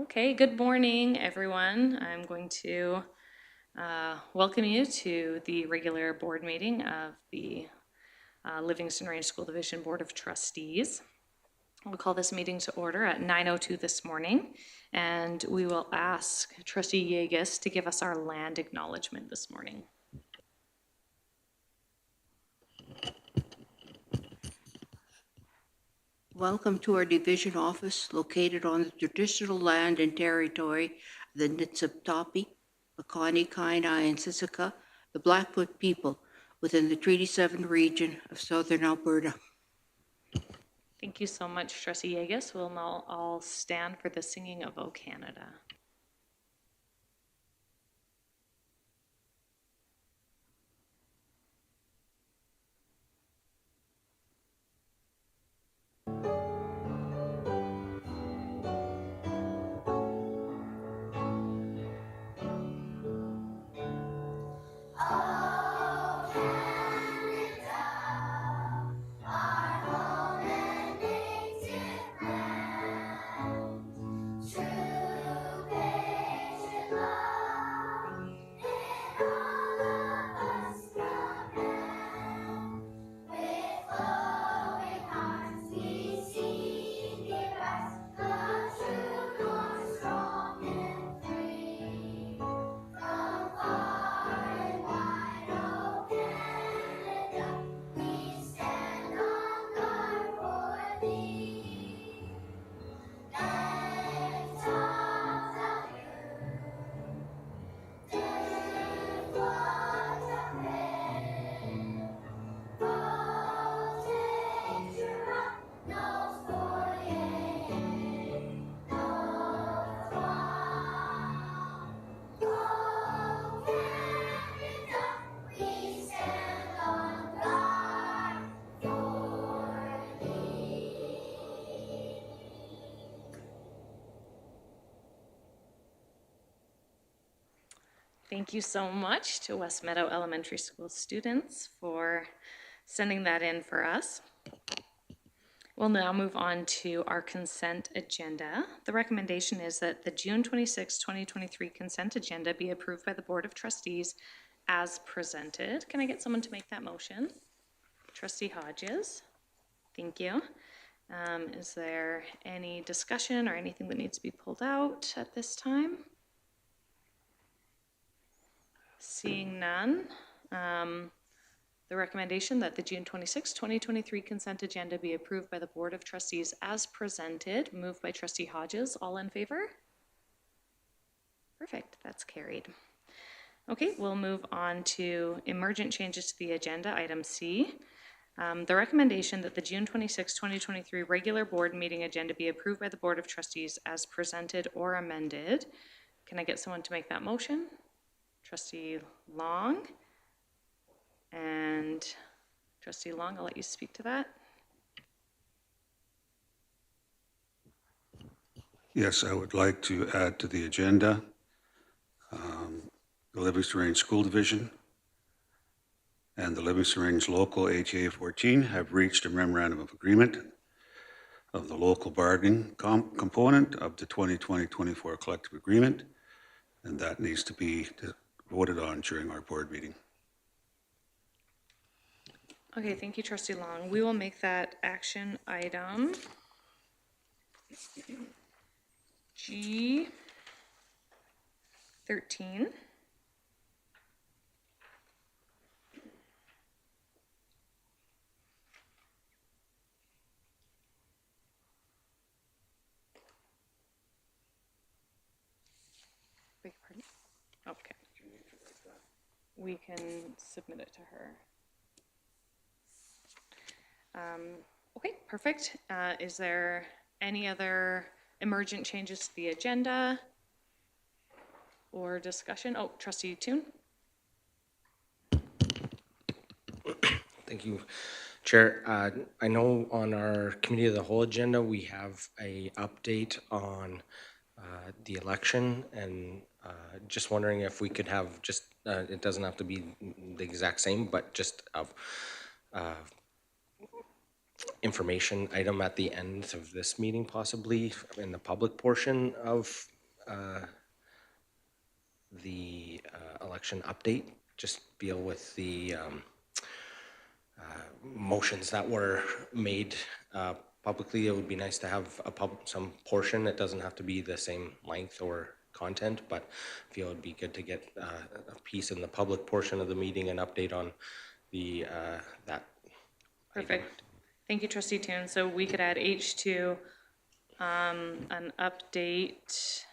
Okay, good morning, everyone. I'm going to welcome you to the regular board meeting of the Livingstone Range School Division Board of Trustees. We'll call this meeting to order at 9:02 this morning, and we will ask Trustee Yegas to give us our land acknowledgement this morning. Welcome to our division office located on the traditional land and territory of the Nitsiptapi, Makani, Kainai, and Siksika, the Blackfoot people within the Treaty 7 region of southern Alberta. Thank you so much, Trustee Yegas. We'll now all stand for the singing of O Canada. Thank you so much to West Meadow Elementary School students for sending that in for us. We'll now move on to our consent agenda. The recommendation is that the June 26, 2023 consent agenda be approved by the Board of Trustees as presented. Can I get someone to make that motion? Trustee Hodges. Thank you. Is there any discussion or anything that needs to be pulled out at this time? Seeing none, the recommendation that the June 26, 2023 consent agenda be approved by the Board of Trustees as presented, moved by Trustee Hodges. All in favor? Perfect, that's carried. Okay, we'll move on to emergent changes to the agenda, item C. The recommendation that the June 26, 2023 regular board meeting agenda be approved by the Board of Trustees as presented or amended. Can I get someone to make that motion? Trustee Long. And Trustee Long, I'll let you speak to that. Yes, I would like to add to the agenda the Livingstone Range School Division and the Livingstone Range Local ATA 14 have reached a memorandum of agreement of the local bargaining component of the 2020-24 collective agreement, and that needs to be voted on during our board meeting. Okay, thank you, Trustee Long. We will make that action item G13. Beg your pardon? Okay. We can submit it to her. Okay, perfect. Is there any other emergent changes to the agenda or discussion? Oh, Trustee Toon. Thank you, Chair. I know on our Committee of the Whole agenda, we have a update on the election, and just wondering if we could have just, it doesn't have to be the exact same, but just information item at the end of this meeting, possibly in the public portion of the election update, just deal with the motions that were made publicly. It would be nice to have some portion. It doesn't have to be the same length or content, but I feel it'd be good to get a piece in the public portion of the meeting, an update on the that. Perfect. Thank you, Trustee Toon. So we could add H2, an update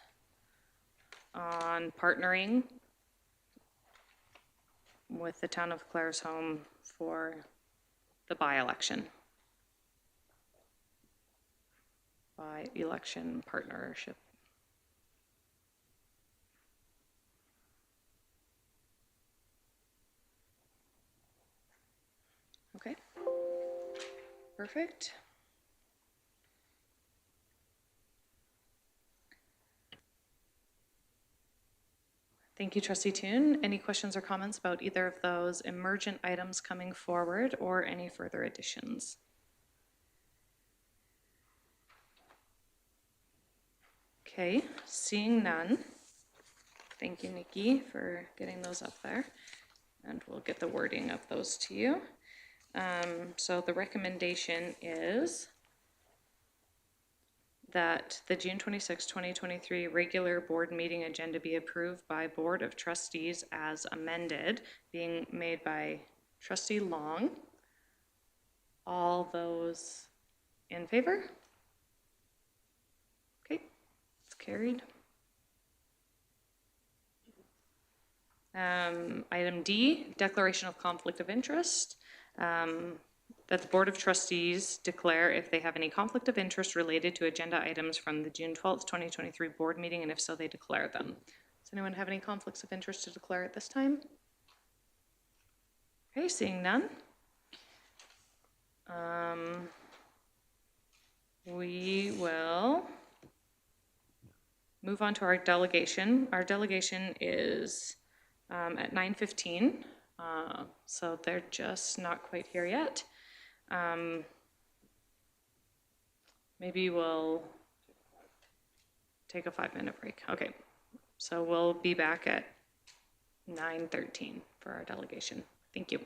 on partnering with the town of Claresholm for the by-election. By-election partnership. Okay. Perfect. Thank you, Trustee Toon. Any questions or comments about either of those emergent items coming forward or any further additions? Okay, seeing none. Thank you, Nikki, for getting those up there. And we'll get the wording of those to you. So the recommendation is that the June 26, 2023 regular board meeting agenda be approved by Board of Trustees as amended, being made by Trustee Long. All those in favor? Okay, it's carried. Item D, declaration of conflict of interest. That the Board of Trustees declare if they have any conflict of interest related to agenda items from the June 12th, 2023 board meeting, and if so, they declare them. Does anyone have any conflicts of interest to declare at this time? Okay, seeing none. We will move on to our delegation. Our delegation is at 9:15, so they're just not quite here yet. Maybe we'll take a 5-minute break. Okay, so we'll be back at 9:13 for our delegation. Thank you.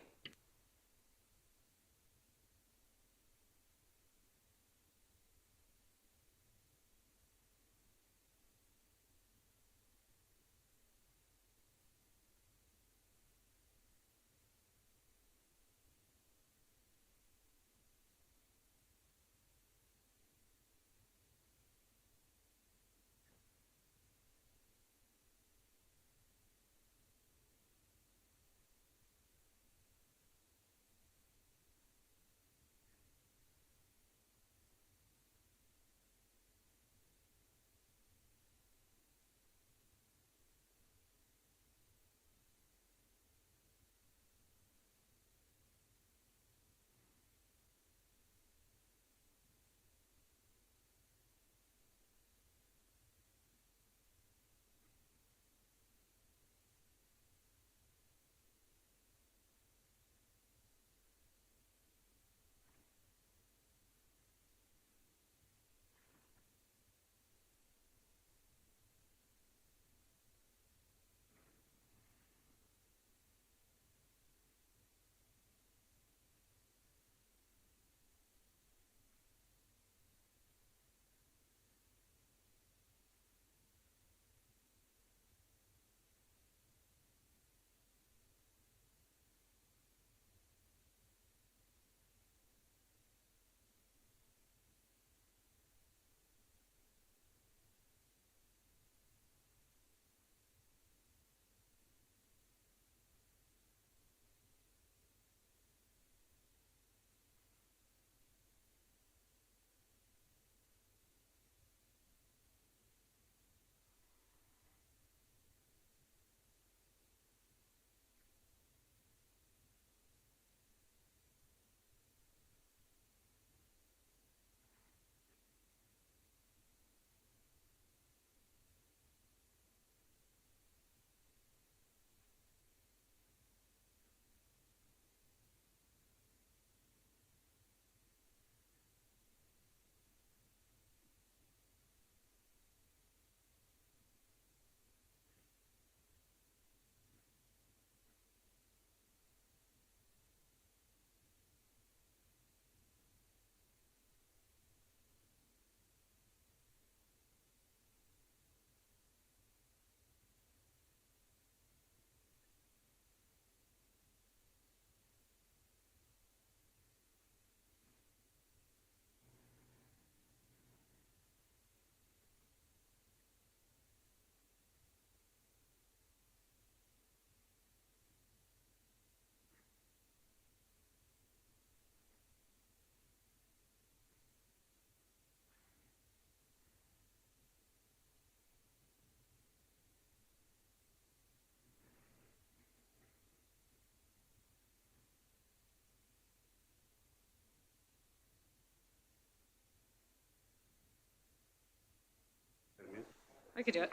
I could do it.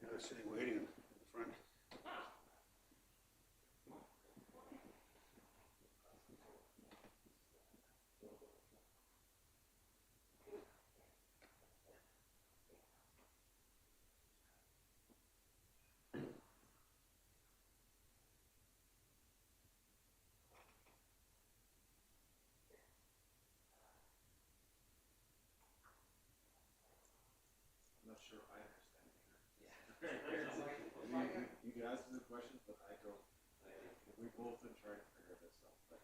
Yeah, sitting waiting in the front. You can ask me the questions, but I don't. We both been trying to figure this out. But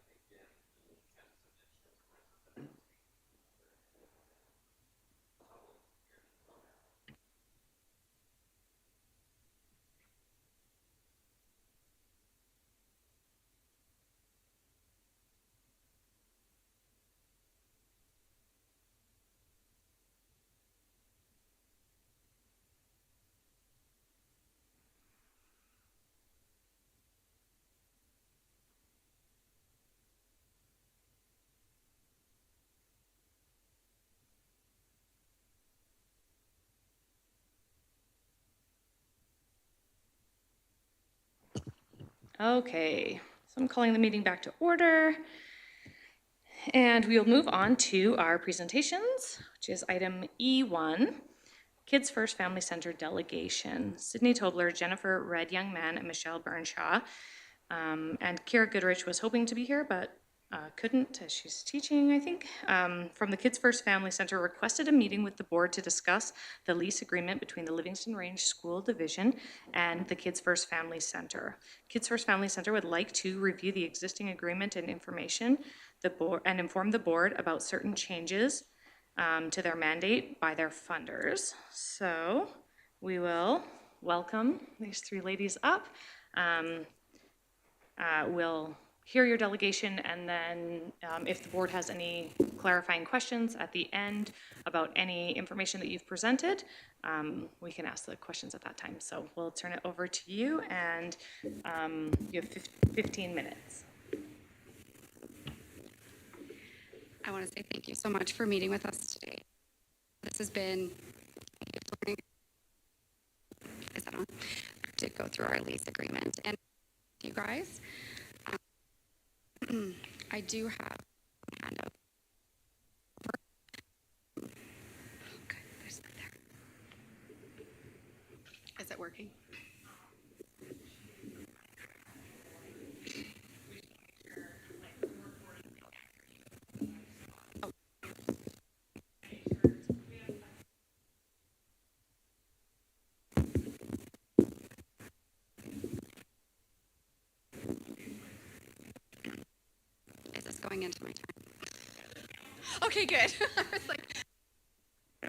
Okay, so I'm calling the meeting back to order. And we'll move on to our presentations, which is item E1, Kids First Family Center Delegation. Sydney Tobler, Jennifer Red Young Man, and Michelle Burnshaw. And Kira Goodrich was hoping to be here, but couldn't as she's teaching, I think. From the Kids First Family Center requested a meeting with the board to discuss the lease agreement between the Livingstone Range School Division and the Kids First Family Center. Kids First Family Center would like to review the existing agreement and information and inform the board about certain changes to their mandate by their funders. So we will welcome these three ladies up. We'll hear your delegation, and then if the board has any clarifying questions at the end about any information that you've presented, we can ask the questions at that time. So we'll turn it over to you, and you have 15 minutes. I want to say thank you so much for meeting with us today. This has been, is that on? To go through our lease agreement. And you guys, I do have a handout. Okay, there's that there. Is it working? Is this going into my time? Okay, good. I was like,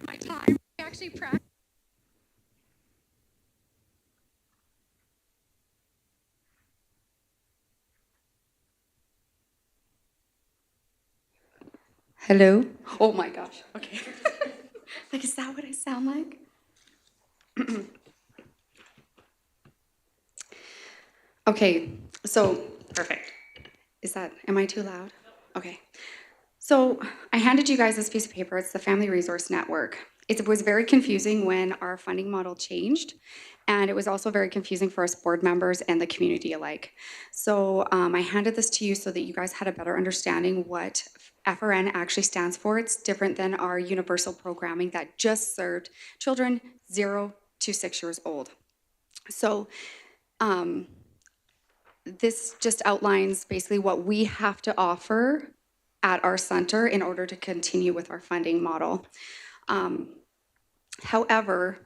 my time. I actually practiced. Hello? Oh my gosh. Okay. Like, is that what I sound like? Okay, so Perfect. am I too loud? Okay. So I handed you guys this piece of paper. It's the Family Resource Network. It was very confusing when our funding model changed, and it was also very confusing for us board members and the community alike. So I handed this to you so that you guys had a better understanding what FRN actually stands for. It's different than our universal programming that just served children 0 to 6 years old. So this just outlines basically what we have to offer at our center in order to continue with our funding model. However,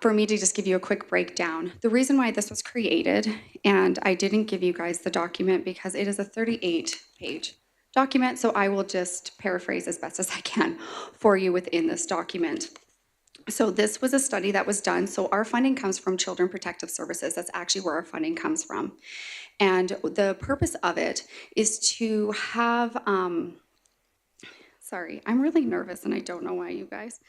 for me to just give you a quick breakdown, the reason why this was created, and I didn't give you guys the document because it is a 38-page document, so I will just paraphrase as best as I can for you within this document. So this was a study that was done. So our funding comes from Children Protective Services. That's actually where our funding comes from. And the purpose of it is to have, sorry, I'm really nervous and I don't know why, you guys.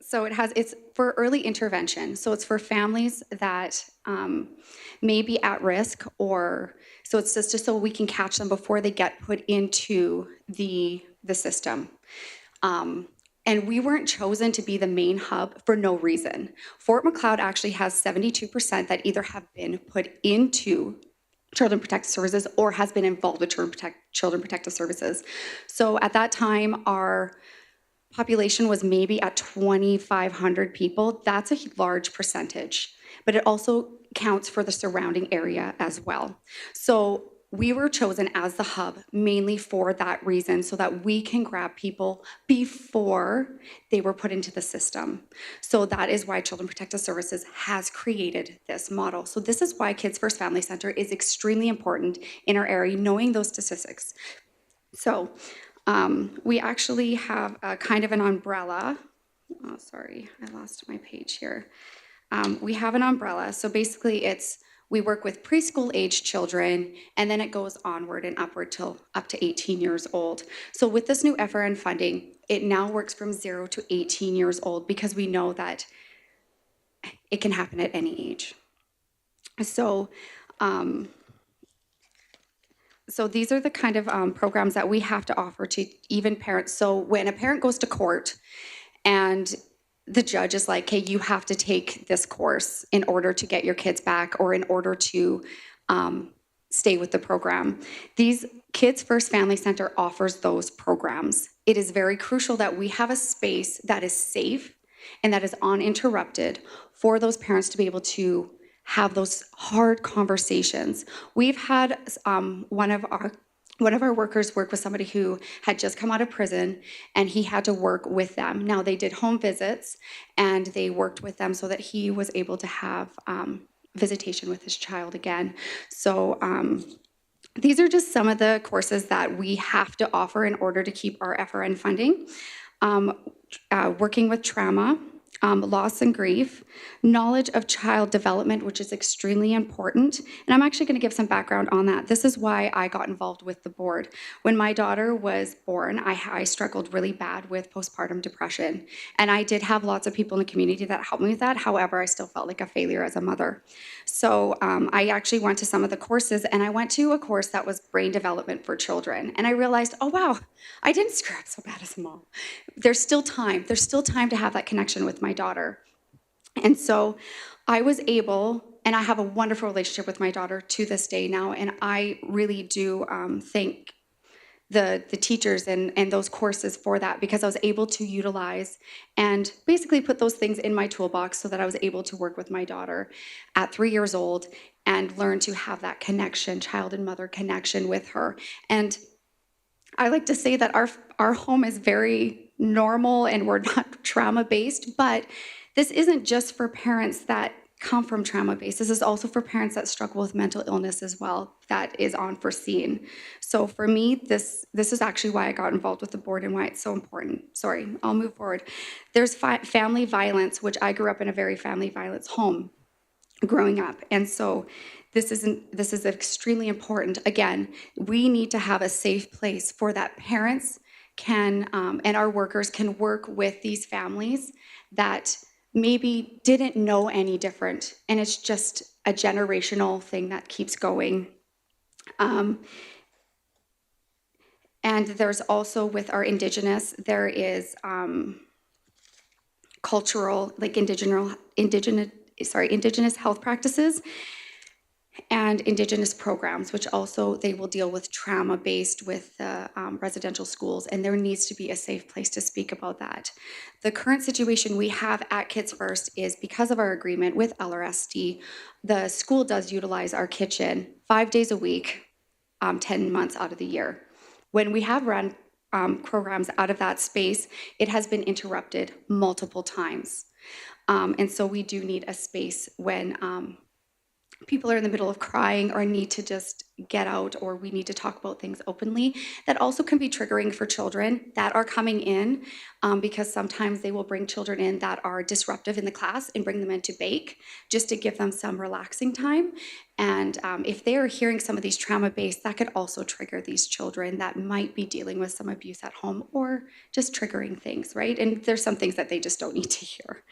So it's for early intervention. So it's for families that may be at risk, or so it's just so we can catch them before they get put into the system. And we weren't chosen to be the main hub for no reason. Fort Macleod actually has 72% that either have been put into Children Protective Services or has been involved with Children Protective Services. So at that time, our population was maybe at 2,500 people. That's a large percentage, but it also counts for the surrounding area as well. So we were chosen as the hub mainly for that reason, so that we can grab people before they were put into the system. So that is why Children Protective Services has created this model. So this is why Kids First Family Center is extremely important in our area, knowing those statistics. So we actually have a kind of an umbrella. Oh, sorry, I lost my page here. We have an umbrella. So basically we work with preschool age children, and then it goes onward and upward till up to 18 years old. So with this new FRN funding, it now works from 0 to 18 years old, because we know that it can happen at any age. So these are the kind of programs that we have to offer to even parents. So when a parent goes to court and the judge is like, hey, you have to take this course in order to get your kids back, or in order to stay with the program. These Kids First Family Center offers those programs. It is very crucial that we have a space that is safe and that is uninterrupted for those parents to be able to have those hard conversations. We've had one of our workers work with somebody who had just come out of prison, and he had to work with them. Now, they did home visits, and they worked with them so that he was able to have visitation with his child again. So these are just some of the courses that we have to offer in order to keep our FRN funding. Working with trauma, loss and grief, knowledge of child development, which is extremely important. And I'm actually going to give some background on that. This is why I got involved with the board. When my daughter was born, I struggled really bad with postpartum depression. And I did have lots of people in the community that helped me with that. However, I still felt like a failure as a mother. So I actually went to some of the courses, and I went to a course that was brain development for children. And I realized, oh, wow, I didn't screw up so bad as a mom. There's still time. There's still time to have that connection with my daughter. And so I was able, and I have a wonderful relationship with my daughter to this day now, and I really do thank the teachers and those courses for that, because I was able to utilize and basically put those things in my toolbox so that I was able to work with my daughter at 3 years old and learn to have that connection, child and mother connection with her. And I like to say that our home is very normal and we're not trauma-based, but this isn't just for parents that come from trauma-based. This is also for parents that struggle with mental illness as well, that is unforeseen. So for me, this is actually why I got involved with the board and why it's so important. Sorry, I'll move forward. There's family violence, which I grew up in a very family violence home growing up. And so this is extremely important. Again, we need to have a safe place for that parents can and our workers can work with these families that maybe didn't know any different, and it's just a generational thing that keeps going. And there's also, with our Indigenous, there is cultural, like Indigenous health practices and Indigenous programs, which also they will deal with trauma-based with residential schools, and there needs to be a safe place to speak about that. The current situation we have at Kids First is because of our agreement with LRSD, the school does utilize our kitchen 5 days a week, 10 months out of the year. When we have run programs out of that space, it has been interrupted multiple times. And so we do need a space when people are in the middle of crying or need to just get out, or we need to talk about things openly. That also can be triggering for children that are coming in, because sometimes they will bring children in that are disruptive in the class and bring them in to bake just to give them some relaxing time. And if they are hearing some of these trauma-based, that could also trigger these children that might be dealing with some abuse at home or just triggering things, right? And there's some things that they just don't need to hear.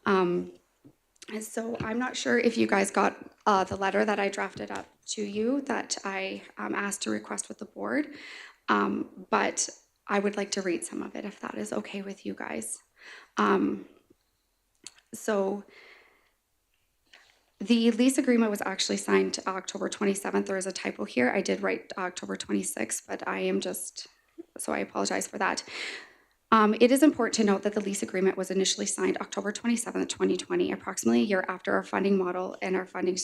And so I'm not sure if you guys got the letter that I drafted up to you that I asked to request with the board, but I would like to read some of it if that is okay with you guys. So the lease agreement was actually signed October 27th. There is a typo here. I did write October 26th, but I am just, so I apologize for that. It is important to note that the lease agreement was initially signed October 27th, 2020, approximately a year after our funding model and our funding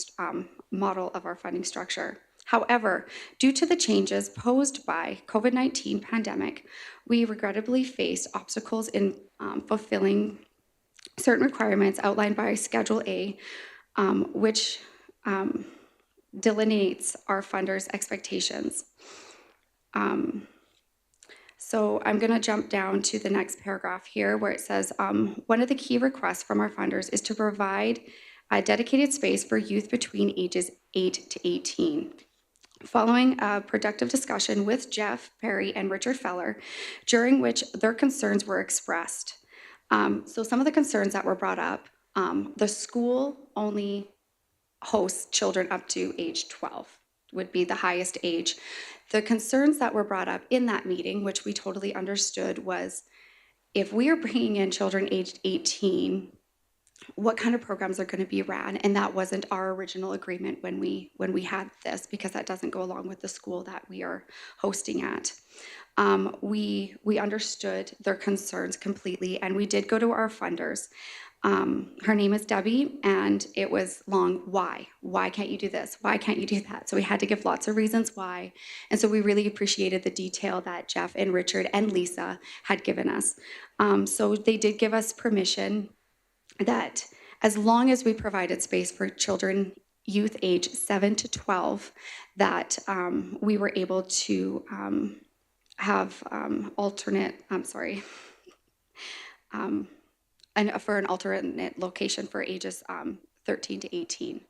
model of our funding structure. However, due to the changes posed by COVID-19 pandemic, we regrettably faced obstacles in fulfilling certain requirements outlined by Schedule A, which delineates our funders' expectations. So I'm going to jump down to the next paragraph here where it says, one of the key requests from our funders is to provide a dedicated space for youth between ages 8 to 18. Following a productive discussion with Jeff Perry and Richard Feller, during which their concerns were expressed. So some of the concerns that were brought up, the school only hosts children up to age 12, would be the highest age. The concerns that were brought up in that meeting, which we totally understood, was if we are bringing in children aged 18, what kind of programs are going to be ran? And that wasn't our original agreement when we had this, because that doesn't go along with the school that we are hosting at. We understood their concerns completely, and we did go to our funders. Her name is Debbie, and it was long. Why? Why can't you do this? Why can't you do that? So we had to give lots of reasons why. And so we really appreciated the detail that Jeff and Richard and Lisa had given us. So they did give us permission that as long as we provided space for children, youth age 7 to 12, that we were able to have for an alternate location for ages 13 to 18.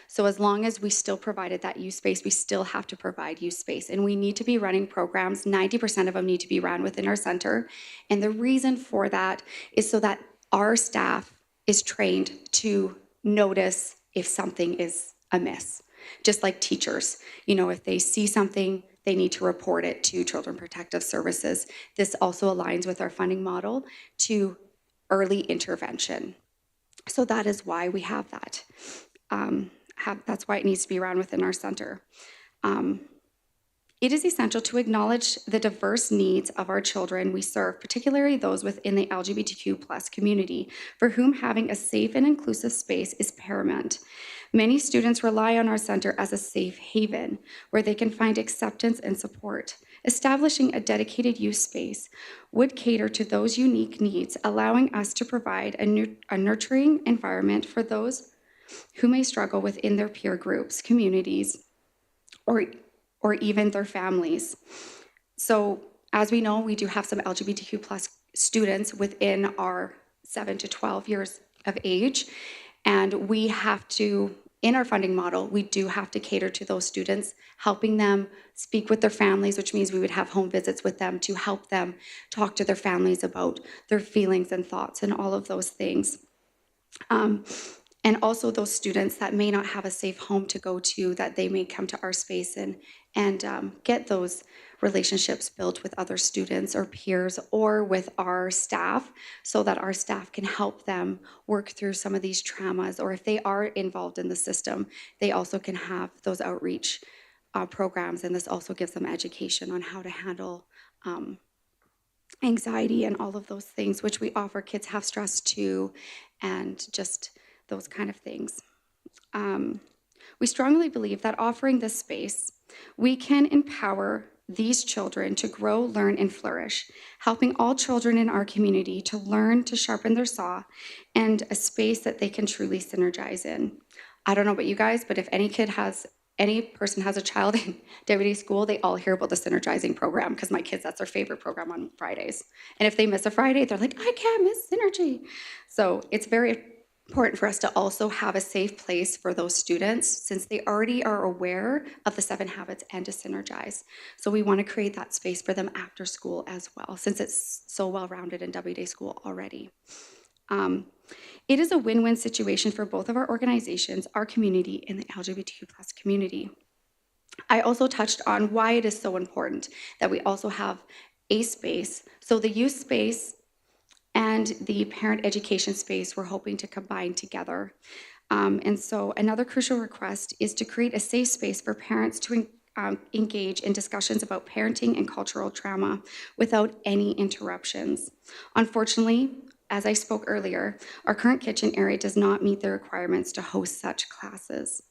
So as long as we still provided that youth space, we still have to provide youth space. And we need to be running programs. 90% of them need to be run within our center. And the reason for that is so that our staff is trained to notice if something is amiss. Just like teachers, if they see something, they need to report it to Children Protective Services. This also aligns with our funding model to early intervention. So that is why we have that. That's why it needs to be run within our center. It is essential to acknowledge the diverse needs of our children we serve, particularly those within the LGBTQ+ community, for whom having a safe and inclusive space is paramount. Many students rely on our center as a safe haven where they can find acceptance and support. Establishing a dedicated youth space would cater to those unique needs, allowing us to provide a nurturing environment for those who may struggle within their peer groups, communities, or even their families. So as we know, we do have some LGBTQ+ students within our 7 to 12 years of age, and we have to, in our funding model, we do have to cater to those students, helping them speak with their families, which means we would have home visits with them to help them talk to their families about their feelings and thoughts and all of those things. And also those students that may not have a safe home to go to, that they may come to our space and get those relationships built with other students or peers or with our staff, so that our staff can help them work through some of these traumas, or if they are involved in the system, they also can have those outreach programs, and this also gives them education on how to handle anxiety and all of those things, which we offer. Kids have stress too, and just those kind of things. We strongly believe that offering this space, we can empower these children to grow, learn, and flourish, helping all children in our community to learn to sharpen their saw, and a space that they can truly synergize in. I don't know about you guys, but if any person has a child in deputy school, they all hear about the synergizing program, because my kids, that's their favorite program on Fridays. And if they miss a Friday, they're like, I can't miss Synergy. So it's very important for us to also have a safe place for those students, since they already are aware of the 7 habits and to synergize. So we want to create that space for them after school as well, since it's so well-rounded in WD school already. It is a win-win situation for both of our organizations, our community, and the LGBTQ+ community. I also touched on why it is so important that we also have a space. So the youth space and the parent education space we're hoping to combine together. And so another crucial request is to create a safe space for parents to engage in discussions about parenting and cultural trauma without any interruptions. Unfortunately, as I spoke earlier, our current kitchen area does not meet the requirements to host such classes.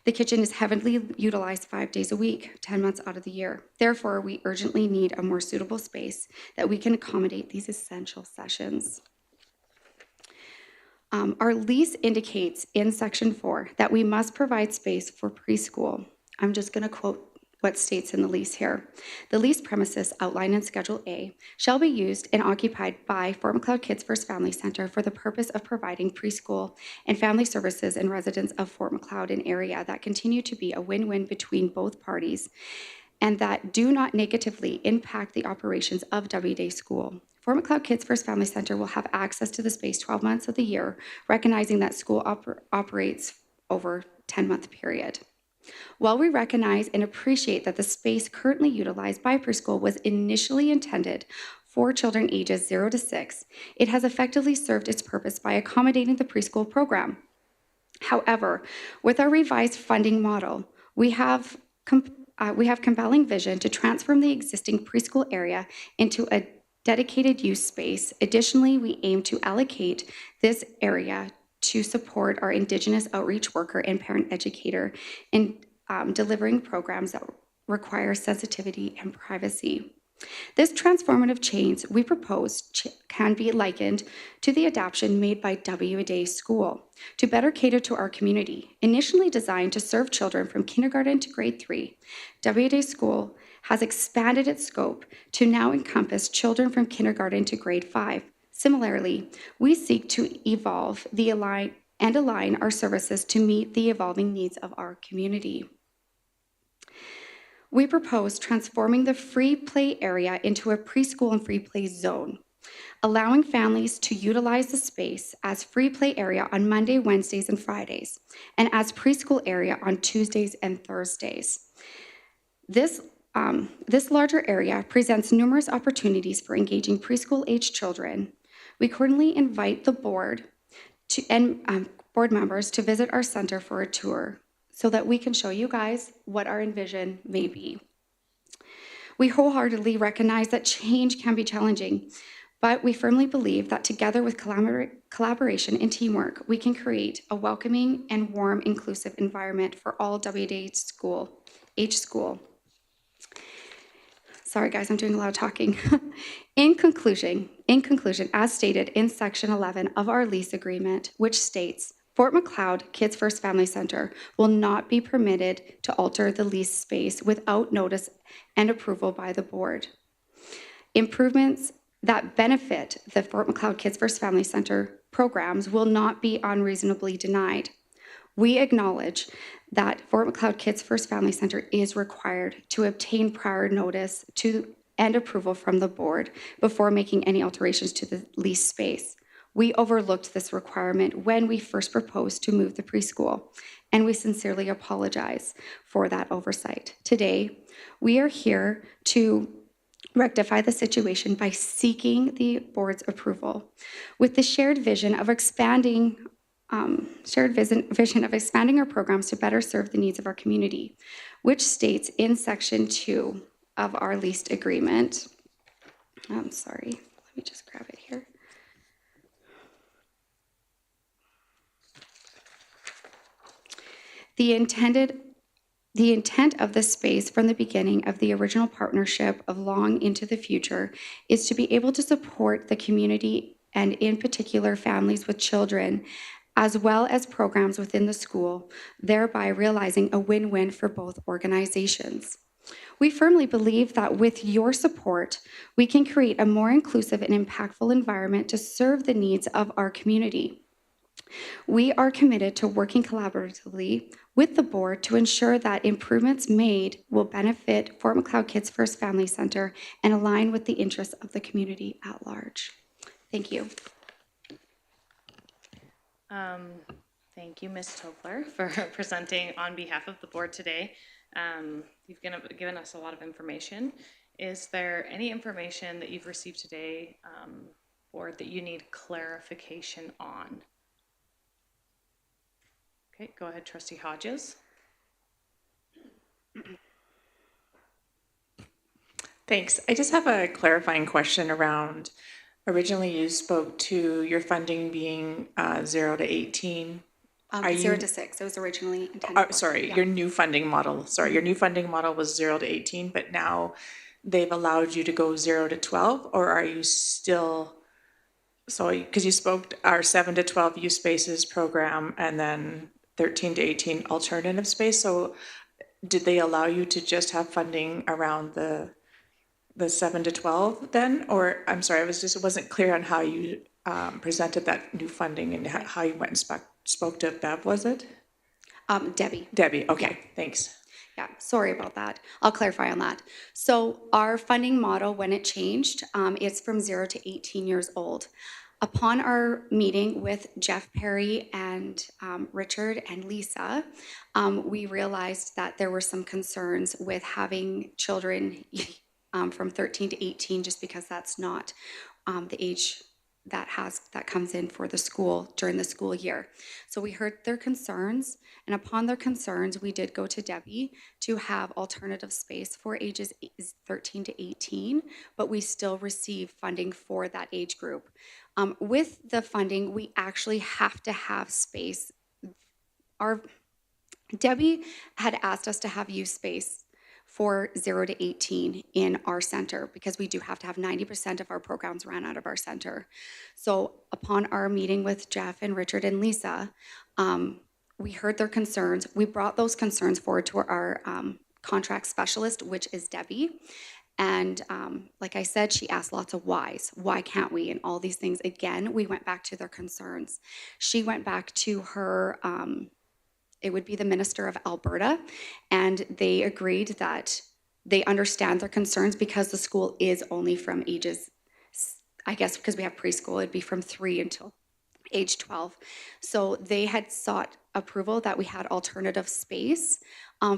The kitchen is heavily utilized 5 days a week, 10 months out of the year. Therefore, we urgently need a more suitable space that we can accommodate these essential sessions. Our lease indicates in section 4 that we must provide space for preschool. I'm just going to quote what states in the lease here. The lease premises outlined in Schedule A shall be used and occupied by Fort Macleod Kids First Family Center for the purpose of providing preschool and family services in residents of Fort Macleod and area that continue to be a win-win between both parties and that do not negatively impact the operations of W Day School. Fort Macleod Kids First Family Center will have access to the space 12 months of the year, recognizing that school operates over 10-month period. While we recognize and appreciate that the space currently utilized by preschool was initially intended for children ages 0 to 6, it has effectively served its purpose by accommodating the preschool program. However, with our revised funding model, we have compelling vision to transform the existing preschool area into a dedicated use space. Additionally, we aim to allocate this area to support our Indigenous outreach worker and parent educator in delivering programs that require sensitivity and privacy. This transformative change we propose can be likened to the adaptation made by W Day School to better cater to our community. Initially designed to serve children from kindergarten to grade 3, W Day School has expanded its scope to now encompass children from kindergarten to grade 5. Similarly, we seek to align our services to meet the evolving needs of our community. We propose transforming the free play area into a preschool and free play zone, allowing families to utilize the space as free play area on Monday, Wednesdays, and Fridays, and as preschool area on Tuesdays and Thursdays. This larger area presents numerous opportunities for engaging preschool-age children. We currently invite the board and board members to visit our center for a tour, so that we can show you guys what our envision may be. We wholeheartedly recognize that change can be challenging, but we firmly believe that together with collaboration and teamwork, we can create a welcoming and warm, inclusive environment for all WD age school. Sorry guys, I'm doing a lot of talking. In conclusion, as stated in section 11 of our lease agreement, which states, Fort Macleod Kids First Family Center will not be permitted to alter the lease space without notice and approval by the board. Improvements that benefit the Fort Macleod Kids First Family Center programs will not be unreasonably denied. We acknowledge that Fort Macleod Kids First Family Center is required to obtain prior notice and approval from the board before making any alterations to the lease space. We overlooked this requirement when we first proposed to move the preschool, and we sincerely apologize for that oversight. Today, we are here to rectify the situation by seeking the board's approval. With the shared vision of expanding our programs to better serve the needs of our community, which states in section 2 of our leased agreement. I'm sorry, let me just grab it here. The intent of this space from the beginning of the original partnership of long into the future is to be able to support the community and in particular families with children, as well as programs within the school, thereby realizing a win-win for both organizations. We firmly believe that with your support, we can create a more inclusive and impactful environment to serve the needs of our community. We are committed to working collaboratively with the board to ensure that improvements made will benefit Fort Macleod Kids First Family Center and align with the interests of the community at large. Thank you. Thank you, Ms. Tobler, for presenting on behalf of the board today. You've given us a lot of information, Is there any information that you've received today or that you need clarification on? Okay, go ahead, Trustee Hodges. Thanks. I just have a clarifying question around, originally you spoke to your funding being 0 to 18. Are 0 you, to 6, it was originally intended for. sorry, Yeah. your new funding model, sorry, your new funding model was 0 to 18, but now they've allowed you to go 0 to 12, or are you still, so, because you spoke our 7 to 12 use spaces program and then 13 to 18 alternative space, so did they allow you to just have funding around the 7 to 12 then? Or, I'm sorry, it wasn't clear on how you presented that new funding and how you went and spoke to Bev, was it? Debbie. Debbie, okay, thanks. Yeah, sorry about that. I'll clarify on that. So our funding model, when it changed, it's from 0 to 18 years old. Upon our meeting with Jeff Perry and Richard and Lisa, we realized that there were some concerns with having children from 13 to 18, just because that's not the age that comes in for the school during the school year. So we heard their concerns, and upon their concerns, we did go to Debbie to have alternative space for ages 13 to 18, but we still receive funding for that age group. With the funding, we actually have to have space. Debbie had asked us to have use space for 0 to 18 in our center, because we do have to have 90% of our programs ran out of our center. So upon our meeting with Jeff and Richard and Lisa, we heard their concerns. We brought those concerns forward to our contract specialist, which is Debbie. And like I said, she asked lots of whys. Why can't we? And all these things. Again, we went back to their concerns. She went back to her it would be the Minister of Alberta, and they agreed that they understand their concerns because the school is only from ages, I guess because we have preschool, it'd be from 3 until age 12. So they had sought approval that we had alternative space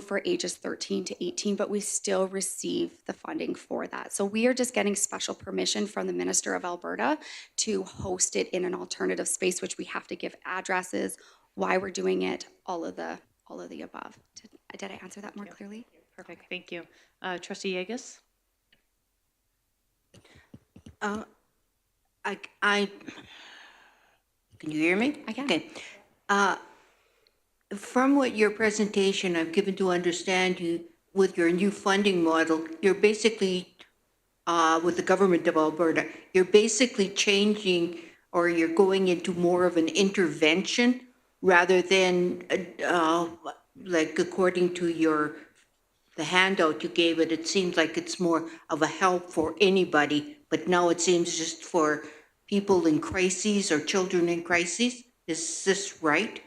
for ages 13 to 18, but we still receive the funding for that. So we are just getting special permission from the Minister of Alberta to host it in an alternative space, which we have to give addresses, why we're doing it, all of the above. Did I answer that more clearly? Perfect, thank you. Trustee Yegus? I can you hear me? I can. Okay. From what your presentation I've given to understand, you with your new funding model, you're basically with the government of Alberta, you're basically changing, or you're going into more of an intervention rather than like according to the handout you gave it seems like it's more of a help for anybody, but now it seems just for people in crises or children in crises. Is this right?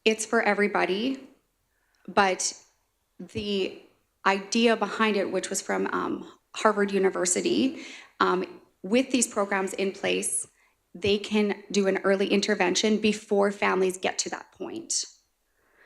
It's for everybody, but the idea behind it, which was from Harvard University, with these programs in place, they can do an early intervention before families get to that point.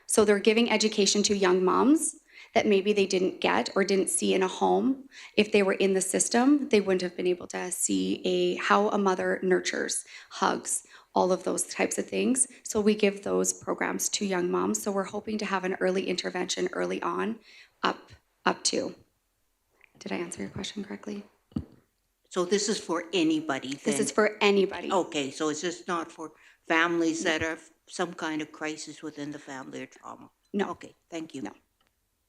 So they're giving education to young moms that maybe they didn't get or didn't see in a home. If they were in the system, they wouldn't have been able to see how a mother nurtures, hugs, all of those types of things. So we give those programs to young moms. So we're hoping to have an early intervention early on up to. Did I answer your question correctly? So this is for anybody then? This is for anybody. Okay, so it's just not for families that are some kind of crisis within the family or trauma? No. Okay, thank you. No.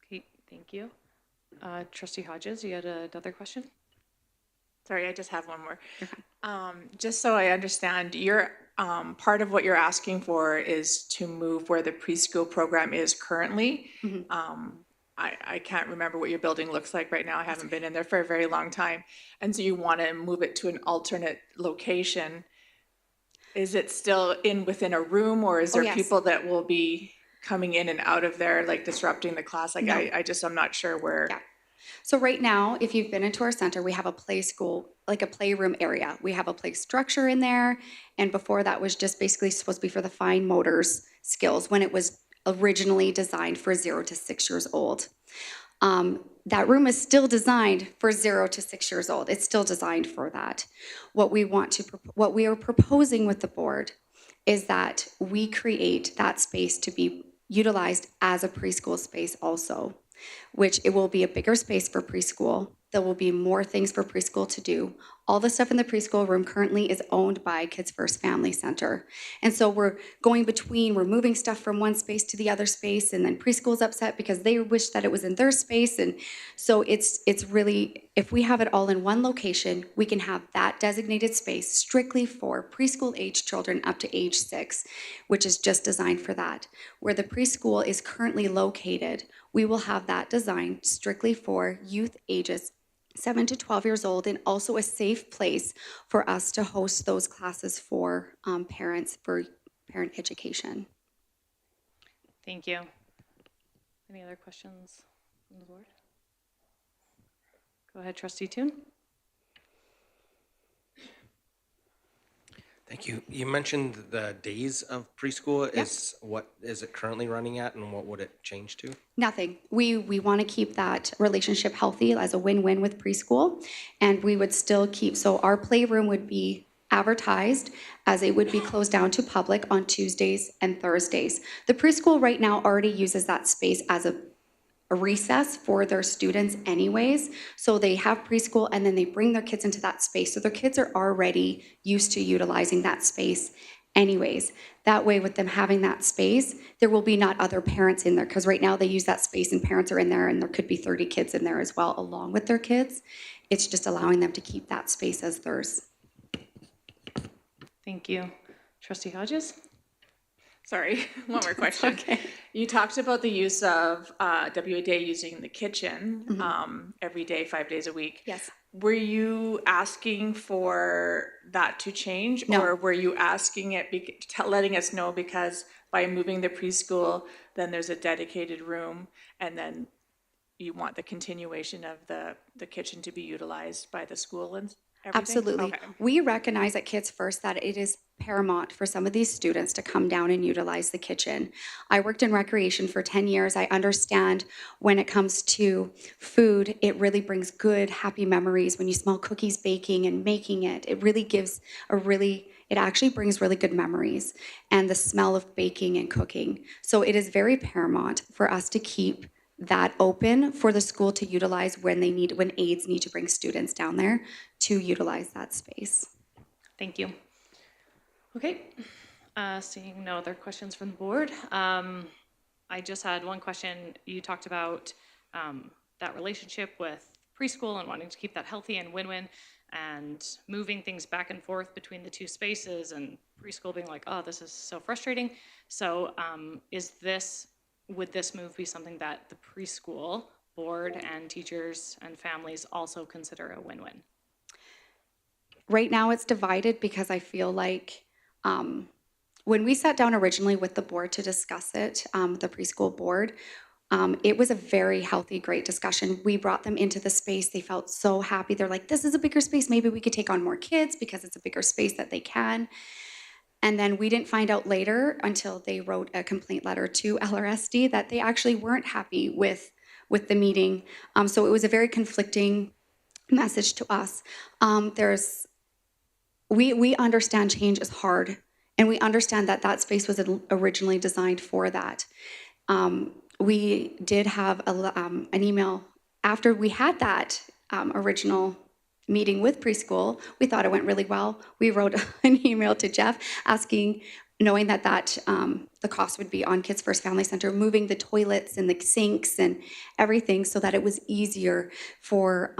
Okay, thank you. Trustee Hodges, you had another question? Sorry, I just have one more. Just so I understand, you're, part of what you're asking for is to move where the preschool program is currently. I can't remember what your building looks like right now. I haven't been in there for a very long time. And so you want to move it to an alternate location. Is it still within a room, or is there yes. people that will be coming in and out of there, like disrupting the class? Like, No. I'm not sure where. Yeah. So right now, if you've been into our center, we have a play school, like a playroom area. We have a play structure in there. And before that was just basically supposed to be for the fine motors skills when it was originally designed for 0 to 6 years old. That room is still designed for 0 to 6 years old. It's still designed for that. What we are proposing with the board is that we create that space to be utilized as a preschool space also, which it will be a bigger space for preschool. There will be more things for preschool to do. All the stuff in the preschool room currently is owned by Kids First Family Center. And so we're moving stuff from one space to the other space, and then preschool's upset because they wish that it was in their space. And so it's really, if we have it all in one location, we can have that designated space strictly for preschool age children up to age 6, which is just designed for that. Where the preschool is currently located, we will have that designed strictly for youth ages 7 to 12 years old, and also a safe place for us to host those classes for parents, for parent education. Thank you. Any other questions from the board? Go ahead, Trustee Toon. Thank you. You mentioned the days of preschool. What is it currently running at, and what would it change to? Nothing. We want to keep that relationship healthy as a win-win with preschool, and we would still keep, so our playroom would be advertised as it would be closed down to public on Tuesdays and Thursdays. The preschool right now already uses that space as a recess for their students anyways. So they have preschool and then they bring their kids into that space. So their kids are already used to utilizing that space anyways. That way, with them having that space, there will be not other parents in there, because right now they use that space and parents are in there, and there could be 30 kids in there as well along with their kids. It's just allowing them to keep that space as theirs. Thank you. Trustee Hodges? Sorry, one more question. Okay. You talked about the use of WADA using the kitchen every day, 5 days a week. Yes. Were you asking for that to change? No. Or were you asking it, letting us know because by moving the preschool, then there's a dedicated room, and then you want the continuation of the kitchen to be utilized by the school and everything? Absolutely. Okay. We recognize at Kids First that it is paramount for some of these students to come down and utilize the kitchen. I worked in recreation for 10 years. I understand when it comes to food, it really brings good, happy memories. When you smell cookies baking and making it, it actually brings really good memories, and the smell of baking and cooking. So it is very paramount for us to keep that open for the school to utilize when aides need to bring students down there to utilize that space. Thank you. Okay, seeing no other questions from the board, I just had one question. You talked about that relationship with preschool and wanting to keep that healthy and win-win, and moving things back and forth between the two spaces, and preschool being like, oh, this is so frustrating. So would this move be something that the preschool board and teachers and families also consider a win-win? Right now it's divided because I feel like when we sat down originally with the board to discuss it, the preschool board, it was a very healthy, great discussion. We brought them into the space. They felt so happy. They're like, this is a bigger space. Maybe we could take on more kids because it's a bigger space that they can. And then we didn't find out later until they wrote a complaint letter to LRSD that they actually weren't happy with the meeting. So it was a very conflicting message to us. We understand change is hard, and we understand that space was originally designed for that. We did have an email after we had that original meeting with preschool. We thought it went really well. We wrote an email to Jeff asking, knowing that the cost would be on Kids First Family Center, moving the toilets and the sinks and everything so that it was easier for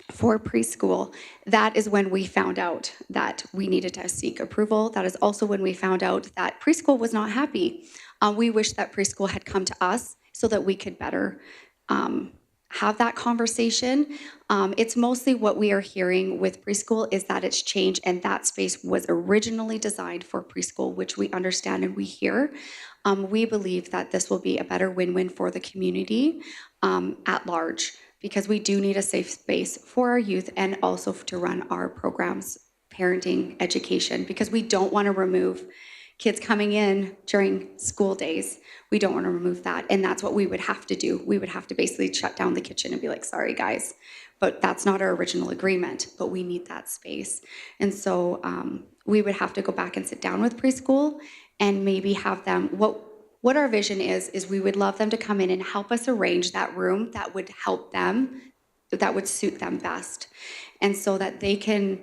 preschool. That is when we found out that we needed to seek approval. That is also when we found out that preschool was not happy. We wish that preschool had come to us so that we could better have that conversation. It's mostly what we are hearing with preschool is that it's changed, and that space was originally designed for preschool, which we understand and we hear. We believe that this will be a better win-win for the community at large, because we do need a safe space for our youth and also to run our programs, parenting, education, because we don't want to remove kids coming in during school days. We don't want to remove that. And that's what we would have to do. We would have to basically shut down the kitchen and be like, sorry, guys, but that's not our original agreement, but we need that space. And so we would have to go back and sit down with preschool and maybe have them, what our vision is we would love them to come in and help us arrange that room that would help them, that would suit them best. And so that they can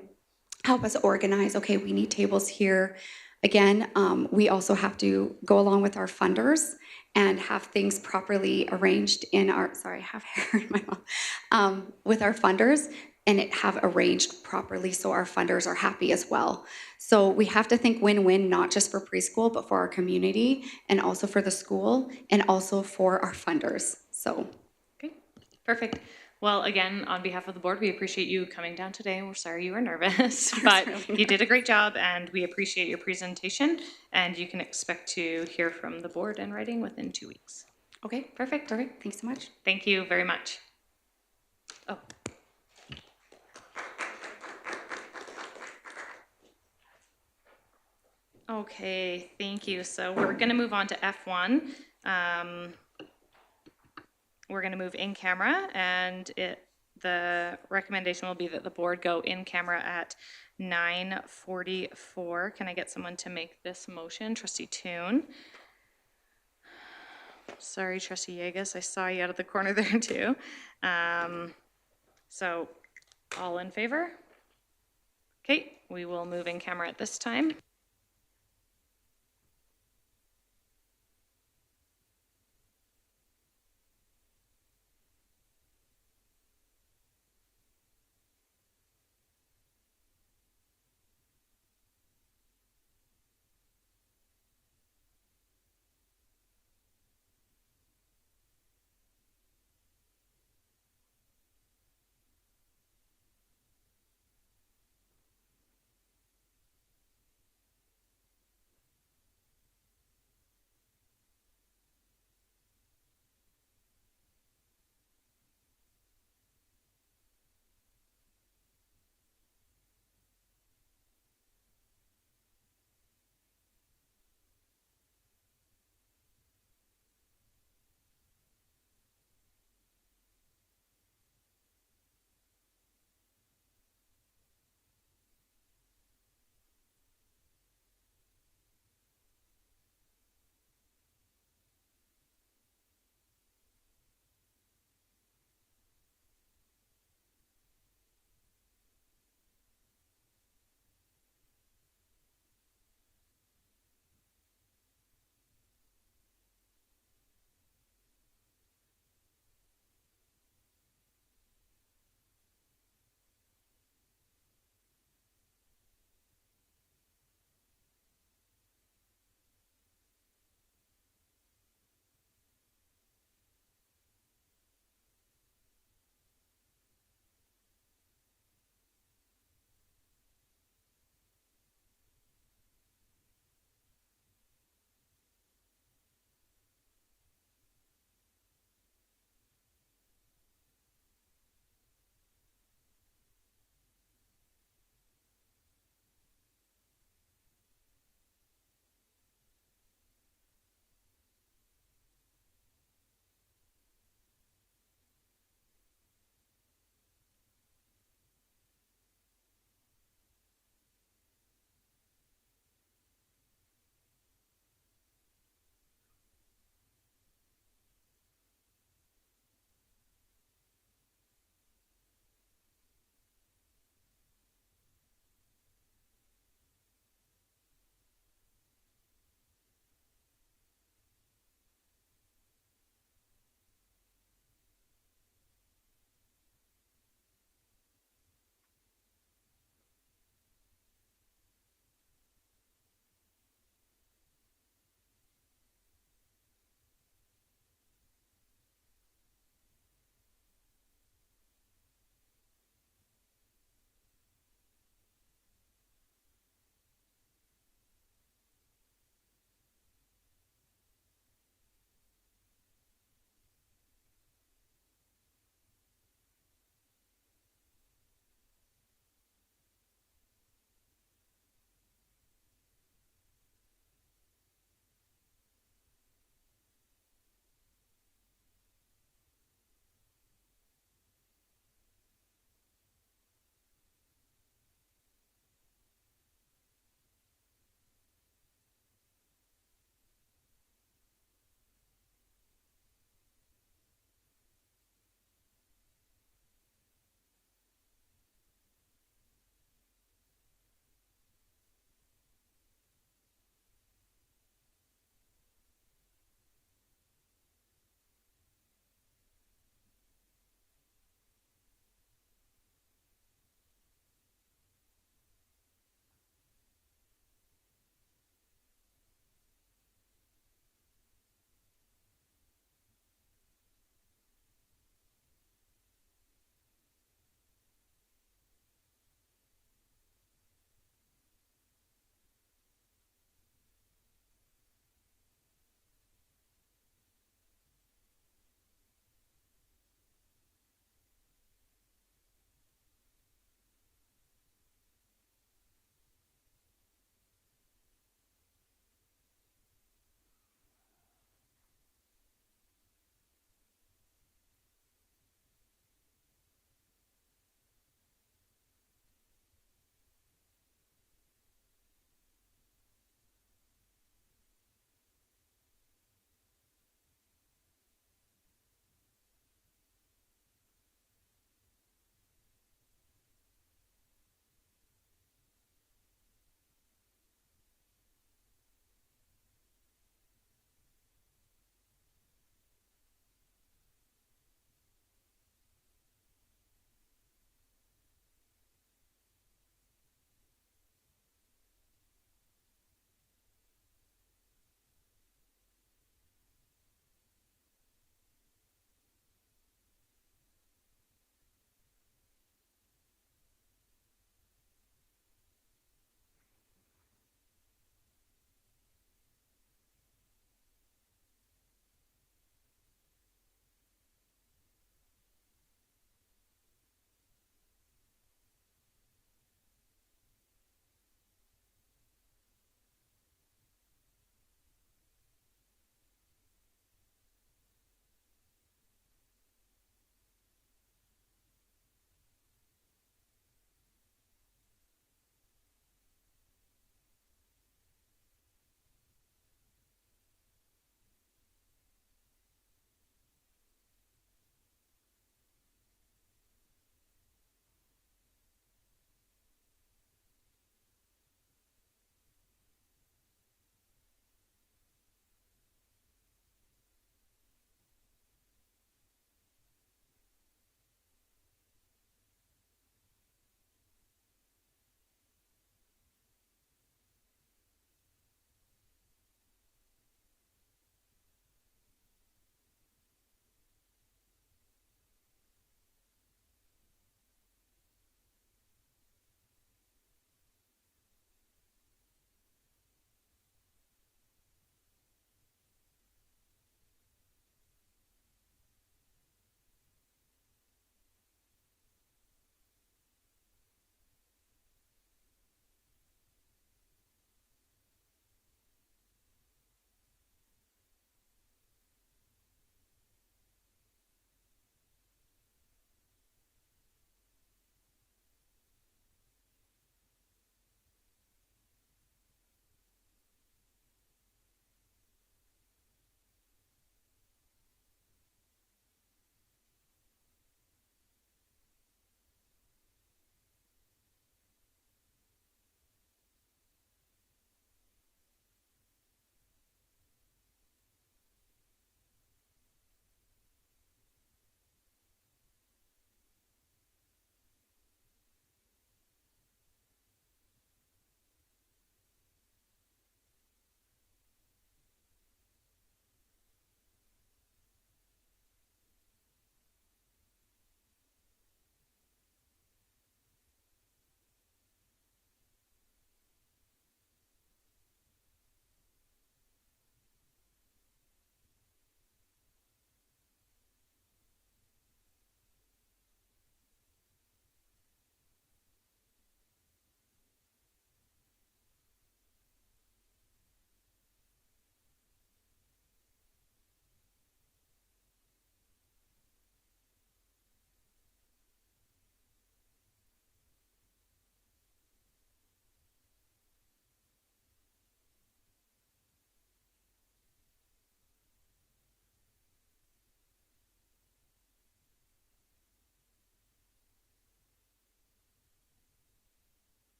help us organize, okay, we need tables here. Again, we also have to go along with our funders and have things properly arranged in our, sorry, I have hair in my mouth, with our funders, and it have arranged properly so our funders are happy as well. So we have to think win-win, not just for preschool, but for our community and also for the school and also for our funders. So. Okay, perfect. Well, again, on behalf of the board, we appreciate you coming down today. We're sorry you were nervous, but you did a great job and we appreciate your presentation, and you can expect to hear from the board in writing within 2 weeks. Okay, perfect. All right, thanks so much. Thank you very much. Oh. Okay, thank you. So we're going to move on to F1. We're going to move in camera, and the recommendation will be that the board go in camera at 9:44. Can I get someone to make this motion? Trustee Toon. Sorry, Trustee Yegas, I saw you out of the corner there too. So all in favor? Okay, we will move in camera at this time.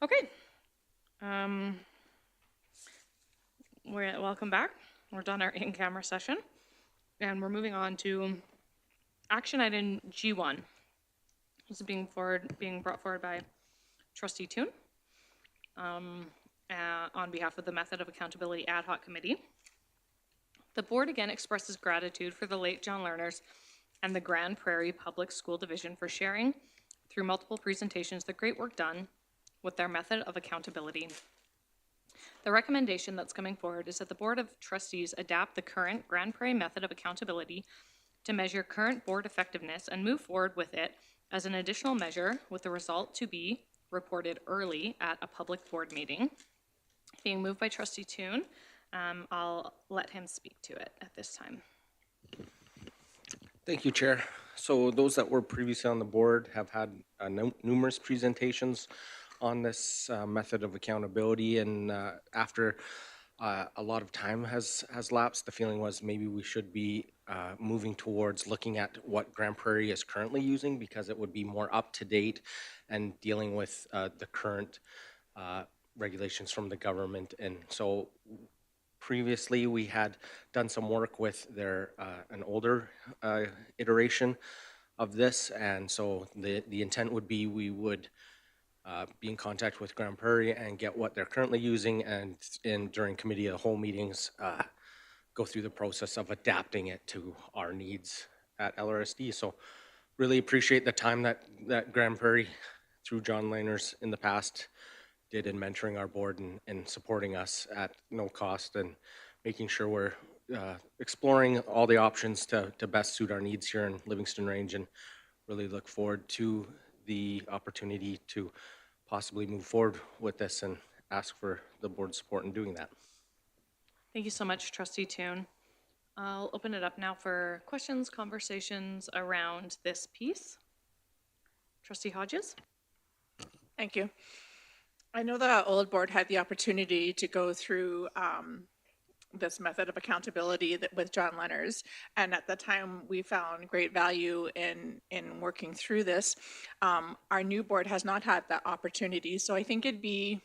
Okay. Welcome back. We're done our in-camera session, and we're moving on to action item G1. This is being brought forward by Trustee Toon on behalf of the Method of Accountability Ad Hoc Committee. The board again expresses gratitude for the late John Lerners and the Grand Prairie Public School Division for sharing through multiple presentations the great work done with their method of accountability. The recommendation that's coming forward is that the Board of Trustees adapt the current Grand Prairie method of accountability to measure current board effectiveness and move forward with it as an additional measure, with the result to be reported early at a public board meeting. Being moved by Trustee Toon, I'll let him speak to it at this time. Thank you, Chair. So those that were previously on the board have had numerous presentations on this method of accountability, and after a lot of time has lapsed, the feeling was maybe we should be moving towards looking at what Grand Prairie is currently using, because it would be more up to date and dealing with the current regulations from the government. And so previously, we had done some work with their an older iteration of this, and so the intent would be we would be in contact with Grand Prairie and get what they're currently using, and during committee of the whole meetings, go through the process of adapting it to our needs at LRSD. So really appreciate the time that Grand Prairie, through John Lerners in the past, did in mentoring our board and supporting us at no cost, and making sure we're exploring all the options to best suit our needs here in Livingstone Range, and really look forward to the opportunity to possibly move forward with this and ask for the board's support in doing that. Thank you so much, Trustee Toon. I'll open it up now for questions, conversations around this piece. Trustee Hodges? Thank you. I know the old board had the opportunity to go through this method of accountability with John Lerners, and at the time we found great value in working through this. Our new board has not had that opportunity, so I think it'd be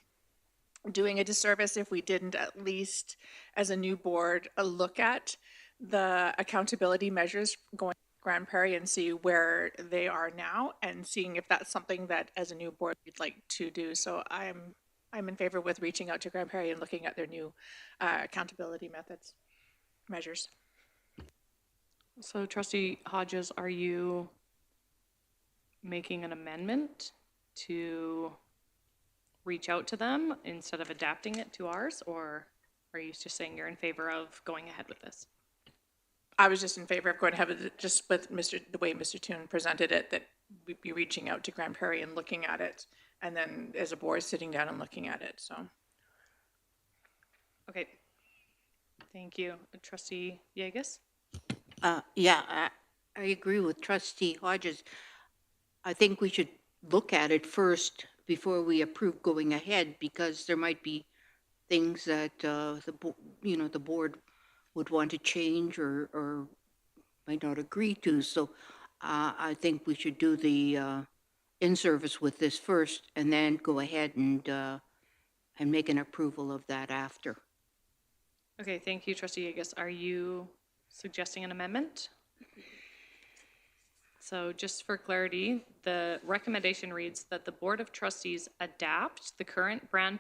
doing a disservice if we didn't, at least as a new board, look at the accountability measures going to Grand Prairie and see where they are now, and seeing if that's something that as a new board we'd like to do. So I'm in favor with reaching out to Grand Prairie and looking at their new accountability measures. So Trustee Hodges, are you making an amendment to reach out to them instead of adapting it to ours, or are you just saying you're in favor of going ahead with this? I was just in favor of going ahead with it, just with the way Mr. Toon presented it, that we'd be reaching out to Grand Prairie and looking at it, and then as a board sitting down and looking at it. So okay, thank you. Trustee Yegas? Yeah, I agree with Trustee Hodges. I think we should look at it first before we approve going ahead, because there might be things that the board would want to change or might not agree to. So I think we should do the in-service with this first, and then go ahead and make an approval of that after. Okay, thank you, Trustee Yegas. Are you suggesting an amendment? So just for clarity, the recommendation reads that the Board of Trustees adapt the current Grand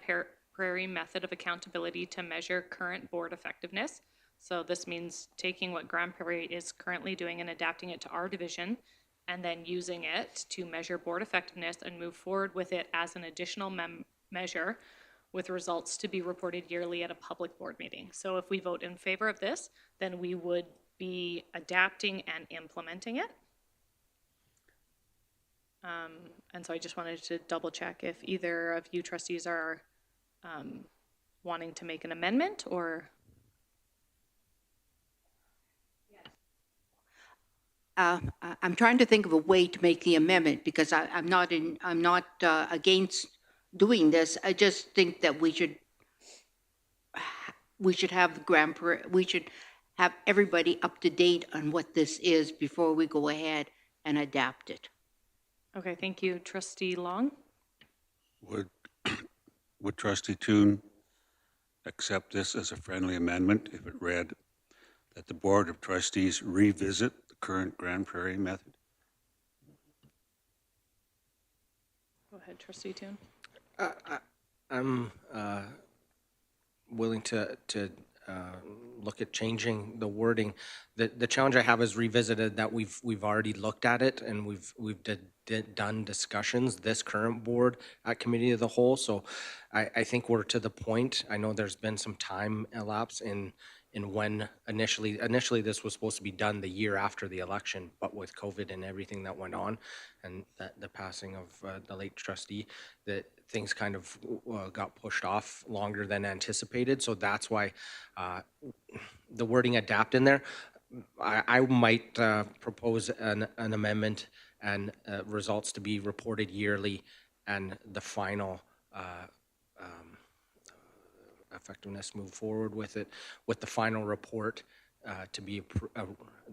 Prairie method of accountability to measure current board effectiveness. So this means taking what Grand Prairie is currently doing and adapting it to our division, and then using it to measure board effectiveness and move forward with it as an additional measure, with results to be reported yearly at a public board meeting. So if we vote in favor of this, then we would be adapting and implementing it. And so I just wanted to double check if either of you trustees are wanting to make an amendment, or? I'm trying to think of a way to make the amendment, because I'm not against doing this. I just think that we should have we should have everybody up to date on what this is before we go ahead and adapt it. Okay, thank you. Trustee Long? Would would trustee Toon accept this as a friendly amendment if it read that the Board of Trustees revisit the current Grand Prairie method? Go ahead, trustee Toon. I'm willing to look at changing the wording. The challenge I have is revisited that we've already looked at it and we've done discussions, this current board at committee of the whole. So I think we're to the point. I know there's been some time elapse in when initially this was supposed to be done the year after the election, but with COVID and everything that went on and the passing of the late trustee, that things kind of got pushed off longer than anticipated. So that's why the wording adapt in there. I might propose an amendment and results to be reported yearly and the final effectiveness move forward with it, with the final report to be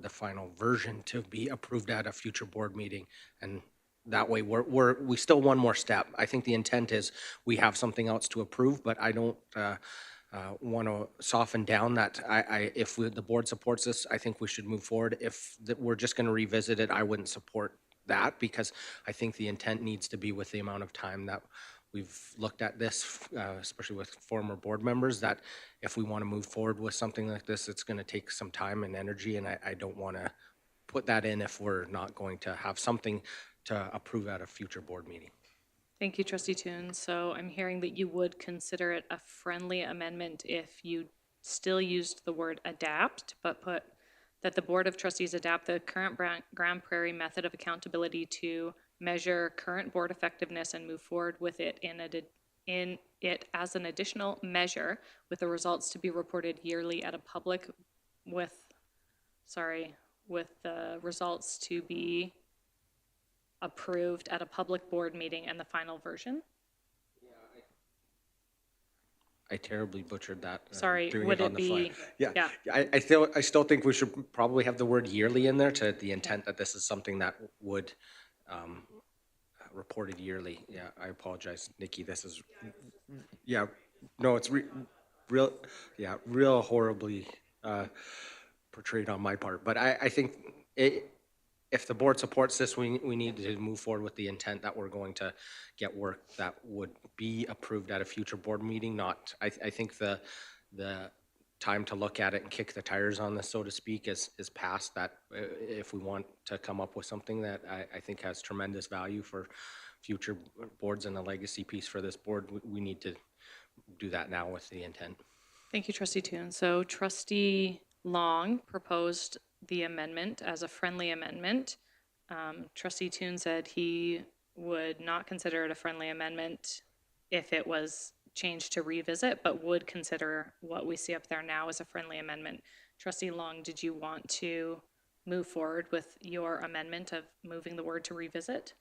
the final version to be approved at a future board meeting. And that way we still one more step. I think the intent is we have something else to approve, but I don't want to soften down that. If the board supports this, I think we should move forward. If we're just going to revisit it, I wouldn't support that, because I think the intent needs to be with the amount of time that we've looked at this, especially with former board members, that if we want to move forward with something like this, it's going to take some time and energy, and I don't want to put that in if we're not going to have something to approve at a future board meeting. Thank you, trustee Toon. So I'm hearing that you would consider it a friendly amendment if you still used the word adapt, but put that the Board of Trustees adapt the current Grand Prairie method of accountability to measure current board effectiveness and move forward with it in it as an additional measure, with the results to be reported yearly at a public with the results to be approved at a public board meeting and the final version. I terribly butchered that. Sorry, doing would it on it the fly. be? Yeah. I still think we should probably have the word yearly in there to the intent that this is something that would reported yearly. Yeah, I apologize, Nikki. This is, yeah, no, it's real horribly portrayed on my part. But I think if the board supports this, we need to move forward with the intent that we're going to get work that would be approved at a future board meeting. Not, I think the time to look at it and kick the tires on this, so to speak, is past that. If we want to come up with something that I think has tremendous value for future boards and a legacy piece for this board, we need to do that now with the intent. Thank you, trustee Toon. So trustee Long proposed the amendment as a friendly amendment. Trustee Toon said he would not consider it a friendly amendment if it was changed to revisit, but would consider what we see up there now as a friendly amendment. Trustee Long, did you want to move forward with your amendment of moving the word to revisit?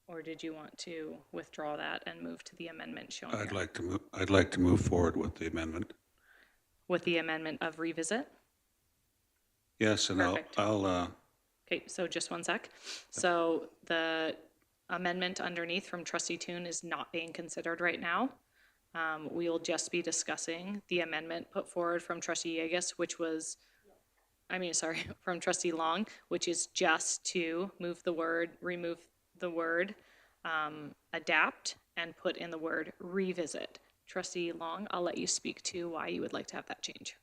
Or did you want to withdraw that and move to the amendment shown here? I'd like to move forward with the amendment. With the amendment of revisit? Yes, and Perfect. I'll Okay, so just one sec. So the amendment underneath from trustee Toon is not being considered right now. We'll just be discussing the amendment put forward from trustee Yegas, from trustee Long, which is just to remove the word adapt and put in the word revisit. Trustee Long, I'll let you speak to why you would like to have that change.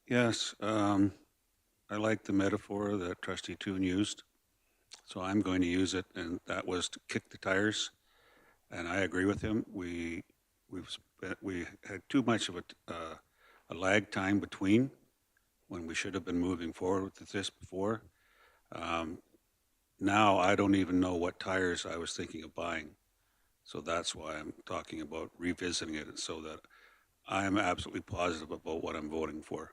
Yes, I like the metaphor that trustee Toon used, so I'm going to use it, and that was to kick the tires. And I agree with him. We had too much of a lag time between when we should have been moving forward with this before. Now I don't even know what tires I was thinking of buying, so that's why I'm talking about revisiting it, so that I am absolutely positive about what I'm voting for.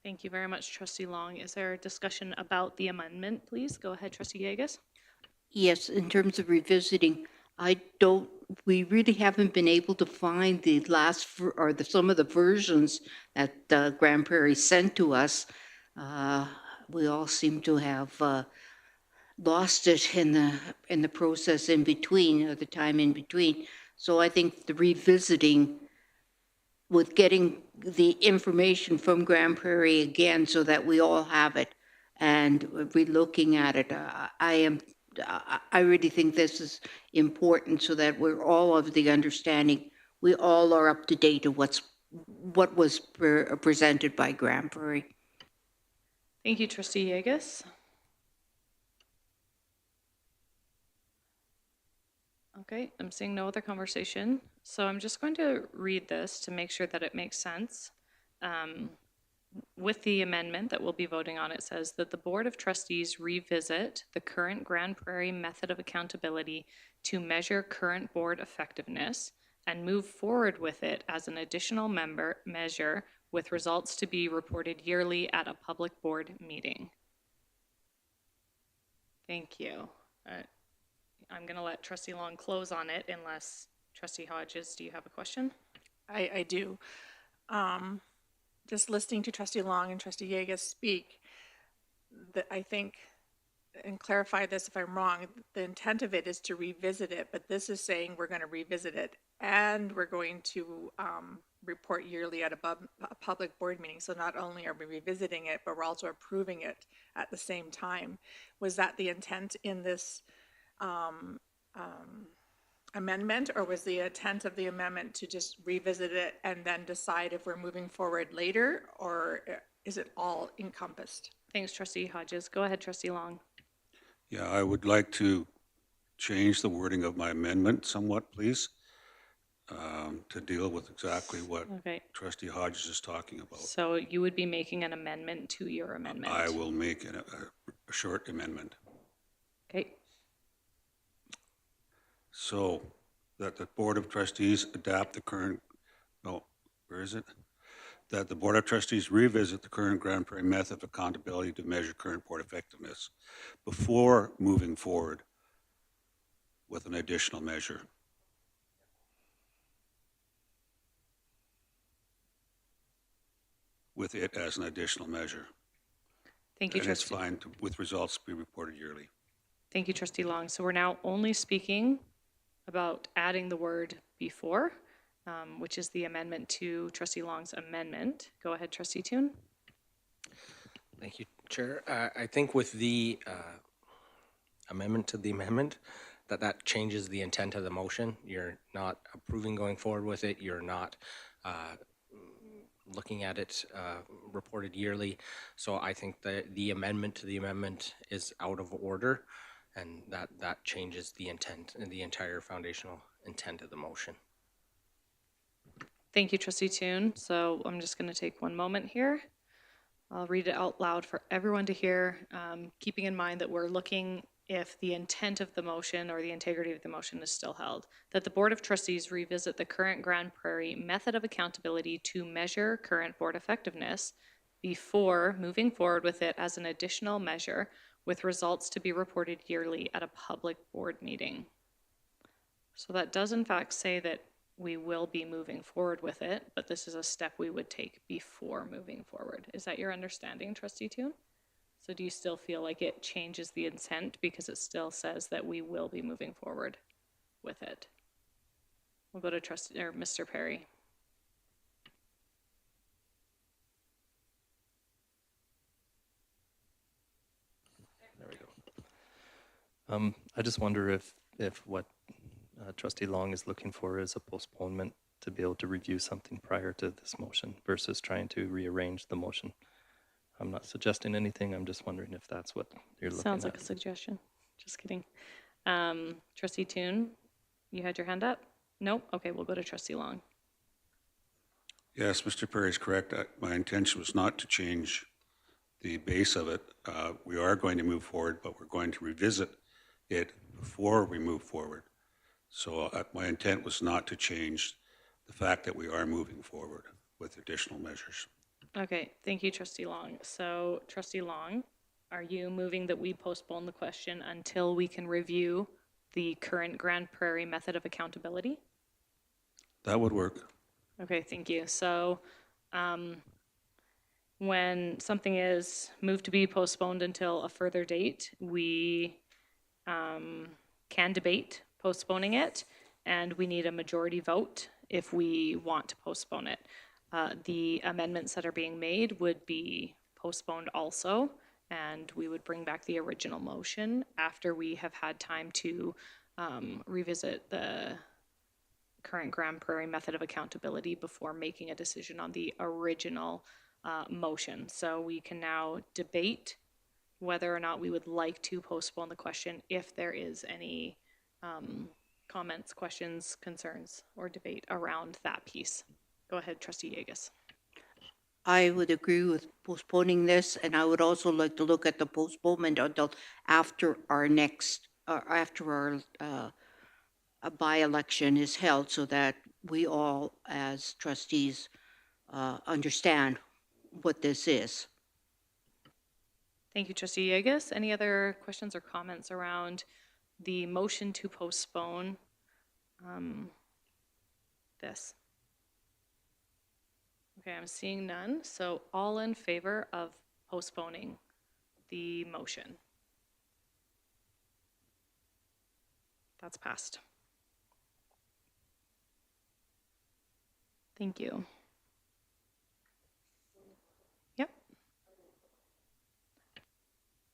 Thank you very much, trustee Long. Is there a discussion about the amendment, please? Go ahead, trustee Yegas. Yes, in terms of revisiting, we really haven't been able to find the some of the versions that Grand Prairie sent to us. We all seem to have lost it in the process in between, or the time in between. So I think the revisiting with getting the information from Grand Prairie again so that we all have it and re-looking at it. I really think this is important so that we're all of the understanding. We all are up to date of what was presented by Grand Prairie. Thank you, Trustee Yegus. Okay, I'm seeing no other conversation, so I'm just going to read this to make sure that it makes sense. With the amendment that we'll be voting on, it says that the Board of Trustees revisit the current Grand Prairie method of accountability to measure current board effectiveness and move forward with it as an additional measure with results to be reported yearly at a public board meeting. Thank you. I'm going to let Trustee Long close on it unless Trustee Hodges, do you have a question? I do. Just listening to Trustee Long and Trustee Yegus speak, that I think, and clarify this if I'm wrong, the intent of it is to revisit it, but this is saying we're going to revisit it and we're going to report yearly at a public board meeting. So not only are we revisiting it, but we're also approving it at the same time. Was that the intent in this amendment, or was the intent of the amendment to just revisit it and then decide if we're moving forward later, or is it all encompassed? Thanks, Trustee Hodges. Go ahead, Trustee Long. Yeah, I would like to change the wording of my amendment somewhat, please, to deal with exactly what Okay, Trustee Hodges is talking about. so you would be making an amendment to your amendment. I will make a short amendment. Okay, So that the Board of Trustees adapt the current, no, where is it? That the Board of Trustees revisit the current Grand Prairie method of accountability to measure current board effectiveness before moving forward with an additional measure. With it as an additional measure. thank you, And it's Trustee. fine with results to be reported yearly. Thank you, Trustee Long. So we're now only speaking about adding the word before, which is the amendment to Trustee Long's amendment. Go ahead, Trustee Toon. Thank you, Chair. I think with the amendment to the amendment, that changes the intent of the motion. You're not approving going forward with it. You're not looking at it reported yearly. So I think that the amendment to the amendment is out of order, and that changes the intent and the entire foundational intent of the motion. Thank you, Trustee Toon. So I'm just going to take one moment here. I'll read it out loud for everyone to hear, keeping in mind that we're looking if the intent of the motion or the integrity of the motion is still held. That the Board of Trustees revisit the current Grand Prairie method of accountability to measure current board effectiveness before moving forward with it as an additional measure with results to be reported yearly at a public board meeting. So that does in fact say that we will be moving forward with it, but this is a step we would take before moving forward. Is that your understanding, Trustee Toon? So do you still feel like it changes the intent because it still says that we will be moving forward with it? We'll go to Mr. Perry. There we go. I just wonder if what Trustee Long is looking for is a postponement to be able to review something prior to this motion versus trying to rearrange the motion. I'm not suggesting anything. I'm just wondering if that's what you're looking at. Sounds like a suggestion. Just kidding. Trustee Toon, you had your hand up? Nope. Okay, we'll go to Trustee Long. Yes, Mr. Perry is correct. My intention was not to change the base of it. We are going to move forward, but we're going to revisit it before we move forward. So my intent was not to change the fact that we are moving forward with additional measures. Okay, thank you, Trustee Long. So, Trustee Long, are you moving that we postpone the question until we can review the current Grand Prairie method of accountability? That would work. Okay, thank you. So, when something is moved to be postponed until a further date, we can debate postponing it, and we need a majority vote if we want to postpone it. The amendments that are being made would be postponed also, and we would bring back the original motion after we have had time to revisit the current Grand Prairie method of accountability before making a decision on the original motion. So we can now debate whether or not we would like to postpone the question if there is any comments, questions, concerns, or debate around that piece. Go ahead, Trustee Yegus. I would agree with postponing this, and I would also like to look at the postponement until after our next, after our a by-election is held, so that we all, as trustees, understand what this is. Thank you, Trustee Yegus. Any other questions or comments around the motion to postpone this? Okay, I'm seeing none. So all in favor of postponing the motion? That's passed. Thank you. Yep.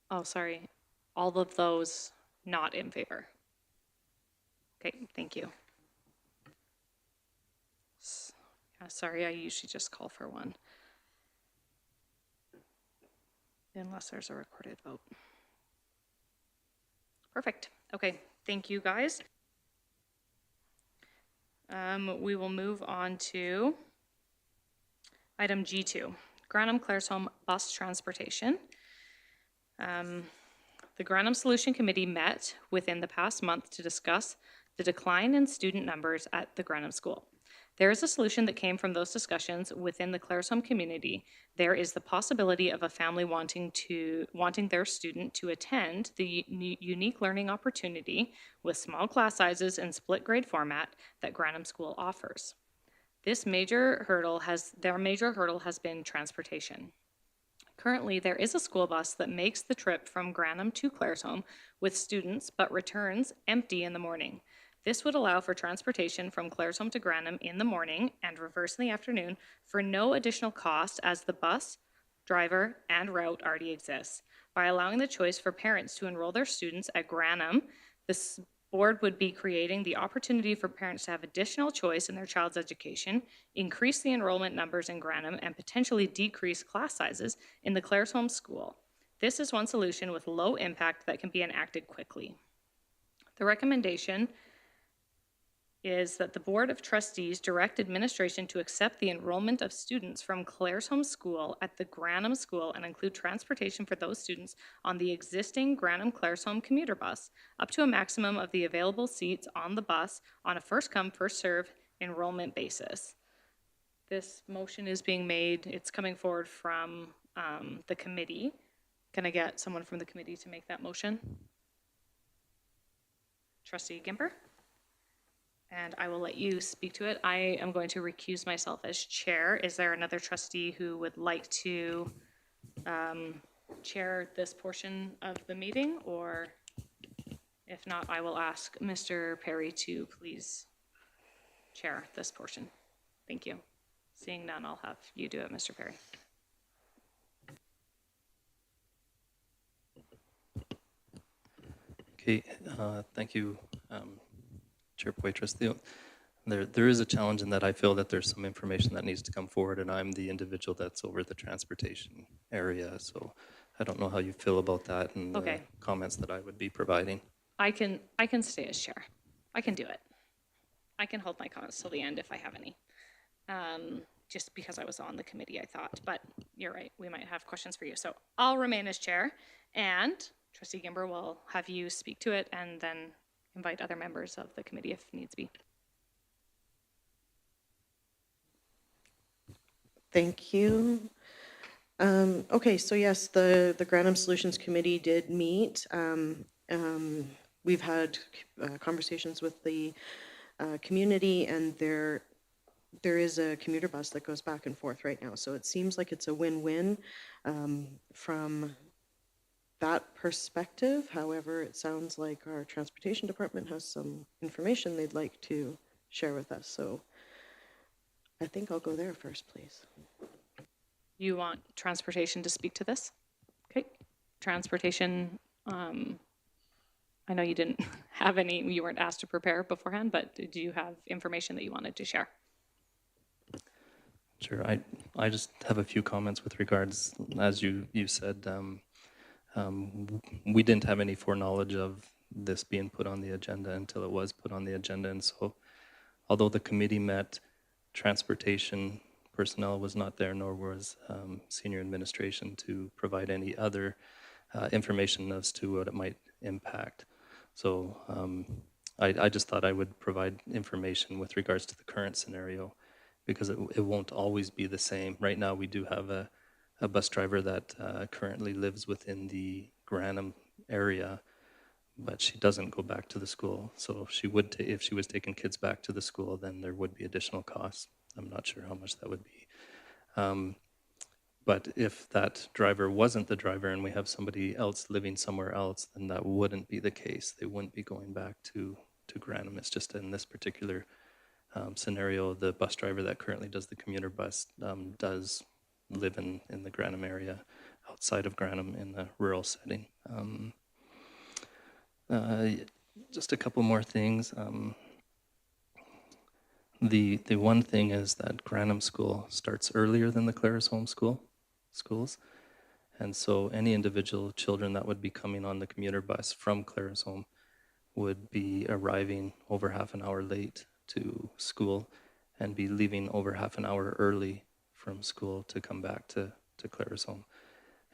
Oh, sorry. All of those not in favor. Okay, thank you. Sorry, I usually just call for one. Unless there's a recorded vote. Perfect. Okay, thank you guys. We will move on to item G2, Granham Claresholm bus transportation. The Granham Solution Committee met within the past month to discuss the decline in student numbers at the Granham School. There is a solution that came from those discussions within the Claresholm community. There is the possibility of a family wanting their student to attend the unique learning opportunity with small class sizes and split grade format that Granham School offers. Their major hurdle has been transportation. Currently, there is a school bus that makes the trip from Granham to Claresholm with students but returns empty in the morning. This would allow for transportation from Claresholm to Granham in the morning and reverse in the afternoon for no additional cost, as the bus, driver, and route already exists. By allowing the choice for parents to enroll their students at Granham, this board would be creating the opportunity for parents to have additional choice in their child's education, increase the enrollment numbers in Granham, and potentially decrease class sizes in the Claresholm school. This is one solution with low impact that can be enacted quickly. The recommendation is that the Board of Trustees direct administration to accept the enrollment of students from Claresholm School at the Granham School and include transportation for those students on the existing Granham-Claresholm commuter bus, up to a maximum of the available seats on the bus on a first-come, first-served enrollment basis. This motion is being made, it's coming forward from the committee. Can I get someone from the committee to make that motion? Trustee Gimper? And I will let you speak to it. I am going to recuse myself as chair. Is there another trustee who would like to chair this portion of the meeting? Or if not, I will ask Mr. Perry to please chair this portion. Thank you. Seeing none, I'll have you do it, Mr. Perry. Okay, thank you, Chair Poitras. There is a challenge in that I feel that there's some information that needs to come forward, and I'm the individual that's over the transportation area, so I don't know how you feel about that and the comments that I would be providing. I can stay as chair. I can do it. I can hold my comments till the end if I have any. Just because I was on the committee, I thought, but you're right, we might have questions for you. So I'll remain as chair, and Trustee Gimber will have you speak to it and then invite other members of the committee if needs be. Thank you. Okay, so yes, the Granham Solutions Committee did meet. We've had conversations with the community, and there is a commuter bus that goes back and forth right now. So it seems like it's a win-win from that perspective. However, it sounds like our transportation department has some information they'd like to share with us. So I think I'll go there first, please. You want transportation to speak to this? Okay. Transportation, I know you didn't have any, you weren't asked to prepare beforehand, but do you have information that you wanted to share? Sure. I just have a few comments with regards, as you said, we didn't have any foreknowledge of this being put on the agenda until it was put on the agenda. And so although the committee met, transportation personnel was not there, nor was senior administration to provide any other information as to what it might impact. So I just thought I would provide information with regards to the current scenario, because it won't always be the same. Right now, we do have a bus driver that currently lives within the Granham area, but she doesn't go back to the school. So if she would, if she was taking kids back to the school, then there would be additional costs. I'm not sure how much that would be. But if that driver wasn't the driver and we have somebody else living somewhere else, then that wouldn't be the case. They wouldn't be going back to Granham. It's just in this particular scenario, the bus driver that currently does the commuter bus does live in the Granham area, outside of Granham in a rural setting. Just a couple more things. The one thing is that Granham School starts earlier than the Claresholm schools, and so any individual children that would be coming on the commuter bus from Claresholm would be arriving over half an hour late to school and be leaving over half an hour early from school to come back to Claresholm.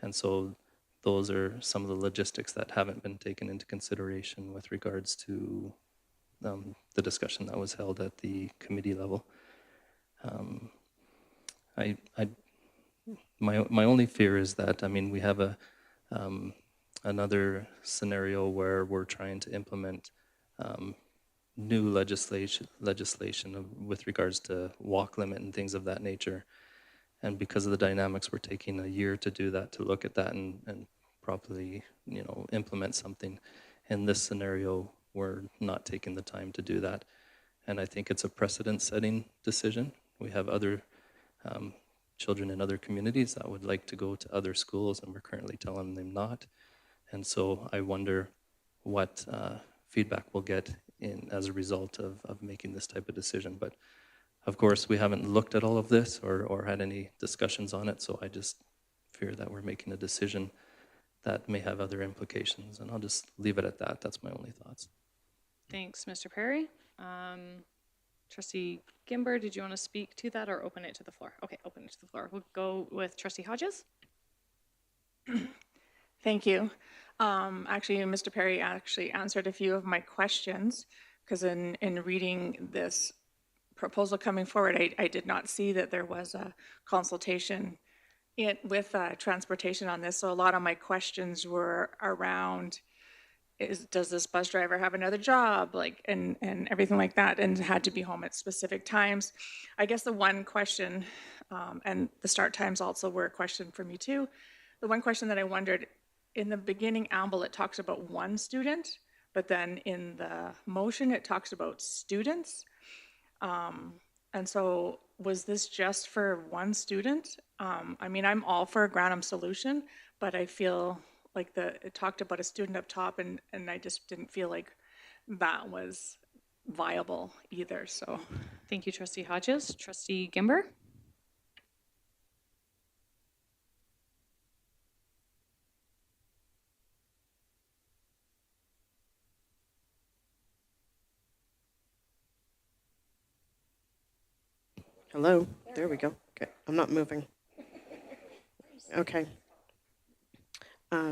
And so those are some of the logistics that haven't been taken into consideration with regards to the discussion that was held at the committee level. My only fear is that, I mean, we have another scenario where we're trying to implement new legislation with regards to walk limit and things of that nature. And because of the dynamics, we're taking a year to do that, to look at that and properly, implement something. In this scenario, we're not taking the time to do that. And I think it's a precedent-setting decision. We have other children in other communities that would like to go to other schools, and we're currently telling them not. And so I wonder what feedback we'll get as a result of making this type of decision. But of course, we haven't looked at all of this or had any discussions on it, so I just fear that we're making a decision that may have other implications, and I'll just leave it at that. That's my only thoughts. Thanks, Mr. Perry. Trustee Gimber, did you want to speak to that or open it to the floor? Okay, open it to the floor. We'll go with Trustee Hodges. Thank you. Actually, Mr. Perry actually answered a few of my questions, because in reading this proposal coming forward, I did not see that there was a consultation with transportation on this. So a lot of my questions were around, does this bus driver have another job, and everything like that, and had to be home at specific times. I guess the one question, and the start times also were a question for me too. The one question that I wondered, in the beginning amble, it talks about one student, but then in the motion, it talks about students. And so was this just for one student? I mean, I'm all for a Granham solution, but I feel like it talked about a student up top, and I just didn't feel like that was viable either, so. Thank you, Trustee Hodges. Trustee Gimber? Hello, there we go. Okay, I'm not moving. Okay.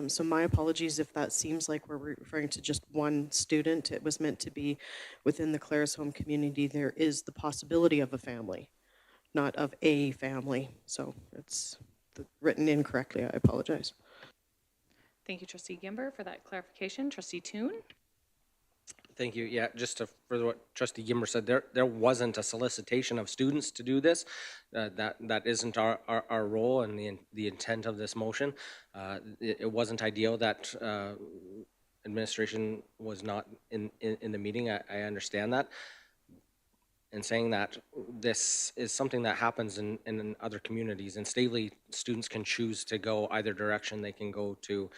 So my apologies if that seems like we're referring to just one student. It was meant to be within the Claresholm community. There is the possibility of a family, not of a family. So it's written incorrectly. I apologize. Thank you, Trustee Gimber, for that clarification. Trustee Toon? Thank you. Yeah, just to further what Trustee Gimmer said, there wasn't a solicitation of students to do this. That isn't our role and the intent of this motion. It wasn't ideal that administration was not in the meeting. I understand that. And saying that this is something that happens in other communities. In Stavely, students can choose to go either direction. They can go to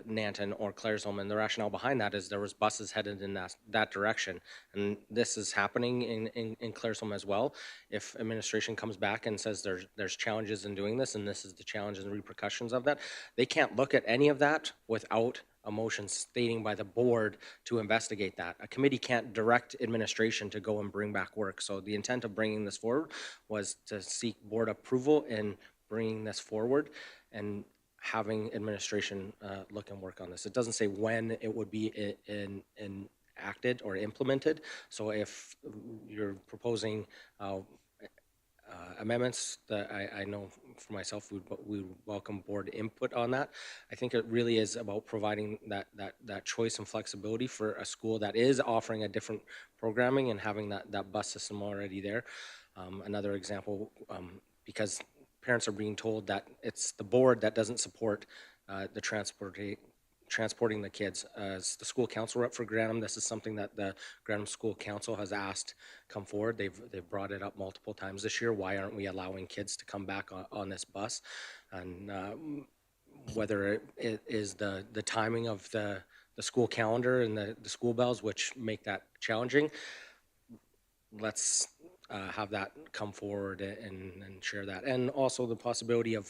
Nanton or Claresholm, and the rationale behind that is there was buses headed in that direction, and this is happening in Claresholm as well. If administration comes back and says there's challenges in doing this, and this is the challenges and repercussions of that, they can't look at any of that without a motion stating by the board to investigate that. A committee can't direct administration to go and bring back work. So the intent of bringing this forward was to seek board approval in bringing this forward and having administration look and work on this. It doesn't say when it would be enacted or implemented. So if you're proposing amendments that I know for myself, we welcome board input on that. I think it really is about providing that choice and flexibility for a school that is offering a different programming and having that bus system already there. Another example, because parents are being told that it's the board that doesn't support the transporting the kids. As the school council rep for Grantham, this is something that the Grantham School Council has asked come forward. They've brought it up multiple times this year. Why aren't we allowing kids to come back on this bus? And whether it is the timing of the school calendar and the school bells, which make that challenging, let's have that come forward and share that. And also the possibility of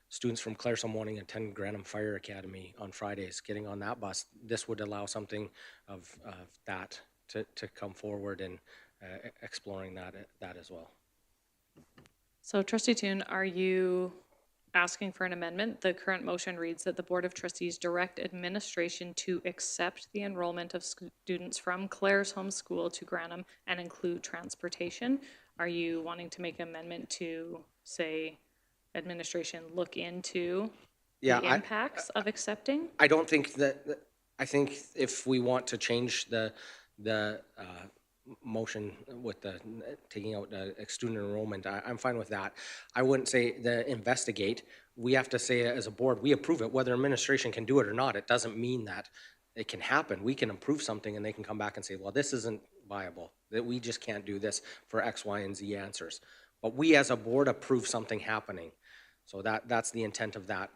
students from Claresholm wanting to attend Grantham Fire Academy on Fridays, getting on that bus. This would allow something of that to come forward and exploring that as well. So Trustee Toon, are you asking for an amendment? The current motion reads that the Board of Trustees direct administration to accept the enrollment of students from Claresholm School to Grantham and include transportation. Are you wanting to make an amendment to say administration look into the impacts of accepting? I don't think that, I think if we want to change the motion with the taking out student enrollment, I'm fine with that. I wouldn't say the investigate. We have to say as a board, we approve it, whether administration can do it or not. It doesn't mean that it can happen. We can approve something and they can come back and say, well, this isn't viable, that we just can't do this for X, Y, and Z answers. But we as a board approve something happening. So that's the intent of that,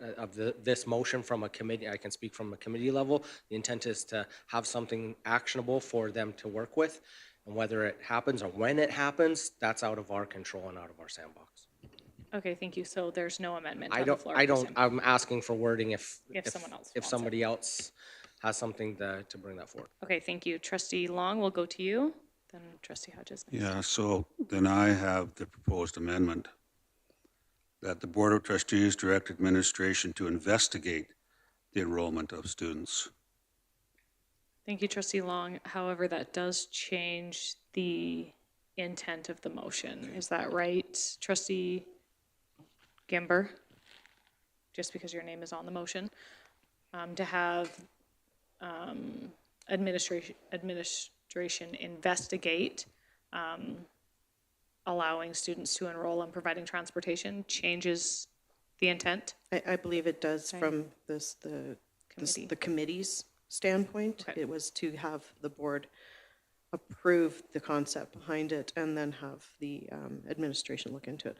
this motion from a committee. I can speak from a committee level. The intent is to have something actionable for them to work with, and whether it happens or when it happens, that's out of our control and out of our sandbox. Okay, thank you. So there's no amendment on the floor. I'm asking for wording if someone else if wants somebody else has something to bring that forward. Okay, thank you. Trustee Long, we'll go to you. Then Trustee Hodges. Yeah, so then I have the proposed amendment that the Board of Trustees direct administration to investigate the enrollment of students. Thank you, Trustee Long. However, that does change the intent of the motion. Is that right, Trustee Gimber? Just because your name is on the motion, to have administration investigate allowing students to enroll and providing transportation changes the intent? I believe it does from the committee's standpoint. Okay. It was to have the board approve the concept behind it and then have the administration look into it.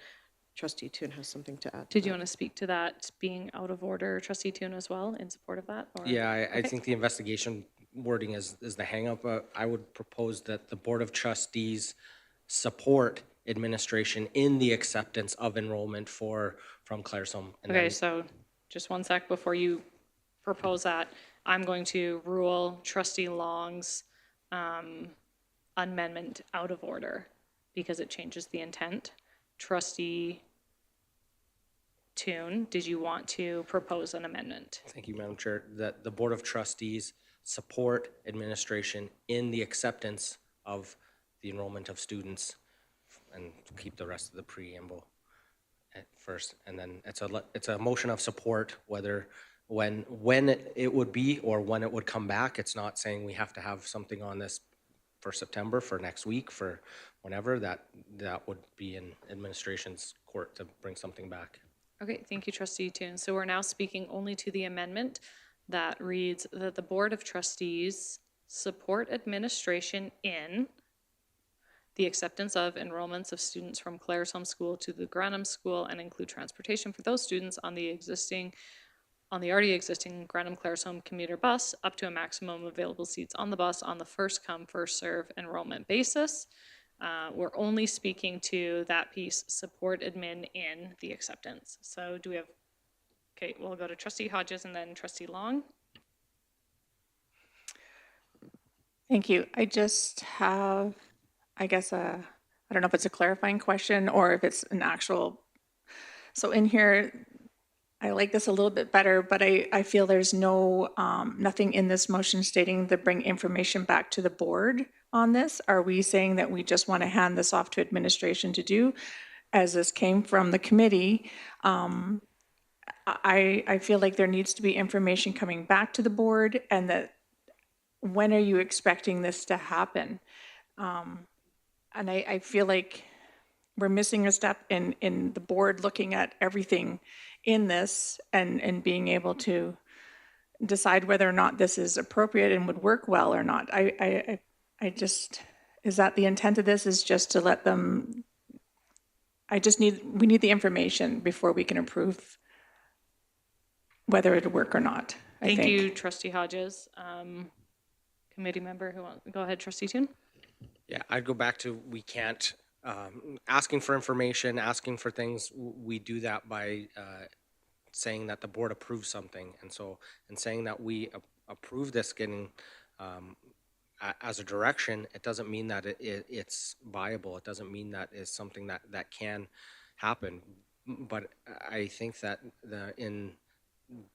Trustee Toon has something to add. Did you want to speak to that being out of order, Trustee Toon, as well, in support of that? Or? Yeah, I think the investigation wording is the hang-up. I would propose that the Board of Trustees support administration in the acceptance of enrollment from Claresholm. Okay, so just one sec before you propose that. I'm going to rule Trustee Long's amendment out of order because it changes the intent. Trustee Toon, did you want to propose an amendment? Thank you, Madam Chair. That the Board of Trustees support administration in the acceptance of the enrollment of students, and keep the rest of the preamble at first. And then it's a motion of support, whether when it would be or when it would come back. It's not saying we have to have something on this for September, for next week, for whenever. That would be in administration's court to bring something back. Okay, thank you, Trustee Toon. So we're now speaking only to the amendment that reads that the Board of Trustees support administration in the acceptance of enrollments of students from Claresholm School to the Granham School and include transportation for those students on the already existing Granham Claresholm commuter bus up to a maximum available seats on the bus on the first come, first serve enrollment basis. We're only speaking to that piece, support admin in the acceptance. So do we have, okay, we'll go to Trustee Hodges and then Trustee Long. Thank you. I just have, I guess, I don't know if it's a clarifying question or if it's an actual, so in here, I like this a little bit better, but I feel there's nothing in this motion stating to bring information back to the board on this. Are we saying that we just want to hand this off to administration to do, as this came from the committee? I feel like there needs to be information coming back to the board, and that when are you expecting this to happen? And I feel like we're missing a step in the board looking at everything in this and being able to decide whether or not this is appropriate and would work well or not. I just, is that the intent of this, is just to let them, we need the information before we can approve whether it'll work or not, I think. Thank you, Trustee Hodges. Committee member who wants, go ahead, Trustee Toon. Yeah, I'd go back to, we can't, asking for information, asking for things, we do that by saying that the board approves something. And so, in saying that we approve this getting as a direction, it doesn't mean that it's viable. It doesn't mean that is something that can happen. But I think that in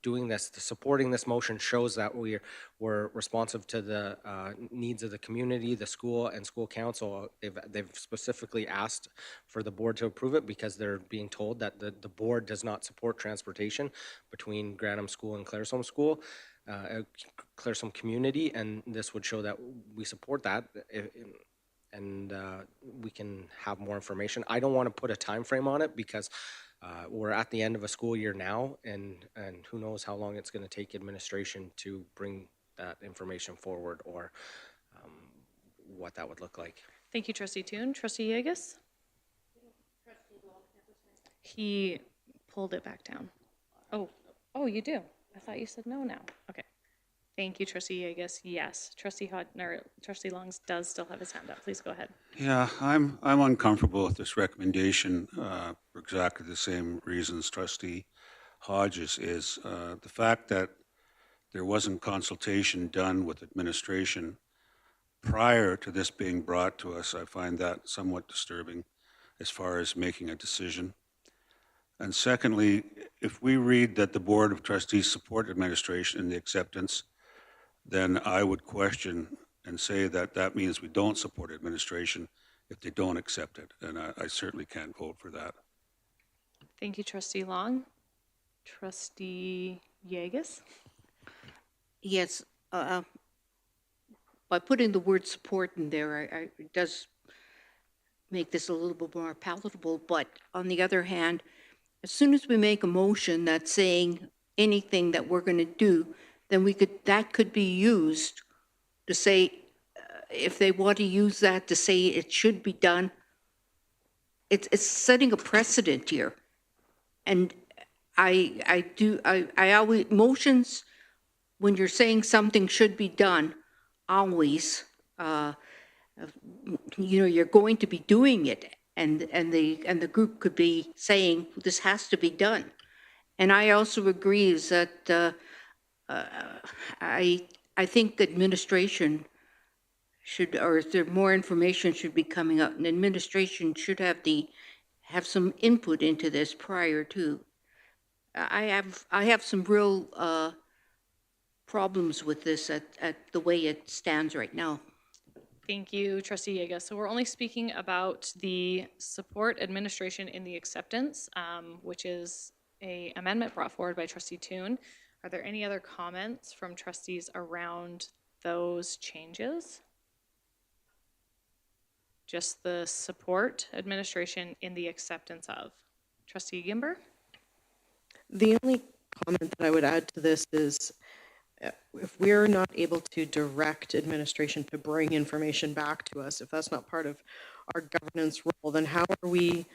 doing this, supporting this motion shows that we're responsive to the needs of the community, the school, and school council. They've specifically asked for the board to approve it because they're being told that the board does not support transportation between Granham School and Claresholm School, Claresholm community, and this would show that we support that. And we can have more information. I don't want to put a time frame on it because we're at the end of a school year now, and who knows how long it's going to take administration to bring that information forward, or what that would look like. Thank you, Trustee Toon. Trustee Yegas? He pulled it back down. Oh, you do? I thought you said no now. Okay. Thank you, Trustee Yegas. Yes, Trustee Longs does still have his hand up. Please go ahead. Yeah, I'm uncomfortable with this recommendation for exactly the same reasons Trustee Hodges is. The fact that there wasn't consultation done with administration prior to this being brought to us, I find that somewhat disturbing as far as making a decision. And secondly, if we read that the Board of Trustees support administration in the acceptance, then I would question and say that that means we don't support administration if they don't accept it. And I certainly can't vote for that. Thank you, Trustee Long. Trustee Yegas? Yes, by putting the word support in there, it does make this a little bit more palatable. But on the other hand, as soon as we make a motion that's saying anything that we're going to do, then that could be used to say, if they want to use that to say it should be done, it's setting a precedent here. And I always, motions, when you're saying something should be done, always, you're going to be doing it, and the group could be saying this has to be done. And I also agree is that I think administration should, or if there more information should be coming up, and administration should have some input into this prior to. I have some real problems with this at the way it stands right now. Thank you, Trustee Yegas. So we're only speaking about the support administration in the acceptance, which is an amendment brought forward by Trustee Toon. Are there any other comments from trustees around those changes? Just the support administration in the acceptance of. Trustee Gimber? The only comment that I would add to this is if we're not able to direct administration to bring information back to us, if that's not part of our governance role, then how are we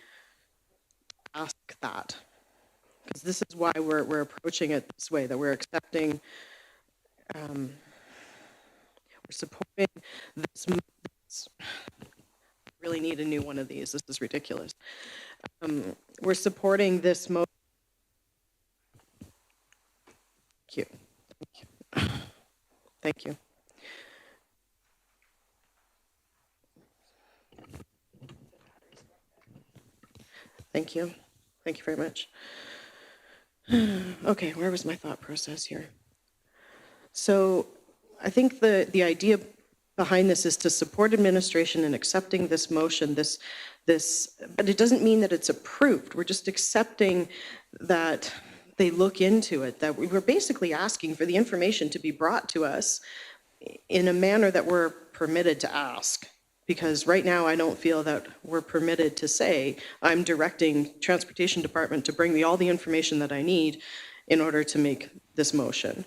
ask that? Because this is why we're approaching it this way, that we're accepting, we're supporting this. I really need a new one of these. This is ridiculous. We're supporting this motion. Thank you. Thank you. Thank you. Thank you very much. Okay, where was my thought process here? So I think the idea behind this is to support administration in accepting this motion, but it doesn't mean that it's approved. We're just accepting that they look into it, that we're basically asking for the information to be brought to us in a manner that we're permitted to ask. Because right now I don't feel that we're permitted to say, I'm directing Transportation Department to bring me all the information that I need in order to make this motion.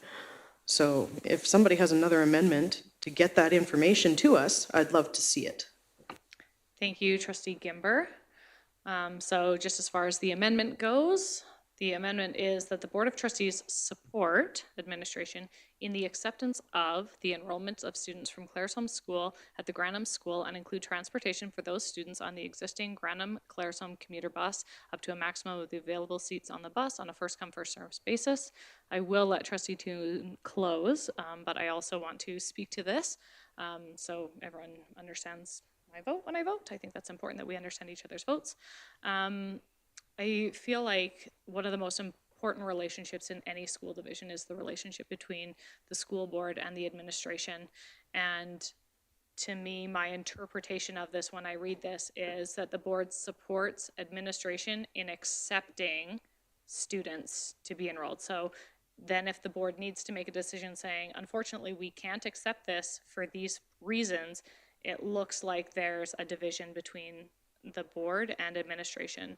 So if somebody has another amendment to get that information to us, I'd love to see it. Thank you, Trustee Gimber. So just as far as the amendment goes, the amendment is that the Board of Trustees support administration in the acceptance of the enrollment of students from Claresholm School at the Granham School and include transportation for those students on the existing Granham-Claresholm commuter bus up to a maximum of the available seats on the bus on a first-come, first-served basis. I will let Trustee Toon close, but I also want to speak to this so everyone understands my vote when I vote. I think that's important that we understand each other's votes. I feel like one of the most important relationships in any school division is the relationship between the school board and the administration. And to me, my interpretation of this when I read this is that the board supports administration in accepting students to be enrolled. So then if the board needs to make a decision saying, unfortunately, we can't accept this for these reasons, it looks like there's a division between the board and administration.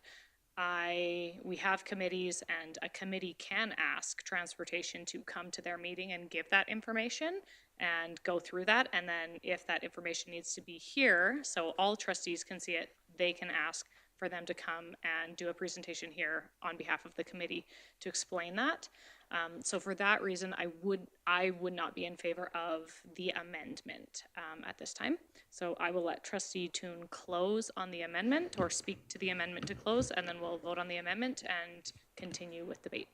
We have committees, and a committee can ask transportation to come to their meeting and give that information and go through that. And then if that information needs to be here, so all trustees can see it, they can ask for them to come and do a presentation here on behalf of the committee to explain that. So for that reason, I would not be in favor of the amendment at this time. So I will let Trustee Toon close on the amendment or speak to the amendment to close, and then we'll vote on the amendment and continue with debate.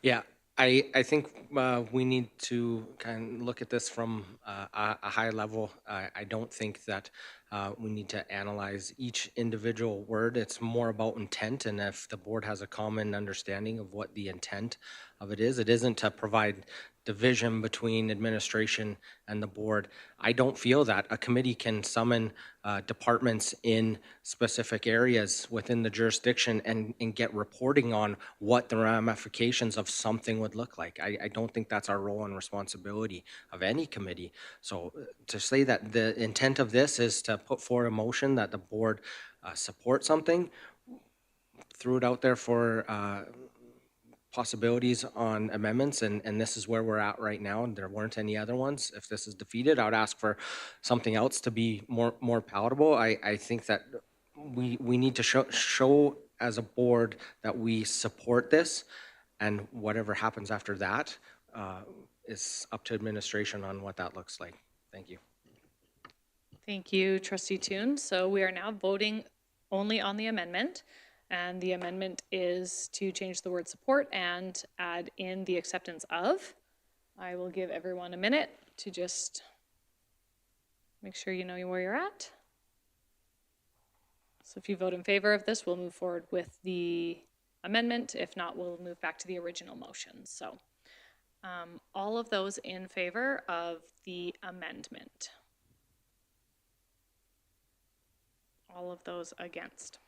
Yeah, I think we need to kind of look at this from a high level. I don't think that we need to analyze each individual word. It's more about intent, and if the board has a common understanding of what the intent of it isn't to provide division between administration and the board. I don't feel that a committee can summon departments in specific areas within the jurisdiction and get reporting on what the ramifications of something would look like. I don't think that's our role and responsibility of any committee. So to say that the intent of this is to put forward a motion that the board support something, threw it out there for possibilities on amendments, and this is where we're at right now, and there weren't any other ones. If this is defeated, I would ask for something else to be more palatable. I think that we need to show as a board that we support this, and whatever happens after that is up to administration on what that looks like. Thank you. Thank you, Trustee Toon. So we are now voting only on the amendment. And the amendment is to change the word support and add in the acceptance of. I will give everyone a minute to just make sure you know where you're at. So if you vote in favor of this, we'll move forward with the amendment. If not, we'll move back to the original motion. So all of those in favor of the amendment. All of those against.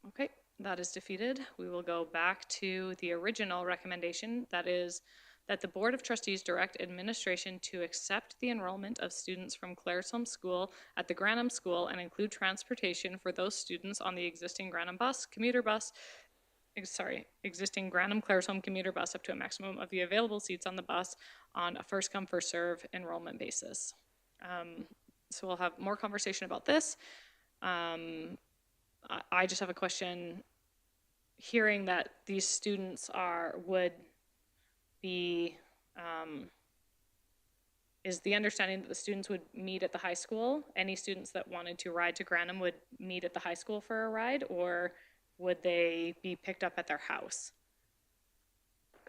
Okay, That is defeated. We will go back to the original recommendation, that is that the Board of Trustees direct administration to accept the enrollment of students from Claresholm School at the Granham School and include transportation for those students on the existing Granham bus, commuter bus, existing Granham Claresholm commuter bus up to a maximum of the available seats on the bus on a first come, first serve enrollment basis. So we'll have more conversation about this. I just have a question. Hearing that these students would be, is the understanding that the students would meet at the high school? Any students that wanted to ride to Granham would meet at the high school for a ride, or would they be picked up at their house?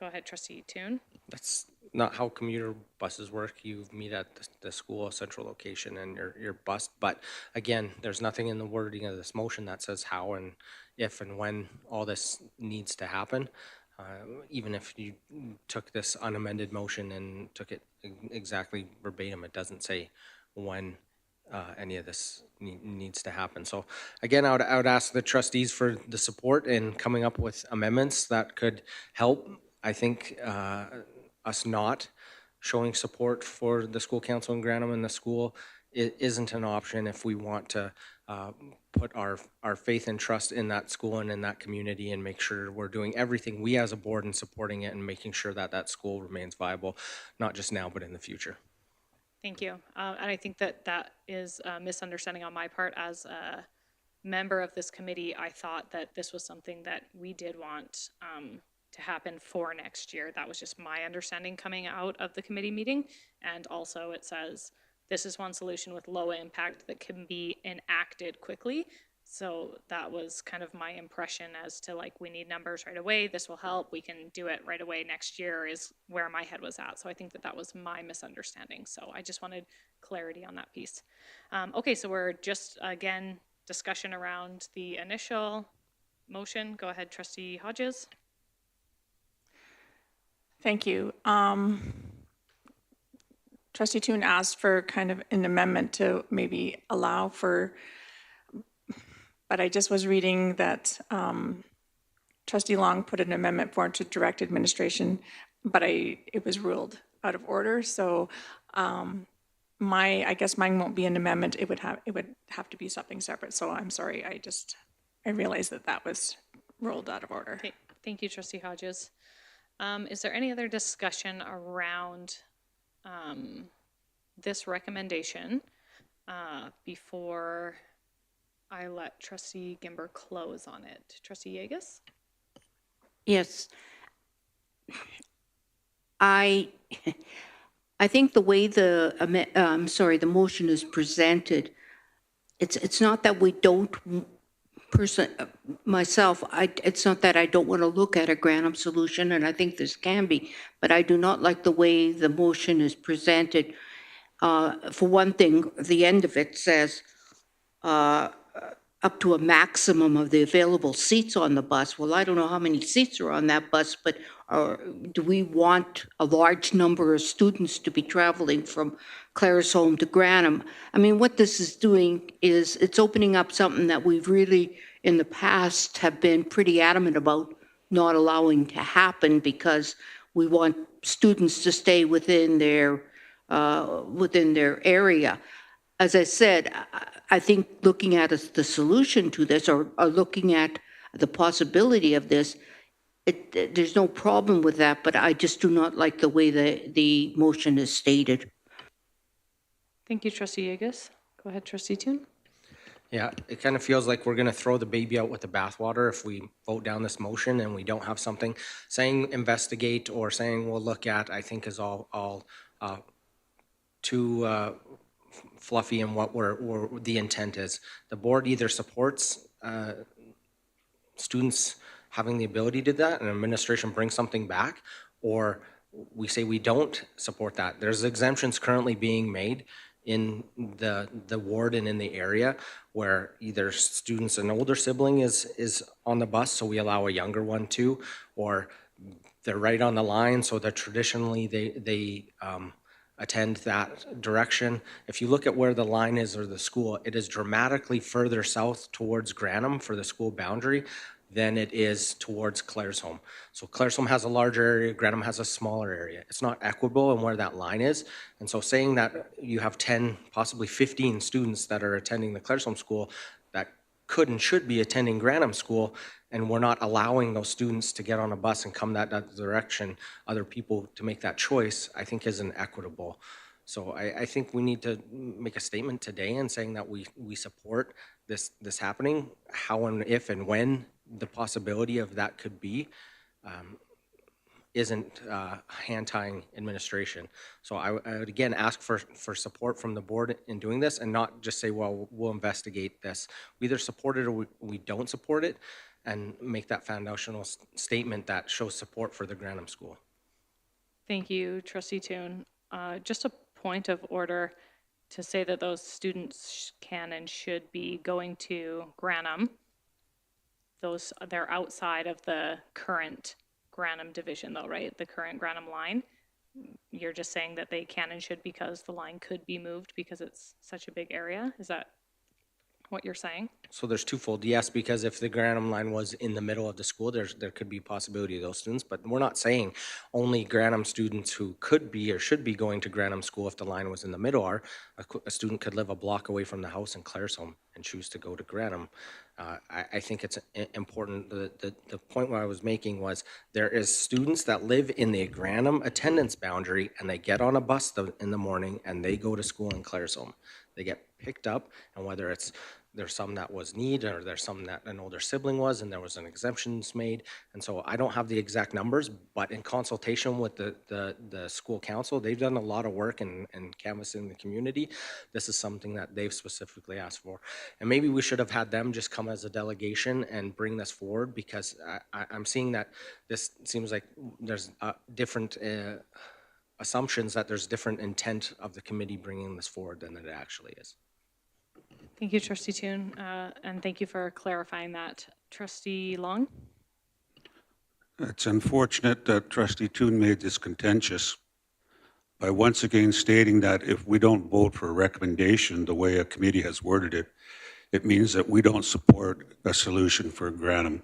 Go ahead, Trustee Toon. That's not how commuter buses work. You meet at the school central location and you're bused. But again, there's nothing in the wording of this motion that says how and if and when all this needs to happen. Even if you took this unamended motion and took it exactly verbatim, it doesn't say when any of this needs to happen. So again, I would ask the trustees for the support in coming up with amendments that could help. I think us not showing support for the school council in Granham and the school isn't an option if we want to put our faith and trust in that school and in that community and make sure we're doing everything we as a board and supporting it and making sure that that school remains viable, not just now, but in the future. Thank you. And I think that is a misunderstanding on my part. As a member of this committee, I thought that this was something that we did want to happen for next year. That was just my understanding coming out of the committee meeting. And also it says, this is one solution with low impact that can be enacted quickly. So that was kind of my impression as to like, we need numbers right away. This will help. We can do it right away next year is where my head was at. So I think that was my misunderstanding. So I just wanted clarity on that piece. Okay, so we're just, again, discussion around the initial motion. Go ahead, Trustee Hodges. Thank you. Trustee Toon asked for kind of an amendment to maybe allow for, but I just was reading that Trustee Long put an amendment forward to direct administration, but it was ruled out of order. So I guess mine won't be an amendment. It would have to be something separate. So I'm sorry. I realized that was ruled out of order. Okay. Thank you, Trustee Hodges. Is there any other discussion around this recommendation before I let Trustee Gimber close on it? Trustee Yegas? Yes. I think the way the motion is presented, it's not that we don't myself, it's not that I don't want to look at a Granham solution, and I think this can be, but I do not like the way the motion is presented. For one thing, the end of it says up to a maximum of the available seats on the bus. Well, I don't know how many seats are on that bus, but do we want a large number of students to be traveling from Claresholm to Granham? I mean, what this is doing is it's opening up something that we've really, in the past, have been pretty adamant about not allowing to happen because we want students to stay within their area. As I said, I think looking at the solution to this or looking at the possibility of this, there's no problem with that, but I just do not like the way the motion is stated. Thank you, Trustee Yegas. Go ahead, Trustee Toon. Yeah, it kind of feels like we're going to throw the baby out with the bathwater if we vote down this motion and we don't have something saying investigate or saying we'll look at. I think is all too fluffy in what the intent is. The board either supports students having the ability to do that and administration brings something back, or we say we don't support that. There's exemptions currently being made in the ward and in the area where either students, an older sibling is on the bus, so we allow a younger one too, or they're right on the line, so that traditionally they attend that direction. If you look at where the line is or the school, it is dramatically further south towards Granham for the school boundary than it is towards Claresholm. So Claresholm has a larger area, Grantham has a smaller area. It's not equitable in where that line is. And so saying that you have 10, possibly 15 students that are attending the Claresholm school that could and should be attending Grantham school, and we're not allowing those students to get on a bus and come that direction, other people to make that choice, I think isn't equitable. So I think we need to make a statement today and saying that we support this happening, how and if and when the possibility of that could be, isn't hand-tying administration. So I would again ask for support from the board in doing this and not just say, well, we'll investigate this. We either support it or we don't support it, and make that foundational statement that shows support for the Grantham School. Thank you, Trustee Toon. Just a point of order to say that those students can and should be going to Grantham. They're outside of the current Grantham division though, right? The current Grantham line. You're just saying that they can and should because the line could be moved because it's such a big area? Is that what you're saying? So there's twofold. Yes, because if the Grantham line was in the middle of the school, there could be possibility of those students, but we're not saying only Grantham students who could be or should be going to Grantham school if the line was in the middle are. A student could live a block away from the house in Claresholm and choose to go to Grantham. I think it's important. The point what I was making was there is students that live in the Grantham attendance boundary and they get on a bus in the morning and they go to school in Claresholm. They get picked up, and whether it's there's some that was need, or there's some that an older sibling was, and there was an exemptions made. And so I don't have the exact numbers, but in consultation with the school council, they've done a lot of work in canvassing the community. This is something that they've specifically asked for. And maybe we should have had them just come as a delegation and bring this forward, because I'm seeing that this seems like there's different assumptions that there's different intent of the committee bringing this forward than it actually is. Thank you, Trustee Toon, and thank you for clarifying that. Trustee Long? It's unfortunate that Trustee Toon made this contentious by once again stating that if we don't vote for a recommendation the way a committee has worded it, it means that we don't support a solution for Grantham.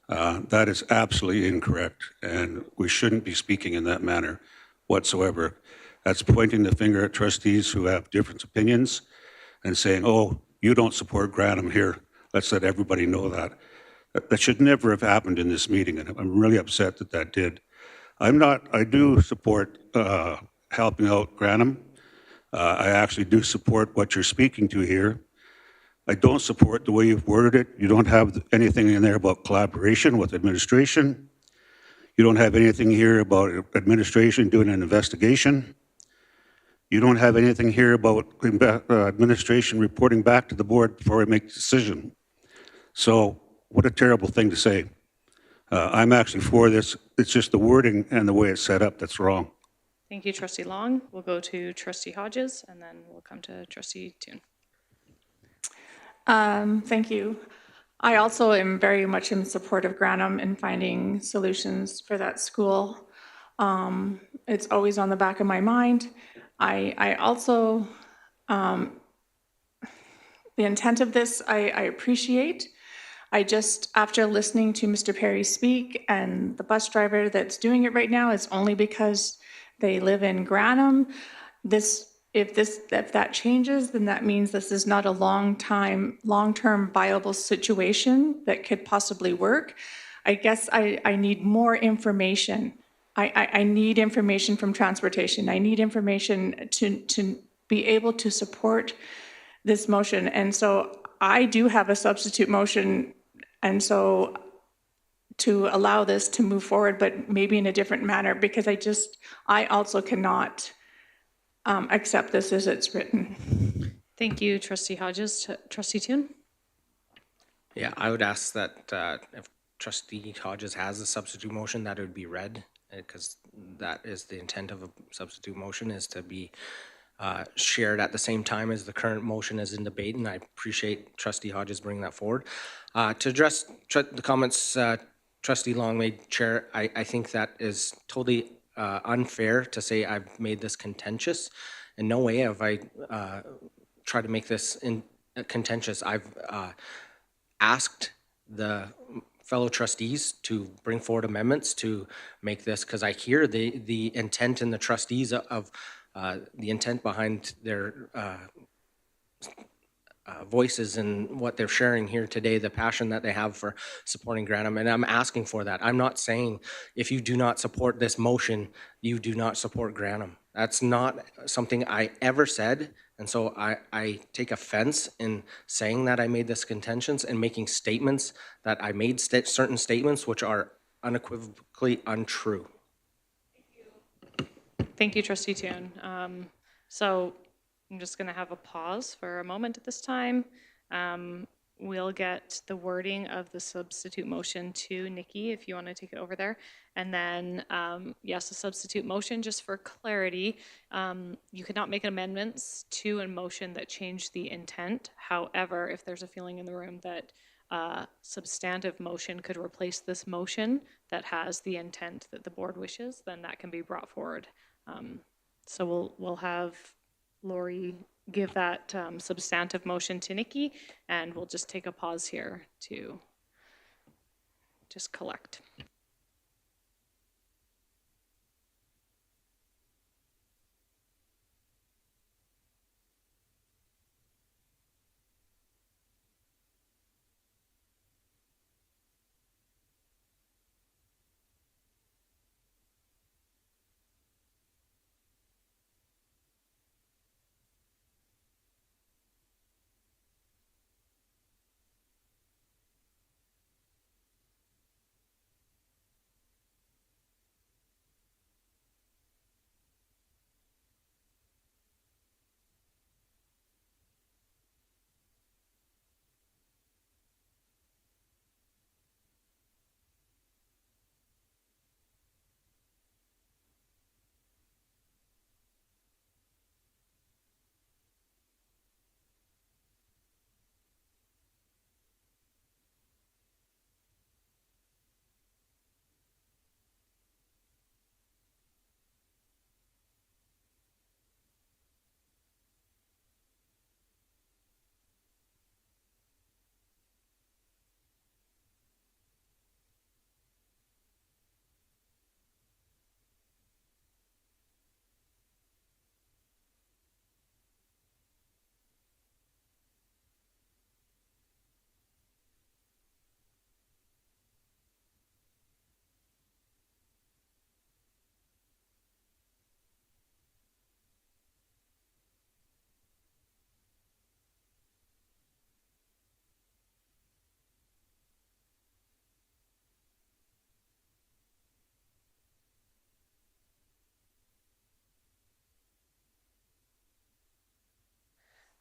That is absolutely incorrect, and we shouldn't be speaking in that manner whatsoever. That's pointing the finger at trustees who have different opinions and saying, oh, you don't support Grantham here. Let's let everybody know that. That should never have happened in this meeting, and I'm really upset that that did. I do support helping out Grantham. I actually do support what you're speaking to here. I don't support the way you've worded it. You don't have anything in there about collaboration with administration. You don't have anything here about administration doing an investigation. You don't have anything here about administration reporting back to the board before we make a decision. So what a terrible thing to say. I'm actually for this. It's just the wording and the way it's set up that's wrong. Thank you, Trustee Long. We'll go to Trustee Hodges, and then we'll come to Trustee Toon. Thank you. I also am very much in support of Grantham and finding solutions for that school. It's always on the back of my mind. I also, the intent of this, I appreciate. I just, after listening to Mr. Perry speak and the bus driver that's doing it right now, it's only because they live in Grantham. If that changes, then that means this is not a long-term viable situation that could possibly work. I guess I need more information. I need information from transportation. I need information to be able to support this motion. And so I do have a substitute motion, and so to allow this to move forward, but maybe in a different manner, because I also cannot accept this as it's written. Thank you, Trustee Hodges. Trustee Toon? Yeah, I would ask that if Trustee Hodges has a substitute motion, that it would be read, because that is the intent of a substitute motion, is to be shared at the same time as the current motion is in debate, and I appreciate Trustee Hodges bringing that forward. To address the comments Trustee Long made, Chair, I think that is totally unfair to say I've made this contentious. In no way have I tried to make this contentious. I've asked the fellow trustees to bring forward amendments to make this, because I hear the intent in the trustees of the intent behind their voices and what they're sharing here today, the passion that they have for supporting Grantham, and I'm asking for that. I'm not saying if you do not support this motion, you do not support Grantham. That's not something I ever said, and so I take offense in saying that I made this contentions and making statements that I made certain statements which are unequivocally untrue. Thank you, Trustee Toon. So I'm just going to have a pause for a moment at this time. We'll get the wording of the substitute motion to Nikki, if you want to take it over there. And then, yes, the substitute motion, just for clarity, you cannot make amendments to a motion that change the intent. However, if there's a feeling in the room that substantive motion could replace this motion that has the intent that the board wishes, then that can be brought forward. So we'll have Lori give that substantive motion to Nikki, and we'll just take a pause here to just collect.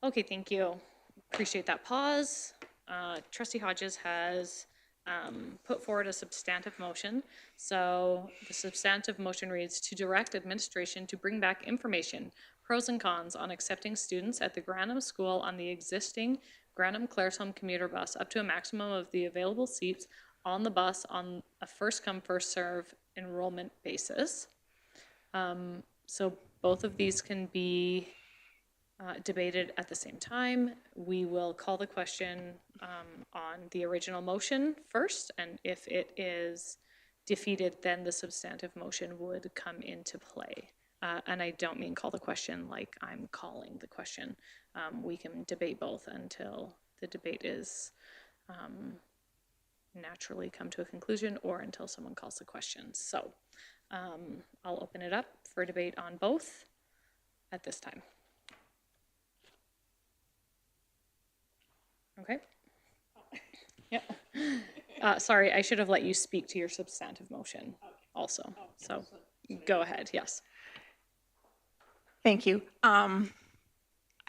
Okay, thank you. Appreciate that pause. Trustee Hodges has put forward a substantive motion. So the substantive motion reads, to direct administration to bring back information, pros and cons on accepting students at the Grantham School on the existing Grantham-Claresholm commuter bus up to a maximum of the available seats on the bus on a first-come, first-serve enrollment basis. So both of these can be debated at the same time. We will call the question on the original motion first, and if it is defeated, then the substantive motion would come into play. And I don't mean call the question like I'm calling the question. We can debate both until the debate is naturally come to a conclusion or until someone calls the question. So I'll open it up for debate on both at this time. Okay. Yeah. Sorry, I should have let you speak to your substantive motion also. So go ahead, yes. Thank you. I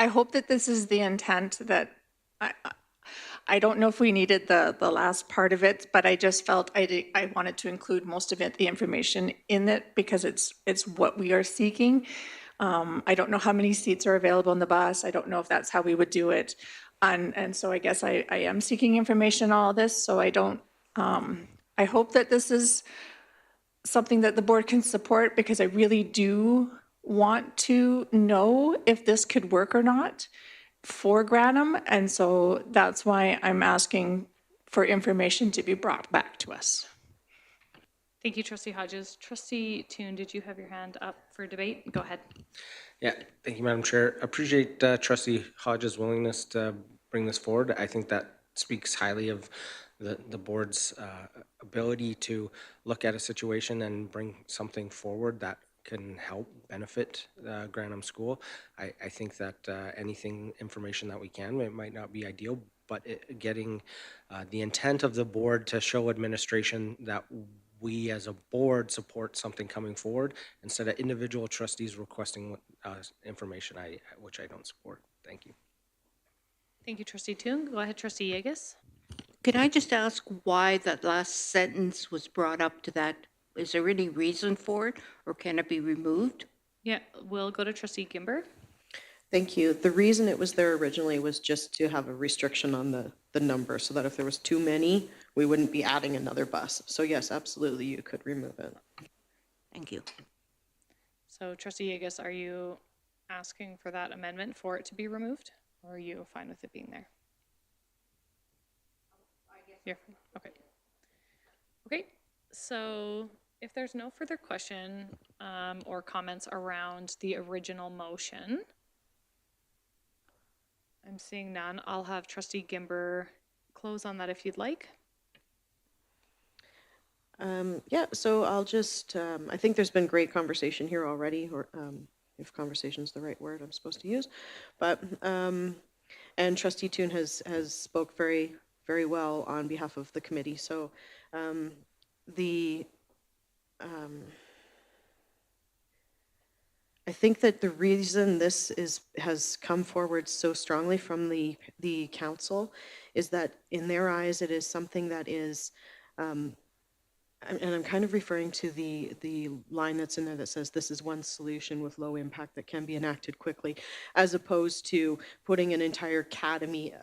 hope that this is the intent that, I don't know if we needed the last part of it, but I just felt I wanted to include most of it, the information in it, because it's what we are seeking. I don't know how many seats are available in the bus. I don't know if that's how we would do it. And so I guess I am seeking information on all this, so I don't, I hope that this is something that the board can support, because I really do want to know if this could work or not for Grantham, and so that's why I'm asking for information to be brought back to us. Thank you, Trustee Hodges. Trustee Toon, did you have your hand up for debate? Go ahead. Yeah, thank you, Madam Chair. Appreciate Trustee Hodges' willingness to bring this forward. I think that speaks highly of the board's ability to look at a situation and bring something forward that can help benefit Grantham School. I think that information that we can, it might not be ideal, but getting the intent of the board to show administration that we as a board support something coming forward instead of individual trustees requesting information, which I don't support. Thank you. Thank you, Trustee Toon. Go ahead, Trustee Yegus. Can I just ask why that last sentence was brought up to that? Is there any reason for it, or can it be removed? Yeah, we'll go to Trustee Gimber. Thank you. The reason it was there originally was just to have a restriction on the number, so that if there was too many, we wouldn't be adding another bus. So yes, absolutely, you could remove it. Thank you. So Trustee Yegus, are you asking for that amendment for it to be removed? Or are you fine with it being there? You're fine. Okay. Okay, so if there's no further question or comments around the original motion, I'm seeing none. I'll have Trustee Gimber close on that if you'd like. Yeah, so I'll just, I think there's been great conversation here already, or if conversation is the right word I'm supposed to use, but, and Trustee Toon has spoke very, very well on behalf of the committee. So I think that the reason this has come forward so strongly from the council is that in their eyes it is something that is, and I'm kind of referring to the line that's in there that says this is one solution with low impact that can be enacted quickly, as opposed to putting an entire academy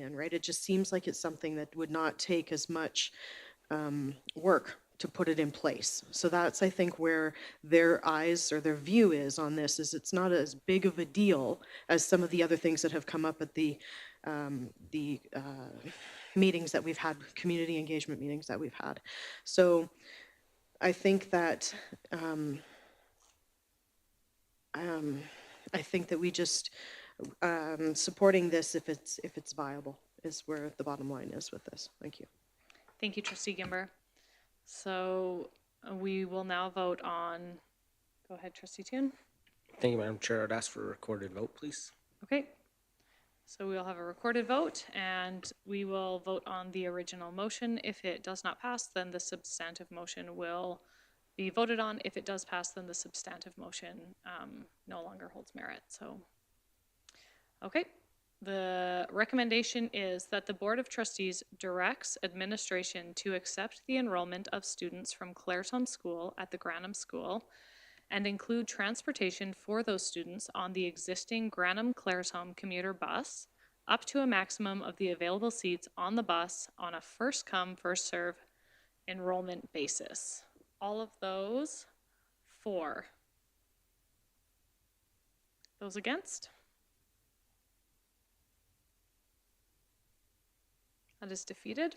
in, right? It just seems like it's something that would not take as much work to put it in place. So that's, I think, where their eyes or their view is on this, is it's not as big of a deal as some of the other things that have come up at the meetings that we've had, community engagement meetings that we've had. So I think that we just supporting this if it's viable is where the bottom line is with this. Thank you. Thank you, Trustee Gimber. So we will now vote on, go ahead, Trustee Toon. Thank you, Madam Chair. I'd ask for a recorded vote, please. Okay. So we'll have a recorded vote and we will vote on the original motion. If it does not pass, then the substantive motion will be voted on. If it does pass, then the substantive motion no longer holds merit. So, okay. The recommendation is that the Board of Trustees directs administration to accept the enrollment of students from Clareton School at the Grantham School and include transportation for those students on the existing Grantham-Claresholm commuter bus up to a maximum of the available seats on the bus on a first-come, first-serve enrollment basis. All of those for. Those against? That is defeated.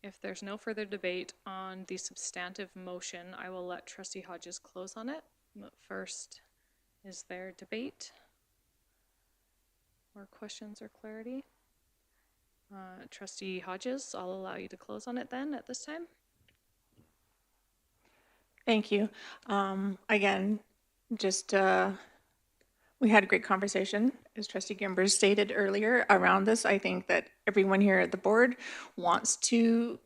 If there's no further debate on the substantive motion, I will let Trustee Hodges close on it. But first, is there debate or questions or clarity? Trustee Hodges, I'll allow you to close on it then at this time. Thank you. Again, just we had a great conversation, as Trustee Gimber stated earlier, around this. I think that everyone here at the board wants to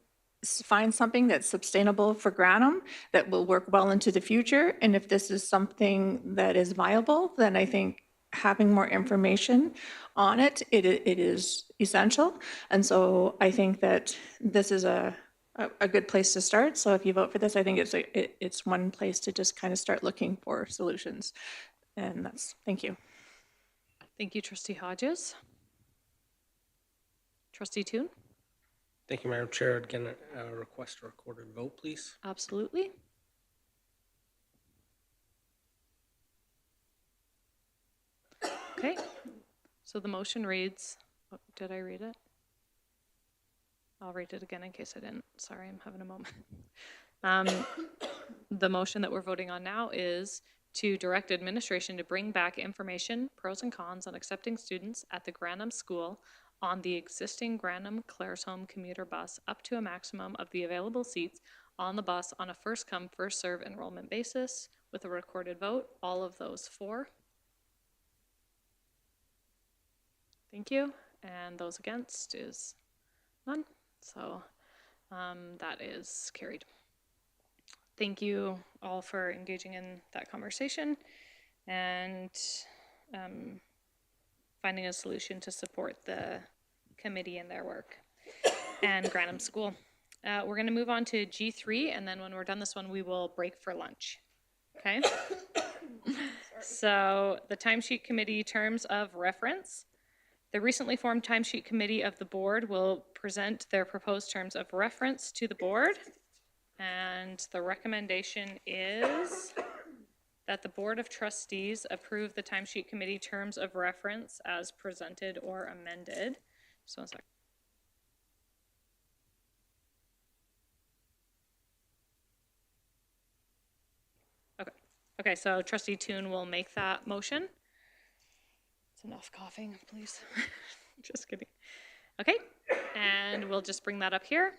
find something that's sustainable for Grantham, that will work well into the future. And if this is something that is viable, then I think having more information on it, it is essential. And so I think that this is a good place to start. So if you vote for this, I think it's one place to just kind of start looking for solutions. And thank you. Thank you, Trustee Hodges. Trustee Toon? Thank you, Madam Chair. Again, request a recorded vote, please. Absolutely. Okay, so the motion reads, oh, did I read it? I'll read it again in case I didn't. Sorry, I'm having a moment. The motion that we're voting on now is to direct administration to bring back information, pros and cons on accepting students at the Granham School on the existing Granham-Claresholm commuter bus up to a maximum of the available seats on the bus on a first-come, first-served enrollment basis with a recorded vote. All of those for. Thank you. And those against is none. So that is carried. Thank you all for engaging in that conversation and finding a solution to support the committee in their work and Granham School. We're going to move on to G3, and then when we're done this one, we will break for lunch. Okay? So the timesheet committee terms of reference. The recently formed timesheet committee of the board will present their proposed terms of reference to the board. And the recommendation is that the Board of Trustees approve the timesheet committee terms of reference as presented or amended. Just 1 second. Okay, so Trustee Toon will make that motion. It's enough coughing, please. Just kidding. Okay, and we'll just bring that up here.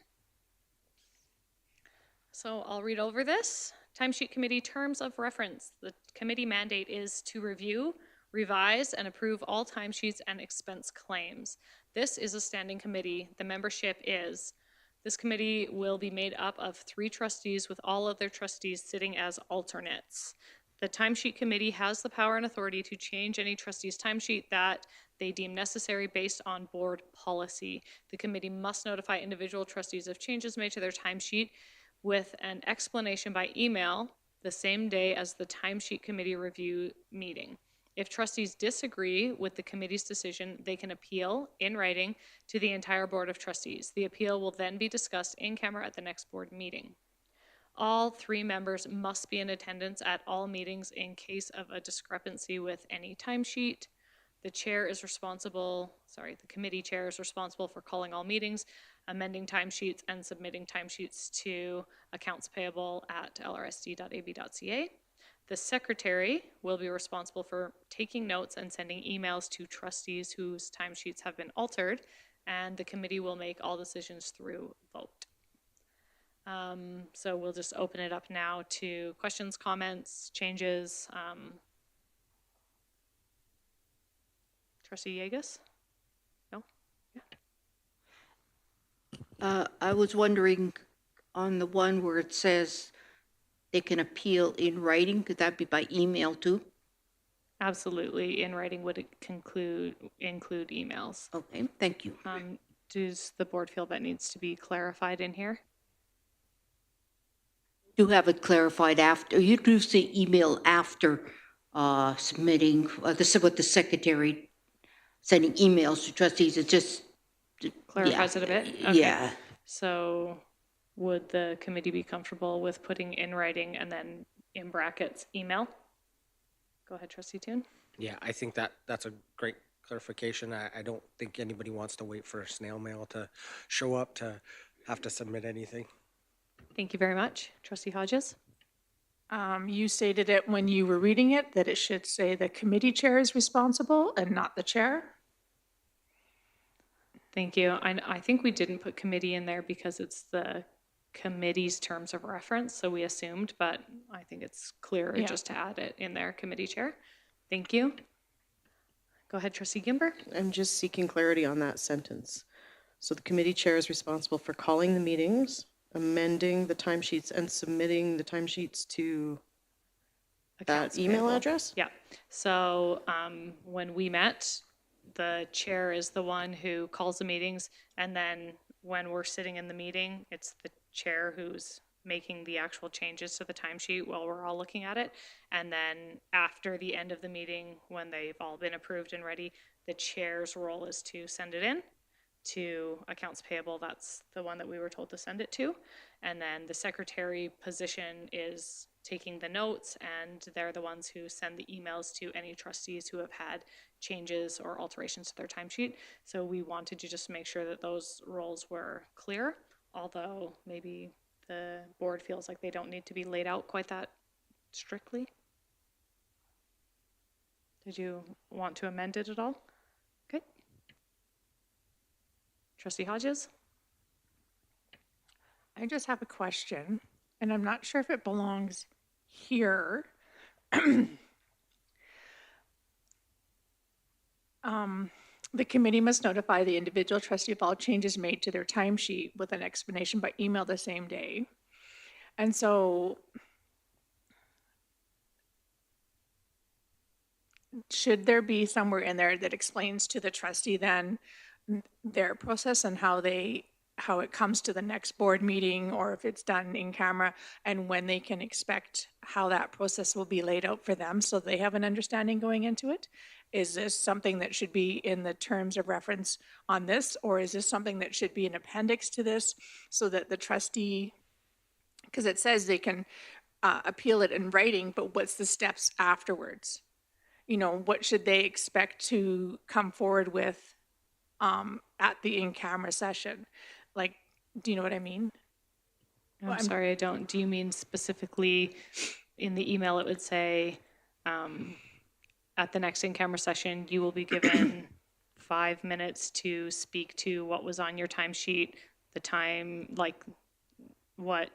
So I'll read over this. Timesheet committee terms of reference. The committee mandate is to review, revise, and approve all timesheets and expense claims. This is a standing committee. The membership is. This committee will be made up of 3 trustees with all other trustees sitting as alternates. The timesheet committee has the power and authority to change any trustee's timesheet that they deem necessary based on board policy. The committee must notify individual trustees of changes made to their timesheet with an explanation by email the same day as the timesheet committee review meeting. If trustees disagree with the committee's decision, they can appeal in writing to the entire board of trustees. The appeal will then be discussed in camera at the next board meeting. All 3 members must be in attendance at all meetings in case of a discrepancy with any timesheet. The committee chair is responsible for calling all meetings, amending timesheets, and submitting timesheets to accounts payable at lrsd.ab.ca. The secretary will be responsible for taking notes and sending emails to trustees whose timesheets have been altered, and the committee will make all decisions through vote. So we'll just open it up now to questions, comments, changes. Trustee Yeagas? No? Yeah. I was wondering on the one where it says they can appeal in writing, could that be by email too? Absolutely. In writing would include emails. Okay, thank you. Does the board feel that needs to be clarified in here? Do have it clarified after, you do say email after submitting, this is what the secretary sending emails to trustees, it just Clarifies it a bit? Okay. Yeah. So would the committee be comfortable with putting in writing and then in brackets email? Go ahead, Trustee Toon. Yeah, I think that's a great clarification. I don't think anybody wants to wait for a snail mail to show up to have to submit anything. Thank you very much. Trustee Hodges? You stated it when you were reading it, that it should say the committee chair is responsible and not the chair. Thank you. I think we didn't put committee in there because it's the committee's terms of reference, so we assumed, but I think it's clearer just to add it in there, committee chair. Thank you. Go ahead, Trustee Gimber. I'm just seeking clarity on that sentence. So the committee chair is responsible for calling the meetings, amending the timesheets, and submitting the timesheets to that email address? Yeah. So when we met, the chair is the one who calls the meetings, and then when we're sitting in the meeting, it's the chair who's making the actual changes to the timesheet while we're all looking at it. And then after the end of the meeting, when they've all been approved and ready, the chair's role is to send it in to accounts payable. That's the one that we were told to send it to. And then the secretary position is taking the notes, and they're the ones who send the emails to any trustees who have had changes or alterations to their timesheet. So we wanted to just make sure that those roles were clear, although maybe the board feels like they don't need to be laid out quite that strictly. Did you want to amend it at all? Okay. Trustee Hodges? I just have a question, and I'm not sure if it belongs here. The committee must notify the individual trustee of all changes made to their timesheet with an explanation by email the same day. And so should there be somewhere in there that explains to the trustee then their process and how it comes to the next board meeting, or if it's done in camera, and when they can expect how that process will be laid out for them so they have an understanding going into it? Is this something that should be in the terms of reference on this, or is this something that should be an appendix to this so that the trustee, because it says they can appeal it in writing, but what's the steps afterwards? You know, what should they expect to come forward with at the in-camera session? Like, do you know what I mean? I'm sorry, I don't. Do you mean specifically in the email it would say, at the next in-camera session, you will be given 5 minutes to speak to what was on your timesheet, the time, like what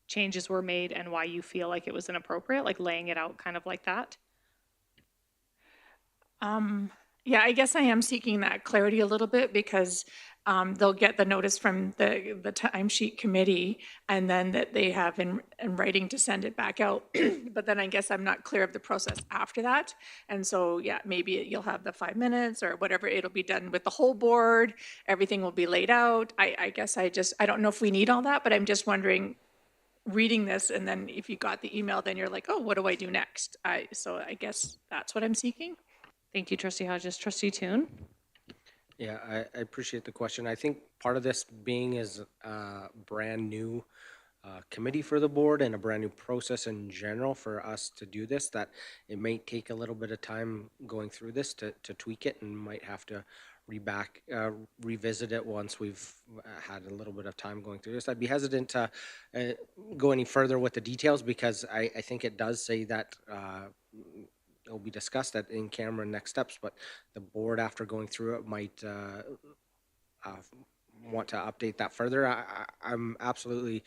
changes were made and why you feel like it was inappropriate, like laying it out kind of like that? Yeah, I guess I am seeking that clarity a little bit because they'll get the notice from the timesheet committee and then that they have in writing to send it back out. But then I guess I'm not clear of the process after that. And so, yeah, maybe you'll have the 5 minutes or whatever. It'll be done with the whole board. Everything will be laid out. I guess I don't know if we need all that, but I'm just wondering, reading this, and then if you got the email, then you're like, oh, what do I do next? So I guess that's what I'm seeking. Thank you, Trustee Hodges. Trustee Toon? Yeah, I appreciate the question. I think part of this being is a brand new committee for the board and a brand new process in general for us to do this, that it may take a little bit of time going through this to tweak it, and might have to revisit it once we've had a little bit of time going through this. I'd be hesitant to go any further with the details because I think it does say that it'll be discussed at in-camera next steps, but the board, after going through it, might want to update that further. I'm absolutely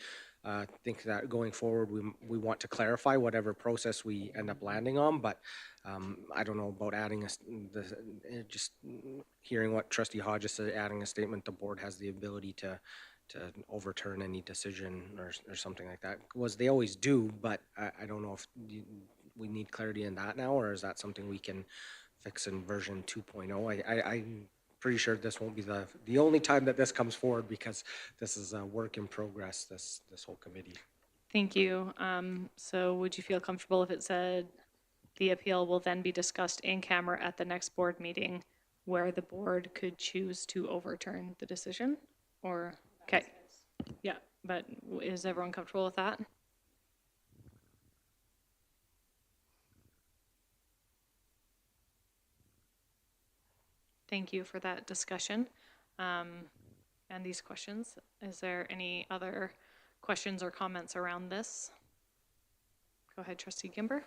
think that going forward, we want to clarify whatever process we end up landing on, but I don't know about adding just hearing what Trustee Hodges said, adding a statement, the board has the ability to overturn any decision or something like that. Was they always do, but I don't know if we need clarity in that now, or is that something we can fix in version 2.0? I'm pretty sure this won't be the only time that this comes forward, because this is a work in progress, this whole committee. Thank you. So would you feel comfortable if it said the appeal will then be discussed in camera at the next board meeting where the board could choose to overturn the decision? Or, okay, yeah, but is everyone comfortable with that? Thank you for that discussion and these questions. Is there any other questions or comments around this? Go ahead, Trustee Gimber.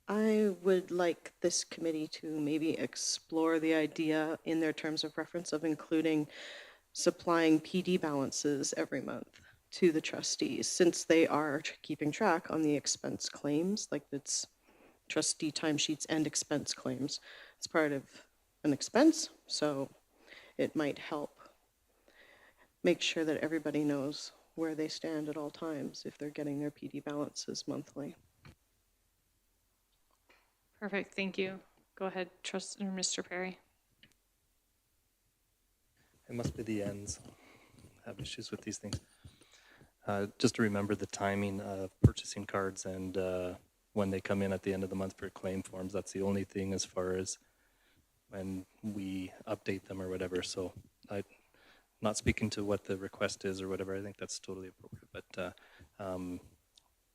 I would like this committee to maybe explore the idea in their terms of reference of including supplying PD balances every month to the trustees, since they are keeping track on the expense claims, like it's trustee timesheets and expense claims. It's part of an expense, so it might help make sure that everybody knows where they stand at all times if they're getting their PD balances monthly. Perfect, thank you. Go ahead, Mr. Perry. It must be the ends. I have issues with these things. Just to remember the timing of purchasing cards and when they come in at the end of the month for claim forms. That's the only thing as far as when we update them or whatever. So I'm not speaking to what the request is or whatever. I think that's totally appropriate. But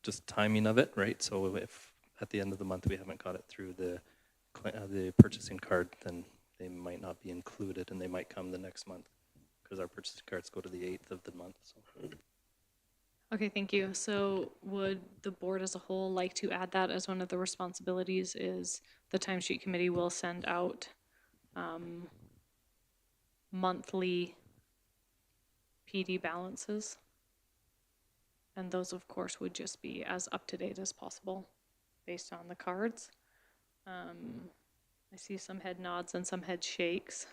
just timing of it, right? So if at the end of the month we haven't got it through the purchasing card, then they might not be included, and they might come the next month because our purchasing cards go to the 8th of the month. So. Okay, thank you. So would the board as a whole like to add that as one of the responsibilities is the timesheet committee will send out monthly PD balances? And those, of course, would just be as up-to-date as possible based on the cards. I see some head nods and some head shakes.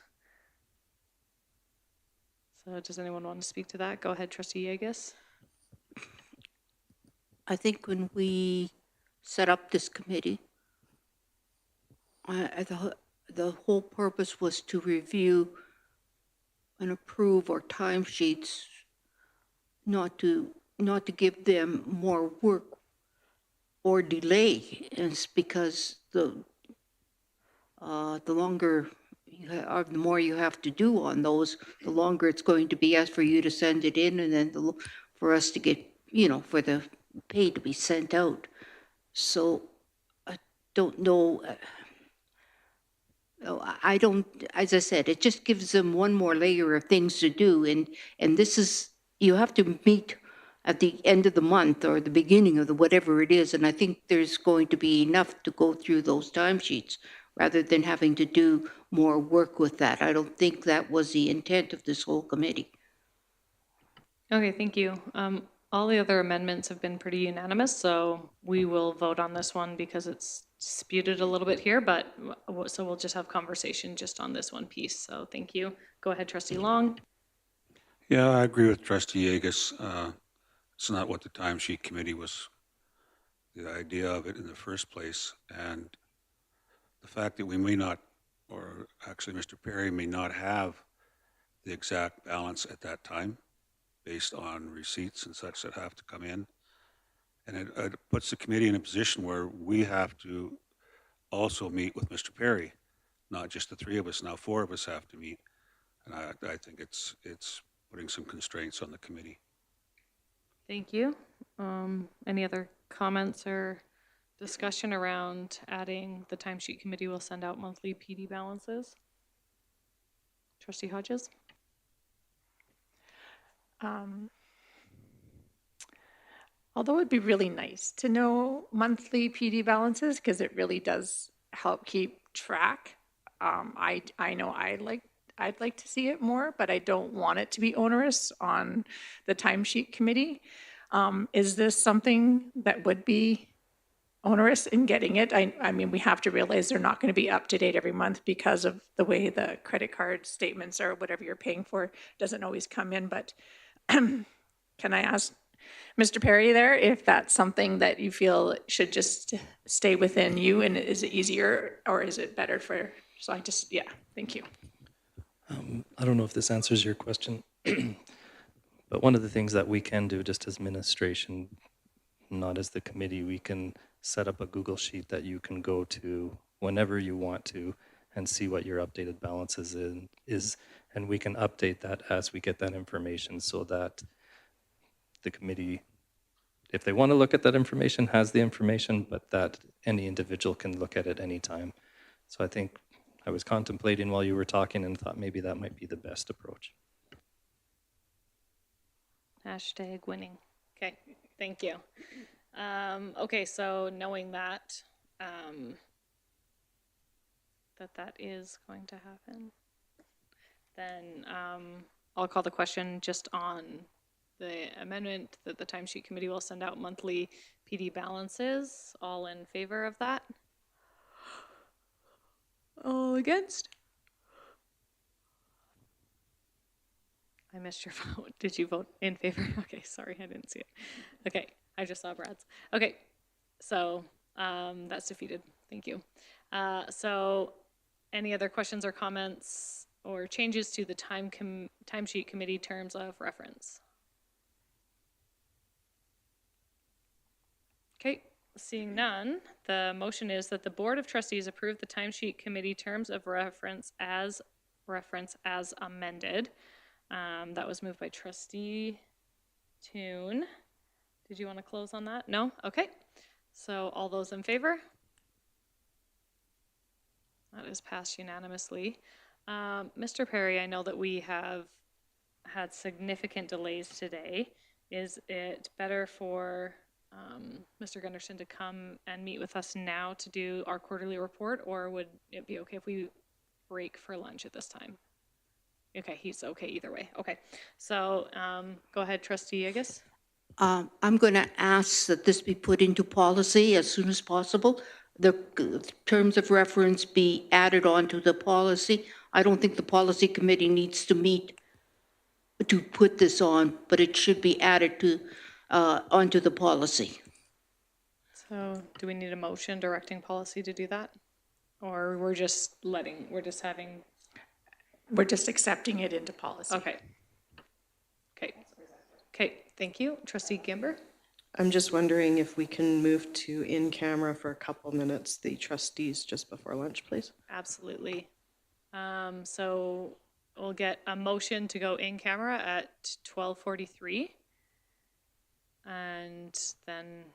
So does anyone want to speak to that? Go ahead, Trustee Yegus. I think when we set up this committee, the whole purpose was to review and approve our timesheets, not to give them more work or delay. It's because the longer the more you have to do on those, the longer it's going to be as for you to send it in, and then for us to get, for the pay to be sent out. So I don't know. I don't, as I said, it just gives them one more layer of things to do. And this is, you have to meet at the end of the month or the beginning of the whatever it is. And I think there's going to be enough to go through those timesheets rather than having to do more work with that. I don't think that was the intent of this whole committee. Okay, thank you. All the other amendments have been pretty unanimous, so we will vote on this one because it's disputed a little bit here, but so we'll just have conversation just on this one piece. So thank you. Go ahead, Trustee Long. Yeah, I agree with Trustee Yegus. It's not what the timesheet committee was, the idea of it in the first place. And the fact that we may not, or actually Mr. Perry may not have the exact balance at that time based on receipts and such that have to come in. And it puts the committee in a position where we have to also meet with Mr. Perry, not just the three of us. Now 4 of us have to meet. And I think it's putting some constraints on the committee. Thank you. Any other comments or discussion around adding the timesheet committee will send out monthly PD balances? Trustee Hodges? Although it'd be really nice to know monthly PD balances because it really does help keep track. I know I'd like to see it more, but I don't want it to be onerous on the timesheet committee. Is this something that would be onerous in getting it? I mean, we have to realize they're not going to be up to date every month because of the way the credit card statements or whatever you're paying for doesn't always come in, but can I ask Mr. Perry there if that's something that you feel should just stay within you, and is it easier or is it better for, so yeah, thank you. I don't know if this answers your question, but one of the things that we can do just as administration, not as the committee, we can set up a Google Sheet that you can go to whenever you want to and see what your updated balance is, and we can update that as we get that information so that the committee, if they want to look at that information, has the information, but that any individual can look at it anytime. So I think I was contemplating while you were talking and thought maybe that might be the best approach. Hashtag winning. Okay, thank you. Okay, so knowing that, that is going to happen, then I'll call the question just on the amendment that the timesheet committee will send out monthly PD balances. All in favor of that? All against? I missed your vote. Did you vote in favor? Okay, sorry, I didn't see it. Okay, I just saw Brad's. Okay, so that's defeated. Thank you. So any other questions or comments or changes to the timesheet committee terms of reference? Okay, seeing none, the motion is that the Board of Trustees approve the timesheet committee terms of reference as amended. That was moved by Trustee Toon Did you want to close on that? No? Okay. So all those in favor? That is passed unanimously. Mr. Perry, I know that we have had significant delays today. Is it better for Mr. Gunderson to come and meet with us now to do our quarterly report, or would it be okay if we break for lunch at this time? Okay, he's okay either way. Okay, so go ahead, trustee, I guess. I'm going to ask that this be put into policy as soon as possible. The terms of reference be added onto the policy. I don't think the policy committee needs to meet to put this on, but it should be added to onto the policy. So do we need a motion directing policy to do that? Or we're just having, We're just accepting it into policy. okay. Okay, okay, thank you. Trustee Gimber? I'm just wondering if we can move to in camera for a couple minutes, the trustees just before lunch, please. Absolutely. So we'll get a motion to go in camera at 12:43. And then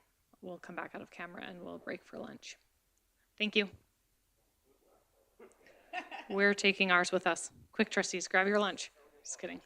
we'll come back out of camera and we'll break for lunch. Thank you. We're taking ours with us. Quick, trustees, grab your lunch. Just kidding.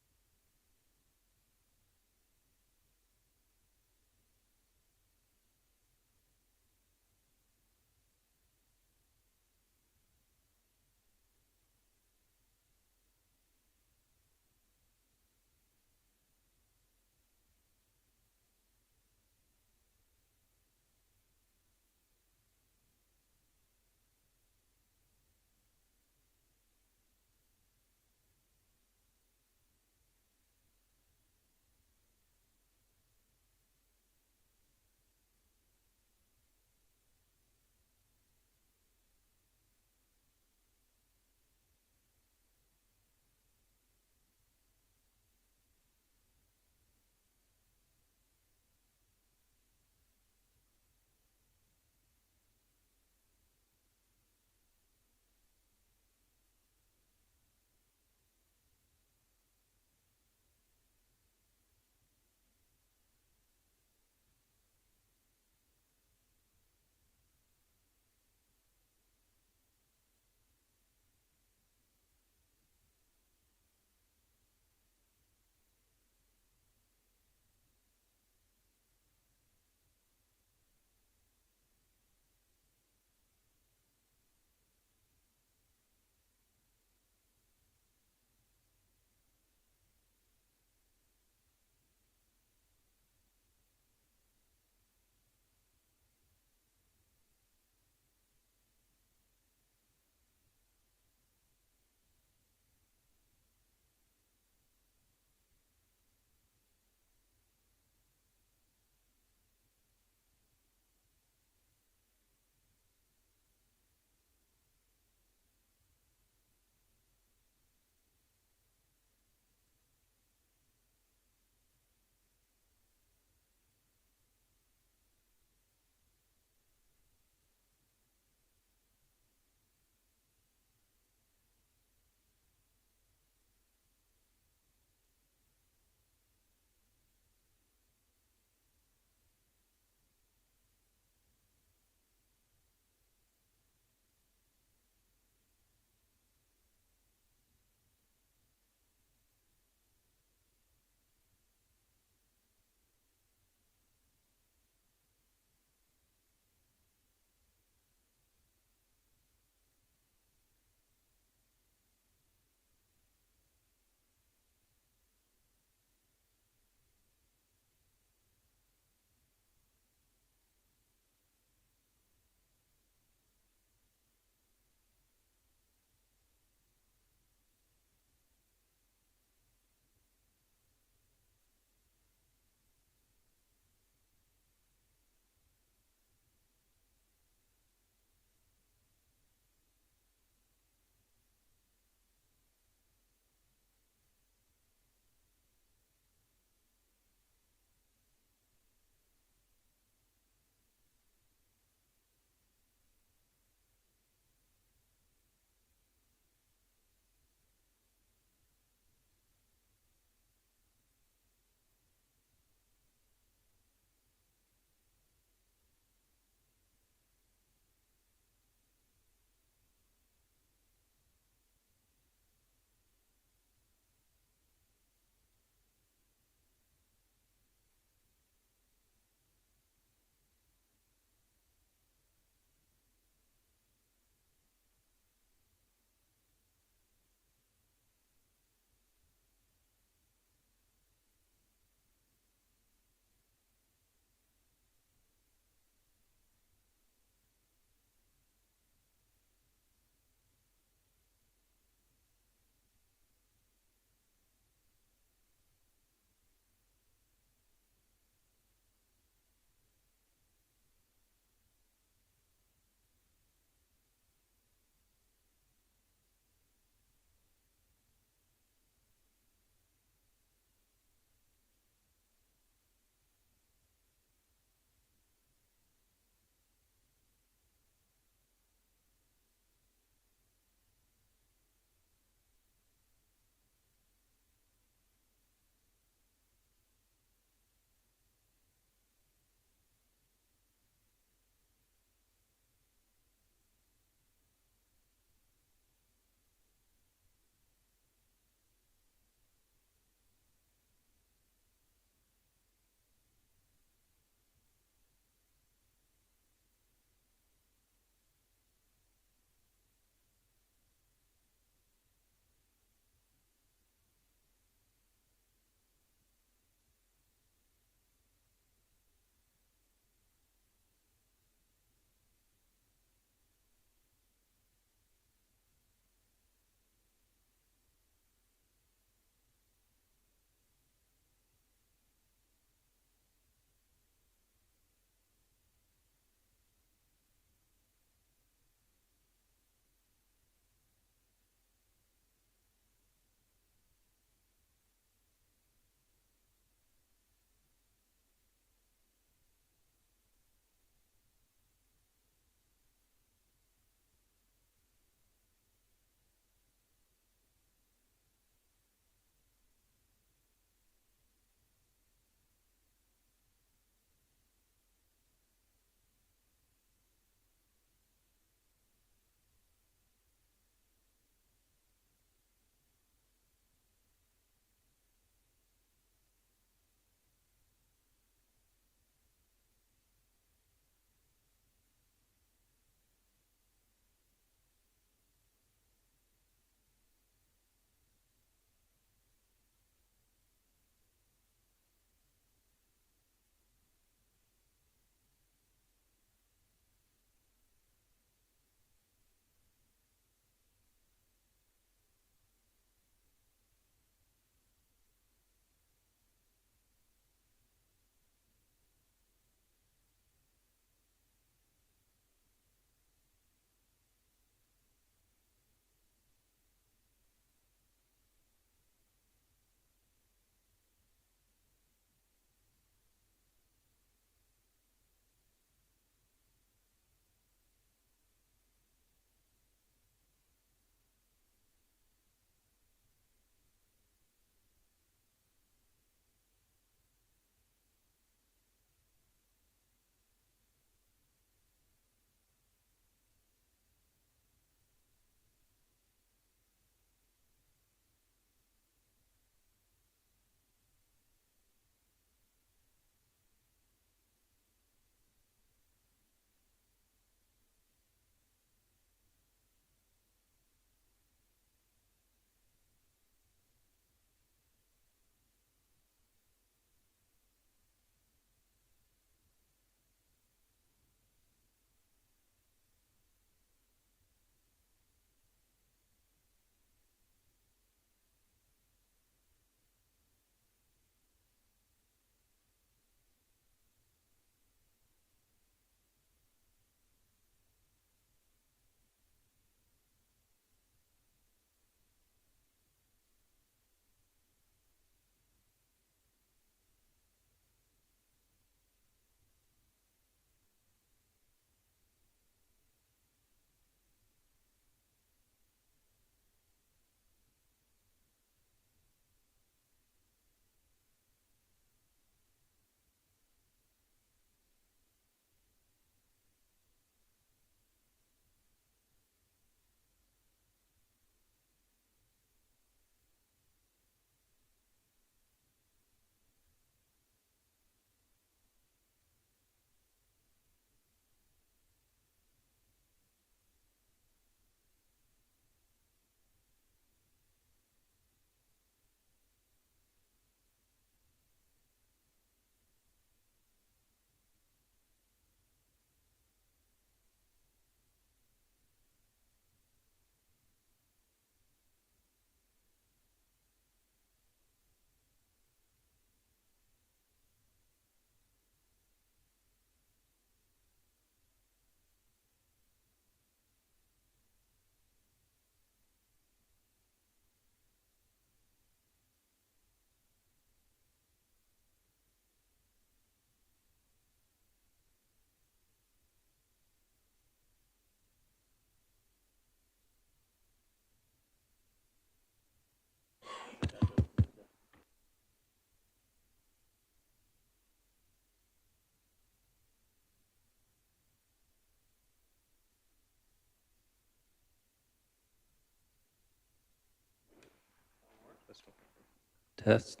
Test.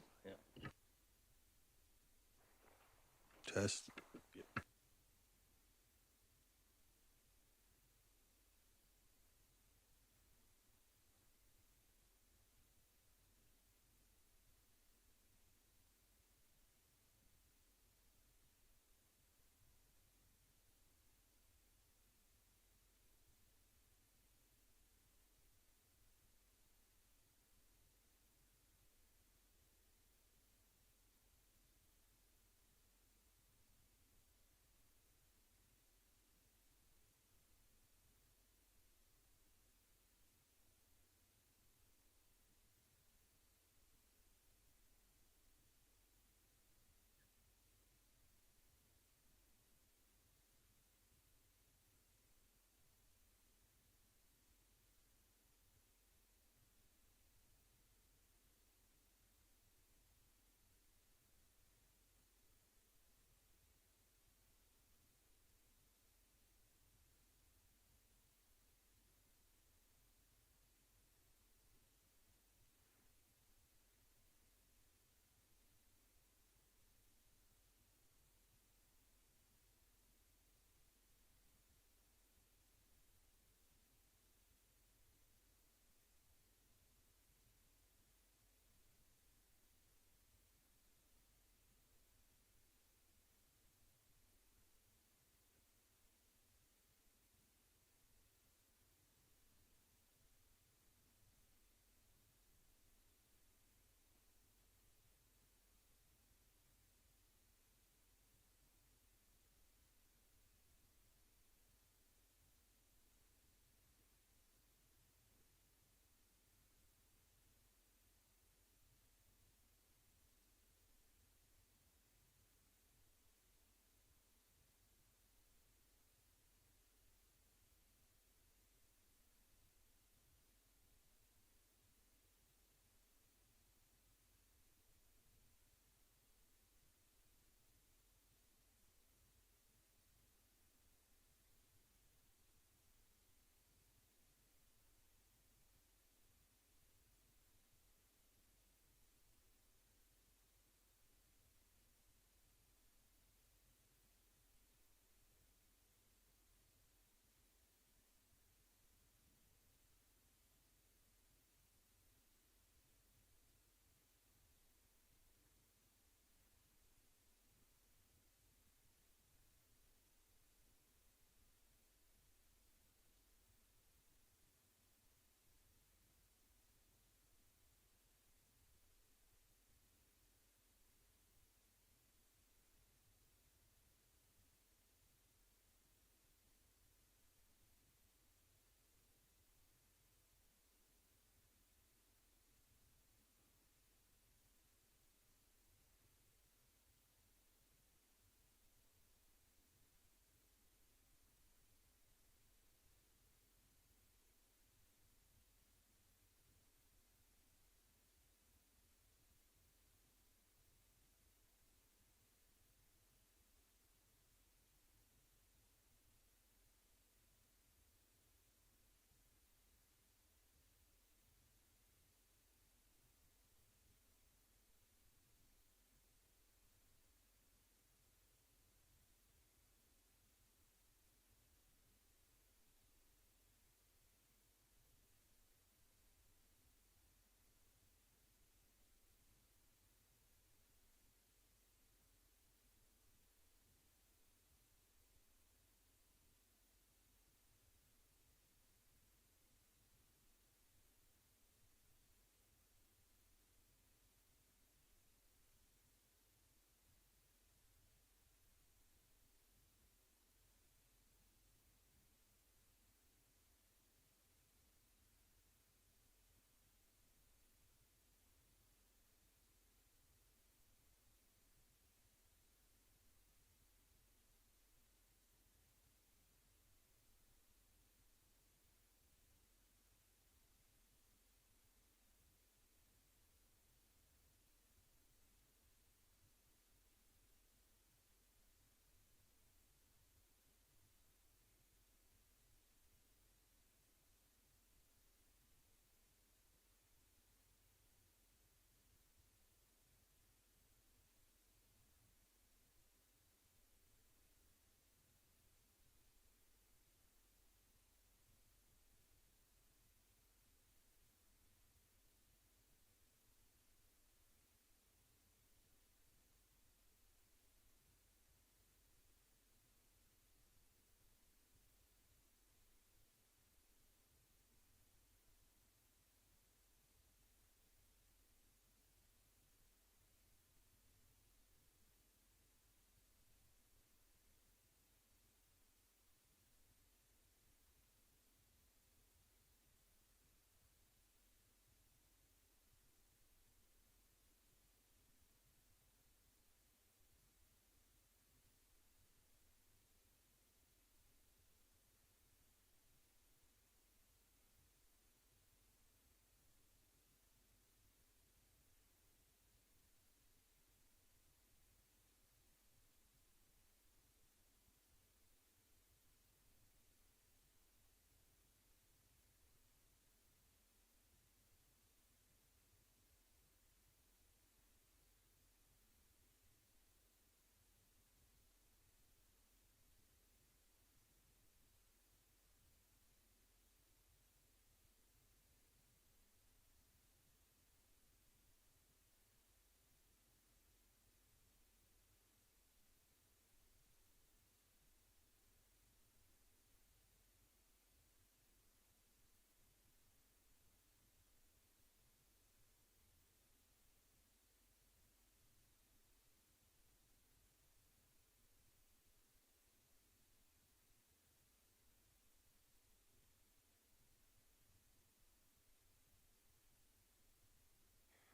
Test.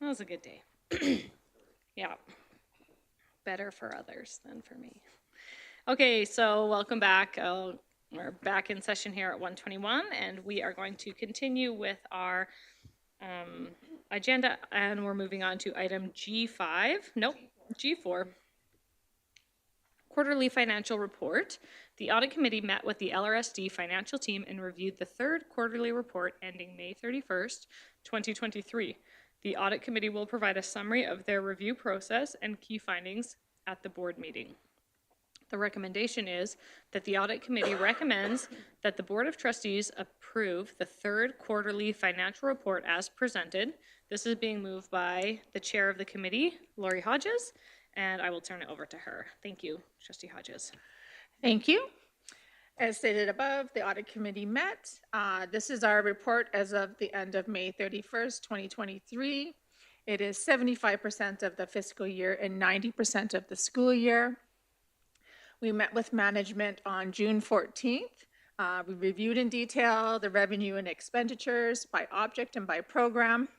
That was a good day. Yeah. Better for others than for me. Okay, so welcome back. We're back in session here at 1:21, and we are going to continue with our agenda, and we're moving on to item G5. Nope, G4. Quarterly financial report. The audit committee met with the LRSD financial team and reviewed the third quarterly report ending May 31st, 2023. The audit committee will provide a summary of their review process and key findings at the board meeting. The recommendation is that the audit committee recommends that the Board of Trustees approve the third quarterly financial report as presented. This is being moved by the chair of the committee, Lori Hodges, and I will turn it over to her. Thank you, Trustee Hodges. Thank you. As stated above, the audit committee met. This is our report as of the end of May 31st, 2023. It is 75% of the fiscal year and 90% of the school year. We met with management on June 14th. We reviewed in detail the revenue and expenditures by object and by program,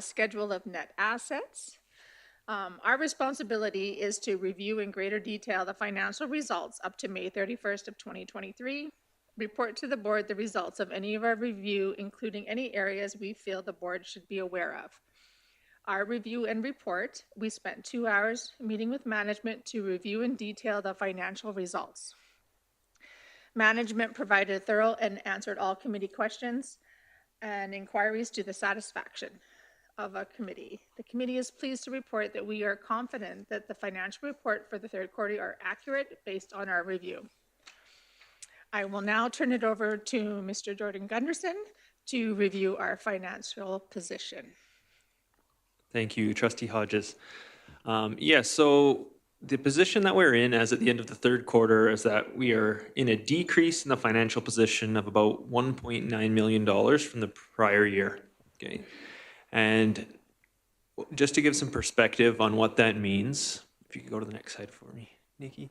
schedule of net assets. Our responsibility is to review in greater detail the financial results up to May 31st of 2023, report to the board the results of any of our review, including any areas we feel the board should be aware of. Our review and report, we spent 2 hours meeting with management to review in detail the financial results. Management provided thorough and answered all committee questions and inquiries to the satisfaction of a committee. The committee is pleased to report that we are confident that the financial report for the third quarter are accurate based on our review. I will now turn it over to Mr. Jordan Gunderson to review our financial position. Thank you, Trustee Hodges. So the position that we're in as at the end of the third quarter is that we are in a decrease in the financial position of about $1.9 million from the prior year. Okay. And just to give some perspective on what that means, if you could go to the next slide for me, Nikki.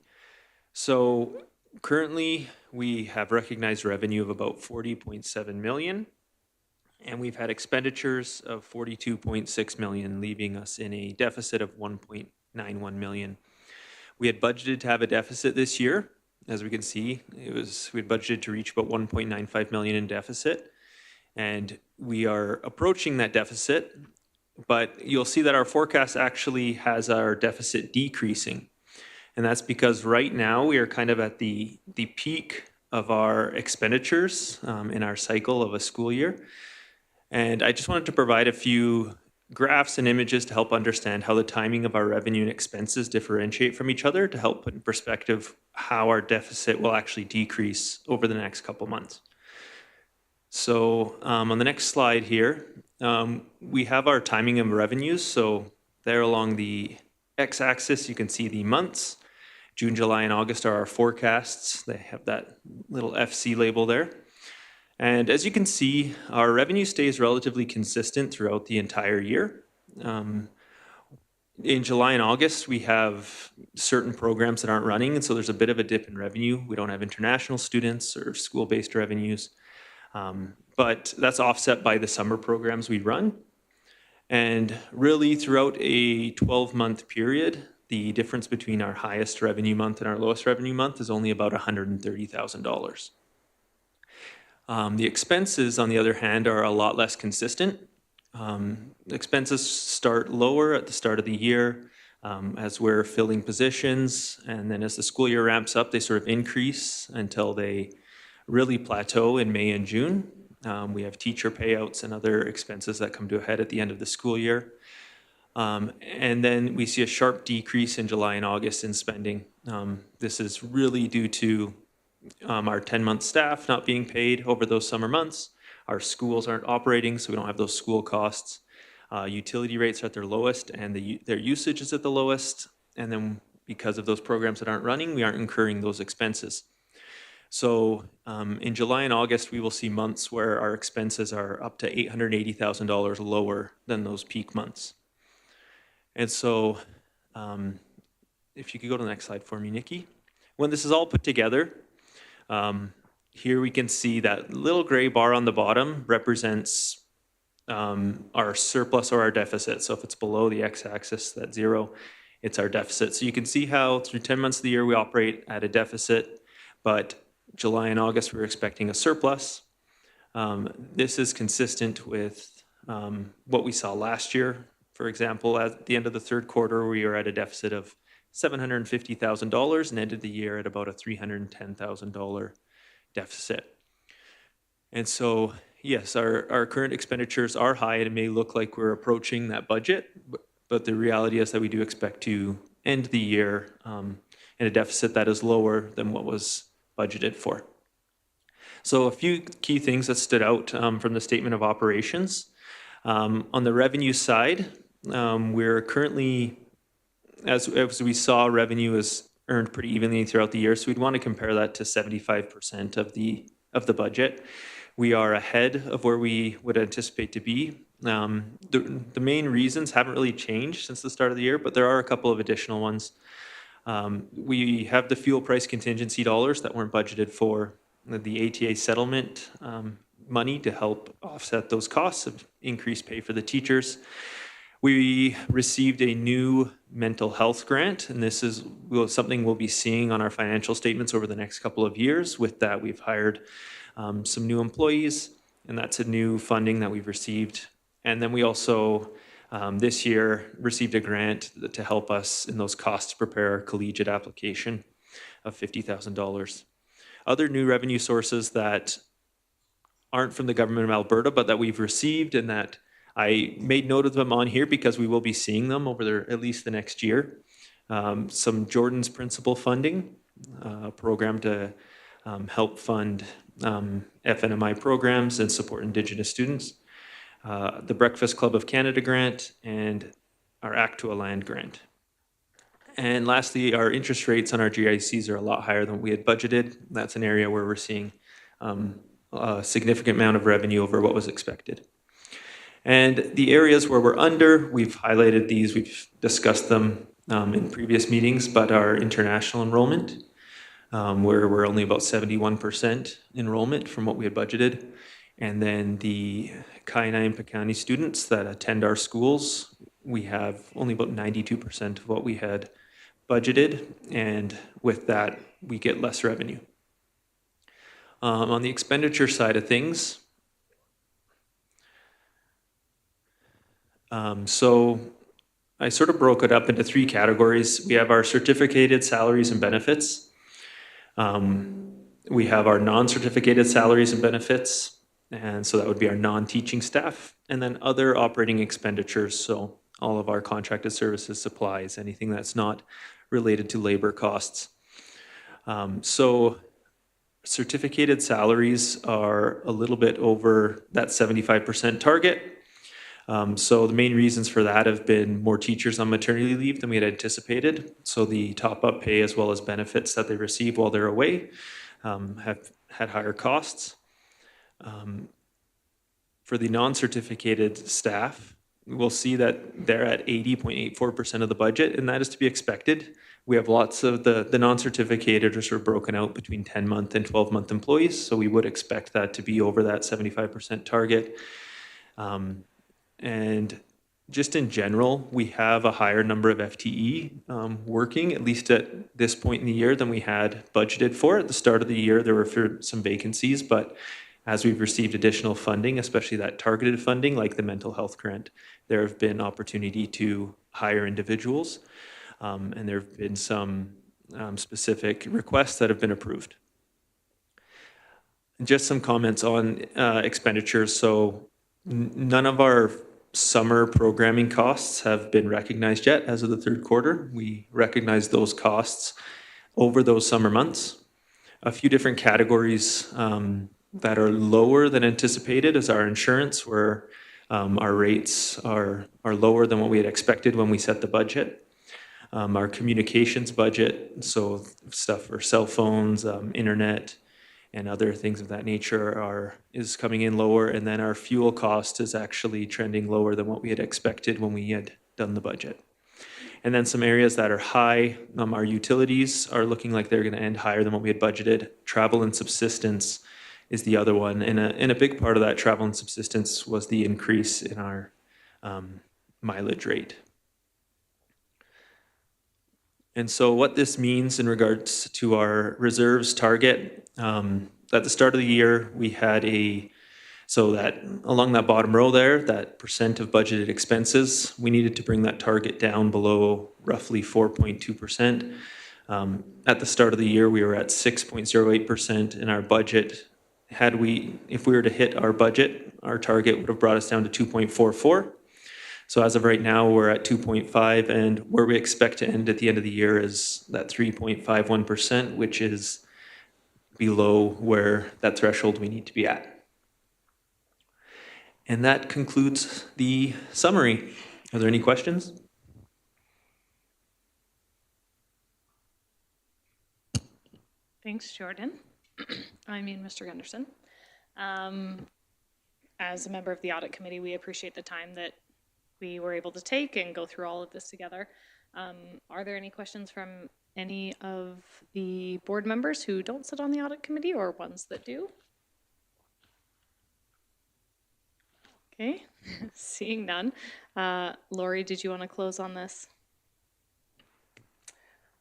So currently we have recognized revenue of about $40.7 million. And we've had expenditures of $42.6 million, leaving us in a deficit of $1.91 million. We had budgeted to have a deficit this year. As we can see, we had budgeted to reach about $1.95 million in deficit. And we are approaching that deficit, but you'll see that our forecast actually has our deficit decreasing. And that's because right now we are kind of at the peak of our expenditures in our cycle of a school year. And I just wanted to provide a few graphs and images to help understand how the timing of our revenue and expenses differentiate from each other to help put in perspective how our deficit will actually decrease over the next couple months. So on the next slide here, we have our timing of revenues. So there along the x-axis, you can see the months. June, July, and August are our forecasts. They have that little FC label there. And as you can see, our revenue stays relatively consistent throughout the entire year. In July and August, we have certain programs that aren't running, and so there's a bit of a dip in revenue. We don't have international students or school-based revenues, but that's offset by the summer programs we run. And really, throughout a 12-month period, the difference between our highest revenue month and our lowest revenue month is only about $130,000. The expenses, on the other hand, are a lot less consistent. Expenses start lower at the start of the year as we're filling positions, and then as the school year ramps up, they sort of increase until they really plateau in May and June. We have teacher payouts and other expenses that come to a head at the end of the school year. And then we see a sharp decrease in July and August in spending. This is really due to our 10-month staff not being paid over those summer months. Our schools aren't operating, so we don't have those school costs. Utility rates are at their lowest, and their usage is at the lowest. And then because of those programs that aren't running, we aren't incurring those expenses. So in July and August, we will see months where our expenses are up to $880,000 lower than those peak months. And so if you could go to the next slide for me, Nikki. When this is all put together, here we can see that little gray bar on the bottom represents our surplus or our deficit. So if it's below the x-axis, that's 0, it's our deficit. So you can see how through 10 months of the year we operate at a deficit, but July and August we're expecting a surplus. This is consistent with what we saw last year. For example, at the end of the third quarter, we were at a deficit of $750,000 and ended the year at about a $310,000 deficit. And so, yes, our current expenditures are high, and it may look like we're approaching that budget, but the reality is that we do expect to end the year in a deficit that is lower than what was budgeted for. So a few key things that stood out from the statement of operations. On the revenue side, we're currently, as we saw, revenue is earned pretty evenly throughout the year, so we'd want to compare that to 75% of the budget. We are ahead of where we would anticipate to be. The main reasons haven't really changed since the start of the year, but there are a couple of additional ones. We have the fuel price contingency dollars that weren't budgeted for, the ATA settlement money to help offset those costs of increased pay for the teachers. We received a new mental health grant, and this is something we'll be seeing on our financial statements over the next couple of years. With that, we've hired some new employees, and that's a new funding that we've received. And then we also, this year, received a grant to help us in those costs to prepare our collegiate application of $50,000. Other new revenue sources that aren't from the government of Alberta, but that we've received, and that I made note of them on here because we will be seeing them over at least the next year. Some Jordan's Principle funding, a program to help fund FNMI programs and support Indigenous students. The Breakfast Club of Canada grant, and our Act to a Land grant. And lastly, our interest rates on our GICs are a lot higher than we had budgeted. That's an area where we're seeing a significant amount of revenue over what was expected. And the areas where we're under, we've highlighted these, we've discussed them in previous meetings, but our international enrollment, where we're only about 71% enrollment from what we had budgeted. And then the Kainai and Piikani students that attend our schools, we have only about 92% of what we had budgeted, and with that, we get less revenue. On the expenditure side of things, so I sort of broke it up into 3 categories. We have our certificated salaries and benefits. We have our non-certificated salaries and benefits, and so that would be our non-teaching staff, and then other operating expenditures, so all of our contracted services, supplies, anything that's not related to labor costs. So certificated salaries are a little bit over that 75% target. So the main reasons for that have been more teachers on maternity leave than we had anticipated. So the top-up pay as well as benefits that they receive while they're away have had higher costs. For the non-certificated staff, we'll see that they're at 80.84% of the budget, and that is to be expected. We have lots of the non-certificated are sort of broken out between 10-month and 12-month employees, so we would expect that to be over that 75% target. And just in general, we have a higher number of FTE working, at least at this point in the year, than we had budgeted for. At the start of the year, there were some vacancies, but as we've received additional funding, especially that targeted funding, like the mental health grant, there have been opportunity to hire individuals, and there have been some specific requests that have been approved. And just some comments on expenditures. So none of our summer programming costs have been recognized yet as of the third quarter. We recognize those costs over those summer months. A few different categories that are lower than anticipated is our insurance, where our rates are lower than what we had expected when we set the budget. Our communications budget, so stuff for cell phones, internet, and other things of that nature is coming in lower, and then our fuel cost is actually trending lower than what we had expected when we had done the budget. And then some areas that are high, our utilities are looking like they're going to end higher than what we had budgeted. Travel and subsistence is the other one. And a big part of that travel and subsistence was the increase in our mileage rate. And so what this means in regards to our reserves target, at the start of the year, we had so that along that bottom row there, that percent of budgeted expenses, we needed to bring that target down below roughly 4.2%. At the start of the year, we were at 6.08% in our budget. If we were to hit our budget, our target would have brought us down to 2.44. So as of right now, we're at 2.5, and where we expect to end at the end of the year is that 3.51%, which is below where that threshold we need to be at. And that concludes the summary. Are there any questions? Thanks, Jordan. Mr. Gunderson. As a member of the audit committee, we appreciate the time that we were able to take and go through all of this together. Are there any questions from any of the board members who don't sit on the audit committee or ones that do? Okay, seeing none. Lori, did you want to close on this?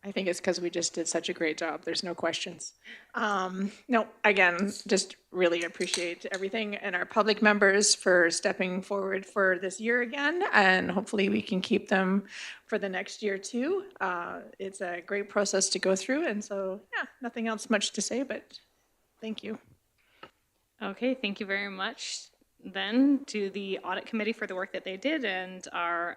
I think it's because we just did such a great job. There's no questions. No, again, just really appreciate everything and our public members for stepping forward for this year again, and hopefully we can keep them for the next year too. It's a great process to go through, and so yeah, nothing else much to say, but thank you. Okay, thank you very much then to the audit committee for the work that they did and our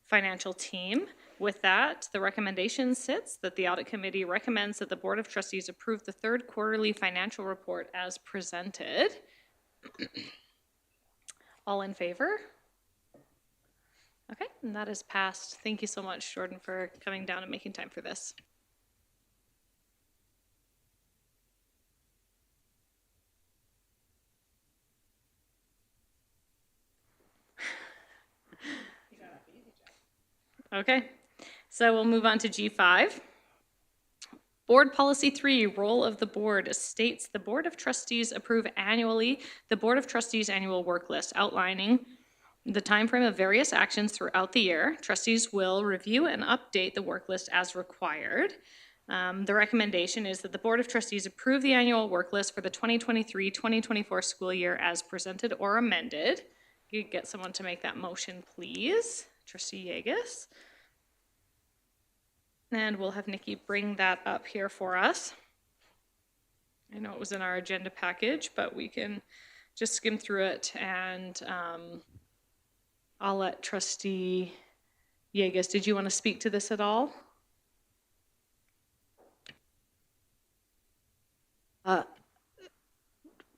financial team. With that, the recommendation sits that the audit committee recommends that the Board of Trustees approve the third quarterly financial report as presented. All in favor? Okay, and that is passed. Thank you so much, Jordan, for coming down and making time for this. Okay, so we'll move on to G5. Board Policy 3, role of the board, states the Board of Trustees approve annually the Board of Trustees annual work list outlining the timeframe of various actions throughout the year. Trustees will review and update the work list as required. The recommendation is that the Board of Trustees approve the annual work list for the 2023-2024 school year as presented or amended. You could get someone to make that motion, please. Trustee Yegas. And we'll have Nikki bring that up here for us. I know it was in our agenda package, but we can just skim through it, and I'll let Trustee Yegas, did you want to speak to this at all?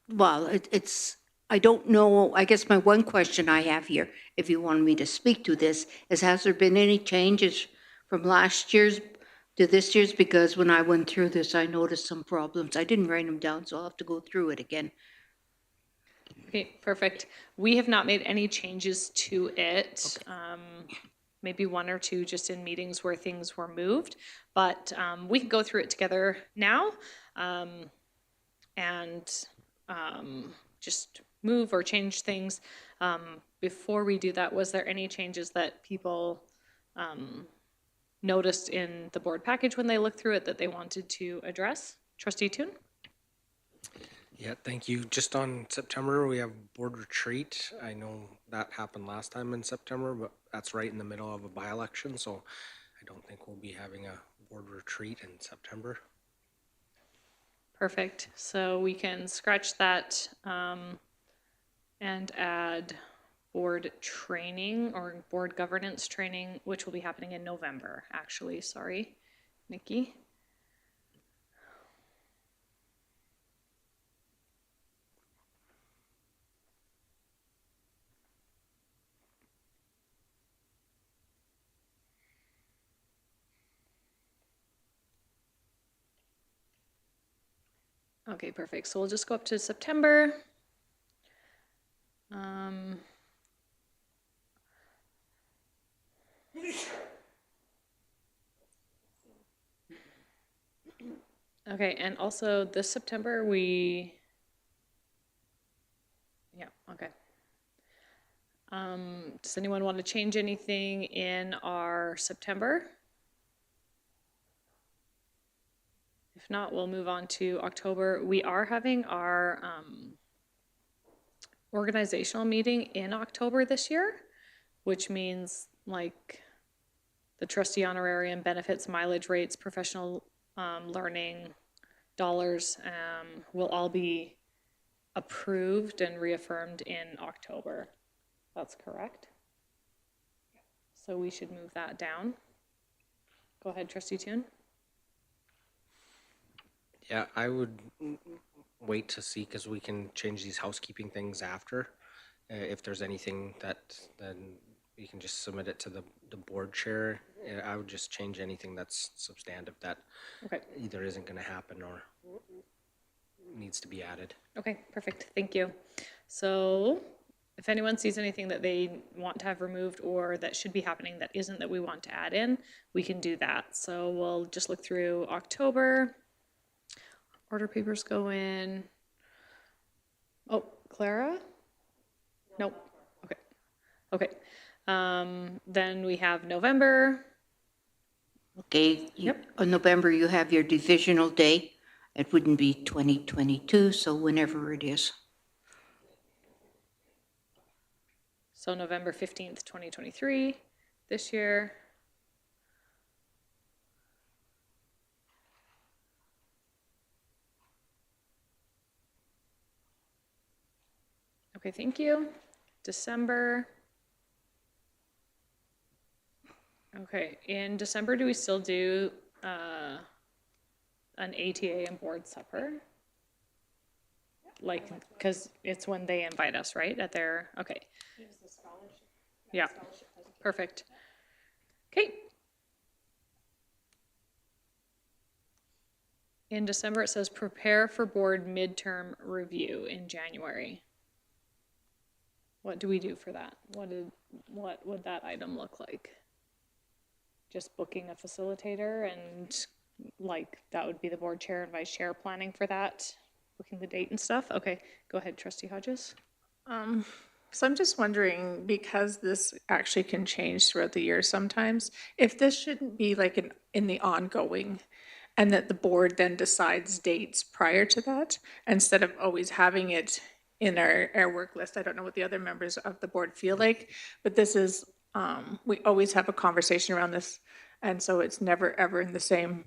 Well, I don't know, I guess my one question I have here, if you want me to speak to this, is has there been any changes from last year's to this year's? Because when I went through this, I noticed some problems. I didn't write them down, so I'll have to go through it again. Okay, perfect. We have not made any changes to it. Okay. Maybe one or two just in meetings where things were moved, but we can go through it together now and just move or change things. Before we do that, was there any changes that people noticed in the board package when they looked through it that they wanted to address? Trustee Toon? Yeah, thank you. Just on September, we have board retreat. I know that happened last time in September, but that's right in the middle of a by-election, so I don't think we'll be having a board retreat in September. Perfect. So we can scratch that and add board training or board governance training, which will be happening in November, actually. Sorry, Nikki. Okay, perfect. So we'll just go up to September. Okay, and also this September we Okay. Does anyone want to change anything in our September? If not, we'll move on to October. We are having our organizational meeting in October this year, which means like the trustee honorarium, benefits, mileage rates, professional learning dollars will all be approved and reaffirmed in October. That's correct. So we should move that down. Go ahead, Trustee Toon. Yeah, I would wait to see, because we can change these housekeeping things after. If there's anything that, then you can just submit it to the board chair. I would just change anything that's substantive that Okay. either isn't gonna happen or needs to be added. Okay, perfect. Thank you. So if anyone sees anything that they want to have removed or that should be happening that isn't that we want to add in, we can do that. So we'll just look through October. Order papers go in. Oh, Clara? Nope. Okay. Okay. Then we have November. Okay, on November, you have your divisional day. It wouldn't be 2022, so whenever it is. So November 15th, 2023, this year. Okay, thank you. December. Okay, in December, do we still do an ATA and board supper? Like, because it's when they invite us, right? At their, okay. Yeah, perfect. Okay. In December, it says prepare for board midterm review in January. What do we do for that? What would that item look like? Just booking a facilitator and like that would be the board chair and vice chair planning for that, booking the date and stuff? Okay, go ahead, Trustee Hodges. So I'm just wondering, because this actually can change throughout the year sometimes, if this shouldn't be like in the ongoing, and that the board then decides dates prior to that, instead of always having it in our work list. I don't know what the other members of the board feel like, but this is, we always have a conversation around this, and so it's never ever in the same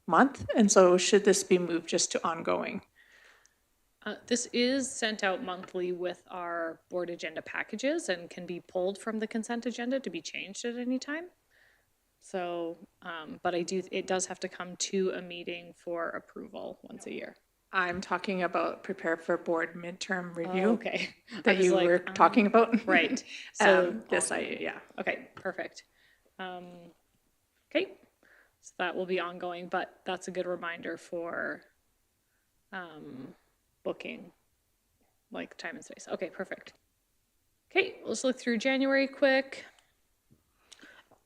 month. And so should this be moved just to ongoing? This is sent out monthly with our board agenda packages and can be pulled from the consent agenda to be changed at any time. So, but it does have to come to a meeting for approval once a year. I'm talking about prepare for board midterm review. Oh, okay. That you were talking about. Right. So yeah. Okay, perfect. Okay, so that will be ongoing, but that's a good reminder for booking, like time and space. Okay, perfect. Okay, let's look through January quick.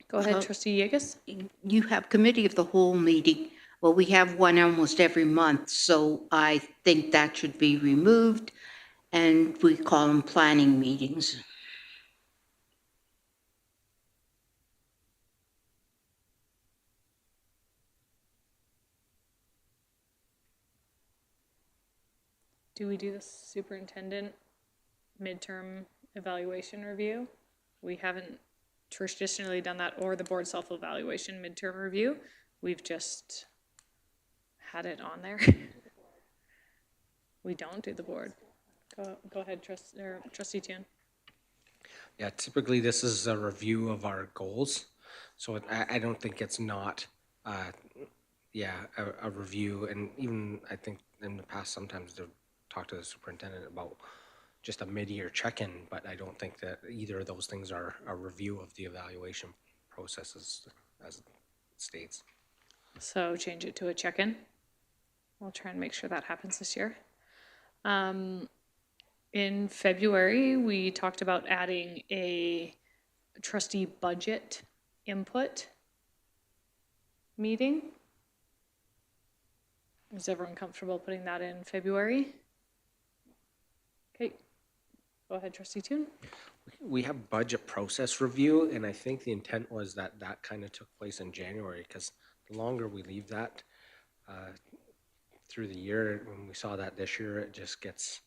Go ahead, Trustee Yegas. You have committee of the whole meeting. Well, we have one almost every month, so I think that should be removed, and we call them planning meetings. Do we do the superintendent midterm evaluation review? We haven't traditionally done that, or the board self-evaluation midterm review. We've just had it on there. We don't do the board. Go ahead, Trustee Toon. Yeah, typically this is a review of our goals. So I don't think it's not, a review. And even I think in the past, sometimes they've talked to the superintendent about just a mid-year check-in, but I don't think that either of those things are a review of the evaluation processes as it states. So change it to a check-in. We'll try and make sure that happens this year. In February, we talked about adding a trustee budget input meeting. Is everyone comfortable putting that in February? Okay. Go ahead, trustee Toon. We have budget process review, and I think the intent was that that kind of took place in January, because the longer we leave that through the year, when we saw that this year, it just gets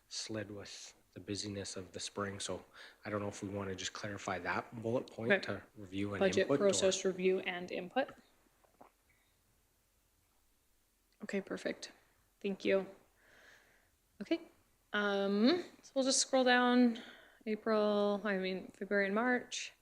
slid with the busyness of the spring. So I don't know if we want to just clarify that bullet point Okay. to review and Budget input. process review and input. Okay, perfect. Thank you. Okay, so we'll just scroll down February and March.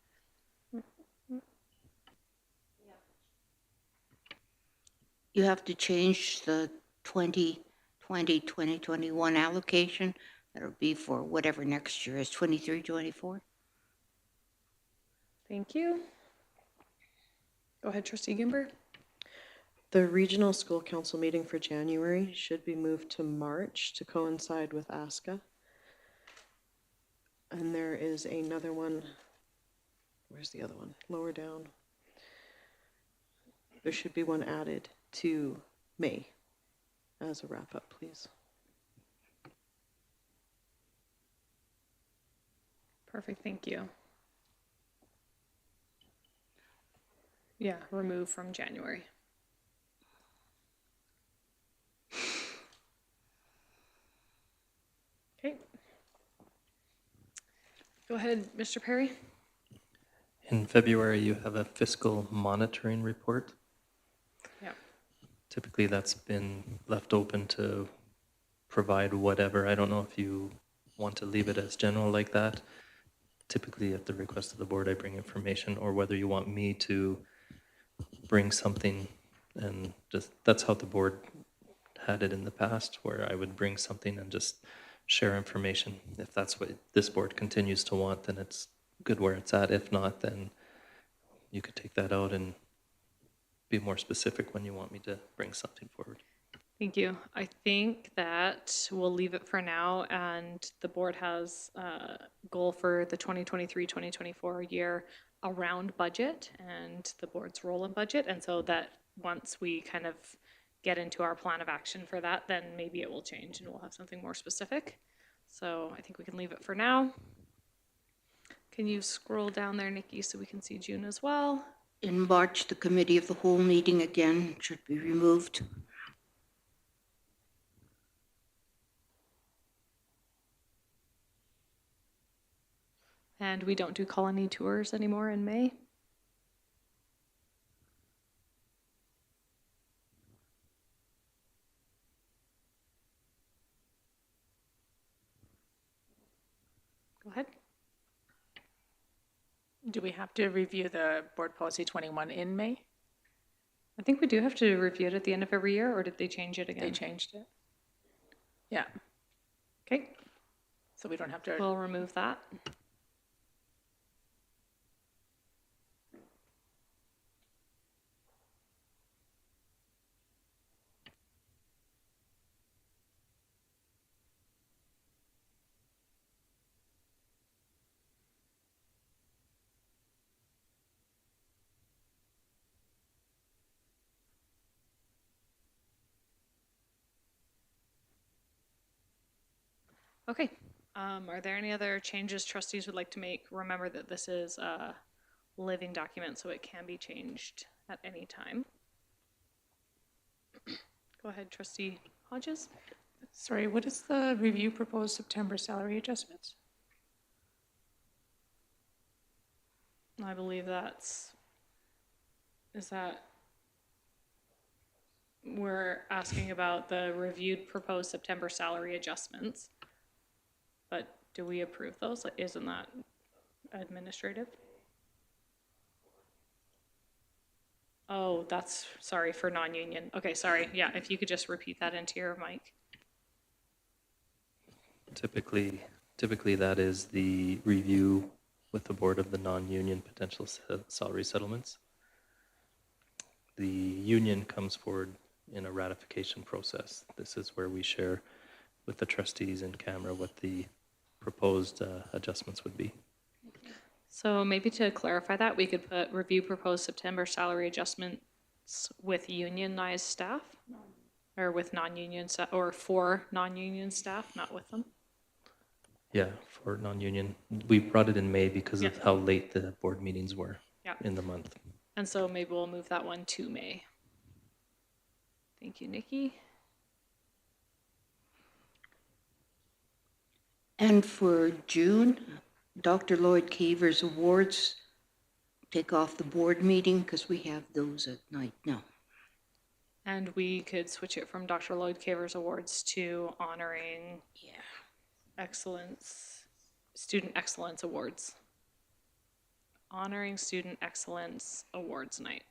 You have to change the 2020-2021 allocation. That'll be for whatever next year is, 23-24. Thank you. Go ahead, trustee Gimber. The regional school council meeting for January should be moved to March to coincide with ASCA. And there is another one. Where's the other one? Lower down. There should be one added to May as a wrap up, please. Perfect, thank you. Yeah, remove from January. Okay. Go ahead, Mr. Perry. In February, you have a fiscal monitoring report. Yeah. Typically, that's been left open to provide whatever. I don't know if you want to leave it as general like that. Typically, at the request of the board, I bring information, or whether you want me to bring something, and just that's how the board had it in the past, where I would bring something and just share information. If that's what this board continues to want, then it's good where it's at. If not, then you could take that out and be more specific when you want me to bring something forward. Thank you. I think that we'll leave it for now, and the board has a goal for the 2023-2024 year around budget and the board's role in budget, and so that once we kind of get into our plan of action for that, then maybe it will change and we'll have something more specific. So I think we can leave it for now. Can you scroll down there, Nikki, so we can see June as well? In March, the committee of the whole meeting again should be removed. And we don't do colony tours anymore in May. Go ahead. Do we have to review the board policy 21 in May? I think we do have to review it at the end of every year, or did they change it again? They changed it. Yeah, Okay, so we don't have to. we'll remove that. Okay, are there any other changes trustees would like to make? Remember that this is a living document, so it can be changed at any time. Go ahead, trustee Hodges. Sorry, what is the review proposed September salary adjustments? I believe is that we're asking about the reviewed proposed September salary adjustments. But do we approve those? Like, isn't that administrative? Oh, that's, sorry, for non-union. Okay, sorry. Yeah, if you could just repeat that into your mic. Typically that is the review with the board of the non-union potential salary settlements. The union comes forward in a ratification process. This is where we share with the trustees in camera what the proposed adjustments would be. So maybe to clarify that, we could put review proposed September salary adjustments with unionized staff, or with non-union staff, or for non-union staff, not with them. Yeah, for non-union. We brought it in May because of Yeah. how late the board meetings were Yeah. in the month. And so maybe we'll move that one to May. Thank you, Nikki. And for June, Dr. Lloyd Caver's awards take off the board meeting because we have those at night now. And we could switch it from Dr. Lloyd Caver's awards to honoring student excellence awards. Honoring student excellence awards night.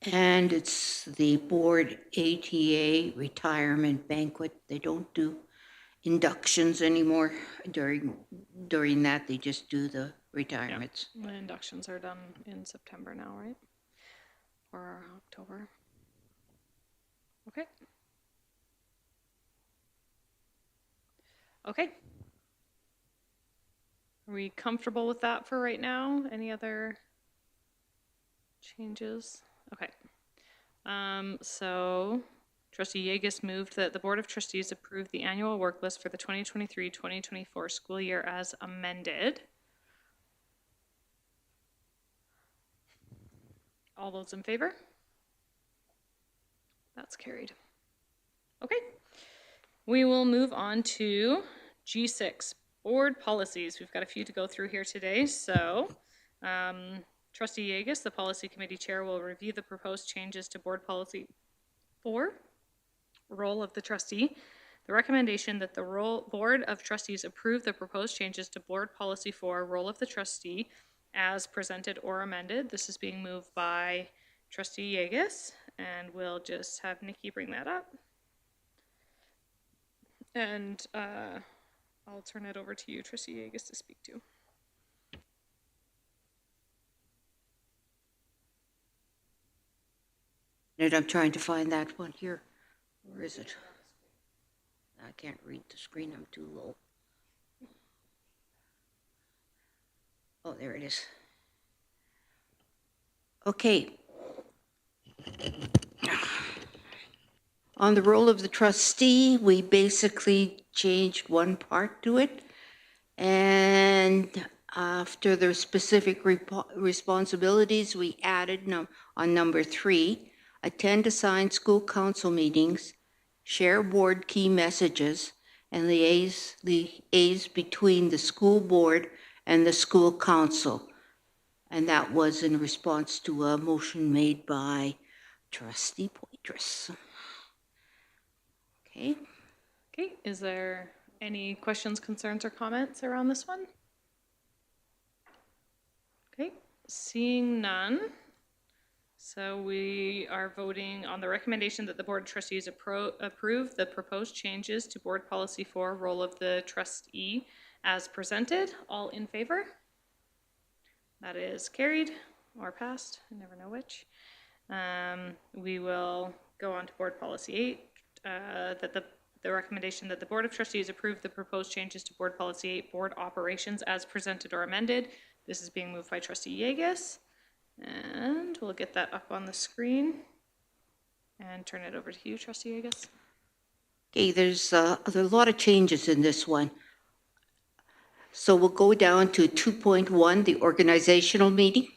And it's the board ATA retirement banquet. They don't do inductions anymore during that. They just do the retirements. The inductions are done in September now, right? Or October. Okay. Okay. Are we comfortable with that for right now? Any other changes? Okay. So Trustee Yeagus moved that the Board of Trustees approve the annual work list for the 2023-2024 school year as amended. All those in favor? That's carried. Okay. We will move on to G6, board policies. We've got a few to go through here today. So Trustee Yeagus, the Policy Committee Chair, will review the proposed changes to Board Policy 4, role of the trustee. The recommendation that the Board of Trustees approve the proposed changes to Board Policy 4, role of the trustee, as presented or amended. This is being moved by Trustee Yeagus, and we'll just have Nikki bring that up. And I'll turn it over to you, Trustee Yeagus, to speak to. And I'm trying to find that one here. Where is it? I can't read the screen. I'm too low. Oh, there it is. Okay. On the role of the trustee, we basically changed one part to it. And after the specific responsibilities, we added on number 3, attend assigned school council meetings, share board key messages, and liaise between the school board and the school council. And that was in response to a motion made by Trustee Poitras. Okay. Okay, is there any questions, concerns, or comments around this one? Okay, seeing none. So we are voting on the recommendation that the Board of Trustees approve the proposed changes to Board Policy 4, role of the trustee, as presented. All in favor? That is carried or passed, I never know which. We will go on to Board Policy 8, that the recommendation that the Board of Trustees approve the proposed changes to Board Policy 8, board operations, as presented or amended. This is being moved by Trustee Yeagus. And we'll get that up on the screen and turn it over to you, Trustee Yeagus. Okay, there's a lot of changes in this one. So we'll go down to 2.1, the organizational meeting.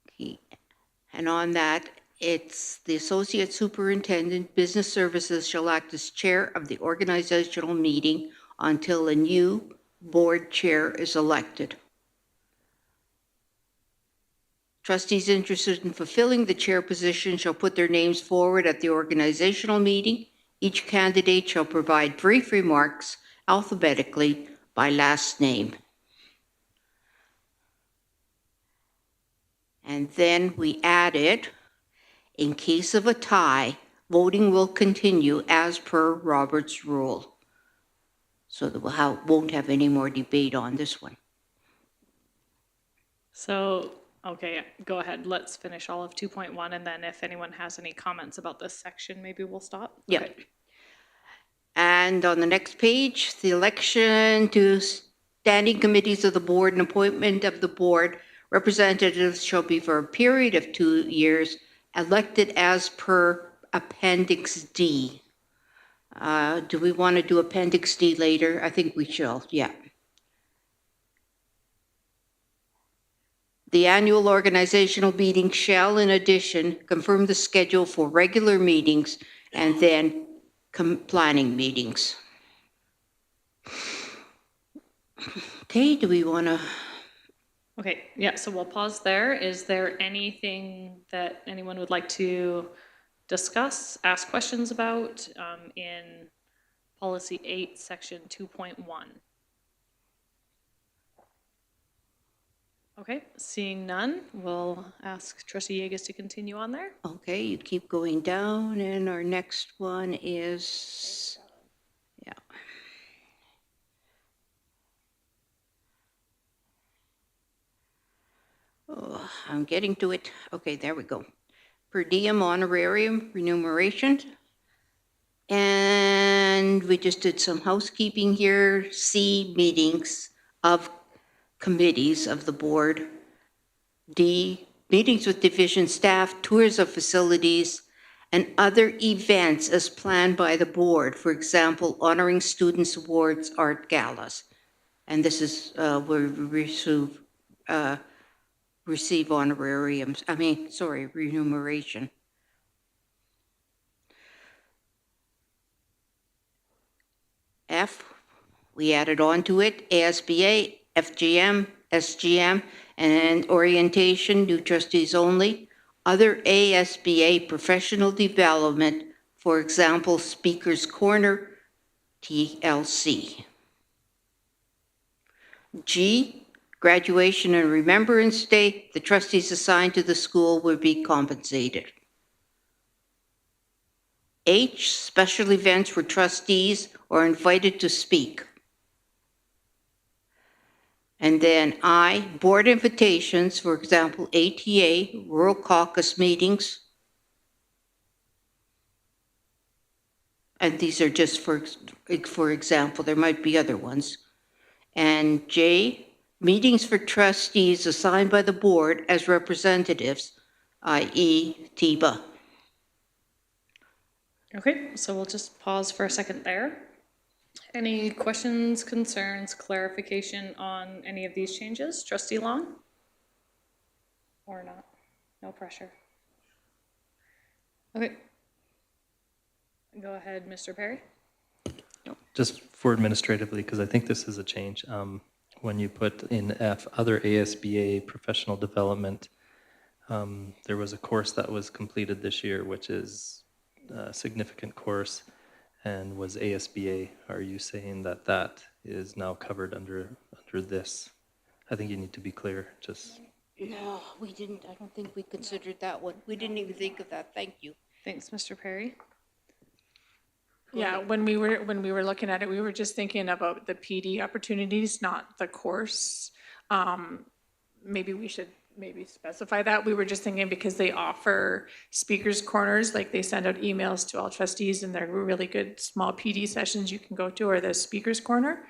Okay. And on that, it's the Associate Superintendent, Business Services shall act as chair of the organizational meeting until a new board chair is elected. Trustees interested in fulfilling the chair position shall put their names forward at the organizational meeting. Each candidate shall provide brief remarks alphabetically by last name. And then we added, in case of a tie, voting will continue as per Robert's rule. So that we won't have any more debate on this one. So, okay, go ahead. Let's finish all of 2.1, and then if anyone has any comments about this section, maybe we'll stop. Yep. Okay. And on the next page, the election to Standing committees of the board and appointment of the board representatives shall be for a period of 2 years, elected as per Appendix D. Do we want to do Appendix D later? I think we shall, yeah. The annual organizational meeting shall, in addition, confirm the schedule for regular meetings and then planning meetings. Okay, do we want to? Okay, yeah, so we'll pause there. Is there anything that anyone would like to discuss, ask questions about in Policy 8, Section 2.1? Okay, seeing none, we'll ask Trustee Yeagas to continue on there. Okay, you keep going down, and our next one is, yeah. Oh, I'm getting to it. Okay, there we go. Per diem honorarium remuneration. And we just did some housekeeping here. C, meetings of committees of the board. D, meetings with division staff, tours of facilities, and other events as planned by the board. For example, honoring students' awards, art galas. And this is where we receive honorariums, remuneration. F, we added on to it, ASBA, FGM, SGM, and orientation, new trustees only. Other ASBA professional development, for example, Speaker's Corner, TLC. G, graduation and Remembrance Day, the trustees assigned to the school will be compensated. H, special events where trustees are invited to speak. And then I, board invitations, for example, ATA, Rural Caucus meetings. And these are just for example, there might be other ones. And J, meetings for trustees assigned by the board as representatives, i.e. TIBA. Okay, so we'll just pause for a second there. Any questions, concerns, clarification on any of these changes? Trustee Long? Or not? No pressure. Okay. Go ahead, Mr. Perry. Just for administratively, because I think this is a change. When you put in F, other ASBA professional development, there was a course that was completed this year, which is a significant course and was ASBA. Are you saying that that is now covered under this? I think you need to be clear, just. No, we didn't. I don't think we considered that one. We didn't even think of that. Thank you. Thanks, Mr. Perry. Yeah, when we were looking at it, we were just thinking about the PD opportunities, not the course. Maybe we should specify that. We were just thinking because they offer speakers corners, like they send out emails to all trustees, and they're really good small PD sessions you can go to, or the speakers corner,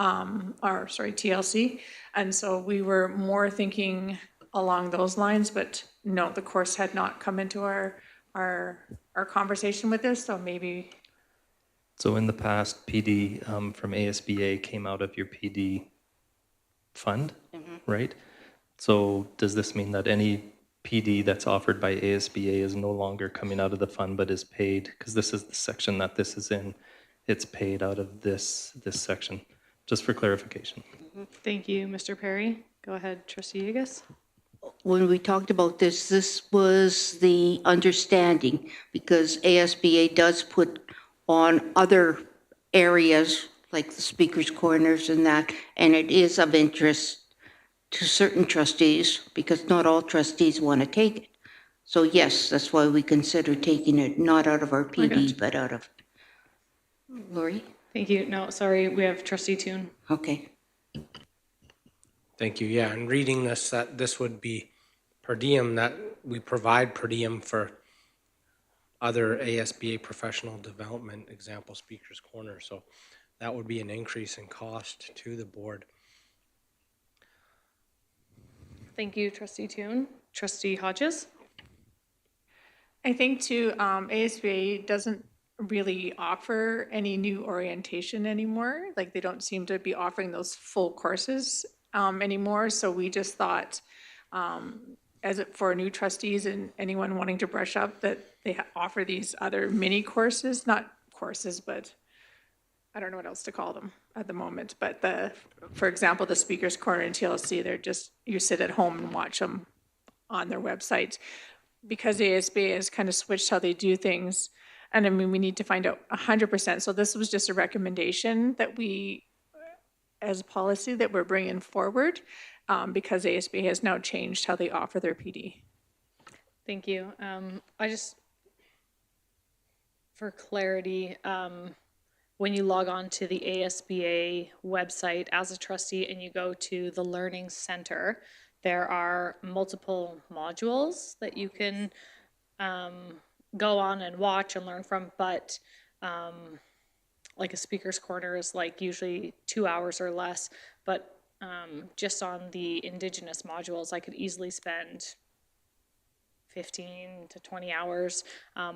TLC. And so we were more thinking along those lines, but no, the course had not come into our conversation with this, so maybe. So in the past, PD from ASBA came out of your PD fund, right? So does this mean that any PD that's offered by ASBA is no longer coming out of the fund but is paid? Because this is the section that this is in. It's paid out of this section, just for clarification. Thank you, Mr. Perry. Go ahead, Trustee Yeagas. When we talked about this, this was the understanding because ASBA does put on other areas like the speaker's corners and that, and it is of interest to certain trustees because not all trustees want to take it. So yes, that's why we consider taking it not out of our PD, but out of. Lori? Thank you. No, sorry, we have Trustee Toon. Okay. Thank you. Yeah, and reading this, that this would be per diem, that we provide per diem for other ASBA professional development, example Speaker's Corner. So that would be an increase in cost to the board. Thank you, Trustee Toon. Trustee Hodges? I think too, ASBA doesn't really offer any new orientation anymore. Like they don't seem to be offering those full courses anymore. So we just thought, for new trustees and anyone wanting to brush up, that they offer these other mini courses, not courses, but I don't know what else to call them at the moment. But for example, the Speaker's Corner and TLC, they're just, you sit at home and watch them on their website. Because the ASBA has kind of switched how they do things, and I mean, we need to find out 100%. So this was just a recommendation that we, as a policy, that we're bringing forward, because ASBA has now changed how they offer their PD. Thank you. For clarity, when you log on to the ASBA website as a trustee and you go to the Learning Center, there are multiple modules that you can go on and watch and learn from, but like a Speaker's Corner is like usually 2 hours or less, but just on the Indigenous modules, I could easily spend 15 to 20 hours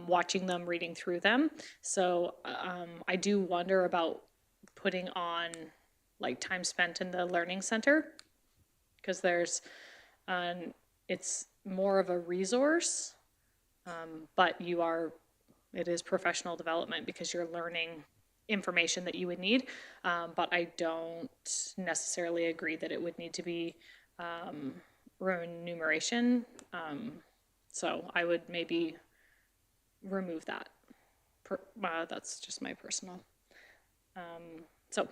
watching them, reading through them. So I do wonder about putting on like time spent in the Learning Center, because it's more of a resource, but it is professional development because you're learning information that you would need, but I don't necessarily agree that it would need to be remuneration, so I would maybe remove that. That's just my personal. So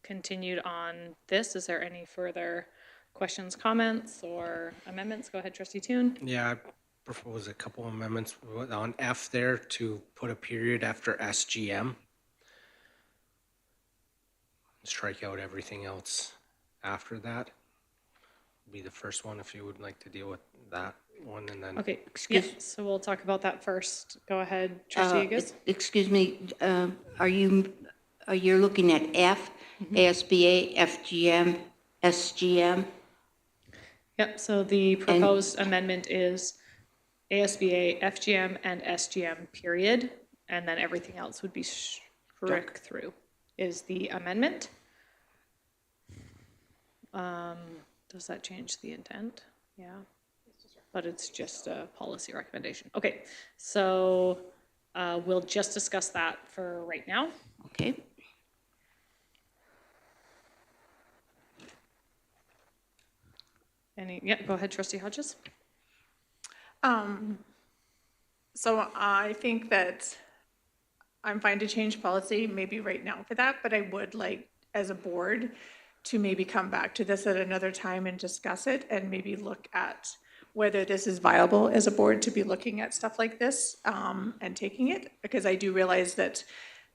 continued on this, is there any further questions, comments, or amendments? Go ahead, Trustee Toon. Yeah, I propose a couple amendments on F there to put a period after SGM. Strike out everything else after that. Be the first one if you would like to deal with that one, and then. Okay, so we'll talk about that first. Go ahead, Trustee Agus. Excuse me, you're looking at F, ASBA, FGM, SGM? Yep, so the proposed amendment is ASBA, FGM, and SGM, period, and then everything else would be struck through, is the amendment. Does that change the intent? Yeah, but it's just a policy recommendation. Okay, so we'll just discuss that for right now. Okay. Go ahead, Trustee Hodges. So I think that I'm fine to change policy maybe right now for that, but I would like, as a board, to maybe come back to this at another time and discuss it, and maybe look at whether this is viable as a board to be looking at stuff like this and taking it, because I do realize that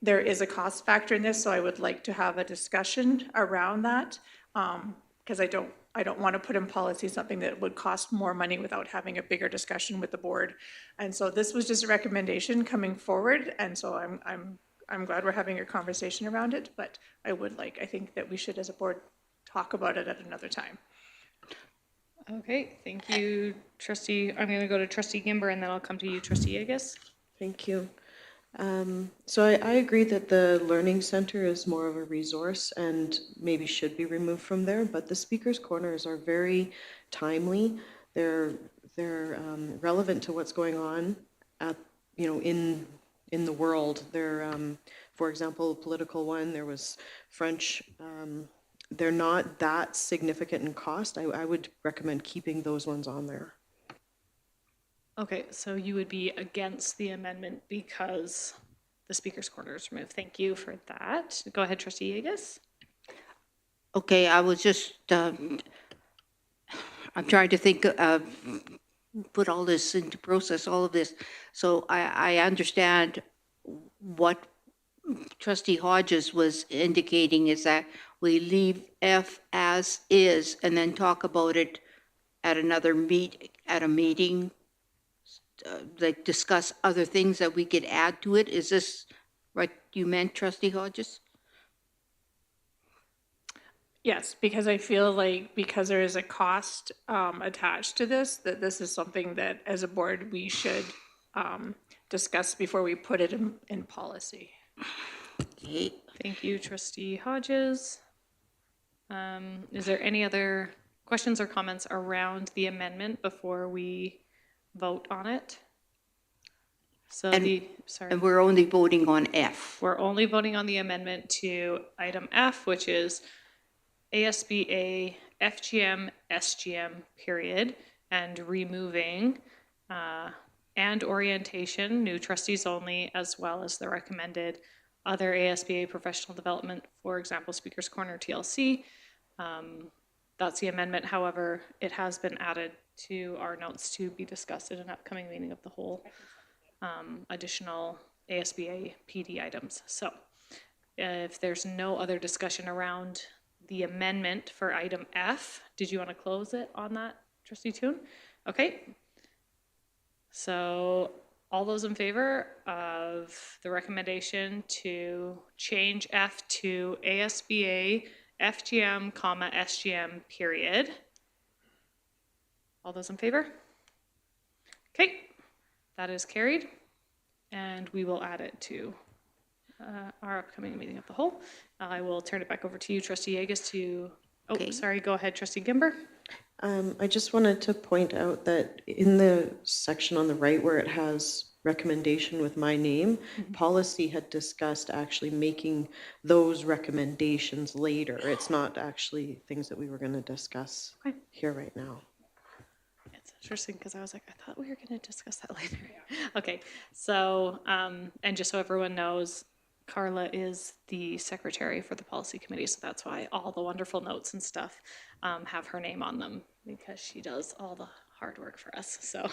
there is a cost factor in this, so I would like to have a discussion around that, because I don't want to put in policy something that would cost more money without having a bigger discussion with the board. And so this was just a recommendation coming forward, and so I'm glad we're having a conversation around it, but I think that we should, as a board, talk about it at another time. Okay, thank you, Trustee. I'm going to go to Trustee Gimber, and then I'll come to you, Trustee Agus. Thank you. So I agree that the Learning Center is more of a resource and maybe should be removed from there, but the Speaker's Corners are very timely. They're relevant to what's going on in the world. They're, for example, political one, there was French. They're not that significant in cost. I would recommend keeping those ones on there. Okay, so you would be against the amendment because the Speaker's Corner is removed. Thank you for that. Go ahead, Trustee Agus. Okay, I was just, I'm trying to think of, put all this into process, all of this. So I understand what Trustee Hodges was indicating is that we leave F as is and then talk about it at another meeting, like discuss other things that we could add to it. Is this what you meant, Trustee Hodges? Yes, because I feel like because there is a cost attached to this, that this is something that as a board, we should discuss before we put it in policy. Okay. Thank you, Trustee Hodges. Is there any other questions or comments around the amendment before we vote on it? So sorry. And we're only voting on F. We're only voting on the amendment to item F, which is ASBA, FGM, SGM, period, and removing and orientation, new trustees only, as well as the recommended other ASBA professional development, for example, Speaker's Corner, TLC. That's the amendment. However, it has been added to our notes to be discussed at an upcoming meeting of the whole, additional ASBA PD items. So if there's no other discussion around the amendment for item F, did you want to close it on that, Trustee Toon? Okay. So all those in favor of the recommendation to change F to ASBA, FGM, comma, SGM, period. All those in favor? Okay, that is carried. And we will add it to our upcoming meeting of the whole. I will turn it back over to you, Trustee Yegas, to, Okay. sorry, go ahead, Trustee Gimber. I just wanted to point out that in the section on the right where it has recommendation with my name, policy had discussed actually making those recommendations later. It's not actually things that we were going to discuss here right now. It's interesting because I was like, I thought we were going to discuss that later. Okay, so, and just so everyone knows, Carla is the secretary for the policy committee, so that's why all the wonderful notes and stuff have her name on them, because she does all the hard work for us. So,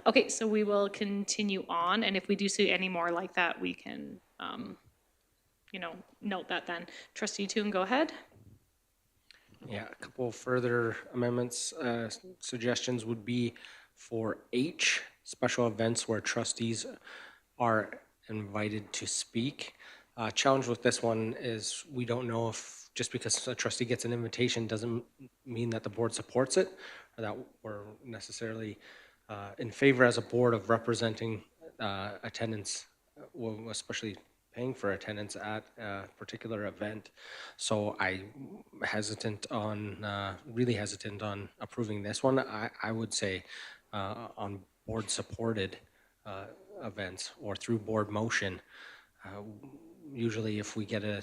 okay, so we will continue on, and if we do see any more like that, we can, note that then. Trustee Toon, go ahead. Yeah, a couple further amendments, suggestions would be for H, special events where trustees are invited to speak. Challenge with this one is we don't know if just because a trustee gets an invitation doesn't mean that the board supports it, or that we're necessarily in favor as a board of representing attendance, especially paying for attendance at a particular event. So I'm hesitant on, really hesitant on approving this one. I would say on board supported events or through board motion. Usually if we get a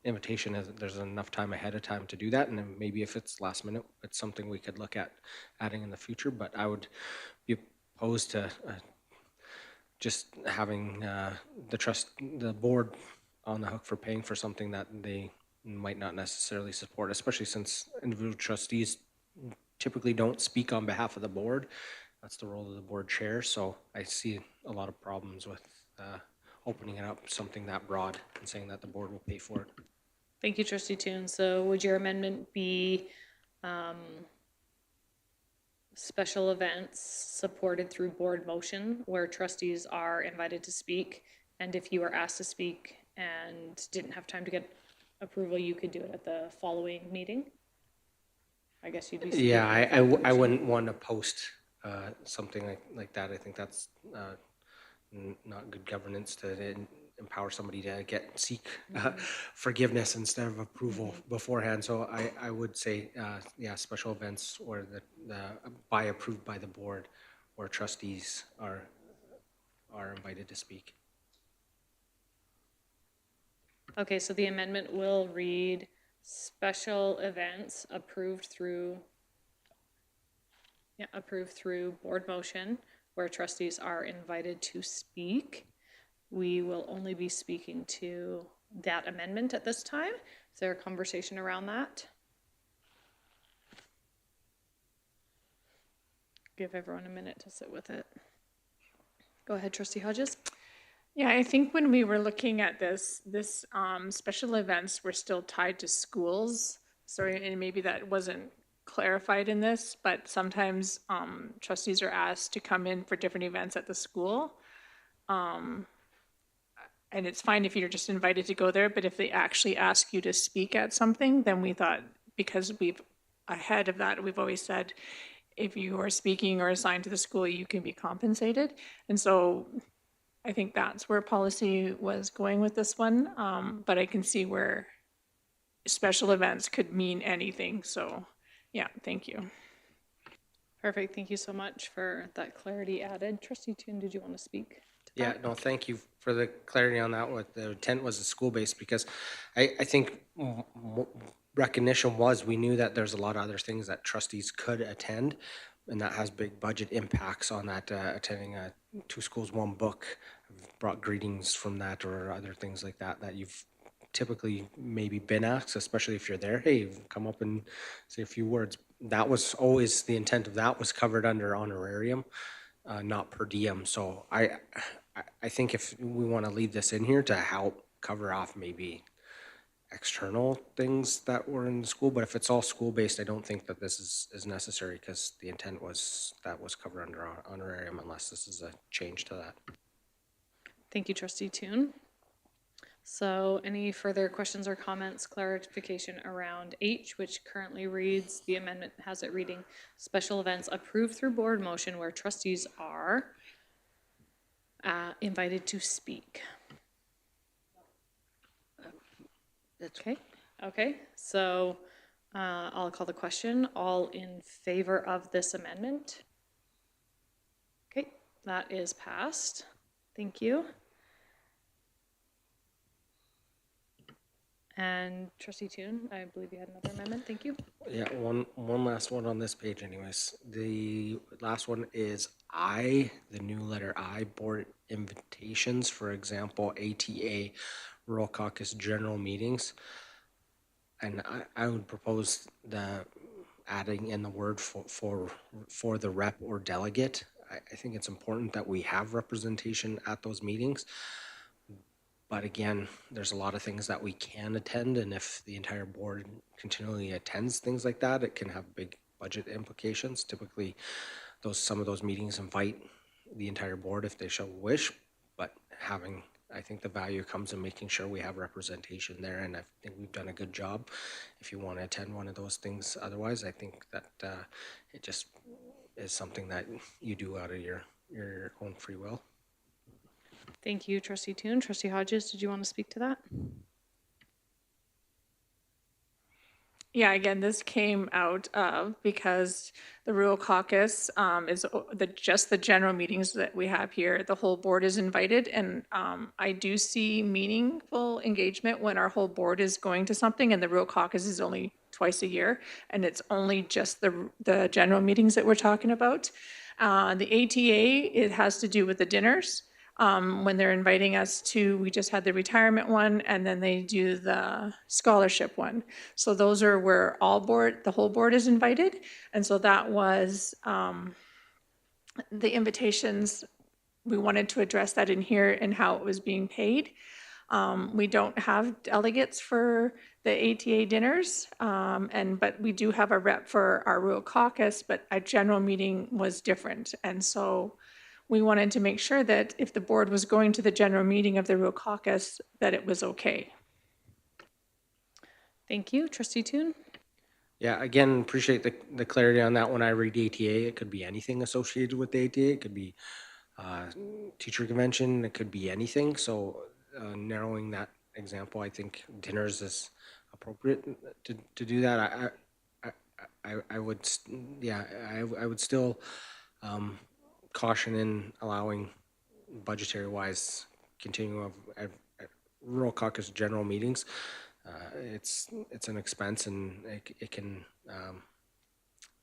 invitation, there's enough time ahead of time to do that, and then maybe if it's last minute, it's something we could look at adding in the future, but I would be opposed to just having the board on the hook for paying for something that they might not necessarily support, especially since individual trustees typically don't speak on behalf of the board. That's the role of the board chair, so I see a lot of problems with opening it up something that broad and saying that the board will pay for it. Thank you, Trustee Toon. So would your amendment be special events supported through board motion where trustees are invited to speak, and if you were asked to speak and didn't have time to get approval, you could do it at the following meeting? I guess you'd be speaking. Yeah, I wouldn't want to post something like that. I think that's not good governance to empower somebody to seek forgiveness instead of approval beforehand. So I would say, yeah, special events or approved by the board where trustees are invited to speak. Okay, so the amendment will read special events approved through board motion where trustees are invited to speak. We will only be speaking to that amendment at this time. Is there a conversation around that? Give everyone a minute to sit with it. Go ahead, Trustee Hodges. Yeah, I think when we were looking at this special events were still tied to schools. Sorry, and maybe that wasn't clarified in this, but sometimes trustees are asked to come in for different events at the school. and it's fine if you're just invited to go there, but if they actually ask you to speak at something, then we thought, because ahead of that, we've always said, if you are speaking or assigned to the school, you can be compensated. And so I think that's where policy was going with this one, but I can see where special events could mean anything, so, yeah, thank you. Perfect. Thank you so much for that clarity added. Trustee Toon, did you want to speak to Yeah, that? no, thank you for the clarity on that. What the intent was a school-based, because I think recognition was, we knew that there's a lot of other things that trustees could attend, and that has big budget impacts on that, attending two schools, one book. I've brought greetings from that or other things like that, that you've typically maybe been asked, especially if you're there, hey, come up and say a few words. That was always the intent of that, was covered under honorarium, not per diem. So I think if we want to leave this in here to help cover off maybe external things that were in the school, but if it's all school-based, I don't think that this is necessary, because the intent was that was covered under honorarium, unless this is a change to that. Thank you, Trustee Toon. So any further questions or comments, clarification around H, which currently reads, the amendment has it reading, special events approved through board motion where trustees are invited to speak. Okay, okay, so I'll call the question. All in favor of this amendment? Okay, that is passed. Thank you. And Trustee Toon, I believe you had another amendment. Thank you. Yeah, one last one on this page anyways. The last one is I, the new letter I, board invitations, for example, ATA, Rural Caucus general meetings. And I would propose the adding in the word for the rep or delegate. I think it's important that we have representation at those meetings. But again, there's a lot of things that we can attend, and if the entire board continually attends things like that, it can have big budget implications. Typically, some of those meetings invite the entire board if they so wish, but I think the value comes in making sure we have representation there, and I think we've done a good job. If you want to attend one of those things, otherwise, I think that it just is something that you do out of your own free will. Thank you, Trustee Toon. Trustee Hodges, did you want to speak to that? Yeah, again, this came out of because the Rural Caucus is just the general meetings that we have here. The whole board is invited, and I do see meaningful engagement when our whole board is going to something, and the Rural Caucus is only twice a year, and it's only just the general meetings that we're talking about. The ATA, it has to do with the dinners. When they're inviting us to, we just had the retirement one, and then they do the scholarship one. So those are where the whole board is invited. And so that was the invitations. We wanted to address that in here and how it was being paid. We don't have delegates for the ATA dinners, but we do have a rep for our rural caucus, but our general meeting was different. And so we wanted to make sure that if the board was going to the general meeting of the rural caucus, that it was okay. Thank you. Trustee Toon? Yeah, again, appreciate the clarity on that. When I read ATA, it could be anything associated with the ATA. It could be teacher convention. It could be anything. So narrowing that example, I think dinners is appropriate to do that. I would, yeah, I would still caution in allowing budgetary-wise continuum of rural caucus general meetings. It's an expense, and it can.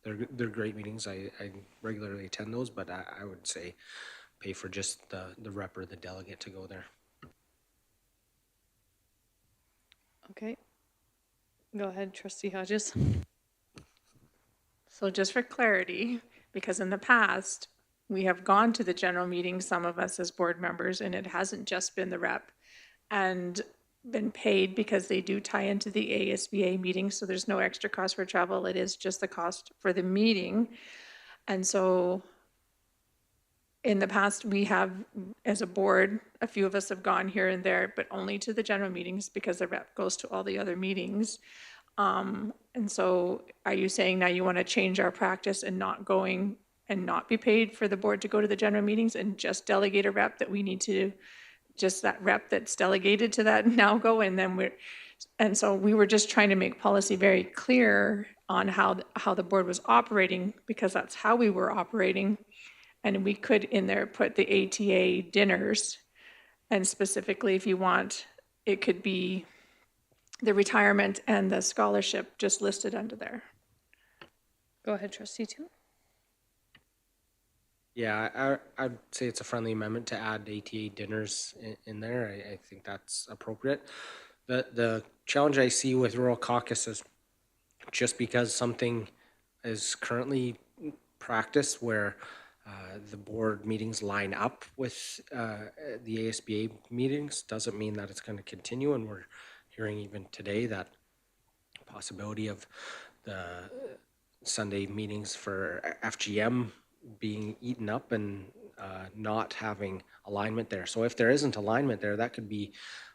They're great meetings. I regularly attend those, but I would say pay for just the rep or the delegate to go there. Okay. Go ahead, Trustee Hodges. So just for clarity, because in the past, we have gone to the general meeting, some of us as board members, and it hasn't just been the rep and been paid because they do tie into the ASBA meeting, so there's no extra cost for travel. It is just the cost for the meeting. And so in the past, we have, as a board, a few of us have gone here and there, but only to the general meetings because the rep goes to all the other meetings. And so are you saying now you want to change our practice and not going and not be paid for the board to go to the general meetings and just delegate a rep that we need to, just that rep that's delegated to that now go, and then and so we were just trying to make policy very clear on how the board was operating, because that's how we were operating. And we could in there put the ATA dinners, and specifically if you want, it could be the retirement and the scholarship just listed under there. Go ahead, Trustee Toon. Yeah, I'd say it's a friendly amendment to add ATA dinners in there. I think that's appropriate. The challenge I see with rural caucus is just because something is currently practice where the board meetings line up with the ASBA meetings doesn't mean that it's going to continue. And we're hearing even today that possibility of the Sunday meetings for FGM being eaten up and not having alignment there. So if there isn't alignment there, that could be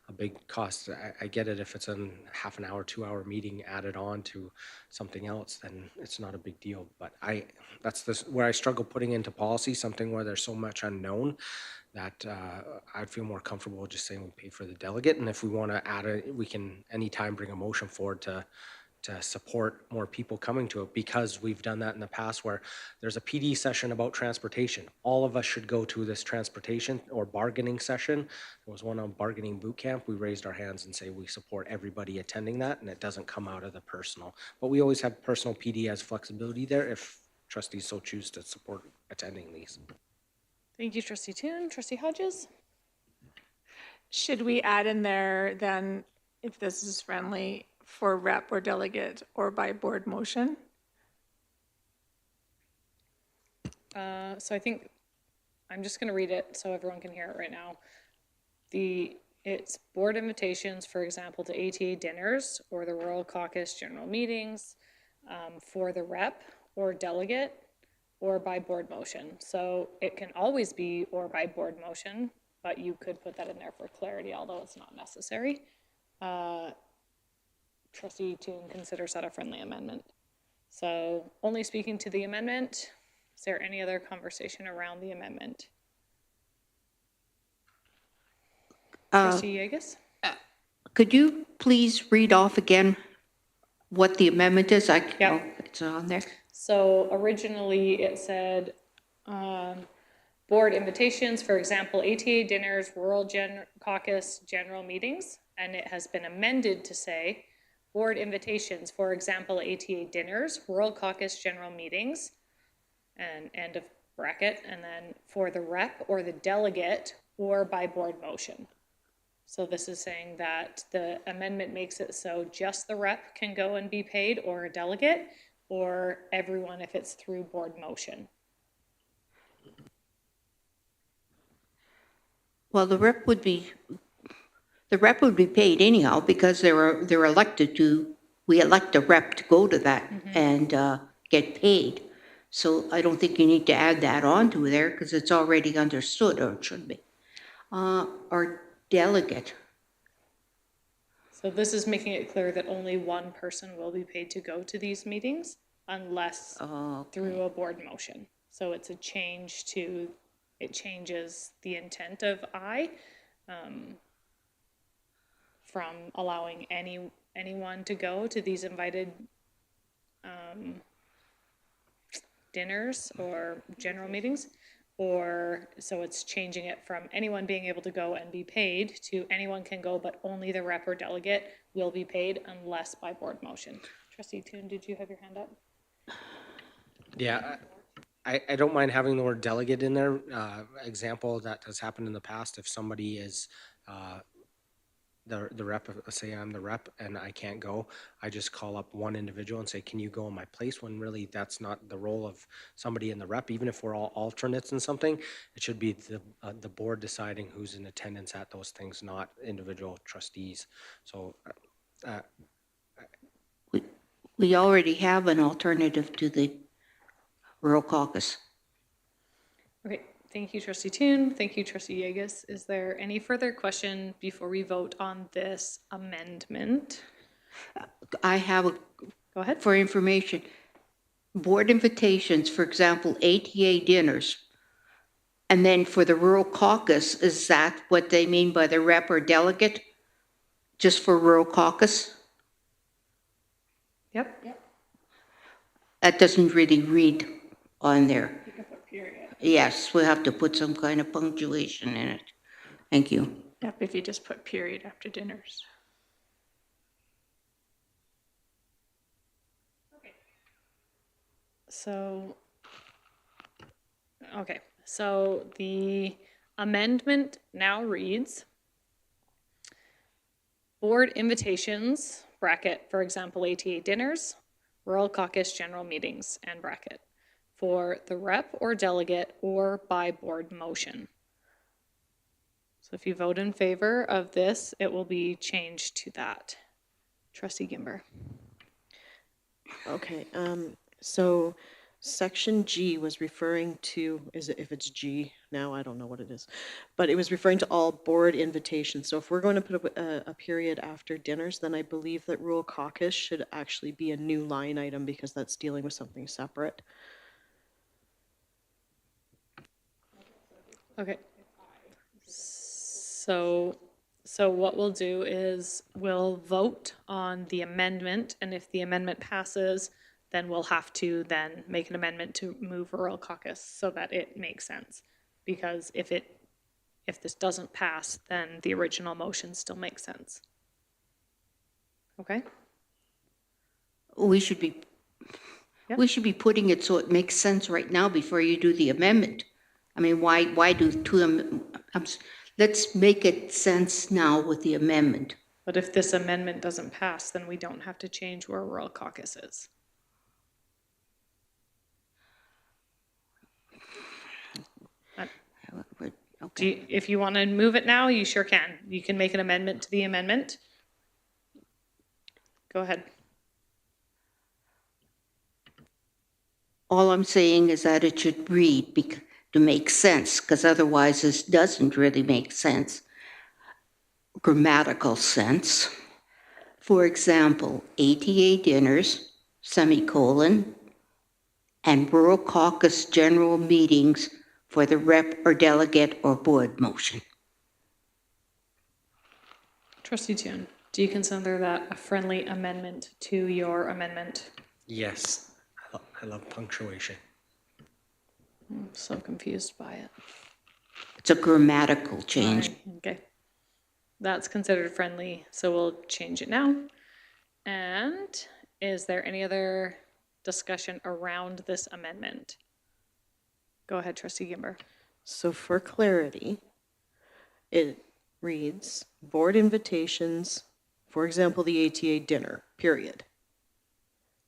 a big cost. I get it if it's a half an hour, 2 hour meeting added on to something else, then it's not a big deal. But that's where I struggle putting into policy, something where there's so much unknown that I'd feel more comfortable just saying we pay for the delegate. And if we want to add it, we can anytime bring a motion forward to support more people coming to it, because we've done that in the past where there's a PD session about transportation. All of us should go to this transportation or bargaining session. There was one on bargaining boot camp. We raised our hands and say we support everybody attending that, and it doesn't come out of the personal. But we always have personal PD as flexibility there if trustees so choose to support attending these. Thank you, Trustee Toon. Trustee Hodges? Should we add in there then, if this is friendly, for rep or delegate or by board motion? So I think I'm just going to read it so everyone can hear it right now. It's board invitations, for example, to ATA dinners or the Rural Caucus general meetings for the rep or delegate or by board motion. So it can always be or by board motion, but you could put that in there for clarity, although it's not necessary. Trustee Toon considers that a friendly amendment. So only speaking to the amendment. Is there any other conversation around the amendment? Trustee Yeagas? Could you please read off again what the amendment is? Yep. Oh, it's on there. So originally it said board invitations, for example, ATA dinners, Rural Caucus general meetings, and it has been amended to say board invitations, for example, ATA dinners, Rural Caucus general meetings, and end of bracket, and then for the rep or the delegate or by board motion. So this is saying that the amendment makes it so just the rep can go and be paid, or a delegate, or everyone if it's through board motion. Well, the rep would be paid anyhow because they're elected to. We elect a rep to go to that and get paid. So I don't think you need to add that on to there because it's already understood, or it should be. Our delegate. So this is making it clear that only one person will be paid to go to these meetings unless through a board motion. So it's a change to, it changes the intent of I from allowing anyone to go to these invited dinners or general meetings, or so it's changing it from anyone being able to go and be paid to anyone can go, but only the rep or delegate will be paid unless by board motion. Trustee Toon, did you have your hand up? Yeah, I don't mind having the word delegate in there. Example that has happened in the past, if somebody is the rep, say I'm the rep and I can't go, I just call up one individual and say, can you go in my place, when really that's not the role of somebody in the rep. Even if we're all alternates in something, it should be the board deciding who's in attendance at those things, not individual trustees. So We already have an alternative to the Rural Caucus. Okay, Thank you, Trustee Toon. Thank you, Trustee Yegus. Is there any further question before we vote on this amendment? I have a, Go ahead. for information, board invitations, for example, ATA dinners. And then for the rural caucus, is that what they mean by the rep or delegate? Just for rural caucus? Yep. That doesn't really read on there. Yes, we have to put some kind of punctuation in it. Thank you. Yep, if you just put period after dinners. So, okay, so the amendment now reads, board invitations, bracket, for example, ATA dinners, rural caucus general meetings, and bracket, for the rep or delegate or by board motion. So if you vote in favor of this, it will be changed to that. Trustee Gimber. Okay, so section G was referring to, if it's G now, I don't know what it is, but it was referring to all board invitations. So if we're going to put a period after dinners, then I believe that rural caucus should actually be a new line item because that's dealing with something separate. Okay. So what we'll do is we'll vote on the amendment, and if the amendment passes, then we'll have to then make an amendment to move rural caucus so that it makes sense. Because if this doesn't pass, then the original motion still makes sense. Okay? We should be putting it so it makes sense right now before you do the amendment. I mean, why do two, let's make it sense now with the amendment. But if this amendment doesn't pass, then we don't have to change where rural caucus is. Okay. If you want to move it now, you sure can. You can make an amendment to the amendment. Go ahead. All I'm saying is that it should read to make sense, because otherwise this doesn't really make sense. Grammatical sense. For example, ATA dinners, semicolon, and rural caucus general meetings for the rep or delegate or board motion. Trustee Toon, do you consider that a friendly amendment to your amendment? Yes, I love punctuation. I'm so confused by it. It's a grammatical change. Okay. That's considered friendly, so we'll change it now. And is there any other discussion around this amendment? Go ahead, Trustee Gimber. So for clarity, it reads, board invitations, for example, the ATA dinner, period.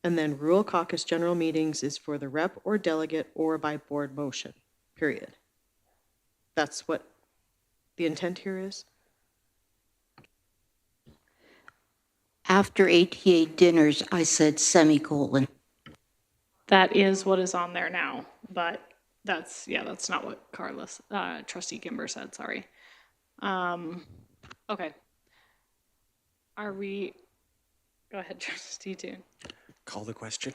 And then rural caucus general meetings is for the rep or delegate or by board motion, period. That's what the intent here is? After ATA dinners, I said semicolon. That is what is on there now, but that's not what Trustee Gimber said, sorry. Okay. Go ahead, Trustee Toon. Call the question.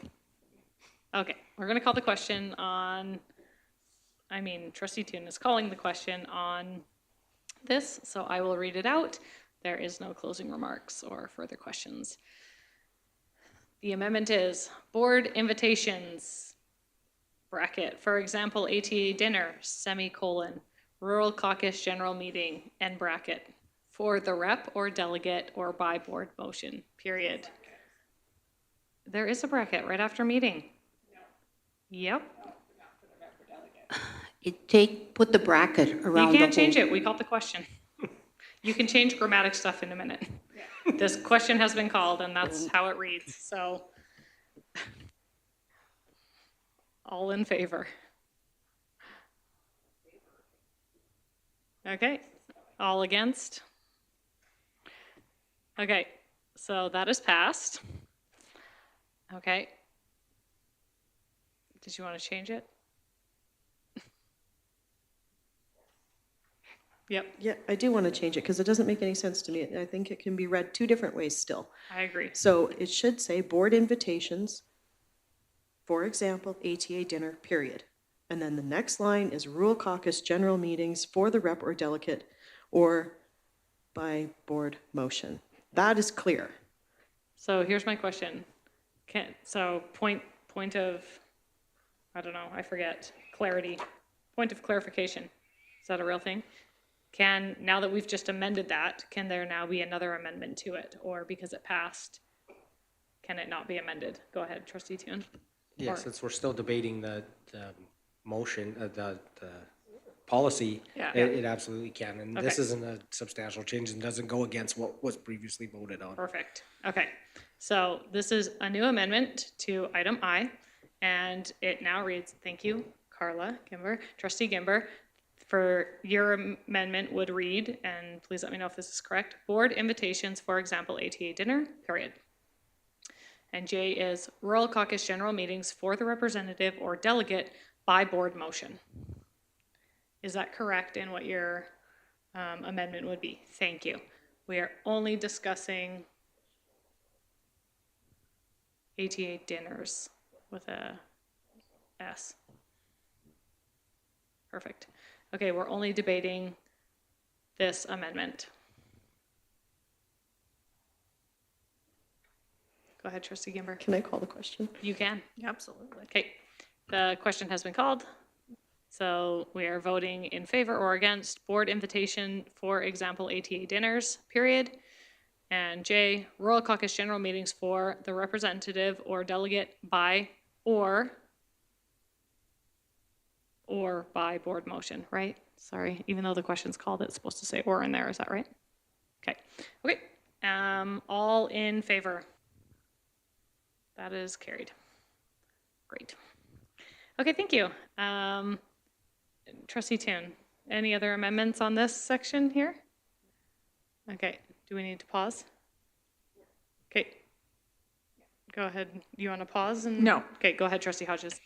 Okay, we're gonna call the question Trustee Toon is calling the question on this, so I will read it out. There is no closing remarks or further questions. The amendment is board invitations, bracket, for example, ATA dinner, semicolon, rural caucus general meeting, end bracket, for the rep or delegate or by board motion, period. There is a bracket right after meeting. Yep. Put the bracket around. You can't change it. We called the question. You can change grammatic stuff in a minute. This question has been called, and that's how it reads. So, all in favor? Okay. All against? Okay. So that is passed. Okay. Did you want to change it? Yep, Yeah, I do want to change it because it doesn't make any sense to me. I think it can be read two different ways still. I agree. So it should say board invitations, for example, ATA dinner, period. And then the next line is rural caucus general meetings for the rep or delegate or by board motion. That is clear. So here's my question. Point of, I don't know, I forget, clarity, point of clarification. Is that a real thing? Now that we've just amended that, can there now be another amendment to it? Or because it passed, can it not be amended? Go ahead, trustee Toon. Yeah, since we're still debating the motion, the policy, Yeah. it absolutely can. And this Okay. isn't a substantial change and doesn't go against what was previously voted on. Perfect. Okay. So this is a new amendment to item I, and it now reads, thank you, Carla Gimber, trustee Gimber, for your amendment would read, and please let me know if this is correct, board invitations, for example, ATA dinner, period. And J is rural caucus general meetings for the representative or delegate by board motion. Is that correct in what your amendment would be? Thank you. We are only discussing ATA dinners with a S. Perfect. Okay, we're only debating this amendment. Go ahead, trustee Gimber. Can I call the question? You can. Absolutely. Okay, the question has been called. So we are voting in favor or against board invitation, for example, ATA dinners, period. And J, rural caucus general meetings for the representative or delegate by or by board motion, right? Sorry, even though the question's called, it's supposed to say or in there, is that right? Okay, okay, all in favor? That is carried. Great. Okay, thank you. Trustee Toon, any other amendments on this section here? Okay, do we need to pause? Okay. Go ahead. You want to pause? No. Okay, go ahead, trustee Hodges.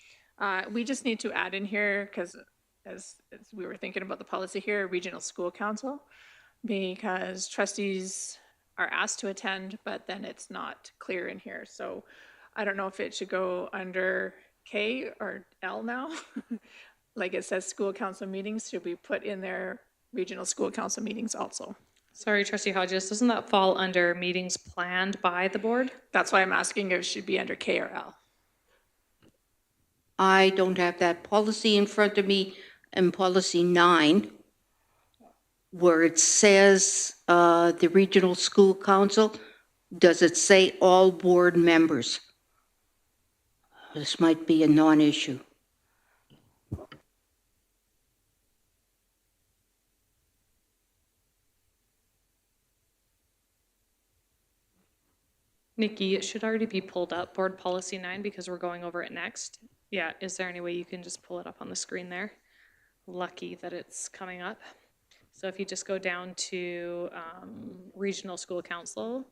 We just need to add in here, because as we were thinking about the policy here, regional school council, because trustees are asked to attend, but then it's not clear in here. So I don't know if it should go under K or L now. Like it says school council meetings, should we put in there regional school council meetings also? Sorry, trustee Hodges, doesn't that fall under meetings planned by the board? That's why I'm asking if it should be under K or L. I don't have that policy in front of me in policy 9, where it says the regional school council. Does it say all board members? This might be a non-issue. Nikki, it should already be pulled up, board policy 9, because we're going over it next. Yeah, is there any way you can just pull it up on the screen there? Lucky that it's coming up. So if you just go down to regional school council,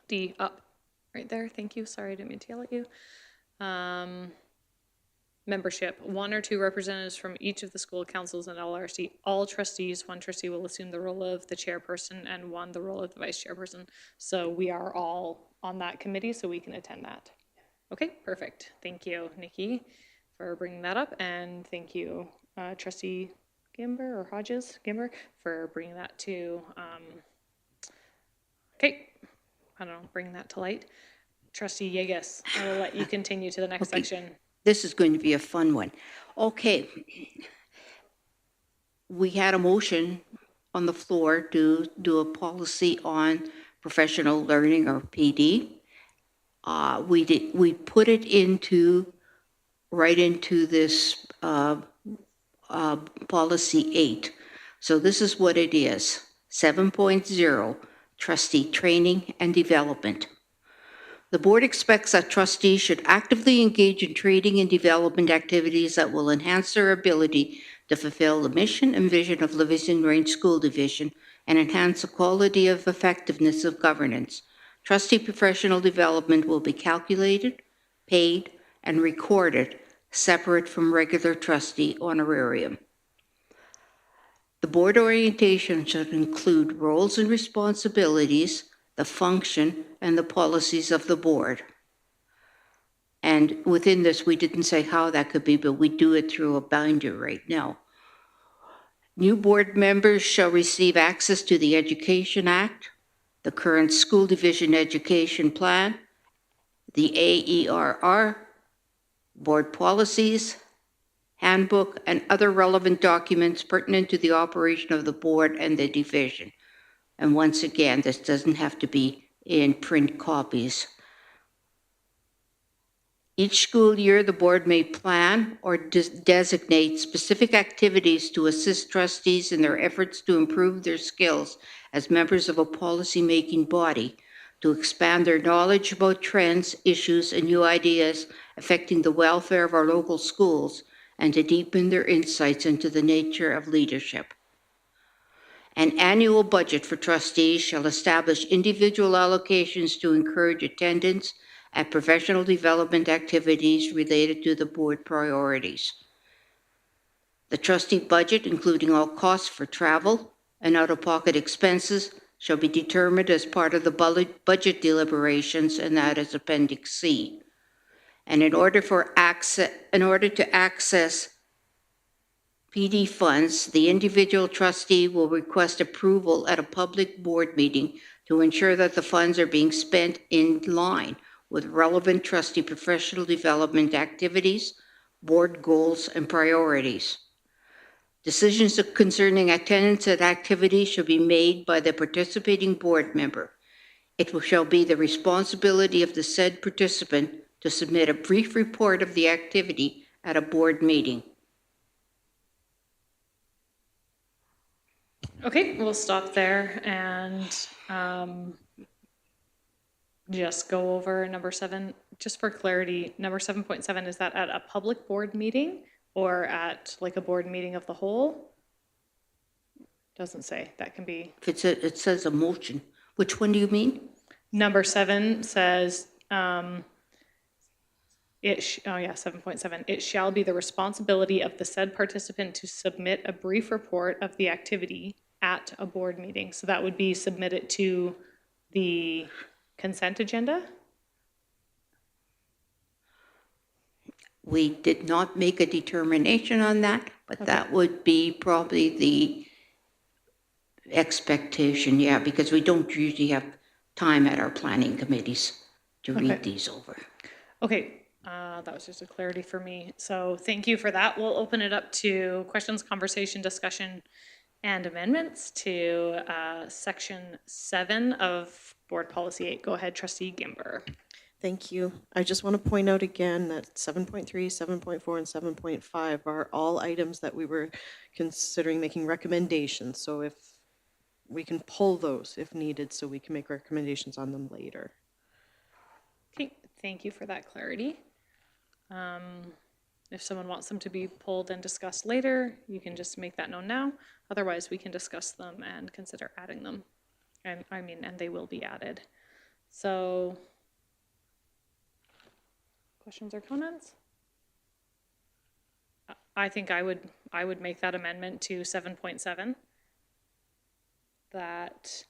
D, up, right there, thank you, sorry, I didn't mean to yell at you. Membership, 1 or 2 representatives from each of the school councils and LRC. All trustees, 1 trustee will assume the role of the chairperson and 1 the role of the vice chairperson. So we are all on that committee, so we can attend that. Okay, perfect. Thank you, Nikki, for bringing that up, and thank you, trustee Gimber or Hodges, Gimber, for bringing that to, okay, I don't know, bringing that to light. Trustee Yegas, I will let you continue to the next section. This is going to be a fun one. Okay. We had a motion on the floor to do a policy on professional learning, or PD. We put it right into this policy 8. So this is what it is. 7.0, trustee training and development. The board expects that trustees should actively engage in training and development activities that will enhance their ability to fulfill the mission and vision of Livingstone Range School Division and enhance the quality of effectiveness of governance. Trustee professional development will be calculated, paid, and recorded separate from regular trustee honorarium. The board orientation should include roles and responsibilities, the function, and the policies of the board. And within this, we didn't say how that could be, but we do it through a binder right now. New board members shall receive access to the Education Act, the current school division education plan, the AERR, board policies, handbook, and other relevant documents pertinent to the operation of the board and the division. And once again, this doesn't have to be in print copies. Each school year, the board may plan or designate specific activities to assist trustees in their efforts to improve their skills as members of a policy-making body, to expand their knowledge about trends, issues, and new ideas affecting the welfare of our local schools, and to deepen their insights into the nature of leadership. An annual budget for trustees shall establish individual allocations to encourage attendance at professional development activities related to the board priorities. The trustee budget, including all costs for travel and out-of-pocket expenses, shall be determined as part of the budget deliberations, and that is Appendix C. And in order to access PD funds, the individual trustee will request approval at a public board meeting to ensure that the funds are being spent in line with relevant trustee professional development activities, board goals, and priorities. Decisions concerning attendance at activities shall be made by the participating board member. It shall be the responsibility of the said participant to submit a brief report of the activity at a board meeting. Okay, we'll stop there and just go over number 7. Just for clarity, number 7.7, is that at a public board meeting or at like a board meeting of the whole? Doesn't say. That can be. It says a motion. Which one do you mean? Number 7 says, 7.7. It shall be the responsibility of the said participant to submit a brief report of the activity at a board meeting. So that would be submitted to the consent agenda? We did not make a determination on that, but okay, that would be probably the expectation, yeah, because we don't usually have time at our planning committees to read these over. Okay. That was just a clarity for me. So thank you for that. We'll open it up to questions, conversation, discussion, and amendments to Section 7 of Board Policy 8. Go ahead, Trustee Gimber. Thank you. I just want to point out again that 7.3, 7.4, and 7.5 are all items that we were considering making recommendations. So if we can pull those if needed, so we can make recommendations on them later. Okay, thank you for that clarity. If someone wants them to be pulled and discussed later, you can just make that known now. Otherwise, we can discuss them and consider adding them. And they will be added. So, questions or comments? I think I would make that amendment to 7.7. That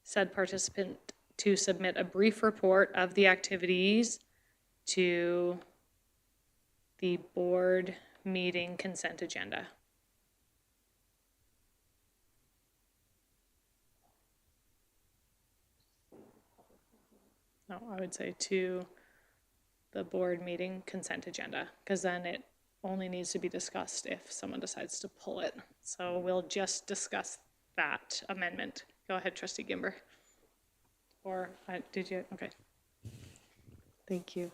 said participant to submit a brief report of the activities to the board meeting consent agenda. No, I would say to the board meeting consent agenda, because then it only needs to be discussed if someone decides to pull it. So we'll just discuss that amendment. Go ahead, Trustee Gimber. Or did you? Okay. Thank you.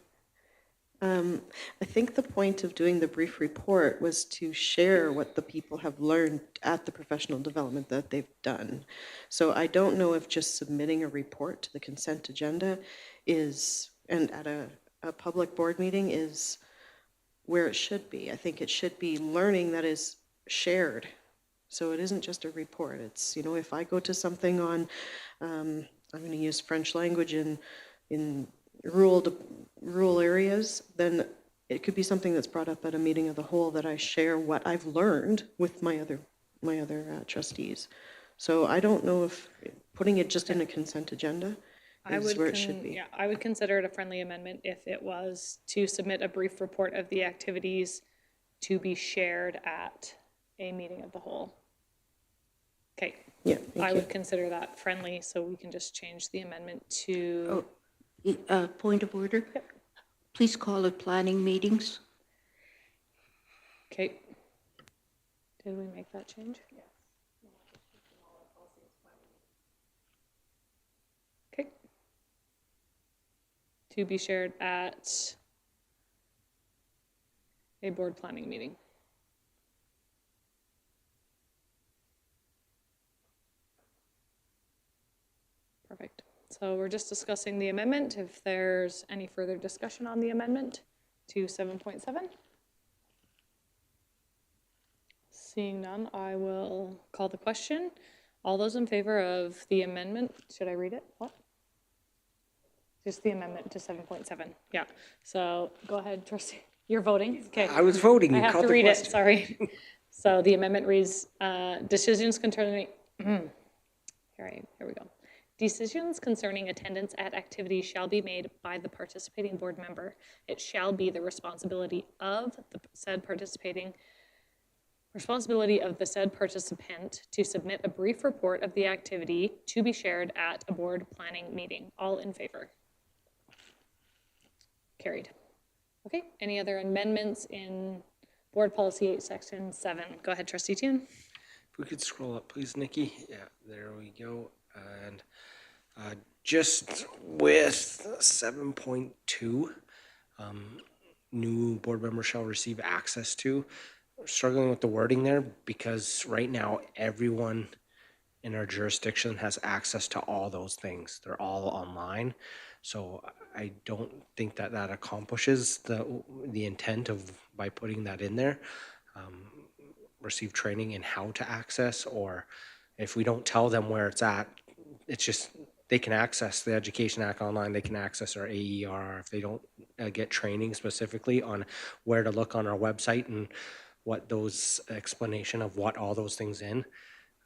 I think the point of doing the brief report was to share what the people have learned at the professional development that they've done. So I don't know if just submitting a report to the consent agenda is, and at a public board meeting is where it should be. I think it should be learning that is shared. So it isn't just a report. It's, if I go to something on, I'm going to use French language in rural areas, then it could be something that's brought up at a meeting of the whole that I share what I've learned with my other trustees. So I don't know if putting it just in a consent agenda is where it should be. Yeah, I would consider it a friendly amendment if it was to submit a brief report of the activities to be shared at a meeting of the whole. Okay. Yeah, I thank would you. consider that friendly, so we can just change the amendment to, Point of order? Please call it planning meetings. okay. Did we make that change? Yes. Okay. To be shared at a board planning meeting. Perfect. So we're just discussing the amendment. If there's any further discussion on the amendment to 7.7. Seeing none, I will call the question. All those in favor of the amendment, should I read it? What? Just the amendment to 7.7. Yeah. So go ahead, trustee. You're voting? Okay. I was voting. I You have called to the read it, question. sorry. So the amendment reads, decisions concerning, here we go. Decisions concerning attendance at activities shall be made by the participating board member. It shall be the responsibility of the said participant to submit a brief report of the activity to be shared at a board planning meeting. All in favor? Carried. Okay, any other amendments in Board Policy 8, Section 7? Go ahead, Trustee Toon. If we could scroll up, please, Nikki. Yeah, there we go. And just with 7.2, new board members shall receive access to. We're struggling with the wording there because right now everyone in our jurisdiction has access to all those things. They're all online. So I don't think that that accomplishes the intent of by putting that in there. Receive training in how to access, or if we don't tell them where it's at, it's just they can access the Education Act online. They can access our AER if they don't get training specifically on where to look on our website and what those explanation of what all those things in.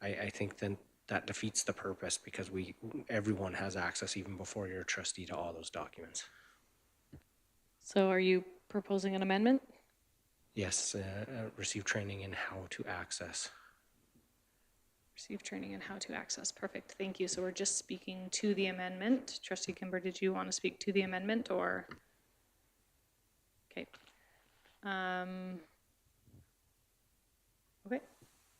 I think then that defeats the purpose because everyone has access even before you're a trustee to all those documents. So are you proposing an amendment? Yes, receive training in how to access. Receive training in how to access. Perfect, thank you. So we're just speaking to the amendment. Trustee Kimber, did you want to speak to the amendment or? Okay. Okay.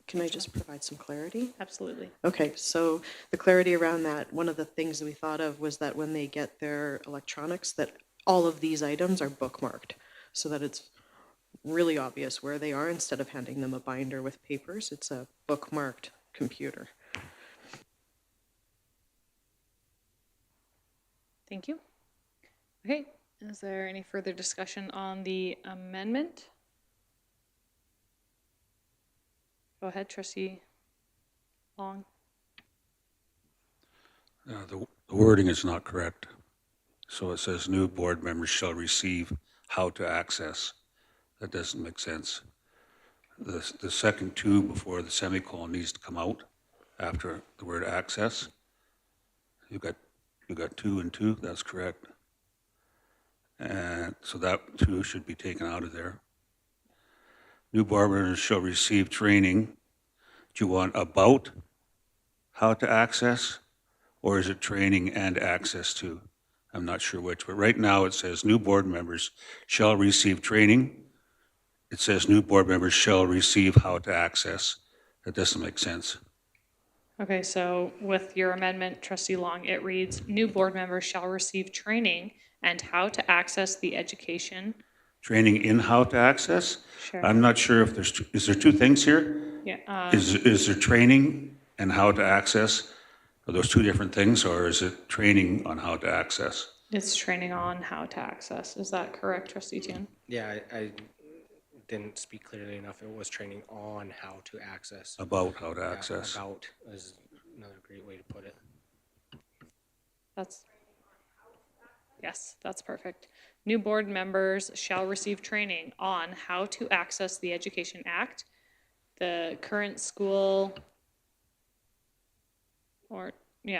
Can I just provide some clarity? Absolutely. Okay, so the clarity around that, one of the things that we thought of was that when they get their electronics, that all of these items are bookmarked so that it's really obvious where they are instead of handing them a binder with papers. It's a bookmarked computer. Thank you. Okay, is there any further discussion on the amendment? Go ahead, Trustee Long. The wording is not correct. So it says new board members shall receive how to access. That doesn't make sense. The second two before the semicolon needs to come out after the word access. You got 2 and 2, that's correct. And so that 2 should be taken out of there. New board members shall receive training. Do you want about how to access, or is it training and access to? I'm not sure which, but right now it says new board members shall receive training. It says new board members shall receive how to access. That doesn't make sense. Okay, so with your amendment, Trustee Long, it reads, new board members shall receive training and how to access the education. Training in how to access? Sure. I'm not sure if is there 2 things here? Yeah. Is there training and how to access? Are those 2 different things, or is it training on how to access? It's training on how to access. Is that correct, Trustee Toon? Yeah, I didn't speak clearly enough. It was training on how to access. About how to access. About is another great way to put it. Yes, that's perfect. New board members shall receive training on how to access the Education Act, the current school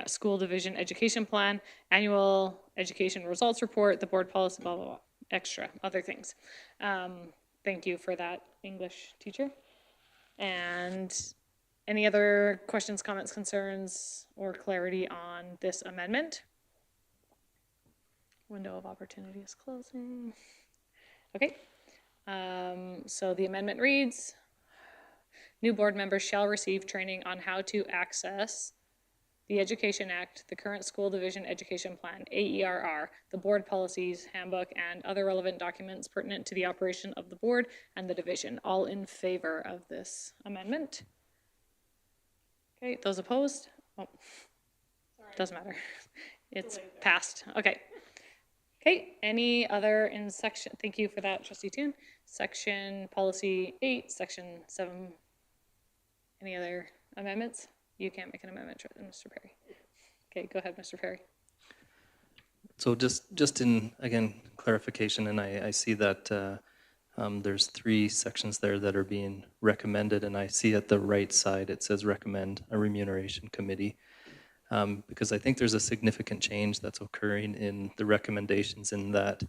school division education plan, annual education results report, the board policy, blah, blah, blah, extra, other things. Thank you for that, English teacher. And any other questions, comments, concerns, or clarity on this amendment? Window of opportunity is closing. Okay. So the amendment reads, new board members shall receive training on how to access the Education Act, the current school division education plan, AERR, the board policies, handbook, and other relevant documents pertinent to the operation of the board and the division. All in favor of this amendment? Okay, those opposed? Oh, doesn't matter. It's passed. Okay. Okay, any other in section, thank you for that, Trustee Toon. Section policy 8, section 7, any other amendments? You can't make an amendment, Mr. Perry. Okay, go ahead, Mr. Perry. So just in, again, clarification, and I see that there's 3 sections there that are being recommended, and I see at the right side it says recommend a remuneration committee, because I think there's a significant change that's occurring in the recommendations in that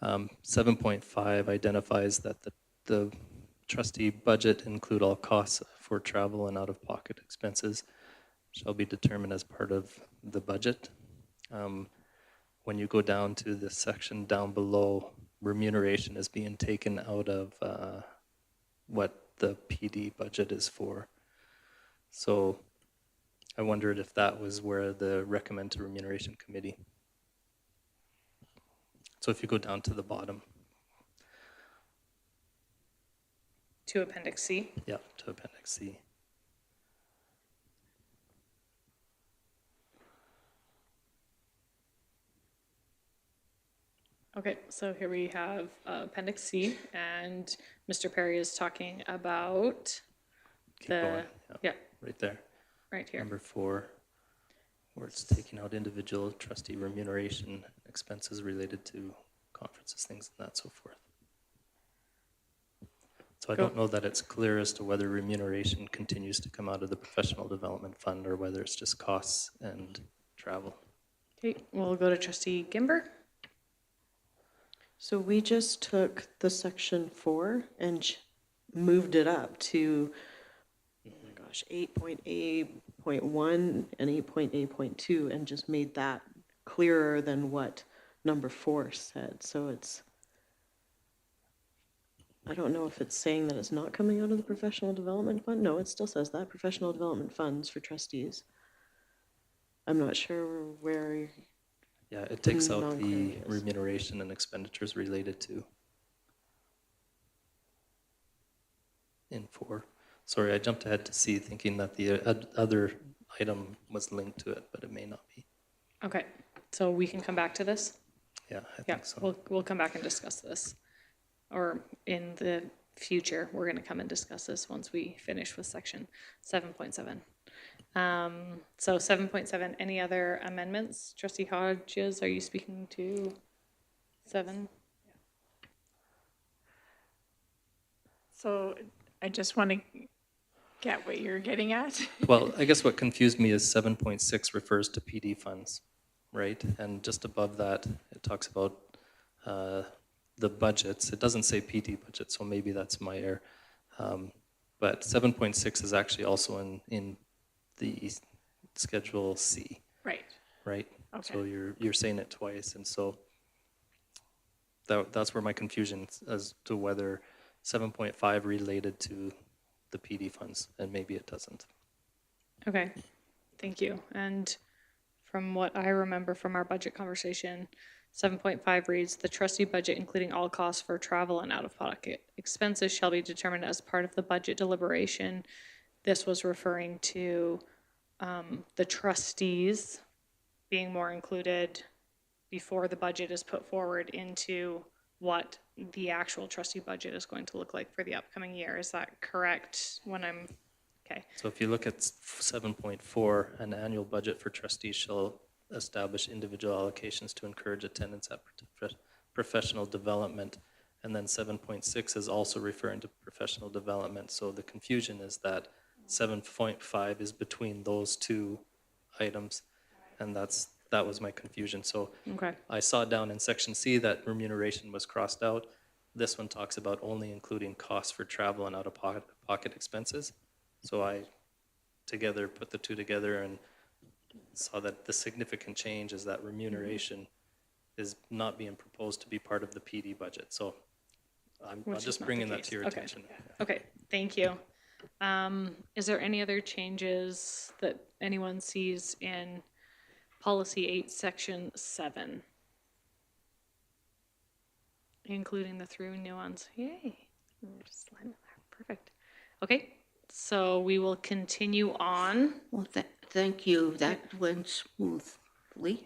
7.5 identifies that the trustee budget include all costs for travel and out-of-pocket expenses shall be determined as part of the budget. When you go down to the section down below, remuneration is being taken out of what the PD budget is for. So I wondered if that was where the recommend to remuneration committee. So if you go down to the bottom. To Appendix C. Yeah, to Appendix C. Okay, so here we have Appendix C, and Mr. Perry is talking about Keep going. Yeah, Right there. right here. Number 4, where it's taking out individual trustee remuneration expenses related to conferences, things and that, so forth. So I don't know that it's clear as to whether remuneration continues to come out of the professional development fund or whether it's just costs and travel. Okay, we'll go to Trustee Gimber. So we just took the section 4 and moved it up to, oh my gosh, 8.8.1 and 8.8.2 and just made that clearer than what number 4 said. So it's, I don't know if it's saying that it's not coming out of the professional development fund. No, it still says that, professional development funds for trustees. I'm not sure where. Yeah, it takes out the remuneration and expenditures related to in 4. Sorry, I jumped ahead to C thinking that the other item was linked to it, but it may not be. Okay, so we can come back to this? Yeah, I think so. We'll come back and discuss this. Or in the future, we're gonna come and discuss this once we finish with section 7.7. So 7.7, any other amendments? Trustee Hodges, are you speaking to 7? So I just want to get what you're getting at. Well, I guess what confused me is 7.6 refers to PD funds, right? And just above that, it talks about the budgets. It doesn't say PD budget, so maybe that's my error. But 7.6 is actually also in the Schedule C. Right. Right? Okay. So you're saying it twice, and so that's where my confusion as to whether 7.5 related to the PD funds, and maybe it doesn't. Okay, thank you. And from what I remember from our budget conversation, 7.5 reads, the trustee budget, including all costs for travel and out-of-pocket expenses, shall be determined as part of the budget deliberation. This was referring to the trustees being more included before the budget is put forward into what the actual trustee budget is going to look like for the upcoming year. Is that correct when I'm, okay? So if you look at 7.4, an annual budget for trustees shall establish individual allocations to encourage attendance at professional development, and then 7.6 is also referring to professional development. So the confusion is that 7.5 is between those two items, and that was my confusion. So Okay. I saw down in section C that remuneration was crossed out. This one talks about only including costs for travel and out-of-pocket expenses. So I together put the two together and saw that the significant change is that remuneration is not being proposed to be part of the PD budget. So I'm Which is just not the bringing that case. to your Okay. attention. Okay, thank you. Is there any other changes that anyone sees in policy 8, section 7? Including the 3 new ones. Yay. We're just sliding there. Perfect. Okay, so we will continue on. Well, thank you. That went smoothly.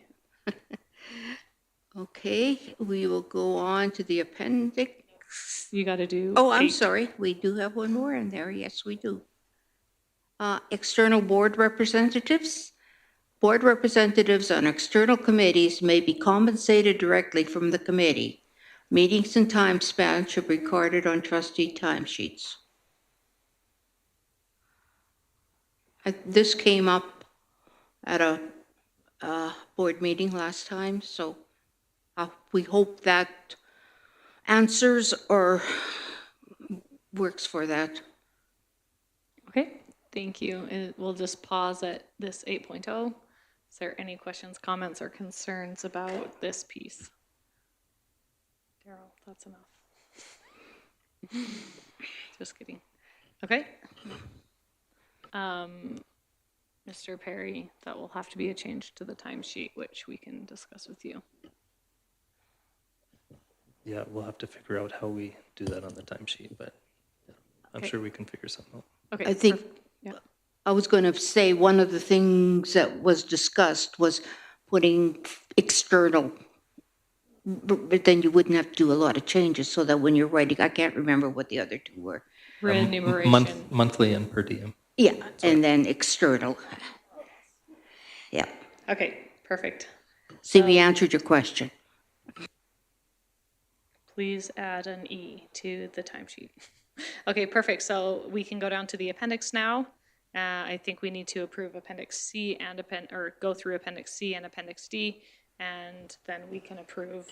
Okay, we will go on to the appendix. You got to do Oh, I'm 8. sorry. We do have one more in there. Yes, we do. External board representatives. Board representatives on external committees may be compensated directly from the committee. Meetings and time span should be recorded on trustee timesheets. This came up at a board meeting last time, so we hope that answers or works for that. Okay, thank you. And we'll just pause at this 8.0. Is there any questions, comments, or concerns about this piece? Daryl, that's enough. Just kidding. Okay. Mr. Perry, that will have to be a change to the timesheet, which we can discuss with you. Yeah, we'll have to figure out how we do that on the timesheet, but yeah, I'm Okay. sure we can figure something out. Okay. I think Yeah. I was going to say one of the things that was discussed was putting external, but then you wouldn't have to do a lot of changes so that when you're writing, I can't remember what the other two were. Remuneration. Monthly and per diem. Yeah, and then external. Yeah. Okay, perfect. See, we answered your question. Please add an E to the timesheet. Okay, perfect. So we can go down to the appendix now. I think we need to approve Appendix C and go through Appendix C and Appendix D, and then we can approve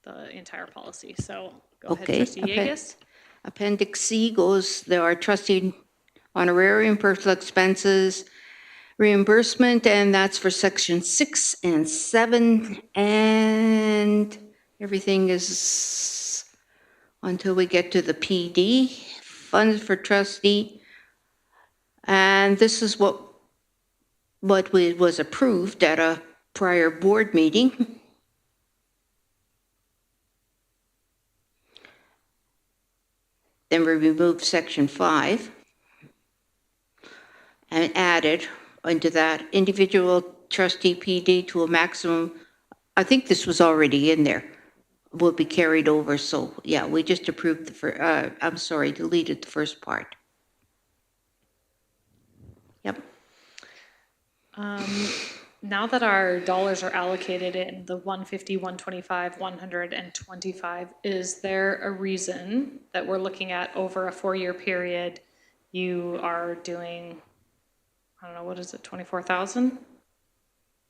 the entire policy. So go ahead, Okay. Trustee Yegus. Appendix C goes, there are trustee honorarium, personal expenses, reimbursement, and that's for section 6 and 7, and everything is until we get to the PD, funds for trustee. And this is what was approved at a prior board meeting. Then we removed section 5 and added into that individual trustee PD to a maximum, I think this was already in there, will be carried over. So yeah, we just approved deleted the first part. Yep. Now that our dollars are allocated in the 150, 125, 125, is there a reason that we're looking at over a 4-year period, you are doing, I don't know, what is it, 24,000?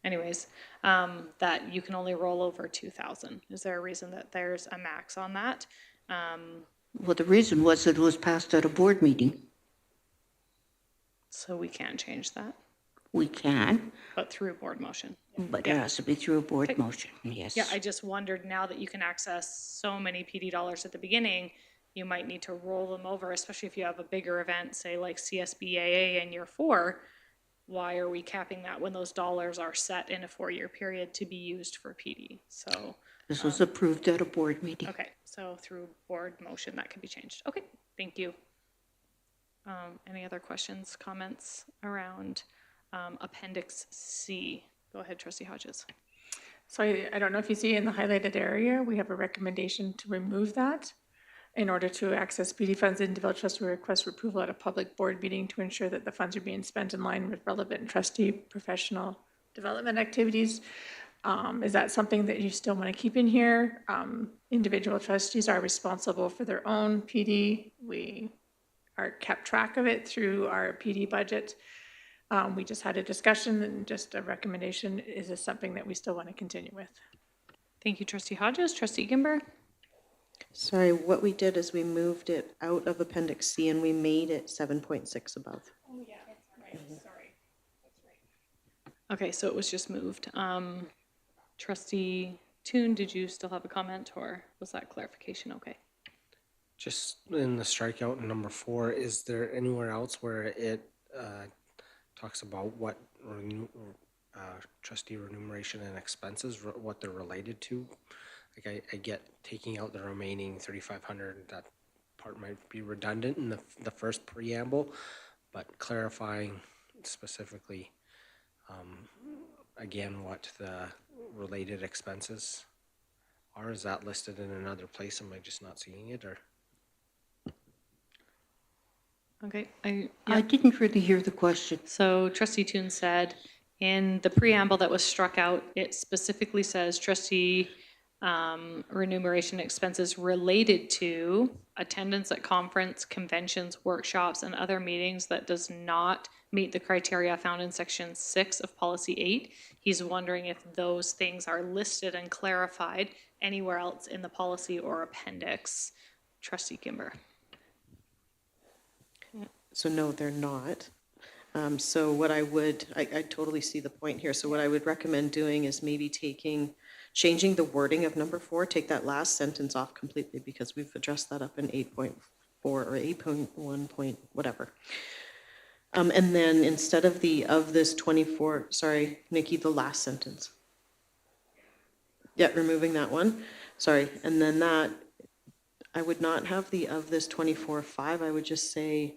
Anyways, that you can only roll over 2,000. Is there a reason that there's a max on that? Well, the reason was that it was passed at a board meeting. So we can change that, We can, but through board motion. but it has to be through a board Okay. motion, yes. Yeah, I just wondered now that you can access so many PD dollars at the beginning, you might need to roll them over, especially if you have a bigger event, say like CSBAA in year 4. Why are we capping that when those dollars are set in a 4-year period to be used for PD? So, This was approved at a board meeting. okay, so through board motion, that can be changed. Okay, thank you. Any other questions, comments around Appendix C? Go ahead, Trustee Hodges. So I don't know if you see in the highlighted area, we have a recommendation to remove that. In order to access PD funds, individual trustee will request for approval at a public board meeting to ensure that the funds are being spent in line with relevant trustee professional development activities. Is that something that you still want to keep in here? Individual trustees are responsible for their own PD. We are kept track of it through our PD budget. We just had a discussion and just a recommendation. Is this something that we still want to continue with? Thank you, Trustee Hodges. Trustee Gimber? Sorry, what we did is we moved it out of Appendix C and we made it 7.6 above. Oh, yeah, right, sorry. That's right. Okay, so it was just moved. Trustee Toon, did you still have a comment, or was that clarification okay? Just in the strikeout in number 4, is there anywhere else where it talks about what trustee remuneration and expenses, what they're related to? Like I get taking out the remaining 3,500, that part might be redundant in the first preamble, but clarifying specifically, again, what the related expenses are. Is that listed in another place? Am I just not seeing it, or? Okay, I didn't really hear the question. so Trustee Toon said, in the preamble that was struck out, it specifically says trustee remuneration expenses related to attendance at conference, conventions, workshops, and other meetings that does not meet the criteria found in section 6 of policy 8. He's wondering if those things are listed and clarified anywhere else in the policy or appendix. Trustee Gimber. So no, they're not. So what I totally see the point here. So what I would recommend doing is maybe changing the wording of number 4, take that last sentence off completely because we've addressed that up in 8.4 or 8.1 point, whatever. And then instead of this 24, sorry, Nikki, the last sentence. Yeah, removing that one. Sorry. And then that, I would not have the of this 24.5. I would just say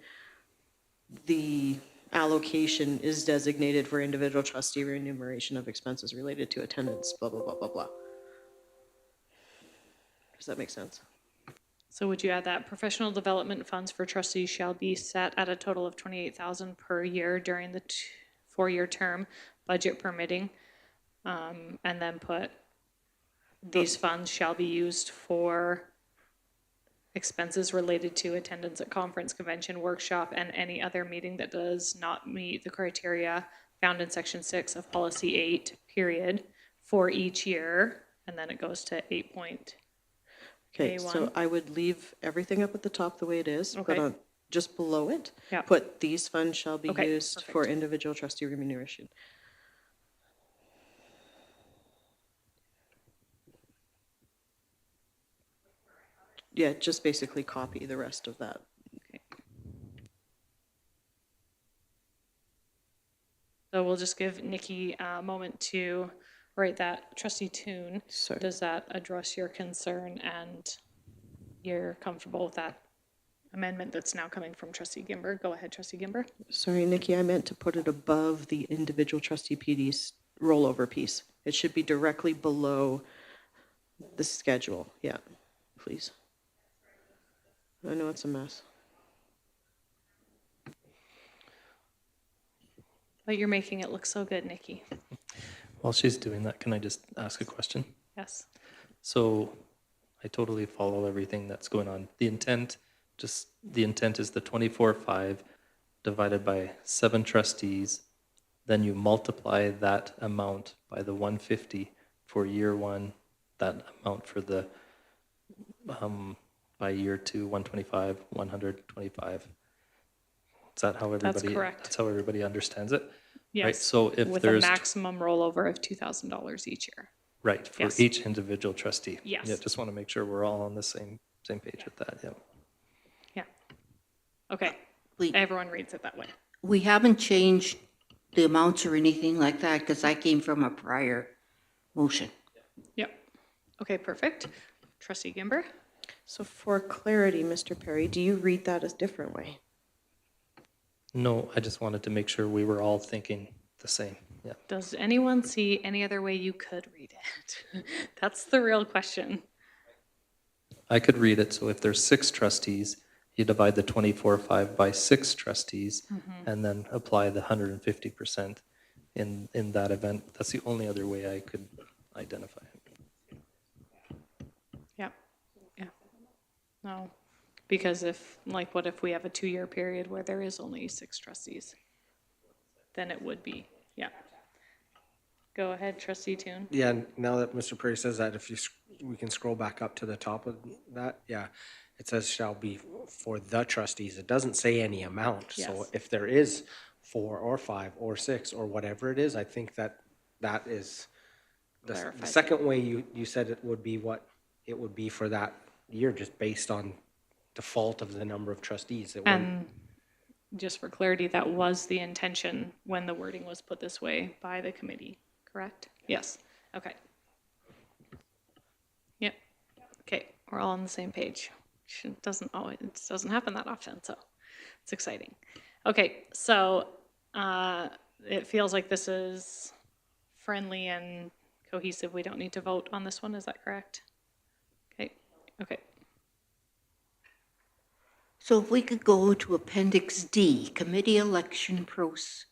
the allocation is designated for individual trustee remuneration of expenses related to attendance, blah, blah, blah, blah, blah. Does that make sense? So would you add that professional development funds for trustees shall be set at a total of $28,000 per year during the 4-year term, budget permitting, and then put these funds shall be used for expenses related to attendance at conference, convention, workshop, and any other meeting that does not meet the criteria found in section 6 of policy 8, period, for each year, and then it goes to 8 point. Okay, A1. so I would leave everything up at the top the way it is, but Okay. just below it, Yeah. put these funds shall be Okay, used perfect. for individual trustee remuneration. Yeah, just basically copy the rest of that. So we'll just give Nikki a moment to write that. Trustee Toon, Sorry. does that address your concern and you're comfortable with that amendment that's now coming from Trustee Gimber? Go ahead, Trustee Gimber. Sorry, Nikki, I meant to put it above the individual trustee PD's rollover piece. It should be directly below the schedule. Yeah, please. I know it's a mess. But you're making it look so good, Nikki. While she's doing that, can I just ask a question? Yes. So I totally follow everything that's going on. The intent is the 24/5 divided by 7 trustees. Then you multiply that amount by the 150 for year 1, that amount for the by year 2, 125, 125. Is that how everybody? That's correct. That's how everybody understands it. Yes. Right. So if with there's a maximum rollover of $2,000 each year. right for Yes. each individual trustee. Yes. Yeah. Just want to make sure we're all on the same page with that. Yeah. Yeah. Okay. We, Everyone reads it that way. we haven't changed the amounts or anything like that because I came from a prior motion. Yep. Okay, perfect. Trustee Gimber? So for clarity, Mr. Perry, do you read that a different way? No, I just wanted to make sure we were all thinking the same. Yeah. Does anyone see any other way you could read it? That's the real question. I could read it. So if there's 6 trustees, you divide the 24/5 by 6 trustees, and then apply the 150% in that event. That's the only other way I could identify it. Yeah, yeah. No, because if, like, what if we have a 2-year period where there is only 6 trustees? Then it would be, yeah. Go ahead, trustee Toon. Yeah, now that Mr. Perry says that, if we can scroll back up to the top of that, yeah. It says shall be for the trustees. It doesn't say any amount. So Yes. if there is 4 or 5 or 6 or whatever it is, I think that is the Clarifies it. second way you said it would be what it would be for that year, just based on default of the number of trustees. It wouldn't- And just for clarity, that was the intention when the wording was put this way by the committee, correct? Yes, okay. Yep, okay, we're all on the same page. It doesn't happen that often, so it's exciting. Okay, so it feels like this is friendly and cohesive. We don't need to vote on this one, is that correct? Okay, okay. So if we could go to Appendix D, Committee Election Process.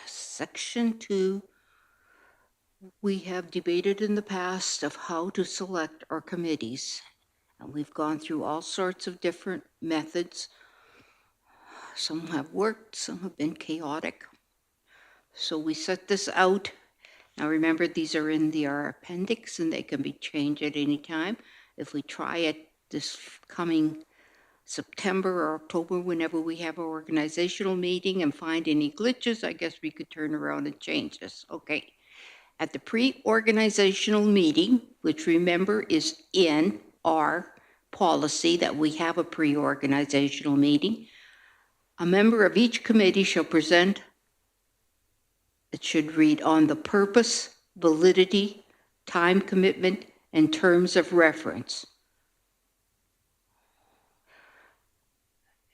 Section 2, we have debated in the past of how to select our committees. And we've gone through all sorts of different methods. Some have worked, some have been chaotic. So we set this out. Now remember, these are in our appendix and they can be changed at any time. If we try it this coming September or October, whenever we have our organizational meeting and find any glitches, I guess we could turn around and change this. Okay. At the pre-organizational meeting, which remember is in our policy that we have a pre-organizational meeting, a member of each committee shall present, it should read, on the purpose, validity, time commitment, and terms of reference.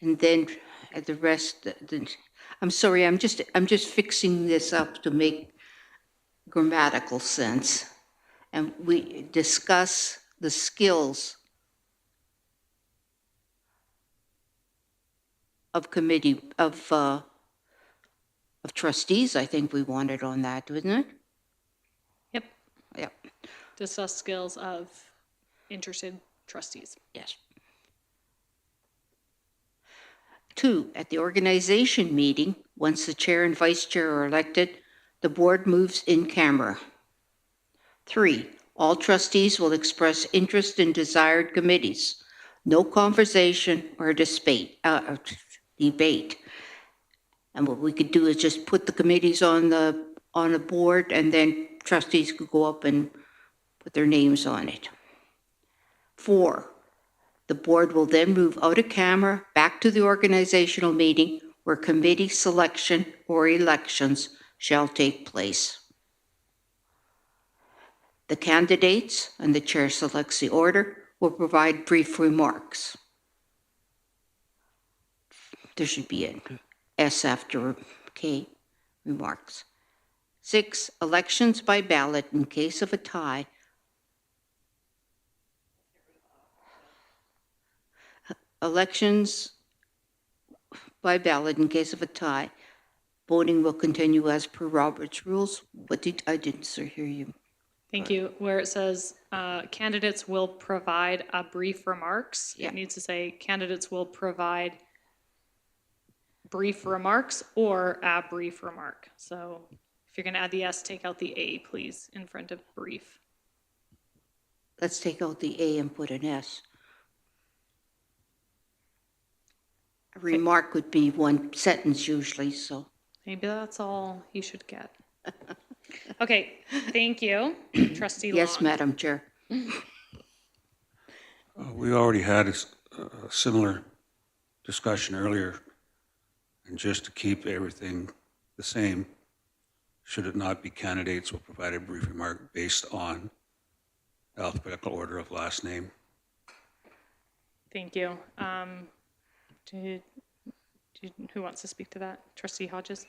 And then the rest, I'm sorry, I'm just fixing this up to make grammatical sense. And we discuss the skills of trustees. I think we wanted on that, wasn't it? Yep. Yep. Discuss skills of interested trustees. Yes. 2, at the organization meeting, once the chair and vice chair are elected, the board moves in camera. 3, all trustees will express interest in desired committees. No conversation or debate. And what we could do is just put the committees on the board, and then trustees could go up and put their names on it. 4, the board will then move out of camera back to the organizational meeting where committee selection or elections shall take place. The candidates, and the chair selects the order, will provide brief remarks. There should be an S after K, remarks. 6, elections by ballot in case of a tie. Elections by ballot in case of a tie. Voting will continue as per Robert's rules. I didn't hear you. Thank you. Where it says candidates will provide a brief remarks, Yeah. it needs to say candidates will provide brief remarks or a brief remark. So if you're going to add the S, take out the A, please, in front of brief. Let's take out the A and put an S. A remark would be one sentence usually, so. Maybe that's all you should get. Okay, thank you, trustee Long. Yes, Madam Chair. We already had a similar discussion earlier, and just to keep everything the same, should it not be candidates will provide a brief remark based on alphabetical order of last name? Thank you. Who wants to speak to that? Trustee Hodges?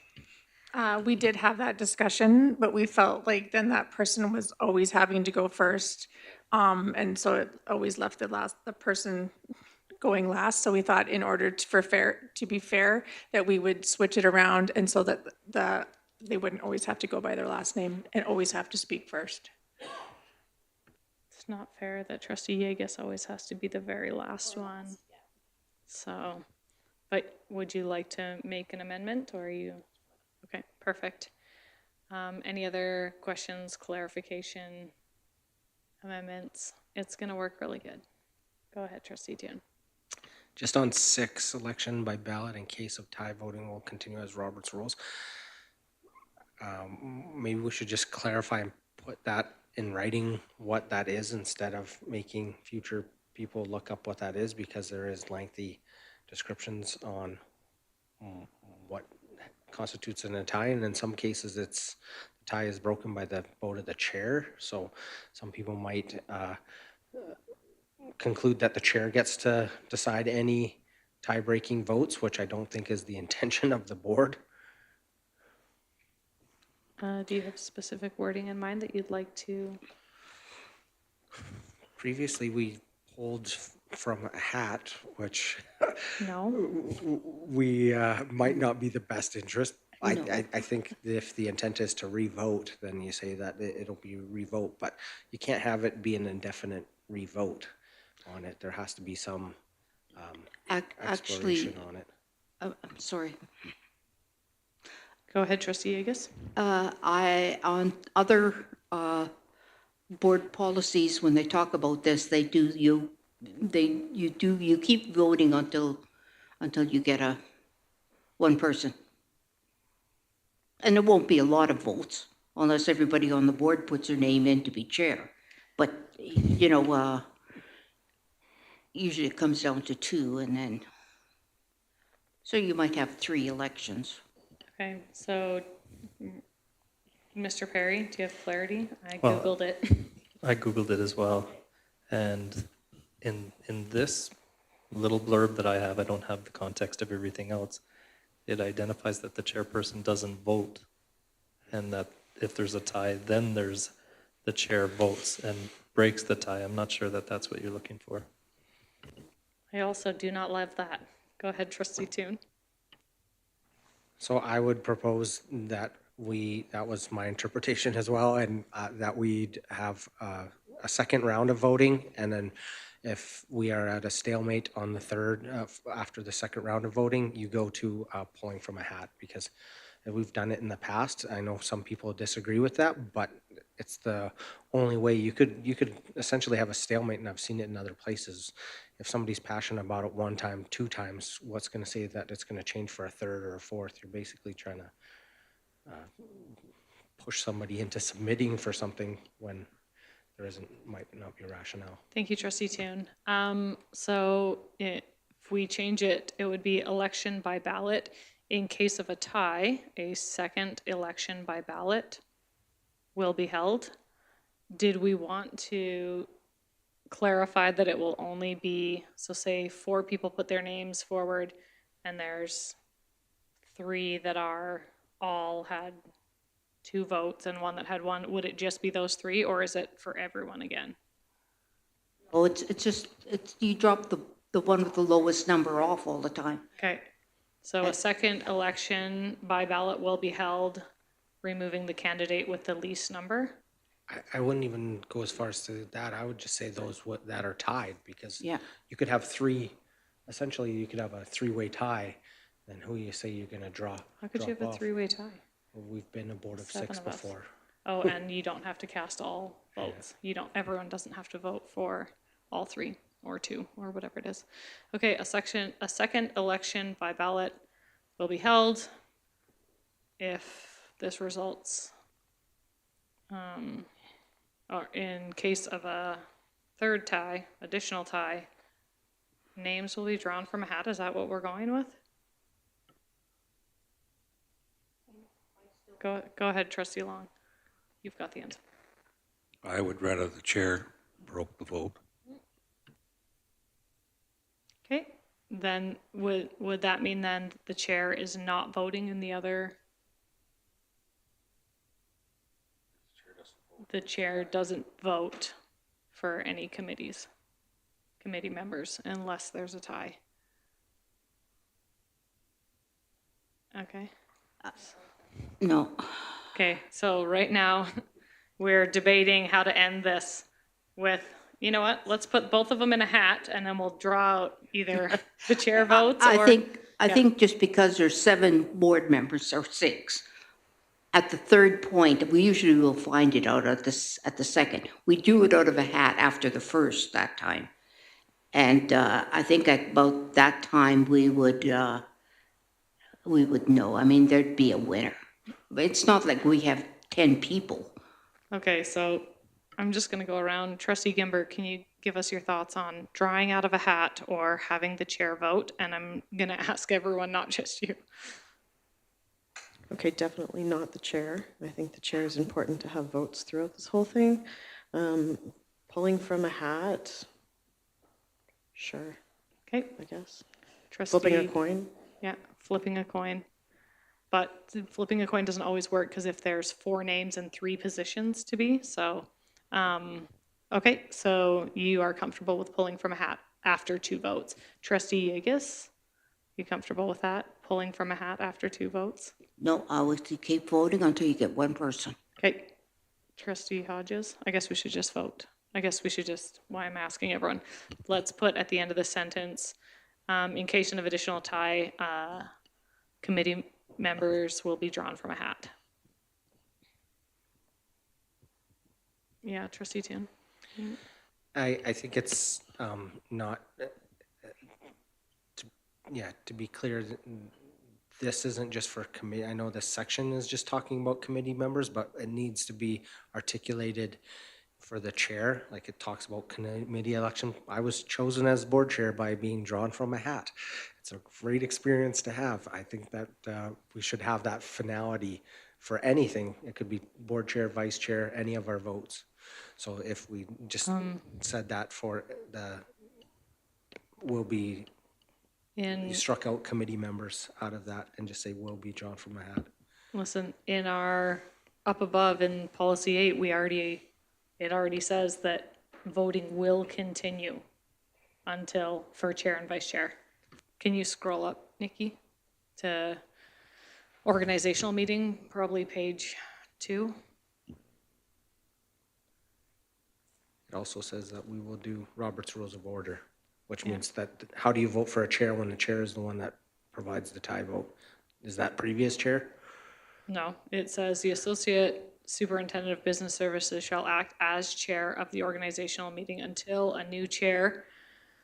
We did have that discussion, but we felt like then that person was always having to go first. And so it always left the person going last. So we thought in order to be fair, that we would switch it around, and so that the they wouldn't always have to go by their last name and always have to speak first. It's not fair that trustee Yeagus always has to be the very last one. So, but would you like to make an amendment or are you? Okay, perfect. Any other questions, clarification, amendments? It's gonna work really good. Go ahead, trustee Dune. Just on 6, election by ballot in case of tie voting will continue as Robert's rules. Maybe we should just clarify and put that in writing what that is instead of making future people look up what that is, because there is lengthy descriptions on what constitutes a tie, and in some cases it's the tie is broken by the vote of the chair. So some people might conclude that the chair gets to decide any tie-breaking votes, which I don't think is the intention of the board. Do you have specific wording in mind that you'd like to? Previously, we pulled from a hat, which No? we might not be the best interest. I think if the intent is to revote, then you say that it'll be revote, but you can't have it be an indefinite revote on it. There has to be some Actually, exploration on it. I'm sorry. Go ahead, trustee Yeagus. On other board policies, when they talk about this, you keep voting until you get one person. And there won't be a lot of votes unless everybody on the board puts their name in to be chair. But, usually it comes down to 2 and then, so you might have 3 elections. Okay, so Mr. Perry, do you have clarity? I Well, Googled it. I Googled it as well. And in this little blurb that I have, I don't have the context of everything else. It identifies that the chairperson doesn't vote, and that if there's a tie, then there's the chair votes and breaks the tie. I'm not sure that that's what you're looking for. I also do not love that. Go ahead, trustee Toon. So I would propose that that was my interpretation as well, and that we'd have a second round of voting, and then if we are at a stalemate on the third, after the second round of voting, you go to pulling from a hat, because we've done it in the past. I know some people disagree with that, but it's the only way you could essentially have a stalemate, and I've seen it in other places. If somebody's passionate about it 1 time, 2 times, what's going to say that it's going to change for a third or a fourth? You're basically trying to push somebody into submitting for something when there might not be a rationale. Thank you, trustee Toon. So if we change it, it would be election by ballot. In case of a tie, a second election by ballot will be held. Did we want to clarify that it will only be, so say 4 people put their names forward and there's 3 that are all had 2 votes and 1 that had 1, would it just be those 3 or is it for everyone again? Oh, it's you drop the one with the lowest number off all the time. Okay, so a second election by ballot will be held, removing the candidate with the least number. I wouldn't even go as far as to that. I would just say those that are tied, because Yeah. you could have 3, essentially you could have a 3-way tie, then who you say you're going to draw. How could you have a off. 3-way tie? Well, we've been a board of 7 6 of us. before. Oh, and you don't have to cast all votes. Everyone doesn't have to vote for all 3 or 2 or whatever it is. Okay, a second election by ballot will be held if this results, or in case of a third tie, additional tie, names will be drawn from a hat. Is that what we're going with? Go ahead, trustee Long. You've got the answer. I would rather the chair broke the vote. Okay, then would that mean then the chair is not voting in the other? The chair doesn't vote for any committee members unless there's a tie. Okay. No. Okay, so right now, we're debating how to end this with, you know what, let's put both of them in a hat and then we'll draw out either the chair votes I or. think, I Yeah. think just because there's 7 board members or 6, at the third point, we usually will find it out at the second. We drew it out of a hat after the first that time. And I think at about that time, we would know. I mean, there'd be a winner. But it's not like we have 10 people. Okay, so I'm just gonna go around. Trustee Gimber, can you give us your thoughts on drawing out of a hat or having the chair vote? And I'm gonna ask everyone, not just you. Okay, definitely not the chair. I think the chair is important to have votes throughout this whole thing. Pulling from a hat, sure, Okay, I guess. trustee. Flipping a coin. Yeah, flipping a coin. But flipping a coin doesn't always work because if there's 4 names and 3 positions to be, so, okay, so you are comfortable with pulling from a hat after 2 votes. Trustee Yegus, you comfortable with that, pulling from a hat after 2 votes? No, I would keep voting until you get one person. Okay, trustee Hodges, I guess we should just vote. I guess we should just, why I'm asking everyone, let's put at the end of the sentence, in case of additional tie, committee members will be drawn from a hat. Yeah, trustee Tian. I think it's not, to be clear, this isn't just for committee. I know this section is just talking about committee members, but it needs to be articulated for the chair, like it talks about committee election. I was chosen as board chair by being drawn from a hat. It's a great experience to have. I think that we should have that finality for anything. It could be board chair, vice chair, any of our votes. So if we just said that for the, we struck out committee members out of that and just say will be drawn from a hat. Listen, in our, up above in policy 8, it already says that voting will continue until, for chair and vice chair. Can you scroll up, Nikki, to organizational meeting, probably page 2? It also says that we will do Robert's Rules of Order, which means that, how do you vote for a chair when the chair is the one that provides the tie vote? Is that previous chair? No, it says the associate superintendent of business services shall act as chair of the organizational meeting until a new chair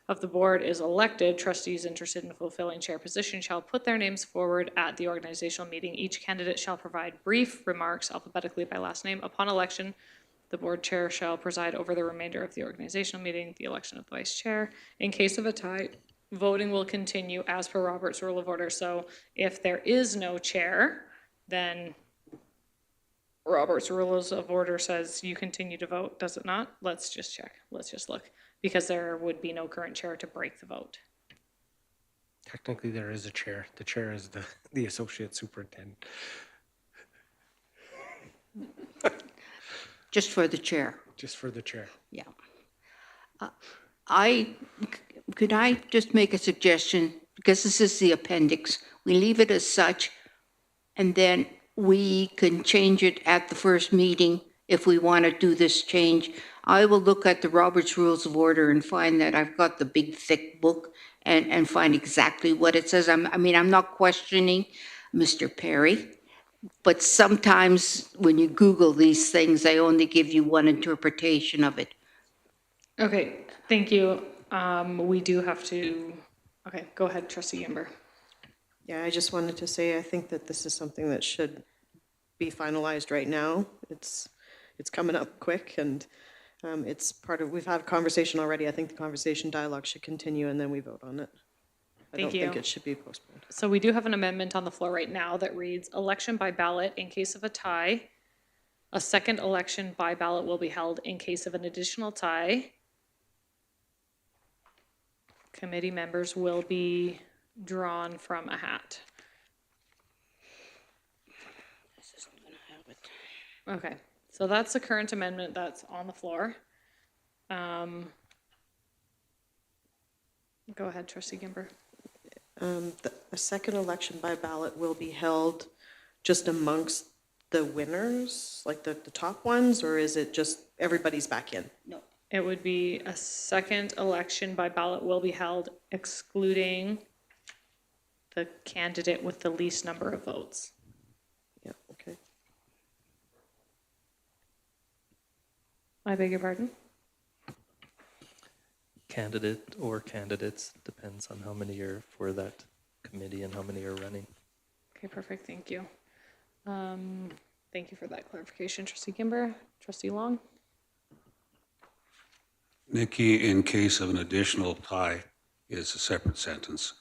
of the board is elected. Trustees interested in fulfilling chair position shall put their names forward at the organizational meeting. Each candidate shall provide brief remarks alphabetically by last name. Upon election, the board chair shall preside over the remainder of the organizational meeting, the election of the vice chair. In case of a tie, voting will continue as per Robert's Rule of Order. So if there is no chair, then Robert's Rules of Order says you continue to vote, does it not? Let's just check. Let's just look. Because there would be no current chair to break the vote. Technically, there is a chair. The chair is the associate superintendent. Just for the chair. Just for the chair. Yeah. Could I just make a suggestion? Because this is the appendix. We leave it as such, and then we can change it at the first meeting if we want to do this change. I will look at the Robert's Rules of Order and find that I've got the big thick book and find exactly what it says. I'm not questioning Mr. Perry, but sometimes when you Google these things, they only give you one interpretation of it. Okay, thank you. We do have to, okay, go ahead, trustee Amber. Yeah, I just wanted to say, I think that this is something that should be finalized right now. It's coming up quick, and it's part of, we've had a conversation already. I think the conversation dialogue should continue, and then we vote on it. I don't think it should be postponed. So we do have an amendment on the floor right now that reads, election by ballot in case of a tie. A second election by ballot will be held in case of an additional tie. Committee members will be drawn from a hat. Okay, so that's the current amendment that's on the floor. Go ahead, trustee Gimber. A second election by ballot will be held just amongst the winners, like the top ones, or is it just everybody's back in? No. It would be a second election by ballot will be held excluding the candidate with the least number of votes. Yeah, okay. I beg your pardon? Candidate or candidates, depends on how many are for that committee and how many are running. Okay, perfect, thank you. Thank you for that clarification, Trustee Kimber. Trustee Long? Nikki, in case of an additional tie, is a separate sentence.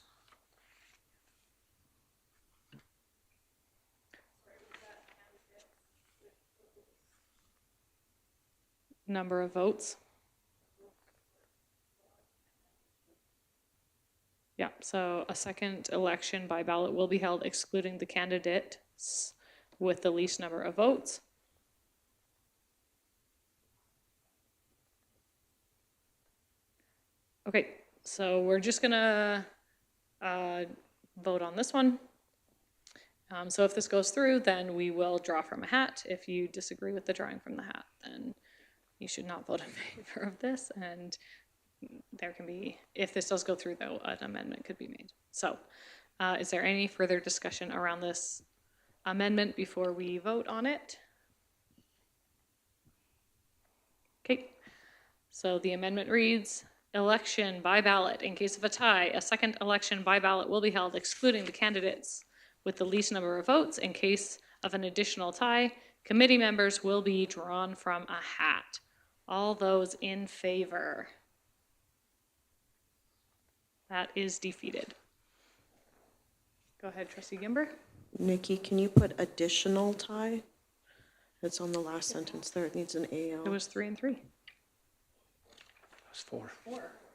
Number of votes? Yeah, so a second election by ballot will be held excluding the candidates with the least number of votes. Okay, so we're just gonna vote on this one. So if this goes through, then we will draw from a hat. If you disagree with the drawing from the hat, then you should not vote in favor of this. And there can be, if this does go through though, an amendment could be made. So is there any further discussion around this amendment before we vote on it? Okay, so the amendment reads, election by ballot. In case of a tie, a second election by ballot will be held excluding the candidates with the least number of votes. In case of an additional tie, committee members will be drawn from a hat. All those in favor? That is defeated. Go ahead, Trustee Gimber. Nikki, can you put additional tie? It's on the last sentence there. It needs an AL. It was 3 and 3. It's 4.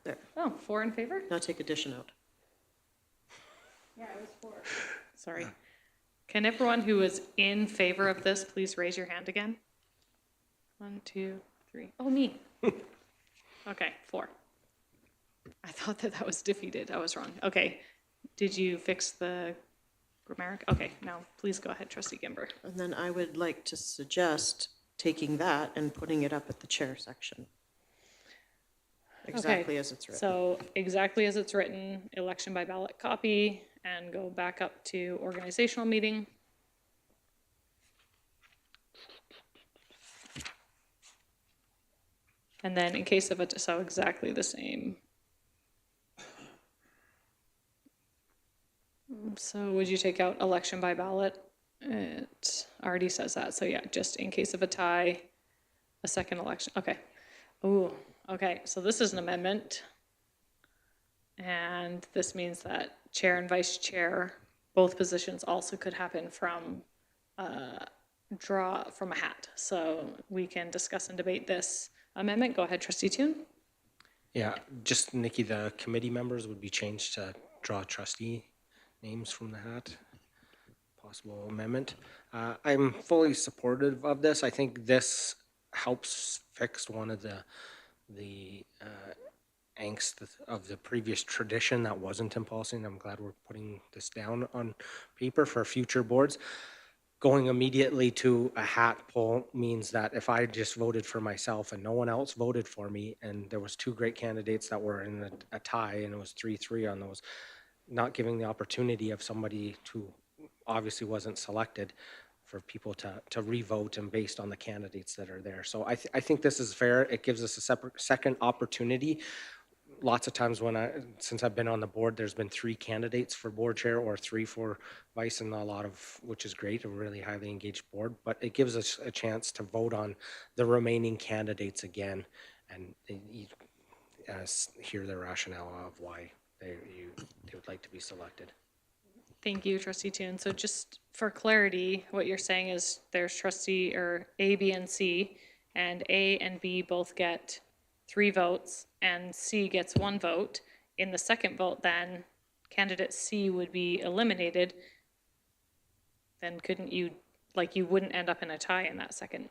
There. Oh, 4 in favor? Now take addition out. Yeah, it was 4. Sorry. Can everyone who is in favor of this please raise your hand again? 1, 2, 3. Oh, me. Okay, 4. I thought that was defeated. I was wrong. Okay. Did you fix the grammaric? Okay, now please go ahead, Trustee Gimber. And then I would like to suggest taking that and putting it up at the chair section. Exactly Okay, as it's written. So exactly as it's written, election by ballot copy, and go back up to organizational meeting. And then in case of it, so exactly the same. So would you take out election by ballot? It already says that. So yeah, just in case of a tie, a second election. Okay. Ooh, okay. So this is an amendment. And this means that chair and vice chair, both positions also could happen from draw from a hat. So we can discuss and debate this amendment. Go ahead, Trustee Toon. Yeah, just Nikki, the committee members would be changed to draw trustee names from the hat. Possible amendment. I'm fully supportive of this. I think this helps fix one of the angst of the previous tradition that wasn't in policy, and I'm glad we're putting this down on paper for future boards. Going immediately to a hat poll means that if I just voted for myself and no one else voted for me, and there was 2 great candidates that were in a tie and it was 3-3 on those, not giving the opportunity of somebody who obviously wasn't selected for people to re-vote and based on the candidates that are there. So I think this is fair. It gives us a second opportunity. Lots of times since I've been on the board, there's been 3 candidates for board chair or 3 for vice, and a lot of, which is great, a really highly engaged board, but it gives us a chance to vote on the remaining candidates again and hear the rationale of why they would like to be selected. Thank you, Trustee Toon. So just for clarity, what you're saying is there's trustee or A, B, and C, and A and B both get 3 votes, and C gets 1 vote. In the second vote, then candidate C would be eliminated. Then couldn't you, like, you wouldn't end up in a tie in that second?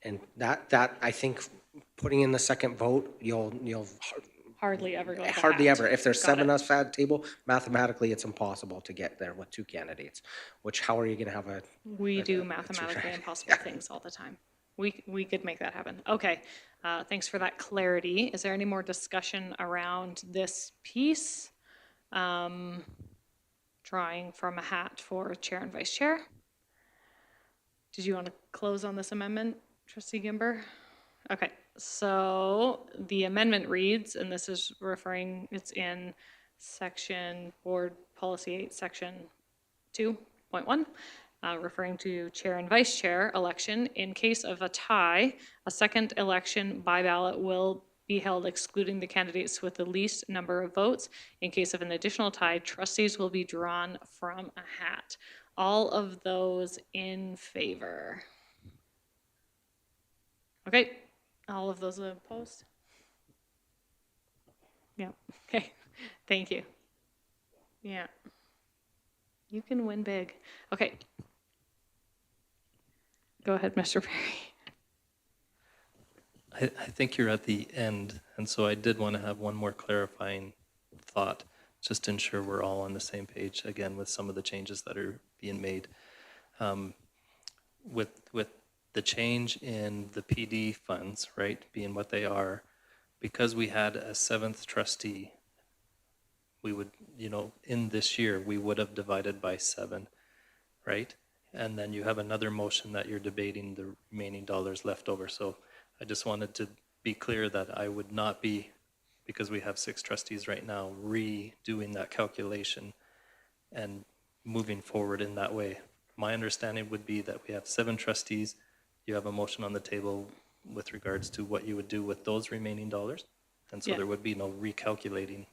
And that I think putting in the second vote, you'll hardly ever go to the Hardly hat. ever. If there's Got seven it. of us at a table, mathematically, it's impossible to get there with two candidates, which how are you gonna have a? We do a mathematically two-track? impossible things all the time. We could make that happen. Okay, thanks for that clarity. Is there any more discussion around this piece? Drawing from a hat for chair and vice chair. Did you want to close on this amendment, Trustee Gimber? Okay, so the amendment reads, and this is referring, it's in section Board Policy 8, section 2.1, referring to chair and vice chair election. In case of a tie, a second election by ballot will be held excluding the candidates with the least number of votes. In case of an additional tie, trustees will be drawn from a hat. All of those in favor? Okay, all of those opposed? Yeah, okay, thank you. Yeah. You can win big. Okay. Go ahead, Mr. Perry. I think you're at the end, and so I did want to have one more clarifying thought, just to ensure we're all on the same page, again, with some of the changes that are being made. With the change in the PD funds, right, being what they are, because we had a seventh trustee, we would, in this year, we would have divided by 7, right? And then you have another motion that you're debating the remaining dollars left over. So I just wanted to be clear that I would not be, because we have 6 trustees right now, redoing that calculation and moving forward in that way. My understanding would be that we have 7 trustees. You have a motion on the table with regards to what you would do with those remaining dollars. And so Yeah. there would be no recalculating.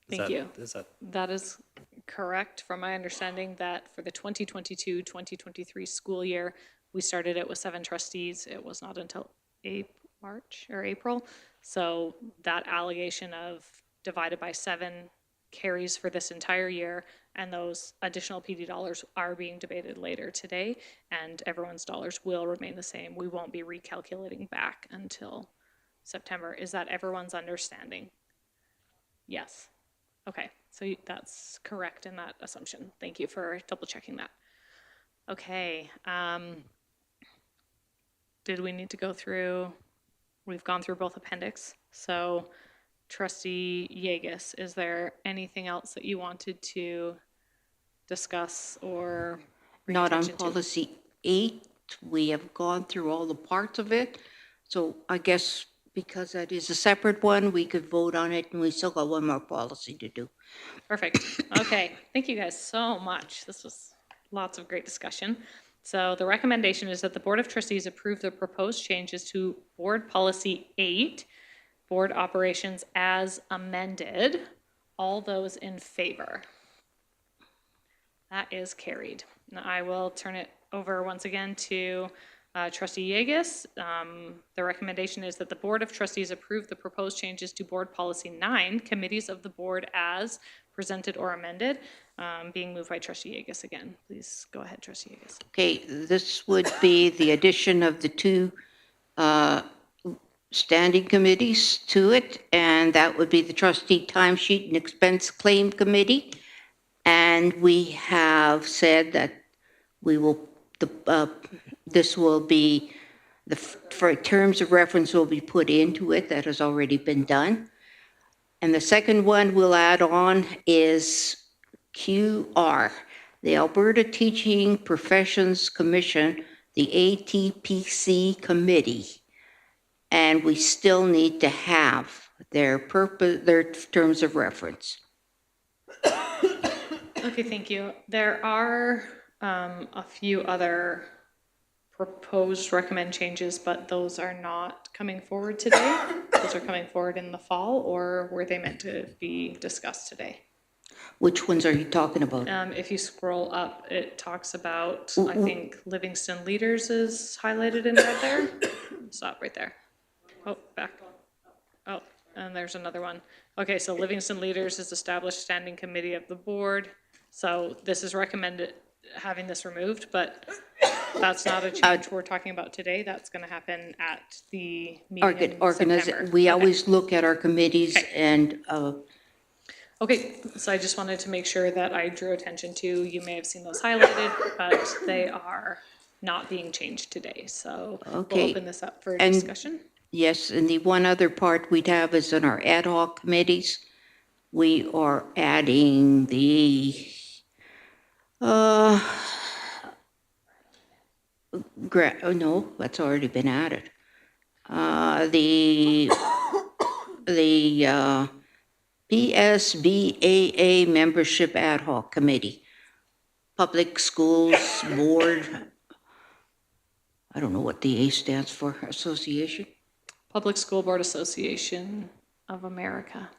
Thank you. Is that That is correct from my understanding that for the 2022-2023 school year, we started it with 7 trustees. It was not until March or April. So that allegation of divided by 7 carries for this entire year, and those additional PD dollars are being debated later today, and everyone's dollars will remain the same. We won't be recalculating back until September. Is that everyone's understanding? Yes. Okay, so that's correct in that assumption. Thank you for double checking that. Okay, did we need to go through, we've gone through both appendix. So Trustee Yegus, is there anything else that you wanted to discuss or bring Not on attention to? policy 8. We have gone through all the parts of it. So I guess because that is a separate one, we could vote on it, and we still got one more policy to do. Perfect. Okay, thank you guys so much. This was lots of great discussion. So the recommendation is that the Board of Trustees approve the proposed changes to Board Policy 8, Board Operations as amended. All those in favor? That is carried. Now I will turn it over once again to Trustee Yegus. The recommendation is that the Board of Trustees approve the proposed changes to Board Policy 9, Committees of the Board as presented or amended, being moved by Trustee Yegus again. Please go ahead, Trustee Yegus. Okay, this would be the addition of the 2 standing committees to it, and that would be the Trustee Timesheet and Expense Claim Committee. And we have said that we will, this will be, for terms of reference will be put into it. That has already been done. And the second one we'll add on is QR, the Alberta Teaching Professions Commission, the ATPC Committee. And we still need to have their terms of reference. Okay, thank you. There are a few other proposed recommend changes, but those are not coming forward today. Those are coming forward in the fall, or were they meant to be discussed today? Which ones are you talking about? If you scroll up, it talks about, I think, Livingstone Leaders is highlighted in red there. Stop right there. Oh, back. Oh, and there's another one. Okay, so Livingstone Leaders is established standing committee of the board. So this is recommended having this removed, but That's not a change we're talking about today. That's going to happen at the meeting in September. We Okay. always look at our committees Okay. and, Okay, so I just wanted to make sure that I drew attention to, you may have seen those highlighted, but they are not being changed today. So we'll Okay. open this up for And- discussion. yes, and the one other part we'd have is in our ad hoc committees. We are adding the, no, that's already been added. The PSBAA Membership Ad Hoc Committee, Public Schools Board, I don't know what the A stands for, Association? Public School Board Association of America.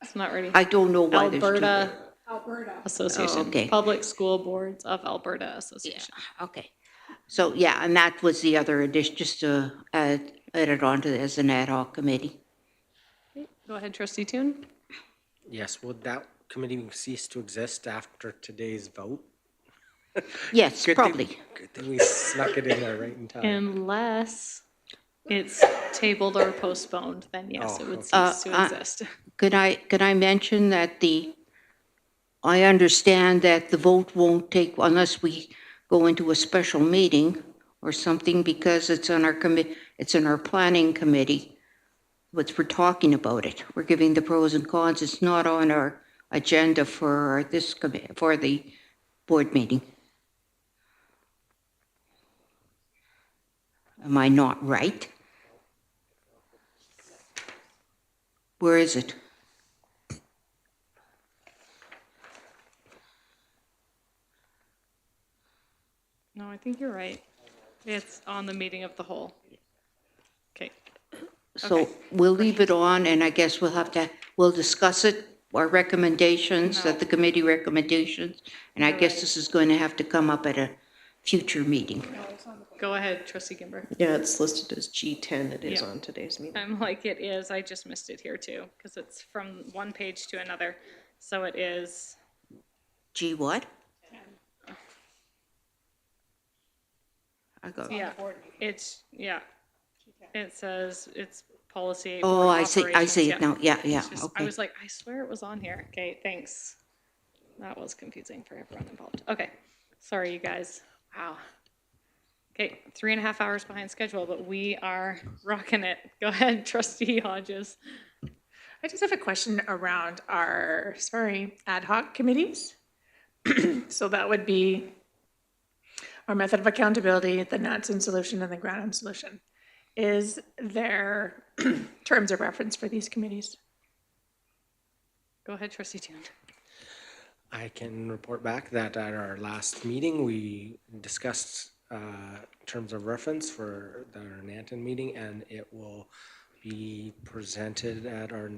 It's not ready. I don't know why there's two Alberta there. Association. Oh, okay. Public School Boards of Alberta Association. Okay. So, yeah, and that was the other addition, just to add it on to as an ad hoc committee. Go ahead, Trustee Toon. Yes, would that committee cease to exist after today's vote? Yes, Good probably. thing, good thing we snuck it in there right in time. Unless it's tabled or postponed, then yes, it would cease to exist. Could I mention that I understand that the vote won't take unless we go into a special meeting or something because it's on our it's in our planning committee. We're talking about it. We're giving the pros and cons. It's not on our agenda for this for the board meeting. Am I not right? Where is it? No, I think you're right. It's on the meeting of the whole. Okay. So Okay. we'll leave it on, and I guess we'll discuss it, our recommendations, No. at the committee recommendations, and I guess this is going to have to come up at a future meeting. Go ahead, Trustee Gimber. Yeah, it's listed as G10. It is Yeah. on today's meeting. I'm like, it is. I just missed it here too, because it's from one page to another. So it is, Gee, what? I got. yeah, it's, yeah. It says it's policy. Oh, board I see operations, it now. Yeah, It's just- I okay. was like, I swear it was on here. Okay, thanks. That was confusing for everyone involved. Okay, sorry, you guys. Wow. Okay, 3.5 hours behind schedule, but we are rocking it. Go ahead, Trustee Hodges. I just have a question around our, ad hoc committees. So that would be our method of accountability, the Natson solution, and the Grantham solution. Is there terms of reference for these committees? Go ahead, Trustee Toon. I can report back that at our last meeting, we discussed terms of reference for our Nanton meeting, and it will be presented at our,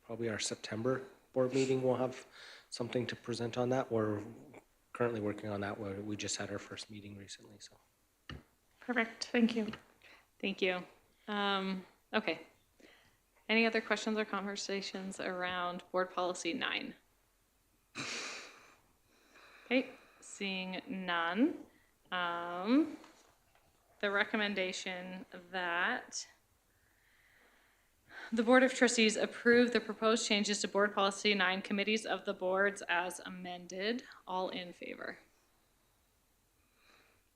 probably our September board meeting. We'll have something to present on that. We're currently working on that. We just had our first meeting recently, so. Perfect, thank you. Thank you. Okay. Any other questions or conversations around board policy 9? Okay, seeing none. The recommendation that the Board of Trustees approve the proposed changes to Board Policy 9 committees of the boards as amended. All in favor?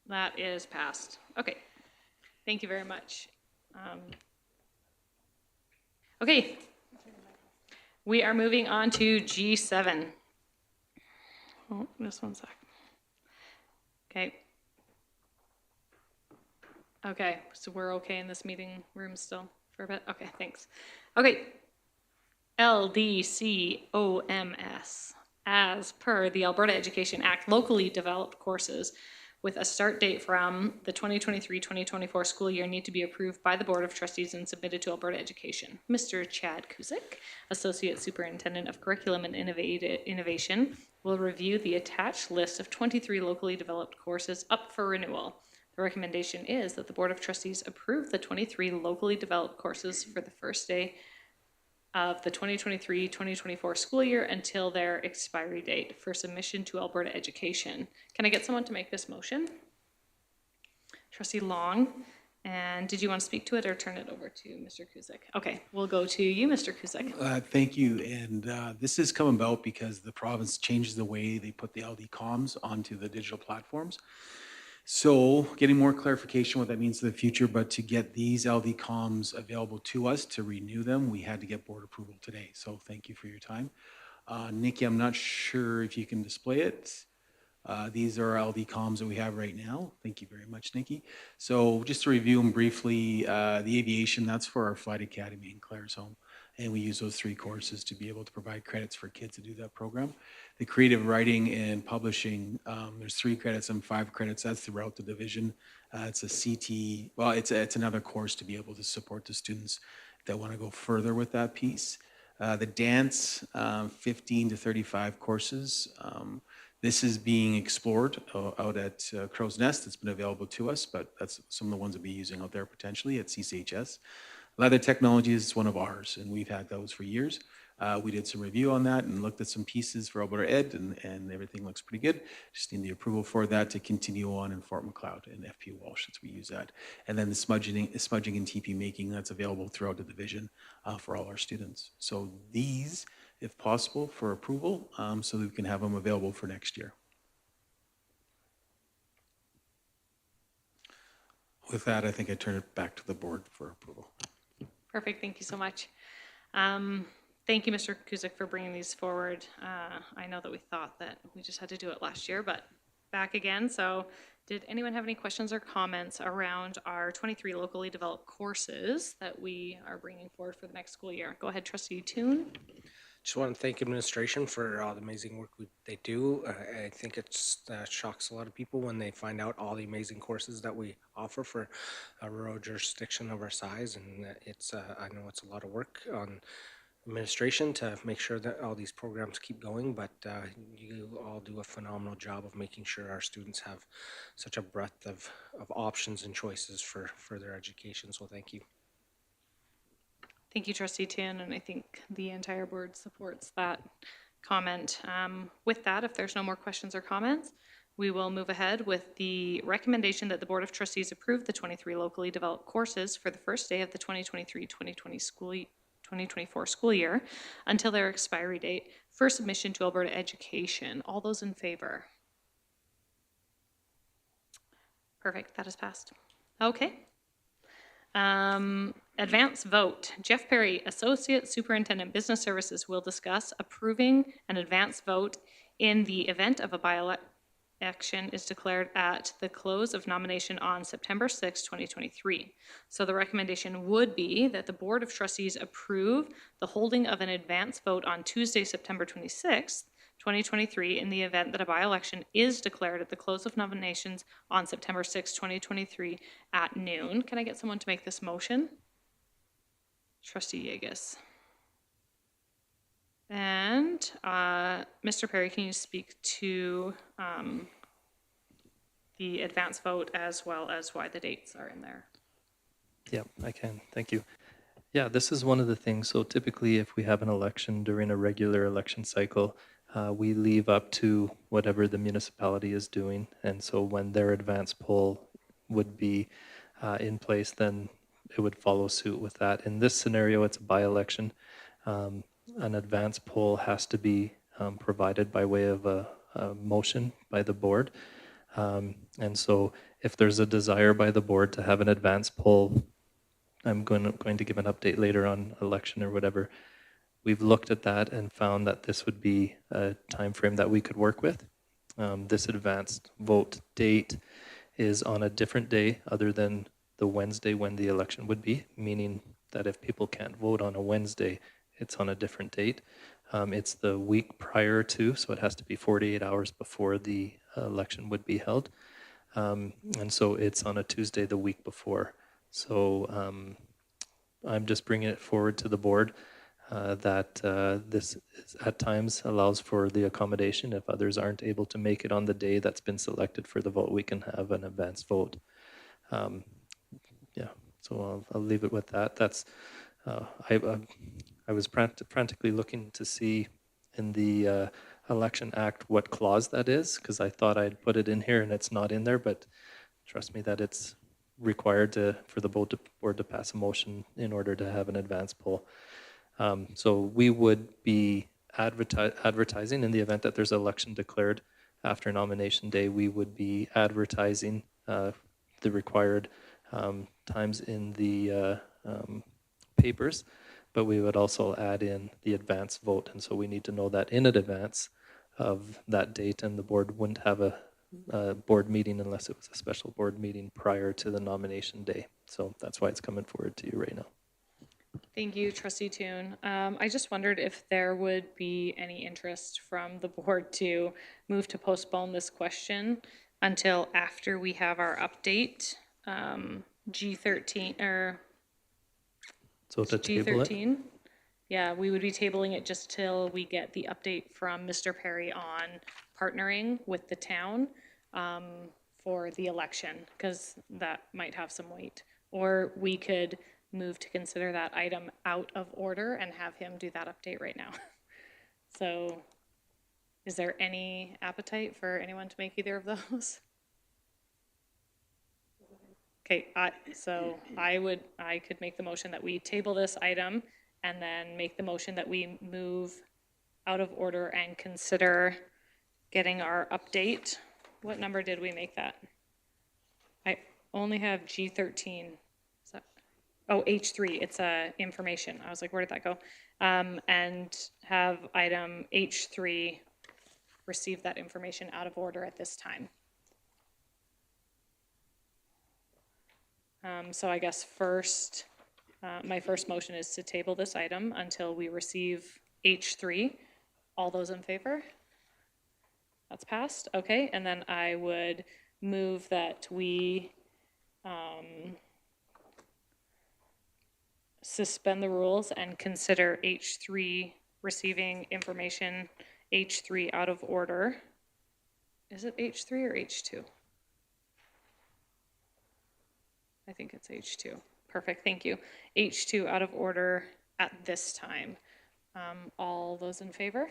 That is passed. Okay, thank you very much. Okay, we are moving on to G7. Oh, just one sec. Okay. Okay, so we're okay in this meeting room still for a bit? Okay, thanks. Okay. LDCOMS. As per the Alberta Education Act, locally developed courses with a start date from the 2023-2024 school year need to be approved by the Board of Trustees and submitted to Alberta Education. Mr. Chad Kuzik, Associate Superintendent of Curriculum and Innovation, will review the attached list of 23 locally developed courses up for renewal. The recommendation is that the Board of Trustees approve the 23 locally developed courses for the first day of the 2023-2024 school year until their expiry date for submission to Alberta Education. Can I get someone to make this motion? Trustee Long. And did you want to speak to it or turn it over to Mr. Kuzic? Okay, we'll go to you, Mr. Kuzic. Thank you. And this has come about because the province changes the way they put the LD comms onto the digital platforms. So getting more clarification what that means in the future, but to get these LD comms available to us to renew them, we had to get board approval today. So thank you for your time. Nikki, I'm not sure if you can display it. These are LD comms that we have right now. Thank you very much, Nikki. So just to review them briefly, the aviation, that's for our flight academy in Claire's home. And we use those 3 courses to be able to provide credits for kids to do that program. The creative writing and publishing, there's 3 credits and 5 credits. That's throughout the division. It's a CT, well, it's another course to be able to support the students that want to go further with that piece. The dance, 15 to 35 courses. This is being explored out at Crow's Nest. It's been available to us, but that's some of the ones that we'll be using out there potentially at CCHS. Leather Technologies is one of ours, and we've had those for years. We did some review on that and looked at some pieces for Alberta Ed, and everything looks pretty good. Just need the approval for that to continue on in Fort McLeod and FP Walsh as we use that. And then the smudging and TP making, that's available throughout the division for all our students. So these, if possible, for approval, so that we can have them available for next year. With that, I think I turn it back to the board for approval. Perfect, thank you so much. Thank you, Mr. Kuzic, for bringing these forward. I know that we thought that we just had to do it last year, but back again. So did anyone have any questions or comments around our 23 locally developed courses that we are bringing forward for the next school year? Go ahead, Trustee Toon. Just want to thank administration for all the amazing work they do. I think it shocks a lot of people when they find out all the amazing courses that we offer for a rural jurisdiction of our size, and I know it's a lot of work on administration to make sure that all these programs keep going, but you all do a phenomenal job of making sure our students have such a breadth of options and choices for their education, so thank you. Thank you, Trustee Tin, and I think the entire board supports that comment. With that, if there's no more questions or comments, we will move ahead with the recommendation that the Board of Trustees approve the 23 locally developed courses for the first day of the 2024 school year until their expiry date for submission to Alberta Education. All those in favor? Perfect, that is passed. Okay. Advance vote. Jeff Perry, Associate Superintendent Business Services, will discuss approving an advance vote in the event of a by-election is declared at the close of nomination on September 6, 2023. So the recommendation would be that the Board of Trustees approve the holding of an advance vote on Tuesday, September 26th, 2023, in the event that a by-election is declared at the close of nominations on September 6, 2023 at noon. Can I get someone to make this motion? Trustee Yegas. And Mr. Perry, can you speak to the advance vote as well as why the dates are in there? Yeah, I can. Thank you. Yeah, this is one of the things. So typically if we have an election during a regular election cycle, we leave up to whatever the municipality is doing. And so when their advance poll would be in place, then it would follow suit with that. In this scenario, it's a by-election. An advance poll has to be provided by way of a motion by the board. And so if there's a desire by the board to have an advance poll, I'm going to give an update later on election or whatever. We've looked at that and found that this would be a time frame that we could work with. This advanced vote date is on a different day other than the Wednesday when the election would be, meaning that if people can't vote on a Wednesday, it's on a different date. It's the week prior to, so it has to be 48 hours before the election would be held. And so it's on a Tuesday the week before. So I'm just bringing it forward to the board that this is, at times allows for the accommodation. If others aren't able to make it on the day that's been selected for the vote, we can have an advance vote. Yeah, so I'll leave it with that. That's I was frantically looking to see in the Election Act what clause that is, because I thought I'd put it in here and it's not in there, but trust me that it's required for the board to pass a motion in order to have an advance poll. So we would be advertising in the event that there's an election declared after nomination day. We would be advertising the required times in the papers, but we would also add in the advance vote. And so we need to know that in advance of that date, and the board wouldn't have a board meeting unless it was a special board meeting prior to the nomination day. So that's why it's coming forward to you right now. Thank you, Trustee Toon. I just wondered if there would be any interest from the board to move to postpone this question until after we have our update, G13, or So to table it? G13. Yeah, we would be tabling it just till we get the update from Mr. Perry on partnering with the town for the election, because that might have some weight. Or we could move to consider that item out of order and have him do that update right now. So is there any appetite for anyone to make either of those? Okay, so I could make the motion that we table this item and then make the motion that we move out of order and consider getting our update. What number did we make that? I only have G13. Is that, oh, H3, it's information. I was like, where did that go? And have item H3 receive that information out of order at this time. So I guess first, my first motion is to table this item until we receive H3. All those in favor? That's passed. Okay, and then I would move that we suspend the rules and consider H3 receiving information, H3 out of order. Is it H3 or H2? I think it's H2. Perfect, thank you. H2 out of order at this time. All those in favor?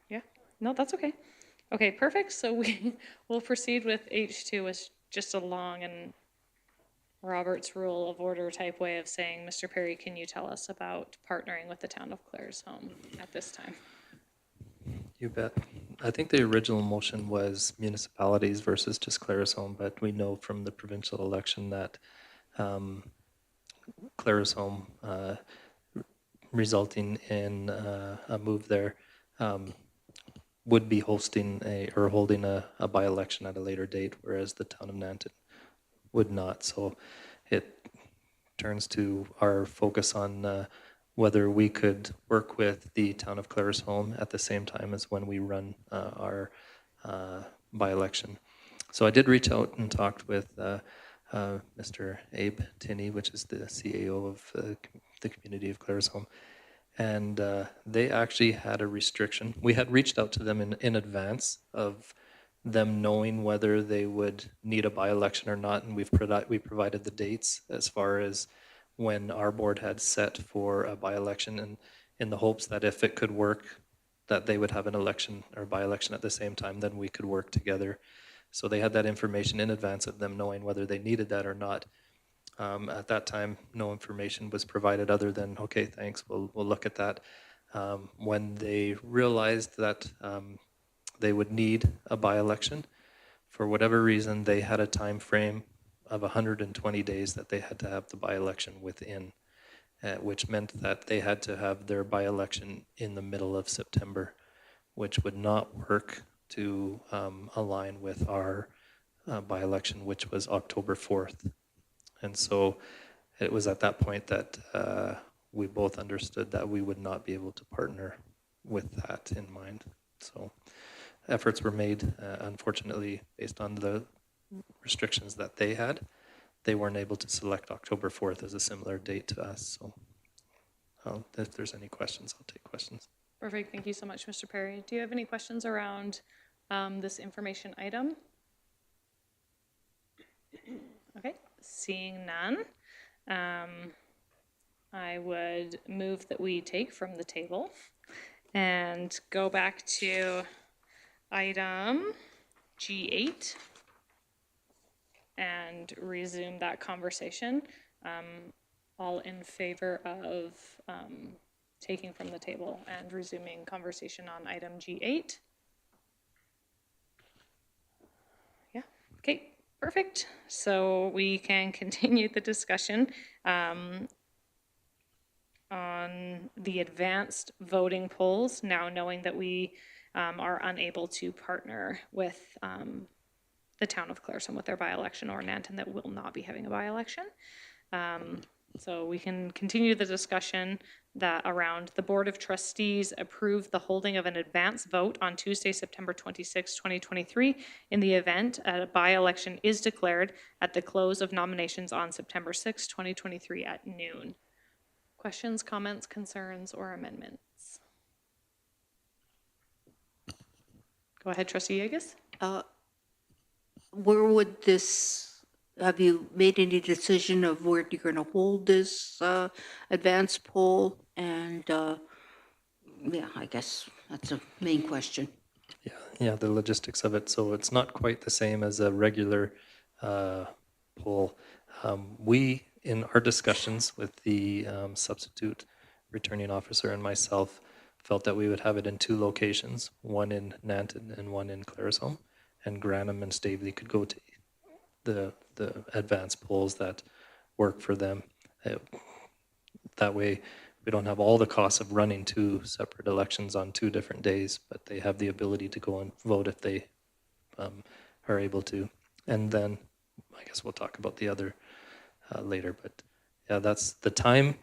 Yeah, no, that's okay. Okay, perfect, so we'll proceed with H2 as just a long and Robert's Rule of Order type way of saying, Mr. Perry, can you tell us about partnering with the town of Claresholm at this time? You bet. I think the original motion was municipalities versus just Claresholm, but we know from the provincial election that Claresholm, resulting in a move there, would be hosting holding a by-election at a later date, whereas the town of Nanton would not. So it turns to our focus on whether we could work with the town of Claresholm at the same time as when we run our by-election. So I did reach out and talked with Mr. Abe Tinney, which is the CAO of the community of Claresholm, and they actually had a restriction. We had reached out to them in advance of them knowing whether they would need a by-election or not, and we provided the dates as far as when our board had set for a by-election, and in the hopes that if it could work, that they would have an election or by-election at the same time, then we could work together. So they had that information in advance of them knowing whether they needed that or not. At that time, no information was provided other than, okay, thanks, we'll look at that. When they realized that they would need a by-election, for whatever reason, they had a time frame of 120 days that they had to have the by-election within, which meant that they had to have their by-election in the middle of September, which would not work to align with our by-election, which was October 4th. And so it was at that point that we both understood that we would not be able to partner with that in mind. So efforts were made, unfortunately, based on the restrictions that they had. They weren't able to select October 4th as a similar date to us. So if there's any questions, I'll take questions. Perfect, thank you so much, Mr. Perry. Do you have any questions around this information item? Okay, seeing none, I would move that we take from the table and go back to item G8. and resume that conversation. All in favor of taking from the table and resuming conversation on item G8? Yeah, okay, perfect. So we can continue the discussion on the advanced voting polls, now knowing that we are unable to partner with the town of Claresholm with their by-election, or Nanton that will not be having a by-election. So we can continue the discussion that around the Board of Trustees approved the holding of an advance vote on Tuesday, September 26, 2023, in the event a by-election is declared at the close of nominations on September 6, 2023 at noon. Questions, comments, concerns, or amendments? Go ahead, Trustee Yegus. Where would this, have you made any decision of where you're going to hold this advance poll? And yeah, I guess that's a main question. Yeah, the logistics of it. So it's not quite the same as a regular poll. We, in our discussions with the substitute returning officer and myself, felt that we would have it in two locations, one in Nanton and one in Claresholm, and Granham and Staveley could go to the advanced polls that work for them. That way, we don't have all the costs of running two separate elections on 2 different days, but they have the ability to go and vote if they are able to. And then I guess we'll talk about the other later, but yeah, that's the time.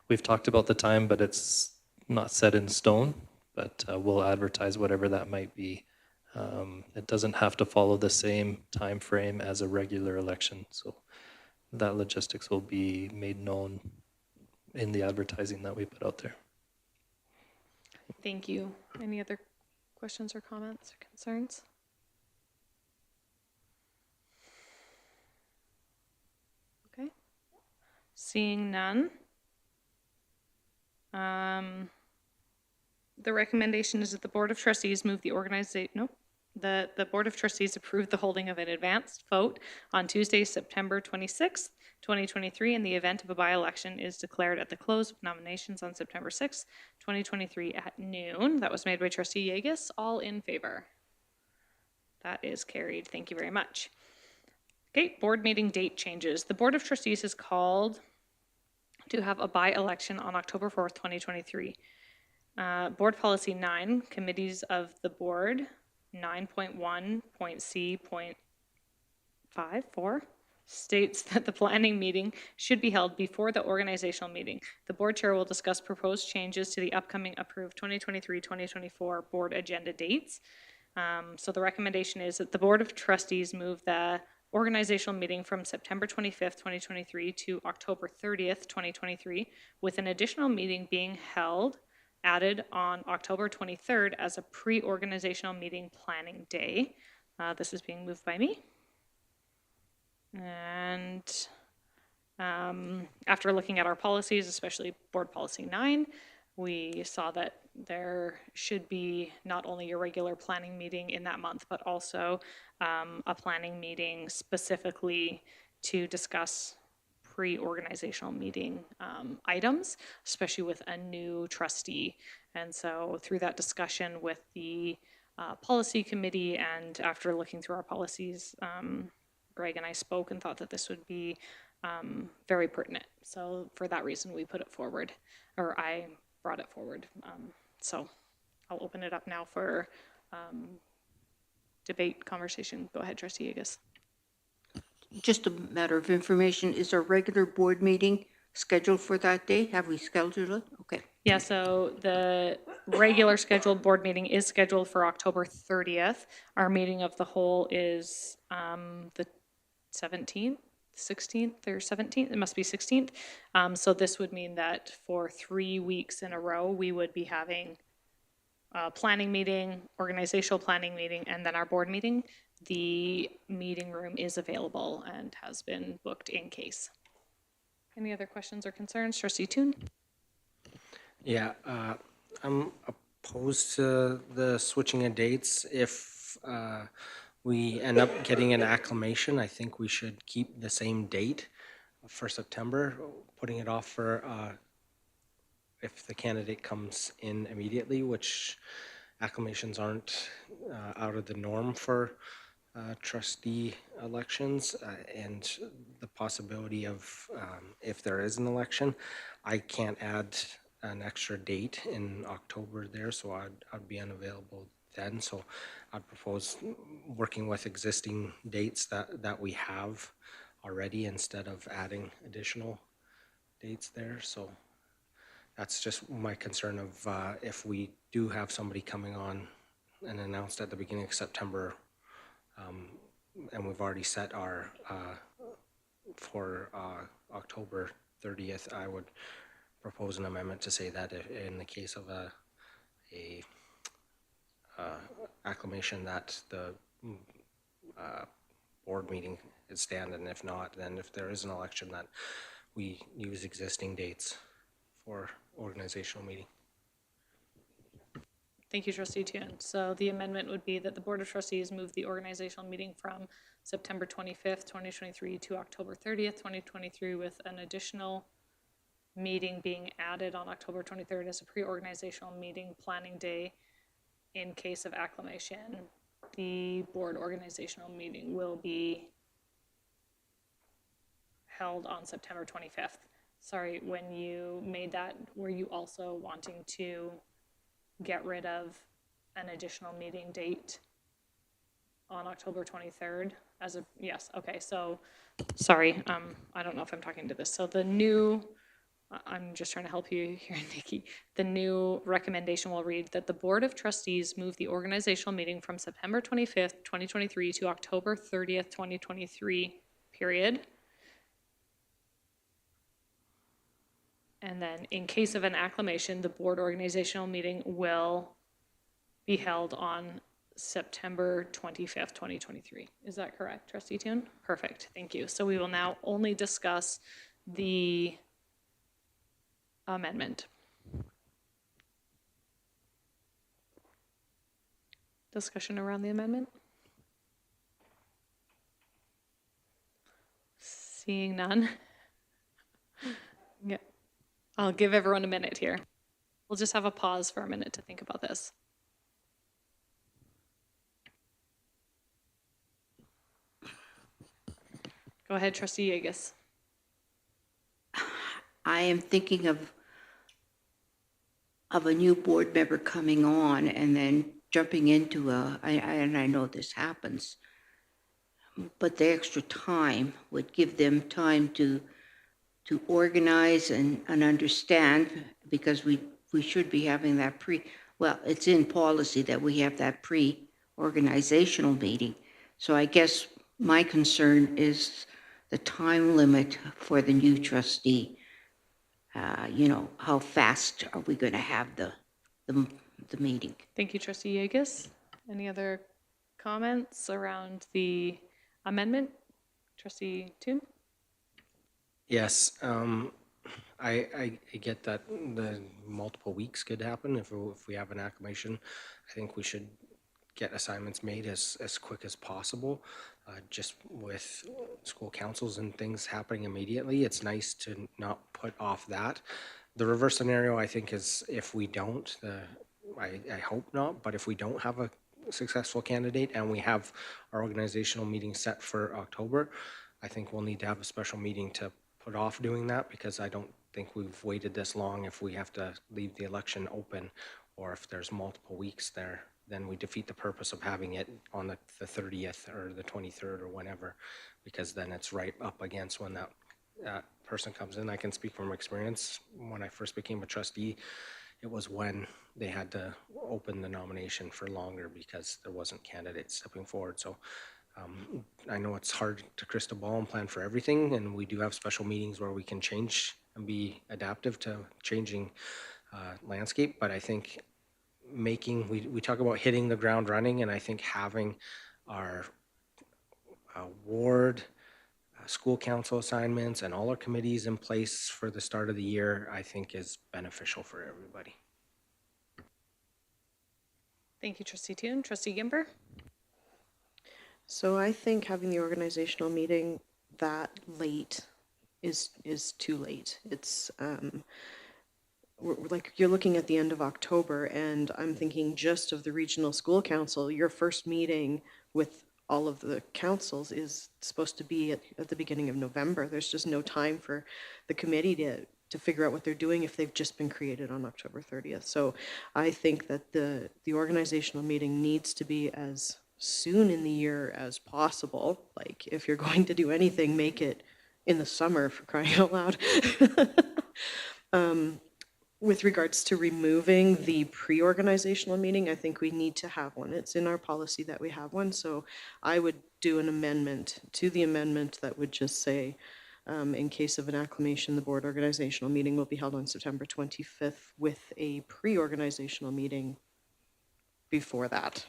We've talked about the time, but it's not set in stone, but we'll advertise whatever that might be. It doesn't have to follow the same time frame as a regular election, so that logistics will be made known in the advertising that we put out there. Thank you. Any other questions or comments or concerns? Okay. Seeing none. The recommendation is that the Board of Trustees move the the Board of Trustees approve the holding of an advanced vote on Tuesday, September 26th, 2023, in the event of a by-election is declared at the close of nominations on September 6th, 2023 at noon. That was made by Trustee Yegus. All in favor? That is carried. Thank you very much. Okay, board meeting date changes. The Board of Trustees is called to have a by-election on October 4th, 2023. Board Policy 9, Committees of the Board, 9.1.C.54 states that the planning meeting should be held before the organizational meeting. The board chair will discuss proposed changes to the upcoming approved 2023-2024 board agenda dates. So the recommendation is that the Board of Trustees move the organizational meeting from September 25th, 2023 to October 30th, 2023, with an additional meeting being added on October 23rd as a pre-organizational meeting planning day. This is being moved by me. And after looking at our policies, especially Board Policy 9, we saw that there should be not only a regular planning meeting in that month, but also a planning meeting specifically to discuss pre-organizational meeting items, especially with a new trustee. And so through that discussion with the policy committee and after looking through our policies, Greg and I spoke and thought that this would be very pertinent. So for that reason, we put it forward, or I brought it forward. So I'll open it up now for debate, conversation. Go ahead, Trustee Yegus. Just a matter of information, is our regular board meeting scheduled for that day? Have we scheduled it? Okay. Yeah, so the regular scheduled board meeting is scheduled for October 30th. Our meeting of the whole is the 17th, 16th, or 17th. It must be 16th. So this would mean that for 3 weeks in a row, we would be having a planning meeting, organizational planning meeting, and then our board meeting. The meeting room is available and has been booked in case. Any other questions or concerns? Trustee Toon? Yeah, I'm opposed to the switching of dates if we end up getting an acclamation, I think we should keep the same date for September, putting it off for if the candidate comes in immediately, which acclamations aren't out of the norm for trustee elections, and the possibility of if there is an election, I can't add an extra date in October there, so I'd be unavailable then. So I'd propose working with existing dates that we have already instead of adding additional dates there. So that's just my concern of if we do have somebody coming on and announced at the beginning of September, and we've already set our for October 30th, I would propose an amendment to say that in the case of a acclamation that the board meeting is stand, and if not, then if there is an election, that we use existing dates for organizational meeting. Thank you, Trustee Tune. So the amendment would be that the Board of Trustees move the organizational meeting from September 25th, 2023 to October 30th, 2023, with an additional meeting being added on October 23rd as a pre-organizational meeting planning day. In case of acclamation, the board organizational meeting will be held on September 25th. Sorry, when you made that, were you also wanting to get rid of an additional meeting date on October 23rd as a, yes, okay, so, sorry, I don't know if I'm talking to this. So the new, I'm just trying to help you here, Nikki. The new recommendation will read that the Board of Trustees move the organizational meeting from September 25th, 2023 to October 30th, 2023, period. And then in case of an acclamation, the board organizational meeting will be held on September 25th, 2023. Is that correct, Trustee Tune? Perfect, thank you. So we will now only discuss the amendment. Discussion around the amendment? Seeing none. Yeah. I'll give everyone a minute here. We'll just have a pause for a minute to think about this. Go ahead, Trustee Yeagus. I am thinking of a new board member coming on and then jumping into and I know this happens, but the extra time would give them time to organize and understand, because we should be having that well, it's in policy that we have that pre-organizational meeting. So I guess my concern is the time limit for the new trustee. How fast are we going to have the meeting? Thank you, Trustee Yeagus. Any other comments around the amendment? Trustee Toon? Yes, I get that the multiple weeks could happen if we have an acclamation. I think we should get assignments made as quick as possible. Just with school councils and things happening immediately, it's nice to not put off that. The reverse scenario, I think, is if we don't, I hope not, but if we don't have a successful candidate and we have our organizational meeting set for October, I think we'll need to have a special meeting to put off doing that, because I don't think we've waited this long if we have to leave the election open, or if there's multiple weeks there, then we defeat the purpose of having it on the 30th or the 23rd or whenever, because then it's right up against when that person comes in. I can speak from experience. When I first became a trustee, it was when they had to open the nomination for longer because there wasn't candidates stepping forward. So I know it's hard to crystal ball and plan for everything, and we do have special meetings where we can change and be adaptive to changing landscape, but I think we talk about hitting the ground running, and I think having our ward, school council assignments, and all our committees in place for the start of the year, I think is beneficial for everybody. Thank you, Trustee Toon. Trustee Gimber? So I think having the organizational meeting that late is too late. It's like you're looking at the end of October, and I'm thinking just of the regional school council. Your first meeting with all of the councils is supposed to be at the beginning of November. There's just no time for the committee to figure out what they're doing if they've just been created on October 30th. So I think that the organizational meeting needs to be as soon in the year as possible. Like if you're going to do anything, make it in the summer, for crying out loud. With regards to removing the pre-organizational meeting, I think we need to have one. It's in our policy that we have one, so I would do an amendment to the amendment that would just say, in case of an acclamation, the board organizational meeting will be held on September 25th with a pre-organizational meeting before that.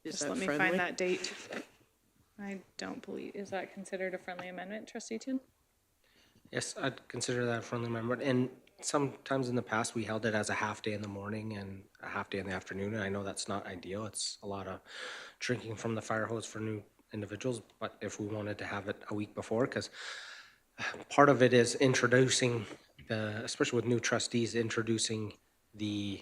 Is Just that let me friendly? find that date. I don't believe, is that considered a friendly amendment, Trustee Toon? Yes, I'd consider that a friendly amendment. And sometimes in the past, we held it as a half day in the morning and a half day in the afternoon. And I know that's not ideal. It's a lot of drinking from the fire hose for new individuals. But if we wanted to have it a week before, because part of it is introducing especially with new trustees, introducing the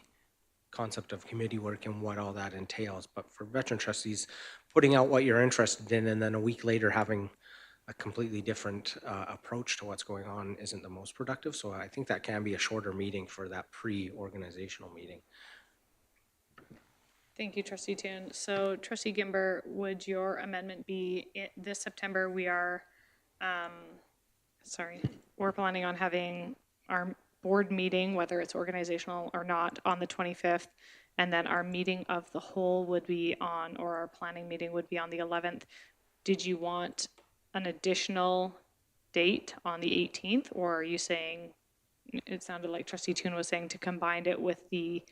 concept of committee work and what all that entails. But for veteran trustees, putting out what you're interested in and then a week later having a completely different approach to what's going on isn't the most productive. So I think that can be a shorter meeting for that pre-organizational meeting. Thank you, Trustee Toon. So Trustee Gimber, would your amendment be this September? We are, we're planning on having our board meeting, whether it's organizational or not, on the 25th. And then our meeting of the whole would be on, or our planning meeting would be on the 11th. Did you want an additional date on the 18th, or are you saying, it sounded like Trustee Toon was saying to combine it with the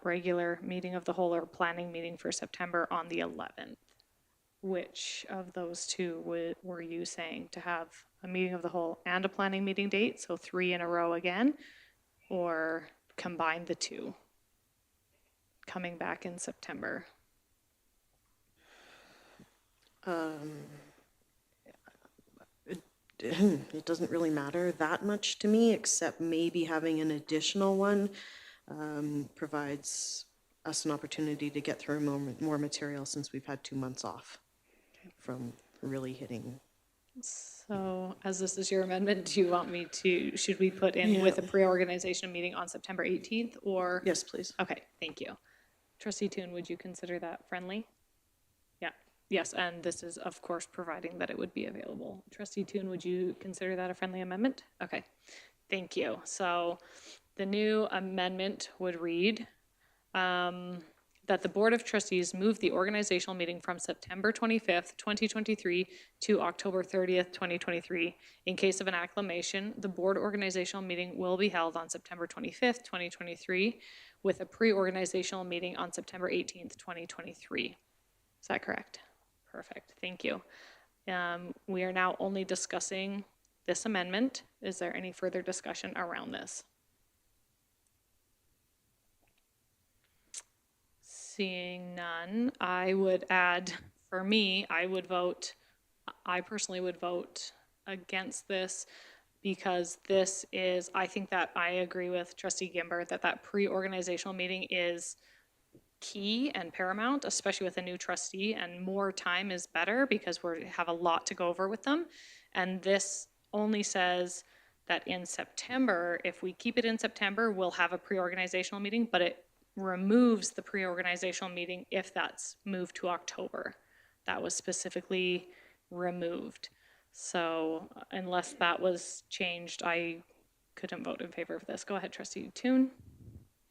regular meeting of the whole or planning meeting for September on the 11th? Which of those two were you saying, to have a meeting of the whole and a planning meeting date, so 3 in a row again, or combine the two coming back in September? It doesn't really matter that much to me, except maybe having an additional one provides us an opportunity to get through more material since we've had 2 months off from really hitting. So as this is your amendment, do you want me to, should we put in with a pre-organization meeting on September 18th or? Yes, please. Okay, thank you. Trustee Toon, would you consider that friendly? Yeah, yes, and this is of course providing that it would be available. Trustee Toon, would you consider that a friendly amendment? Okay, thank you. So the new amendment would read, that the Board of Trustees move the organizational meeting from September 25th, 2023 to October 30th, 2023. In case of an acclamation, the board organizational meeting will be held on September 25th, 2023, with a pre-organizational meeting on September 18th, 2023. Is that correct? Perfect, thank you. We are now only discussing this amendment. Is there any further discussion around this? Seeing none, I would add, for me, I personally would vote against this because this is, I think that I agree with Trustee Gimber that pre-organizational meeting is key and paramount, especially with a new trustee, and more time is better because we have a lot to go over with them. And this only says that in September, if we keep it in September, we'll have a pre-organizational meeting, but it removes the pre-organizational meeting if that's moved to October. That was specifically removed. So unless that was changed, I couldn't vote in favor of this. Go ahead, Trustee Toon.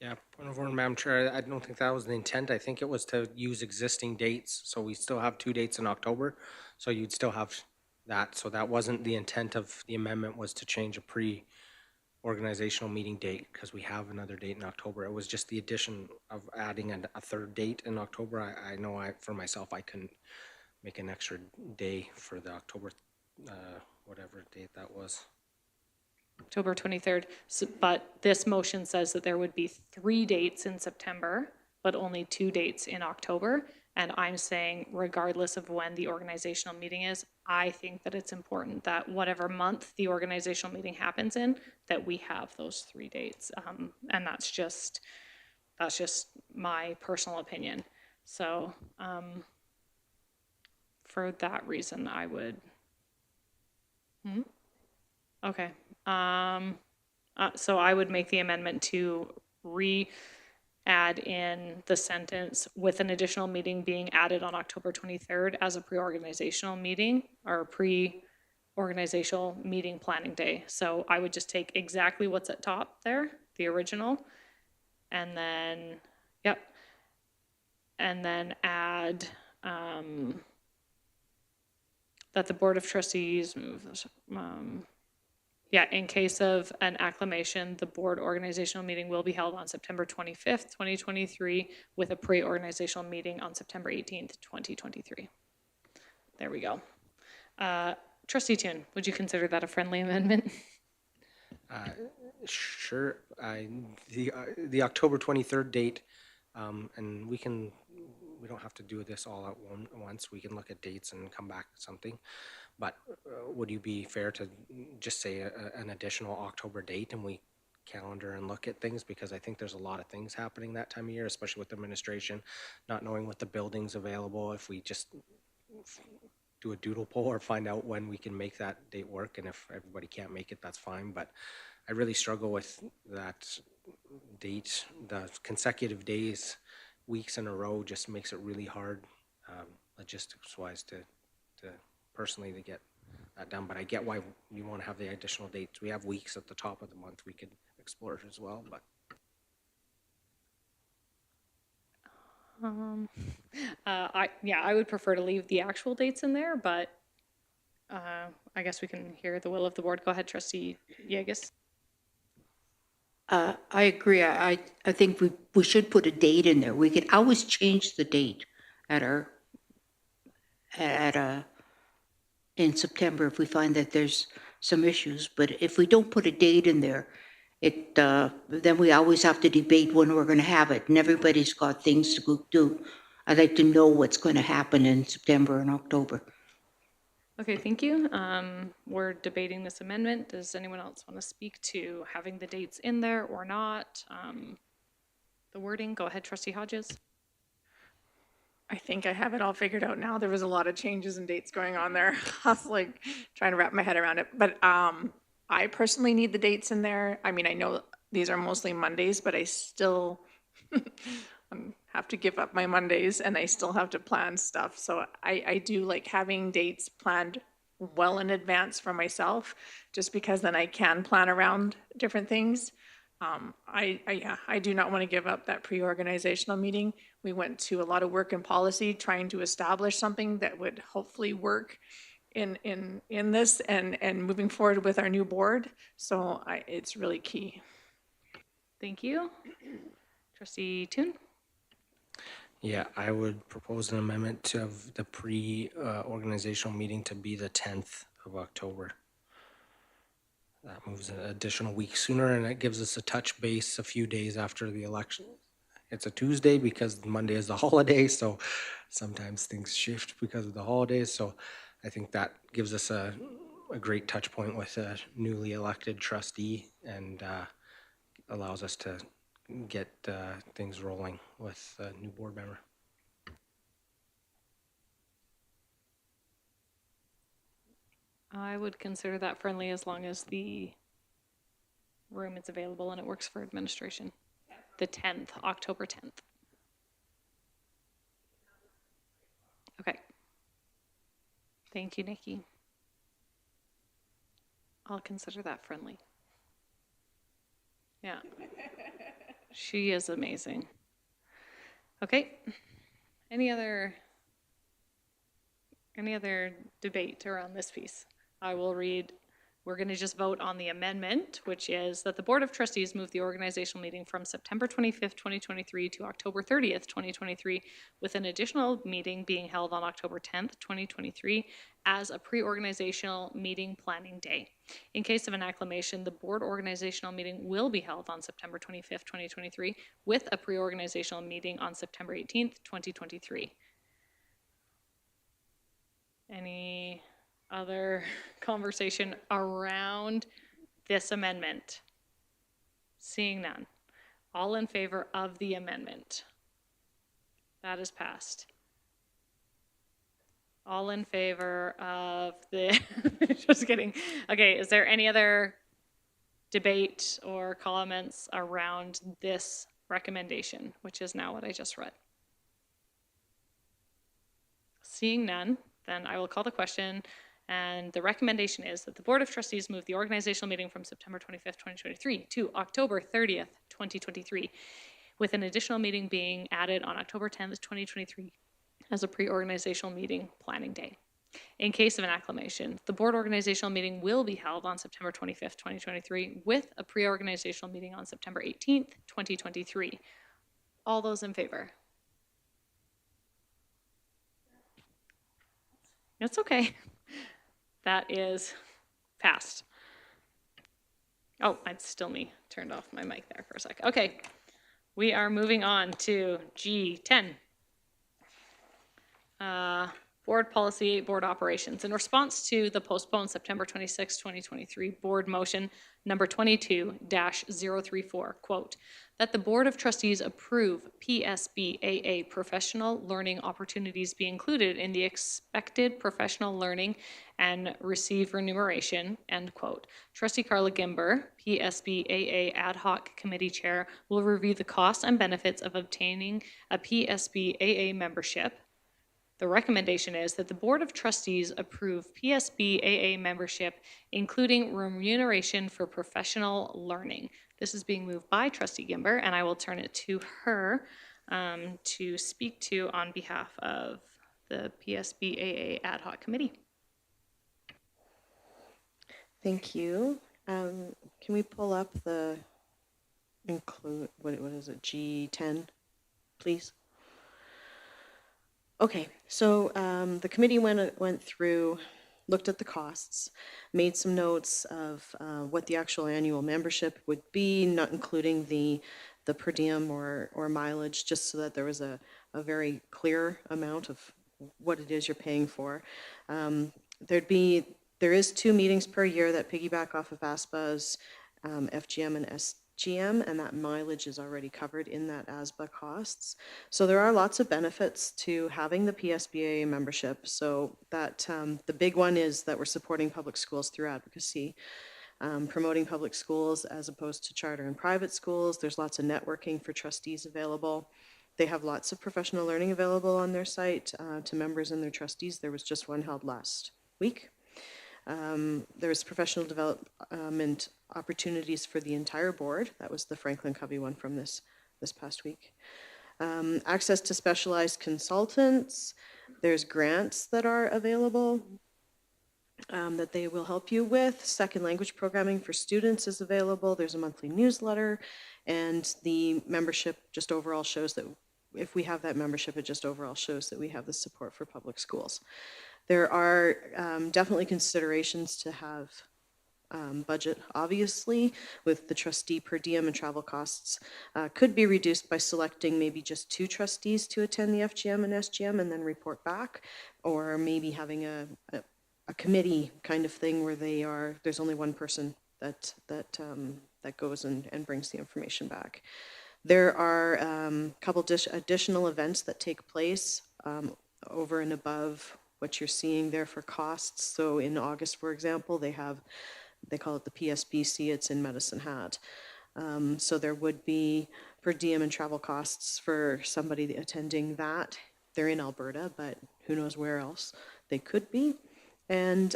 Yeah, point of order, Madam Chair. I don't think that was the intent. I think it was to use existing dates. So we still have 2 dates in October. So you'd still have that. So that wasn't the intent of the amendment, was to change a organizational meeting date because we have another date in October. It was just the addition of adding a third date in October. I know for myself, I couldn't make an extra day for the October, whatever date that was. October 23rd, so, but this motion says that there would be 3 dates in September, but only 2 dates in October. And I'm saying, regardless of when the organizational meeting is, I think that it's important that whatever month the organizational meeting happens in, that we have those 3 dates. And that's just my personal opinion. So for that reason, I would. Okay. So I would make the amendment to add in the sentence with an additional meeting being added on October 23rd as a pre-organizational meeting or pre-organizational meeting planning day. So I would just take exactly what's at top there, the original, and then, yep, and then add that the Board of Trustees move this, yeah, in case of an acclamation, the board organizational meeting will be held on September 25th, 2023, with a pre-organizational meeting on September 18th, 2023. There we go. Trustee Toon, would you consider that a friendly amendment? Sure. The October 23rd date, and we don't have to do this all at once. We can look at dates and come back to something. But would you be fair to just say an additional October date and we calendar and look at things? Because I think there's a lot of things happening that time of year, especially with administration, not knowing what the building's available. If we just do a doodle poll or find out when we can make that date work, and if everybody can't make it, that's fine. But I really struggle with that date. The consecutive days, weeks in a row, just makes it really hard, logistics-wise, to personally to get that done. But I get why you want to have the additional dates. We have weeks at the top of the month we could explore it as well. But I would prefer to leave the actual dates in there, but I guess we can hear the will of the board. Go ahead, Trustee Yegus. I agree. I think we should put a date in there. We could always change the date at in September if we find that there's some issues. But if we don't put a date in there, then we always have to debate when we're going to have it, and everybody's got things to go do. I'd like to know what's going to happen in September and October. Okay, thank you. We're debating this amendment. Does anyone else want to speak to having the dates in there or not? The wording, go ahead, Trustee Hodges. I think I have it all figured out now. There was a lot of changes and dates going on there. I was like trying to wrap my head around it. But I personally need the dates in there. I mean, I know these are mostly Mondays, but I still have to give up my Mondays and I still have to plan stuff. So I do like having dates planned well in advance for myself, just because then I can plan around different things. I do not want to give up that pre-organizational meeting. We went to a lot of work and policy trying to establish something that would hopefully work in this and moving forward with our new board. So it's really key. Thank you. Trustee Toon? yeah, I would propose an amendment of the pre-organizational meeting to be the 10th of October. That moves an additional week sooner, and it gives us a touch base a few days after the election. It's a Tuesday because Monday is the holiday, so sometimes things shift because of the holidays. So I think that gives us a great touch point with a newly elected trustee and allows us to get things rolling with a new board member. I would consider that friendly as long as the room is available and it works for administration. The 10th, October 10th. Okay. Thank you, Nikki. I'll consider that friendly. Yeah. She is amazing. Okay. Any other debate around this piece? I will read. We're going to just vote on the amendment, which is that the Board of Trustees move the organizational meeting from September 25th, 2023 to October 30th, 2023, with an additional meeting being held on October 10th, 2023 as a pre-organizational meeting planning day. In case of an acclamation, the board organizational meeting will be held on September 25th, 2023 with a pre-organizational meeting on September 18th, 2023. Any other conversation around this amendment? Seeing none. All in favor of the amendment? That is passed. All in favor of the, just kidding. Okay, is there any other debate or comments around this recommendation, which is now what I just read? Seeing none, then I will call the question, and the recommendation is that the Board of Trustees move the organizational meeting from September 25th, 2023 to October 30th, 2023, with an additional meeting being added on October 10th, 2023 as a pre-organizational meeting planning day. In case of an acclamation, the board organizational meeting will be held on September 25th, 2023, with a pre-organizational meeting on September 18th, 2023. All those in favor? It's okay. That is passed. Oh, it's still me. Turned off my mic there for a sec. Okay, we are moving on to G10. Board policy, board operations. In response to the postponed September 26, 2023 board motion number 22-034, quote, that the Board of Trustees approve PSBAA professional learning opportunities be included in the expected professional learning and receive remuneration, end quote. Trustee Carla Gimber, PSBAA Ad Hoc Committee Chair, will review the costs and benefits of obtaining a PSBAA membership. The recommendation is that the Board of Trustees approve PSBAA membership, including remuneration for professional learning. This is being moved by Trustee Gimber, and I will turn it to her to speak to on behalf of the PSBAA Ad Hoc Committee. Thank you. Can we pull up the what is it, G10, please? Okay, so the committee went through, looked at the costs, made some notes of what the actual annual membership would be, not including the per diem or mileage, just so that there was a very clear amount of what it is you're paying for. There is 2 meetings per year that piggyback off of ASPA's FGM and SGM, and that mileage is already covered in that ASBA costs. So there are lots of benefits to having the PSBA membership. So that the big one is that we're supporting public schools through advocacy, promoting public schools as opposed to charter and private schools. There's lots of networking for trustees available. They have lots of professional learning available on their site to members and their trustees. There was just one held last week. There's professional development opportunities for the entire board. That was the Franklin Covey one from this past week. Access to specialized consultants. There's grants that are available that they will help you with. Second language programming for students is available. There's a monthly newsletter, and the membership just overall shows that if we have that membership, it just overall shows that we have the support for public schools. There are definitely considerations to have budget, obviously, with the trustee per diem and travel costs. Could be reduced by selecting maybe just 2 trustees to attend the FGM and SGM and then report back, or maybe having a committee kind of thing where there's only one person that goes and brings the information back. There are a couple additional events that take place over and above what you're seeing there for costs. So in August, for example, they call it the PSBC, it's in Medicine Hat. So there would be per diem and travel costs for somebody attending that. They're in Alberta, but who knows where else they could be. And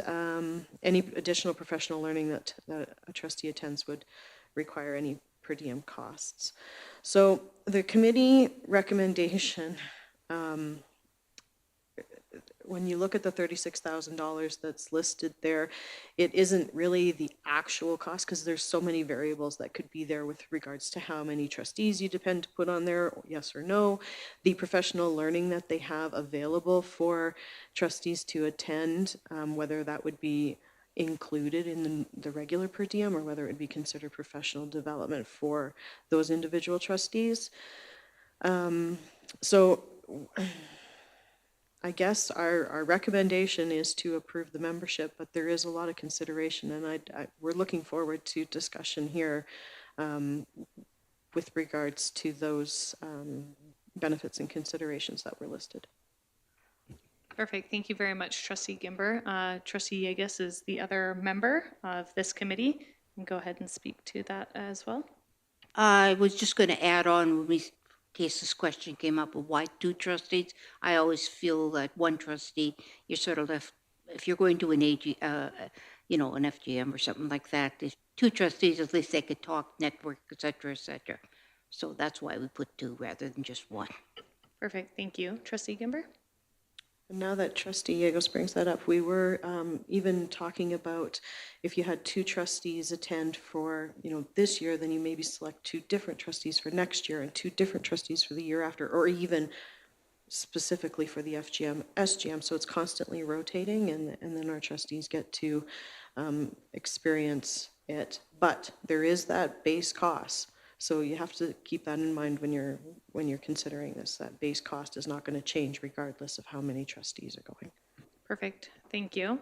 any additional professional learning that a trustee attends would require any per diem costs. So the committee recommendation, when you look at the $36,000 that's listed there, it isn't really the actual cost because there's so many variables that could be there with regards to how many trustees you depend to put on there, yes or no. The professional learning that they have available for trustees to attend, whether that would be included in the regular per diem or whether it would be considered professional development for those individual trustees. So I guess our recommendation is to approve the membership, but there is a lot of consideration, and we're looking forward to discussion here with regards to those benefits and considerations that were listed. Perfect. Thank you very much, Trustee Gimber. Trustee Yegus is the other member of this committee. You can go ahead and speak to that as well. I was just going to add on, when we, in case this question came up, of why 2 trustees. I always feel that 1 trustee, you're sort of left, if you're going to an an FGM or something like that, if 2 trustees, at least they could talk, network, et cetera, et cetera. So that's why we put 2 rather than just 1. Perfect. Thank you. Trustee Gimber? And now that Trustee Yegos brings that up, we were even talking about if you had 2 trustees attend for, this year, then you maybe select 2 different trustees for next year and 2 different trustees for the year after, or even specifically for the FGM, SGM. So it's constantly rotating, and then our trustees get to experience it. But there is that base cost. So you have to keep that in mind when you're considering this. That base cost is not going to change regardless of how many trustees are going. Perfect. Thank you.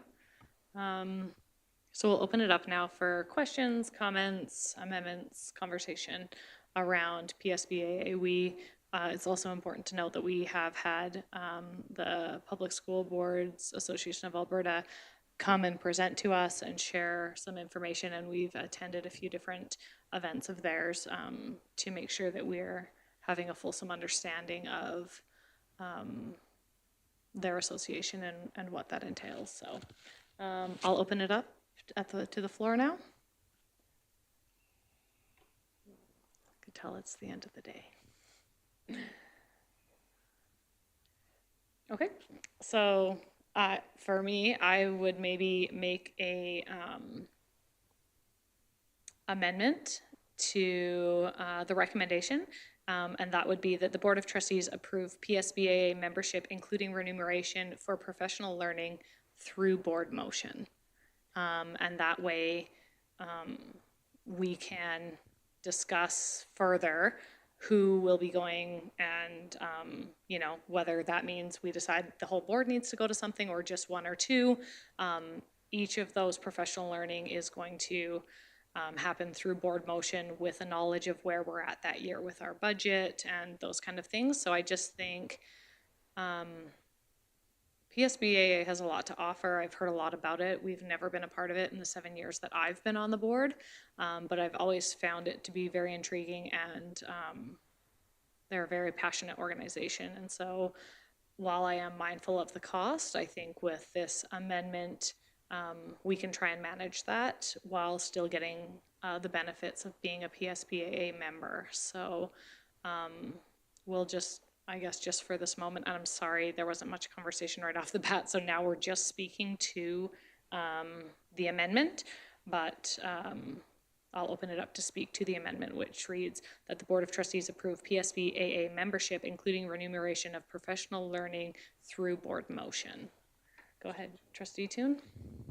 So we'll open it up now for questions, comments, amendments, conversation around PSBAA. It's also important to note that we have had the Public School Boards Association of Alberta come and present to us and share some information, and we've attended a few different events of theirs to make sure that we're having a fulsome understanding of their association and what that entails. So I'll open it up to the floor now. I could tell it's the end of the day. Okay, so for me, I would maybe make a amendment to the recommendation, and that would be that the Board of Trustees approve PSBAA membership, including remuneration for professional learning through board motion. And that way we can discuss further who will be going and, whether that means we decide the whole board needs to go to something or just 1 or 2. Each of those professional learning is going to happen through board motion with a knowledge of where we're at that year with our budget and those kind of things. So I just think PSBAA has a lot to offer. I've heard a lot about it. We've never been a part of it in the 7 years that I've been on the board, but I've always found it to be very intriguing, and they're a very passionate organization. And so while I am mindful of the cost, I think with this amendment, we can try and manage that while still getting the benefits of being a PSBAA member. So we'll just, I guess, just for this moment, and I'm sorry there wasn't much conversation right off the bat, so now we're just speaking to the amendment, but I'll open it up to speak to the amendment, which reads that the Board of Trustees approve PSBAA membership, including remuneration of professional learning through board motion. Go ahead, Trustee Toon.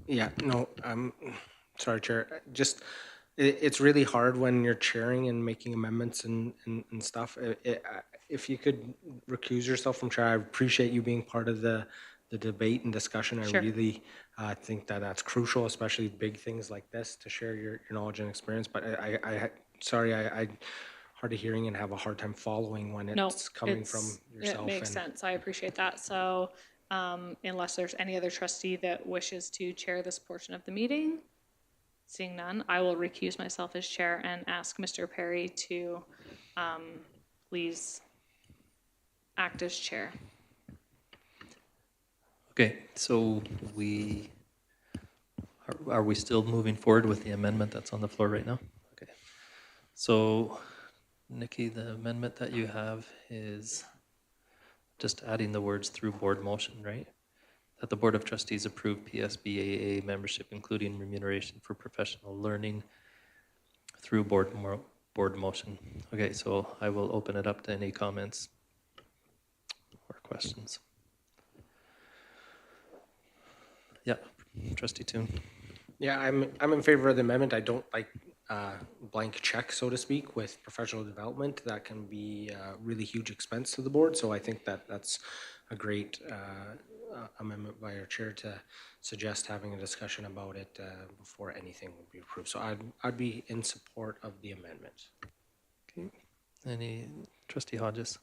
Yeah, no, sorry, Chair. Just, it's really hard when you're chairing and making amendments and stuff. If you could recuse yourself from chair, I appreciate you being part of the debate and discussion. Sure. I really think that that's crucial, especially big things like this, to share your knowledge and experience. But I hard of hearing and have a hard time following when it's coming from yourself. It makes sense. I appreciate that. So unless there's any other trustee that wishes to chair this portion of the meeting, seeing none, I will recuse myself as chair and ask Mr. Perry to please act as chair. Okay, so are we still moving forward with the amendment that's on the floor right now? Okay. So, Nikki, the amendment that you have is just adding the words "through board motion," right? That the Board of Trustees approve PSBAA membership, including remuneration for professional learning through board motion. Okay, so I will open it up to any comments or questions. Yeah, Trustee Toon. Yeah, I'm in favor of the amendment. I don't like blank check, so to speak, with professional development. That can be a really huge expense to the board. So I think that's a great amendment by our chair to suggest having a discussion about it before anything would be approved. So I'd be in support of the amendment. Okay. Any, Trustee Hodges?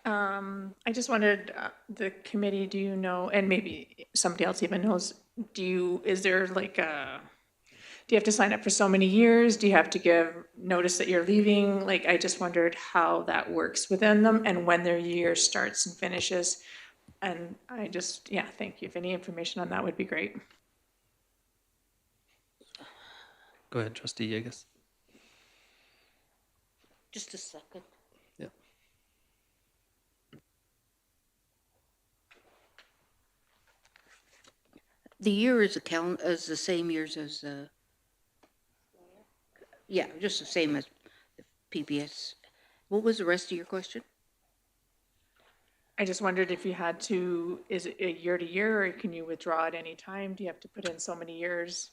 I just wanted the committee, do you know, and maybe somebody else even knows, is there like do you have to sign up for so many years? Do you have to give notice that you're leaving? Like, I just wondered how that works within them and when their year starts and finishes. And I just, yeah, thank you. If any information on that would be great. Go ahead, Trustee Yegas. Just a second. Yeah. The year is is the same years as, yeah, just the same as PBS. What was the rest of your question? I just wondered if you had to, is it a year to year, or can you withdraw at any time? Do you have to put in so many years?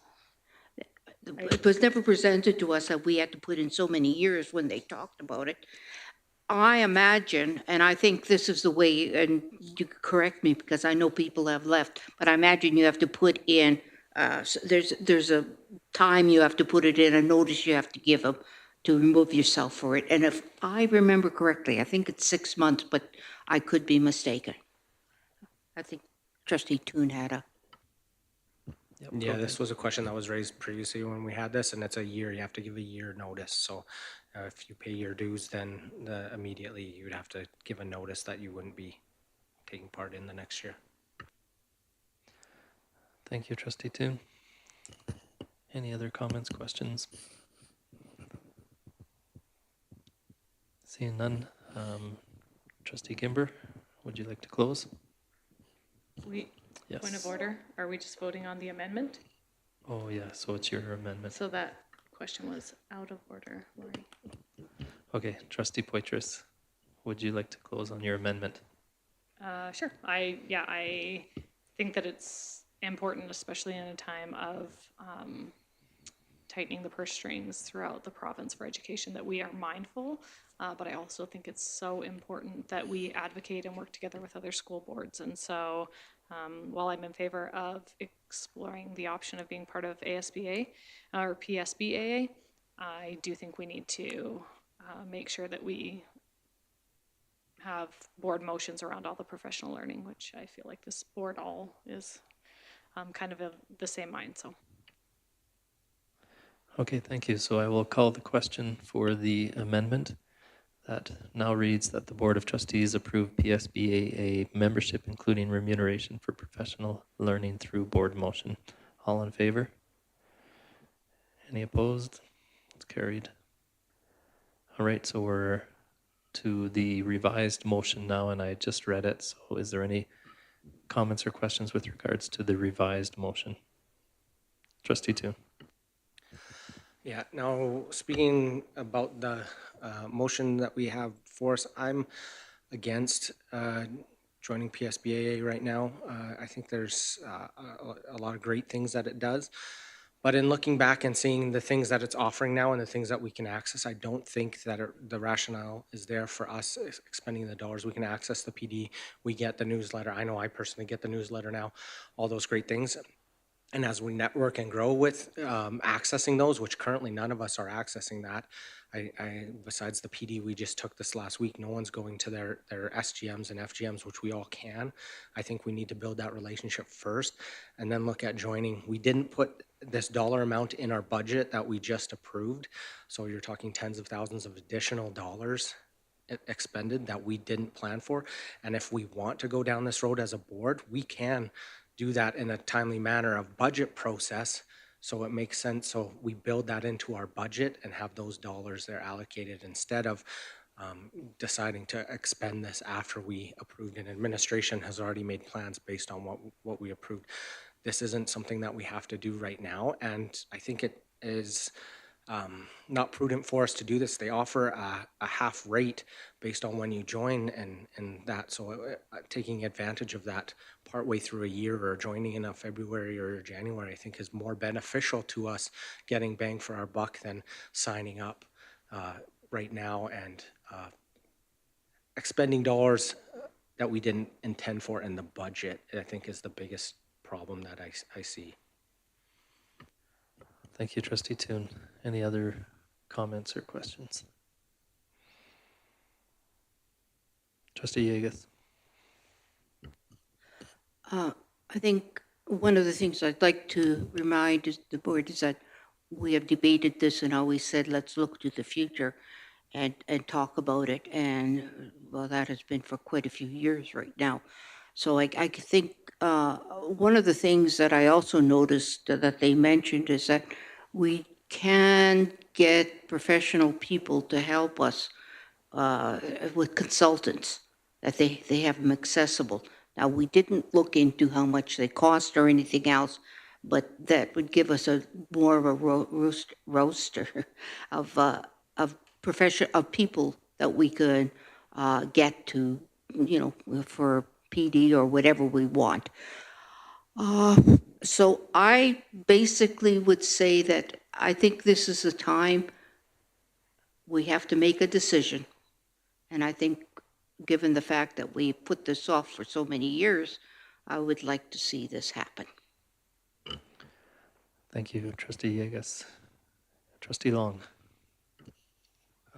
It was never presented to us that we had to put in so many years when they talked about it. I imagine, and I think this is the way, and you correct me because I know people have left, but I imagine you have to put in, there's a time you have to put it in, a notice you have to give them to remove yourself for it. And if I remember correctly, I think it's 6 months, but I could be mistaken. I think Trustee Toon had a. Yep, Yeah, this was a question that was raised previously when we had this, and it's a year. You have to give a year notice. So if you pay your dues, then immediately you would have to give a notice that you wouldn't be taking part in the next year. Thank you, Trustee Toon. Any other comments, questions? Seeing none. Trustee Gimber, would you like to close? Yes. Point of order, are we just voting on the amendment? Oh, yeah, so it's your amendment. So that question was out of order, Lori. Okay, Trustee Poitras, would you like to close on your amendment? Sure. I think that it's important, especially in a time of tightening the purse strings throughout the province for education, that we are mindful, but I also think it's so important that we advocate and work together with other school boards. And so while I'm in favor of exploring the option of being part of ASBA or PSBAA, I do think we need to make sure that we have board motions around all the professional learning, which I feel like this board all is kind of the same mind. So. Okay, thank you. So I will call the question for the amendment that now reads that the Board of Trustees approve PSBAA membership, including remuneration for professional learning through board motion. All in favor? Any opposed? It's carried. All right, so we're to the revised motion now, and I just read it. So is there any comments or questions with regards to the revised motion? Trustee Toon. Yeah, now speaking about the motion that we have for us, I'm against joining PSBAA right now. I think there's a lot of great things that it does. But in looking back and seeing the things that it's offering now and the things that we can access, I don't think that the rationale is there for us expending the dollars. We can access the PD, we get the newsletter. I know I personally get the newsletter now, all those great things. And as we network and grow with accessing those, which currently none of us are accessing that, besides the PD we just took this last week, no one's going to their SGMs and FGMs, which we all can. I think we need to build that relationship first and then look at joining. We didn't put this dollar amount in our budget that we just approved. So you're talking tens of thousands of additional dollars expended that we didn't plan for. And if we want to go down this road as a board, we can do that in a timely manner of budget process, so it makes sense. So we build that into our budget and have those dollars there allocated instead of deciding to expend this after we approved. And administration has already made plans based on what we approved. This isn't something that we have to do right now, and I think it is not prudent for us to do this. They offer a half rate based on when you join and that. So taking advantage of that partway through a year or joining in a February or January, I think is more beneficial to us getting bang for our buck than signing up right now and expending dollars that we didn't intend for in the budget, I think is the biggest problem that I see. Thank you, Trustee Toon. Any other comments or questions? Trustee Yeagas. I think one of the things I'd like to remind the board is that we have debated this and always said, let's look to the future and talk about it. And well, that has been for quite a few years right now. So I think one of the things that I also noticed that they mentioned is that we can get professional people to help us with consultants, that they have them accessible. Now, we didn't look into how much they cost or anything else, but that would give us a more of a roster of of people that we could get to, for PD or whatever we want. So I basically would say that I think this is a time we have to make a decision. And I think, given the fact that we put this off for so many years, I would like to see this happen. Thank you, Trustee Yeagas. Trustee Long.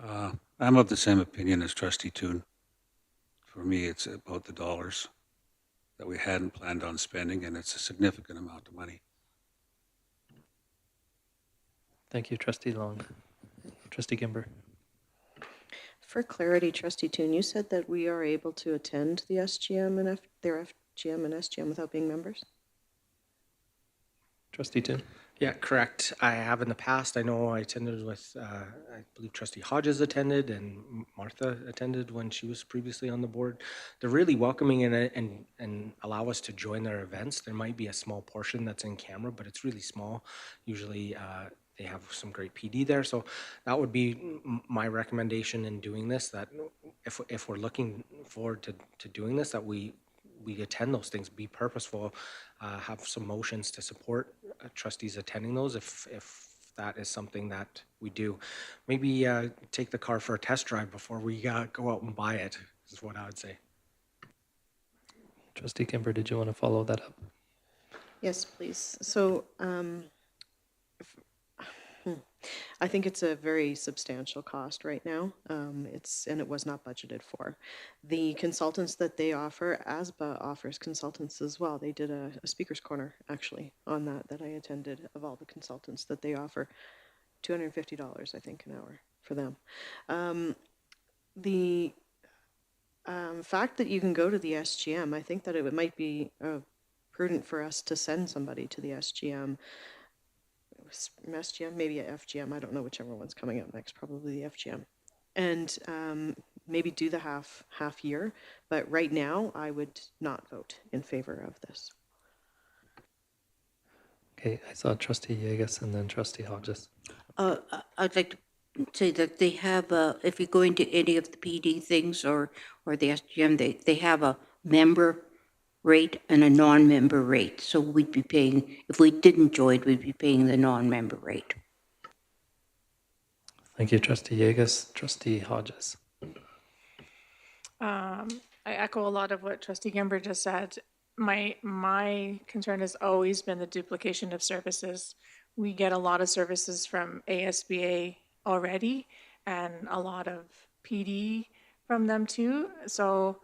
I'm of the same opinion as Trustee Toon. For me, it's about the dollars that we hadn't planned on spending, and it's a significant amount of money. Thank you, Trustee Long. Trustee Gimber. For clarity, Trustee Toon, you said that we are able to attend the SGM and their FGM and SGM without being members? Trustee Toon. Yeah, correct. I have in the past. I know I attended with, I believe Trustee Hodges attended and Martha attended when she was previously on the board. They're really welcoming and allow us to join their events. There might be a small portion that's in camera, but it's really small. Usually they have some great PD there. So that would be my recommendation in doing this, that if we're looking forward to doing this, that we attend those things, be purposeful, have some motions to support trustees attending those if that is something that we do. Maybe take the car for a test drive before we go out and buy it, is what I would say. Trustee Gimber, did you want to follow that up? Yes, please. So I think it's a very substantial cost right now. And it was not budgeted for. The consultants that they offer, ASBA offers consultants as well. They did a speaker's corner actually on that I attended, of all the consultants that they offer. $250, I think, an hour for them. The fact that you can go to the SGM, I think that it might be prudent for us to send somebody to the SGM, maybe a FGM, I don't know whichever one's coming up next, probably the FGM. And maybe do the half year, but right now I would not vote in favor of this. Okay, I saw Trustee Yeagas and then Trustee Hodges. I'd like to say that they have, if you go into any of the PD things or the SGM, they have a member rate and a non-member rate. So we'd be paying, if we didn't join, we'd be paying the non-member rate. Thank you, Trustee Yeagas. Trustee Hodges. I echo a lot of what Trustee Gimber just said. My concern has always been the duplication of services. We get a lot of services from ASBA already and a lot of PD from them too. So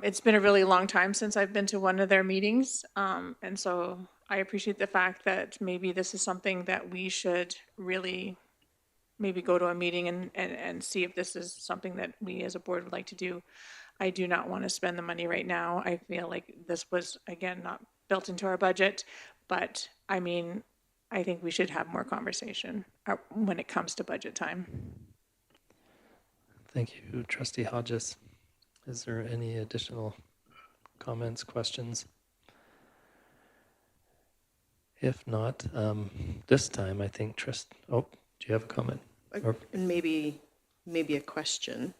it's been a really long time since I've been to one of their meetings. And so I appreciate the fact that maybe this is something that we should really maybe go to a meeting and see if this is something that we as a board would like to do. I do not want to spend the money right now. I feel like this was, again, not built into our budget, but I mean, I think we should have more conversation when it comes to budget time. Thank you, Trustee Hodges. Is there any additional comments, questions? If not, this time I think do you have a comment? And maybe a question.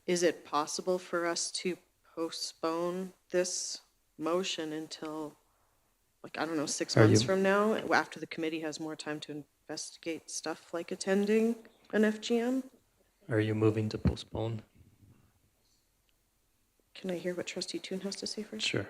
Is it possible for us to postpone this motion until, like, I don't know, 6 months from now, after the committee has more time to investigate stuff like attending an FGM? Are you moving to postpone? Can I hear what trustee Toon has to say first? Sure.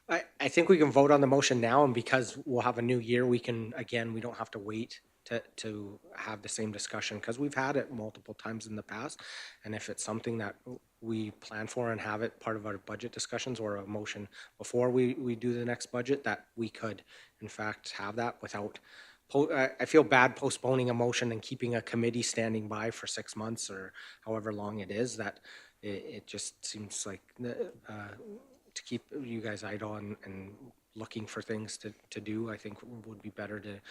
I think we can vote on the motion now, and because we'll have a new year, we can, again, we don't have to wait to have the same discussion, because we've had it multiple times in the past. And if it's something that we plan for and have it part of our budget discussions or a motion before we do the next budget, that we could, in fact, have that without, I feel bad postponing a motion and keeping a committee standing by for 6 months or however long it is, that it just seems like to keep you guys idle and looking for things to do, I think would be better to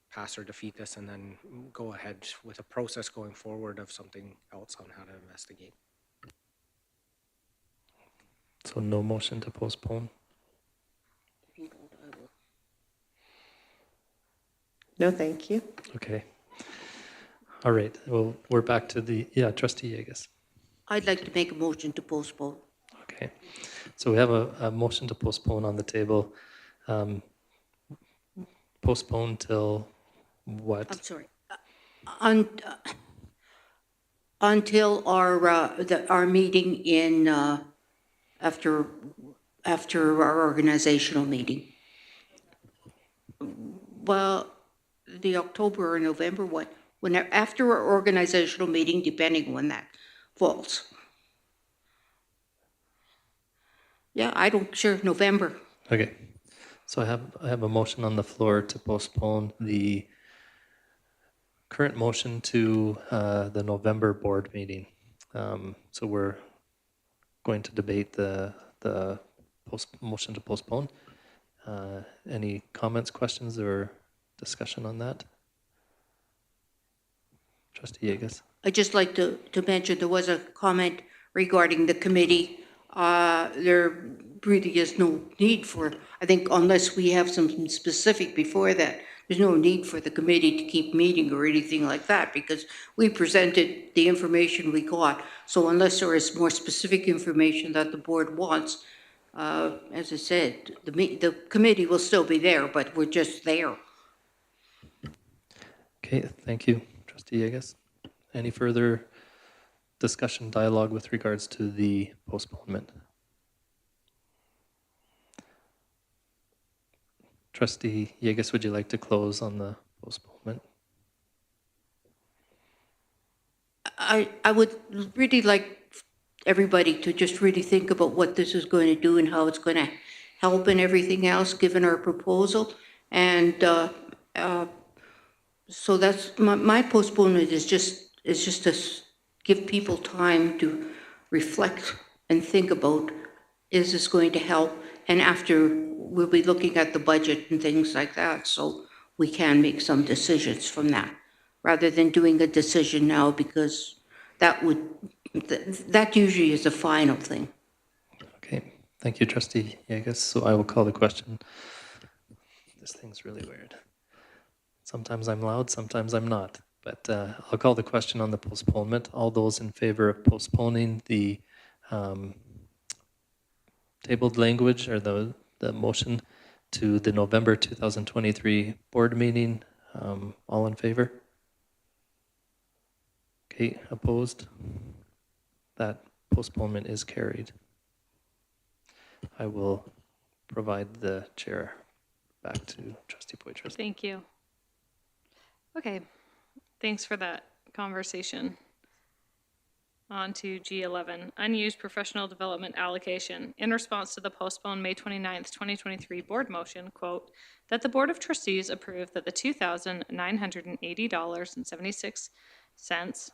pass or defeat this and then go ahead with a process going forward of something else on how to investigate. So no motion to postpone? No, thank you. Okay. All right, well, we're back to the, trustee, I guess. I'd like to make a motion to postpone. Okay, so we have a motion to postpone on the table. Postpone till what? I'm sorry. Until our meeting in, after our organizational meeting. Well, the October or November, after our organizational meeting, depending when that falls. Yeah, November. Okay, so I have a motion on the floor to postpone the current motion to the November board meeting. So we're going to debate the motion to postpone. Any comments, questions, or discussion on that? Trustee Yegas. I'd just like to mention there was a comment regarding the committee. There really is no need for, I think unless we have something specific before that, there's no need for the committee to keep meeting or anything like that, because we presented the information we got. So unless there is more specific information that the board wants, as I said, the committee will still be there, but we're just there. Okay, thank you, Trustee Yegas. Any further discussion, dialogue with regards to the postponement? Trustee Yegas, would you like to close on the postponement? I would really like everybody to just really think about what this is going to do and how it's going to help and everything else, given our proposal. And so that's my postponement is just to give people time to reflect and think about, is this going to help? And after, we'll be looking at the budget and things like that, so we can make some decisions from that, rather than doing a decision now, because that usually is the final thing. Okay, thank you, Trustee Yegas. So I will call the question. This thing's really weird. Sometimes I'm loud, sometimes I'm not. But I'll call the question on the postponement. All those in favor of postponing the tabled language or the motion to the November 2023 board meeting, all in favor? Okay, opposed? That postponement is carried. I will provide the chair back to Trustee Poitras. Thank you. Okay, thanks for that conversation. On to G11, unused professional development allocation. In response to the postponed May 29th, 2023 board motion, quote, that the Board of Trustees approve that the $2,980.76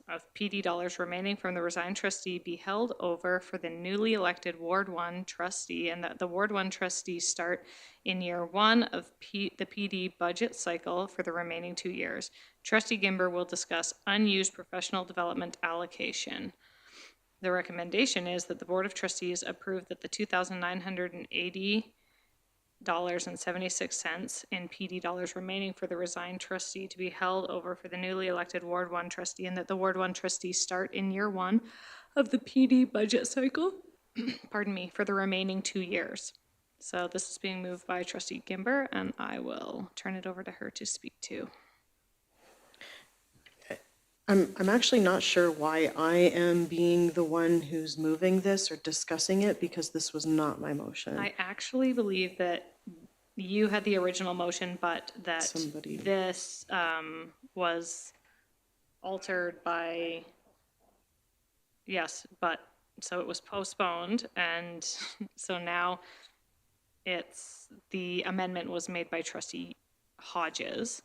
of PD dollars remaining from the resigned trustee be held over for the newly elected Ward 1 trustee, and that the Ward 1 trustee start in year 1 of the PD budget cycle for the remaining 2 years. Trustee Gimber will discuss unused professional development allocation. The recommendation is that the Board of Trustees approve that the $2,980.76 in PD dollars remaining for the resigned trustee to be held over for the newly elected Ward 1 trustee, and that the Ward 1 trustee start in year 1 of the PD budget cycle, pardon me, for the remaining 2 years. So this is being moved by Trustee Gimber, and I will turn it over to her to speak to. I'm actually not sure why I am being the one who's moving this or discussing it, because this was not my motion. I actually believe that you had the original motion, but that Somebody- this was altered by, yes, but, so it was postponed, and so now the amendment was made by trustee Hodges.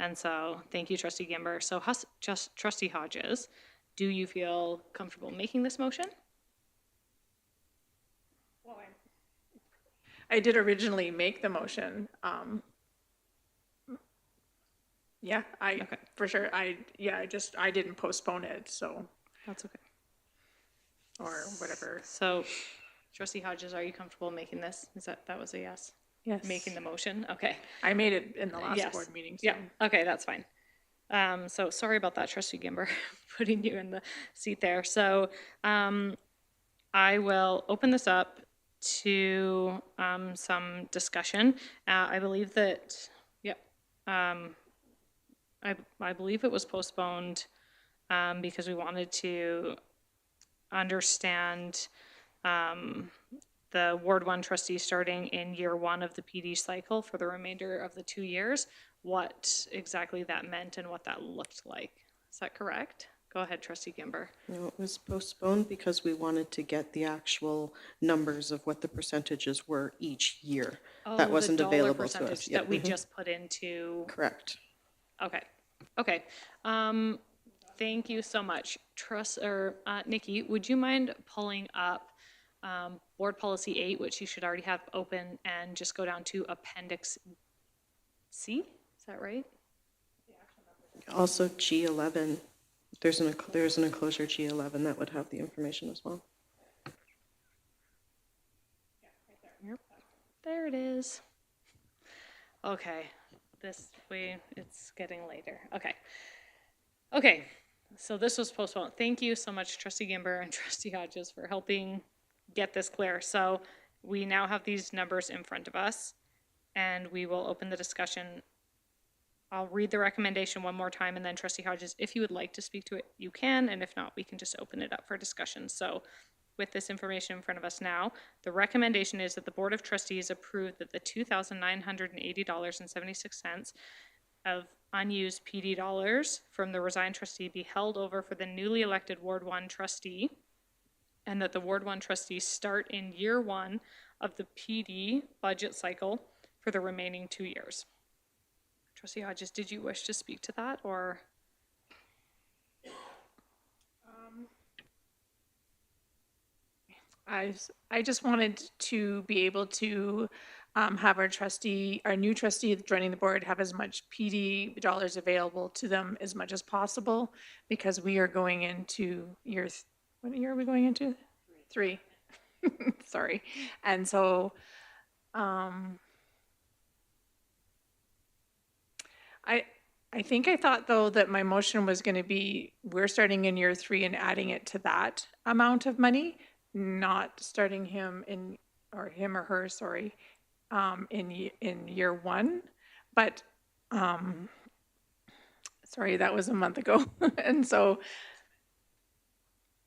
And so, thank you, trustee Gimber. So just trustee Hodges, do you feel comfortable making this motion? I did originally make the motion. Yeah, Okay. for sure, I didn't postpone it, so, That's okay. or whatever. So, trustee Hodges, are you comfortable making this? That was a yes? Yes. Making the motion? Okay. I made it in the last Yes. board meeting, so. Yeah, okay, that's fine. So sorry about that, trustee Gimber, putting you in the seat there. So I will open this up to some discussion. I believe that, yep, I believe it was postponed because we wanted to understand the Ward 1 trustee starting in year 1 of the PD cycle for the remainder of the 2 years, what exactly that meant and what that looked like. Is that correct? Go ahead, trustee Gimber. No, it was postponed because we wanted to get the actual numbers of what the percentages were each year. That wasn't the dollar available to us. percentage Yeah, that we mhm. just put into. Correct. Okay, okay. Thank you so much. Nikki, would you mind pulling up Board Policy 8, which you should already have open, and just go down to Appendix C? Is that right? Also G11, there's an enclosure G11 that would have the information as well. Yep. There it is. Okay, it's getting later. Okay. Okay, so this was postponed. Thank you so much, trustee Gimber and trustee Hodges, for helping get this clear. So we now have these numbers in front of us, and we will open the discussion. I'll read the recommendation one more time, and then trustee Hodges, if you would like to speak to it, you can, and if not, we can just open it up for discussion. So with this information in front of us now, the recommendation is that the Board of Trustees approve that the $2,980.76 of unused PD dollars from the resigned trustee be held over for the newly elected Ward 1 trustee, and that the Ward 1 trustees start in year 1 of the PD budget cycle for the remaining 2 years. Trustee Hodges, did you wish to speak to that, or? I just wanted to be able to have our new trustee joining the board, have as much PD dollars available to them as much as possible, because we are going into what year are we going into? 3. Sorry. And so I think I thought, though, that my motion was going to be, we're starting in year 3 and adding it to that amount of money, not starting him or her, sorry, in year 1. But, sorry, that was a month ago. And so,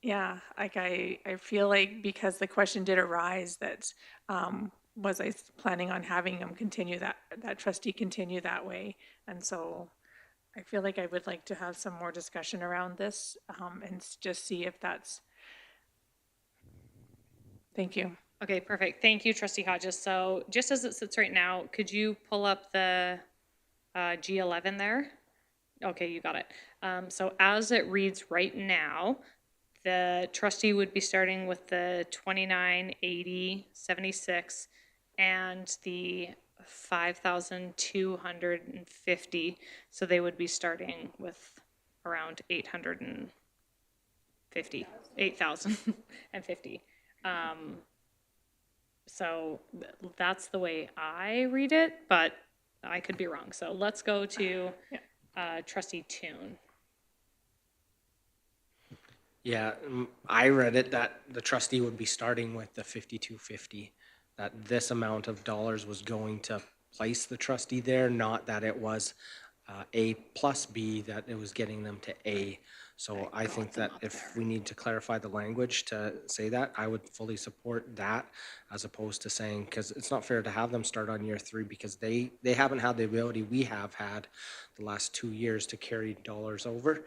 yeah, like I feel like, because the question did arise that, was I planning on having him continue that trustee continue that way? And so I feel like I would like to have some more discussion around this, and just see if that's. Thank you. Okay, perfect. Thank you, trustee Hodges. So just as it sits right now, could you pull up the G11 there? Okay, you got it. So as it reads right now, the trustee would be starting with the 2980.76 and the 5,250. So they would be starting with around 8,050. So that's the way I read it, but I could be wrong. So let's go to trustee Toon. Yeah, I read it that the trustee would be starting with the 5,250, that this amount of dollars was going to place the trustee there, not that it was A plus B, that it was getting them to A. So I think that if we need to clarify the language to say that, I would fully support that, as opposed to saying, because it's not fair to have them start on year 3, because they haven't had the ability we have had the last 2 years to carry dollars over.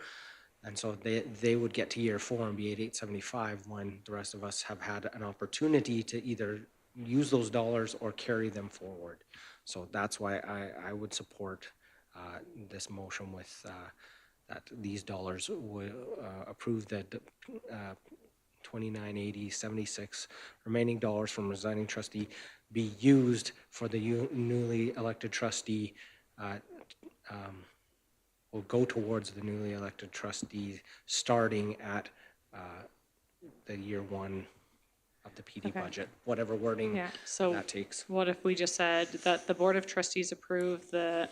And so they would get to year 4 and be at 875, when the rest of us have had an opportunity to either use those dollars or carry them forward. So that's why I would support this motion with that these dollars would approve the 2980.76 remaining dollars from resigning trustee be used for the newly elected trustee, will go towards the newly elected trustee starting at the year 1 of the PD Okay. budget, whatever wording Yeah, so that takes. what if we just said that the Board of Trustees approve the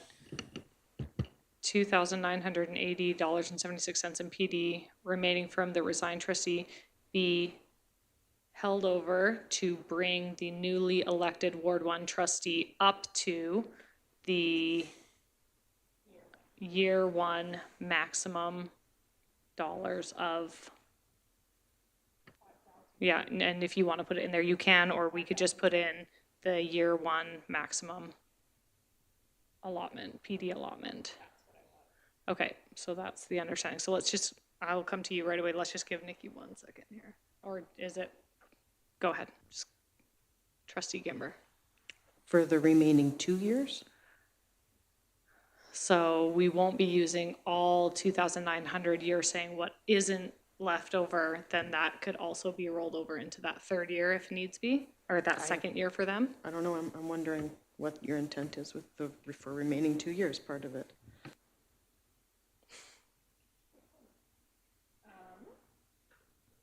$2,980.76 in PD remaining from the resigned trustee be held over to bring the newly elected Ward 1 trustee up to the year 1 maximum dollars of, yeah, and if you want to put it in there, you can, or we could just put in the year 1 maximum allotment, PD allotment. Okay, so that's the understanding. So let's just, I'll come to you right away. Let's just give Nikki 1 second here. Or is it, go ahead. Just Trustee Gimber. For the remaining 2 years? So we won't be using all 2,900. You're saying what isn't left over, then that could also be rolled over into that 3rd year if needs be, or that 2nd year for them? I don't know, I'm wondering what your intent is with the, for remaining 2 years part of it.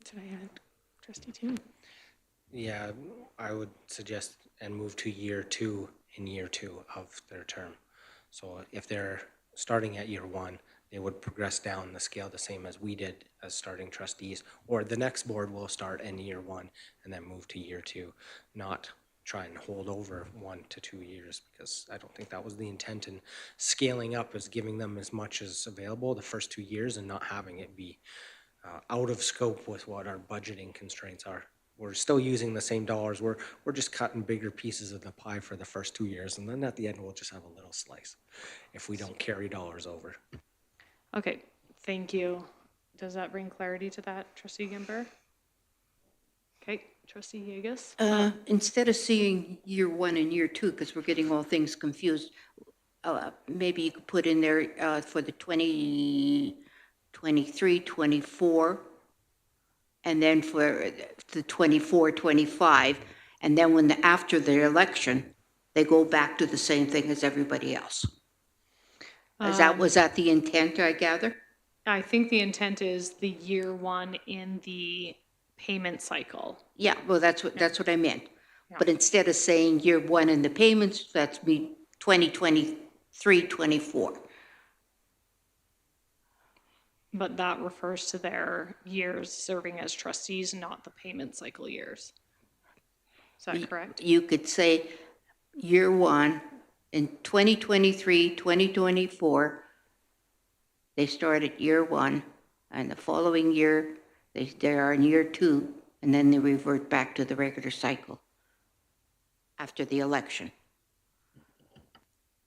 Should I add Trustee Toon? Yeah, I would suggest and move to year 2 in year 2 of their term. So if they're starting at year 1, they would progress down the scale the same as we did as starting trustees, or the next board will start in year 1 and then move to year 2, not try and hold over 1 to 2 years, because I don't think that was the intent. And scaling up is giving them as much as available the first 2 years and not having it be out of scope with what our budgeting constraints are. We're still using the same dollars. We're just cutting bigger pieces of the pie for the first 2 years, and then at the end we'll just have a little slice if we don't carry dollars over. Okay, thank you. Does that bring clarity to that, Trustee Gimber? Okay, Trustee Yegus? Instead of seeing year 1 and year 2, because we're getting all things confused, maybe you could put in there for the 2023, 24, and then for the 24, 25, and then when after the election, they go back to the same thing as everybody else. Was that the intent, I gather? I think the intent is the year 1 in the payment cycle. Yeah, well, that's what I meant. But instead of saying year 1 in the payments, that's be 2023, 24. But that refers to their years serving as trustees, not the payment cycle years. Is that correct? You could say year 1 in 2023, 2024, they start at year 1, and the following year, they are in year 2, and then they revert back to the regular cycle after the election.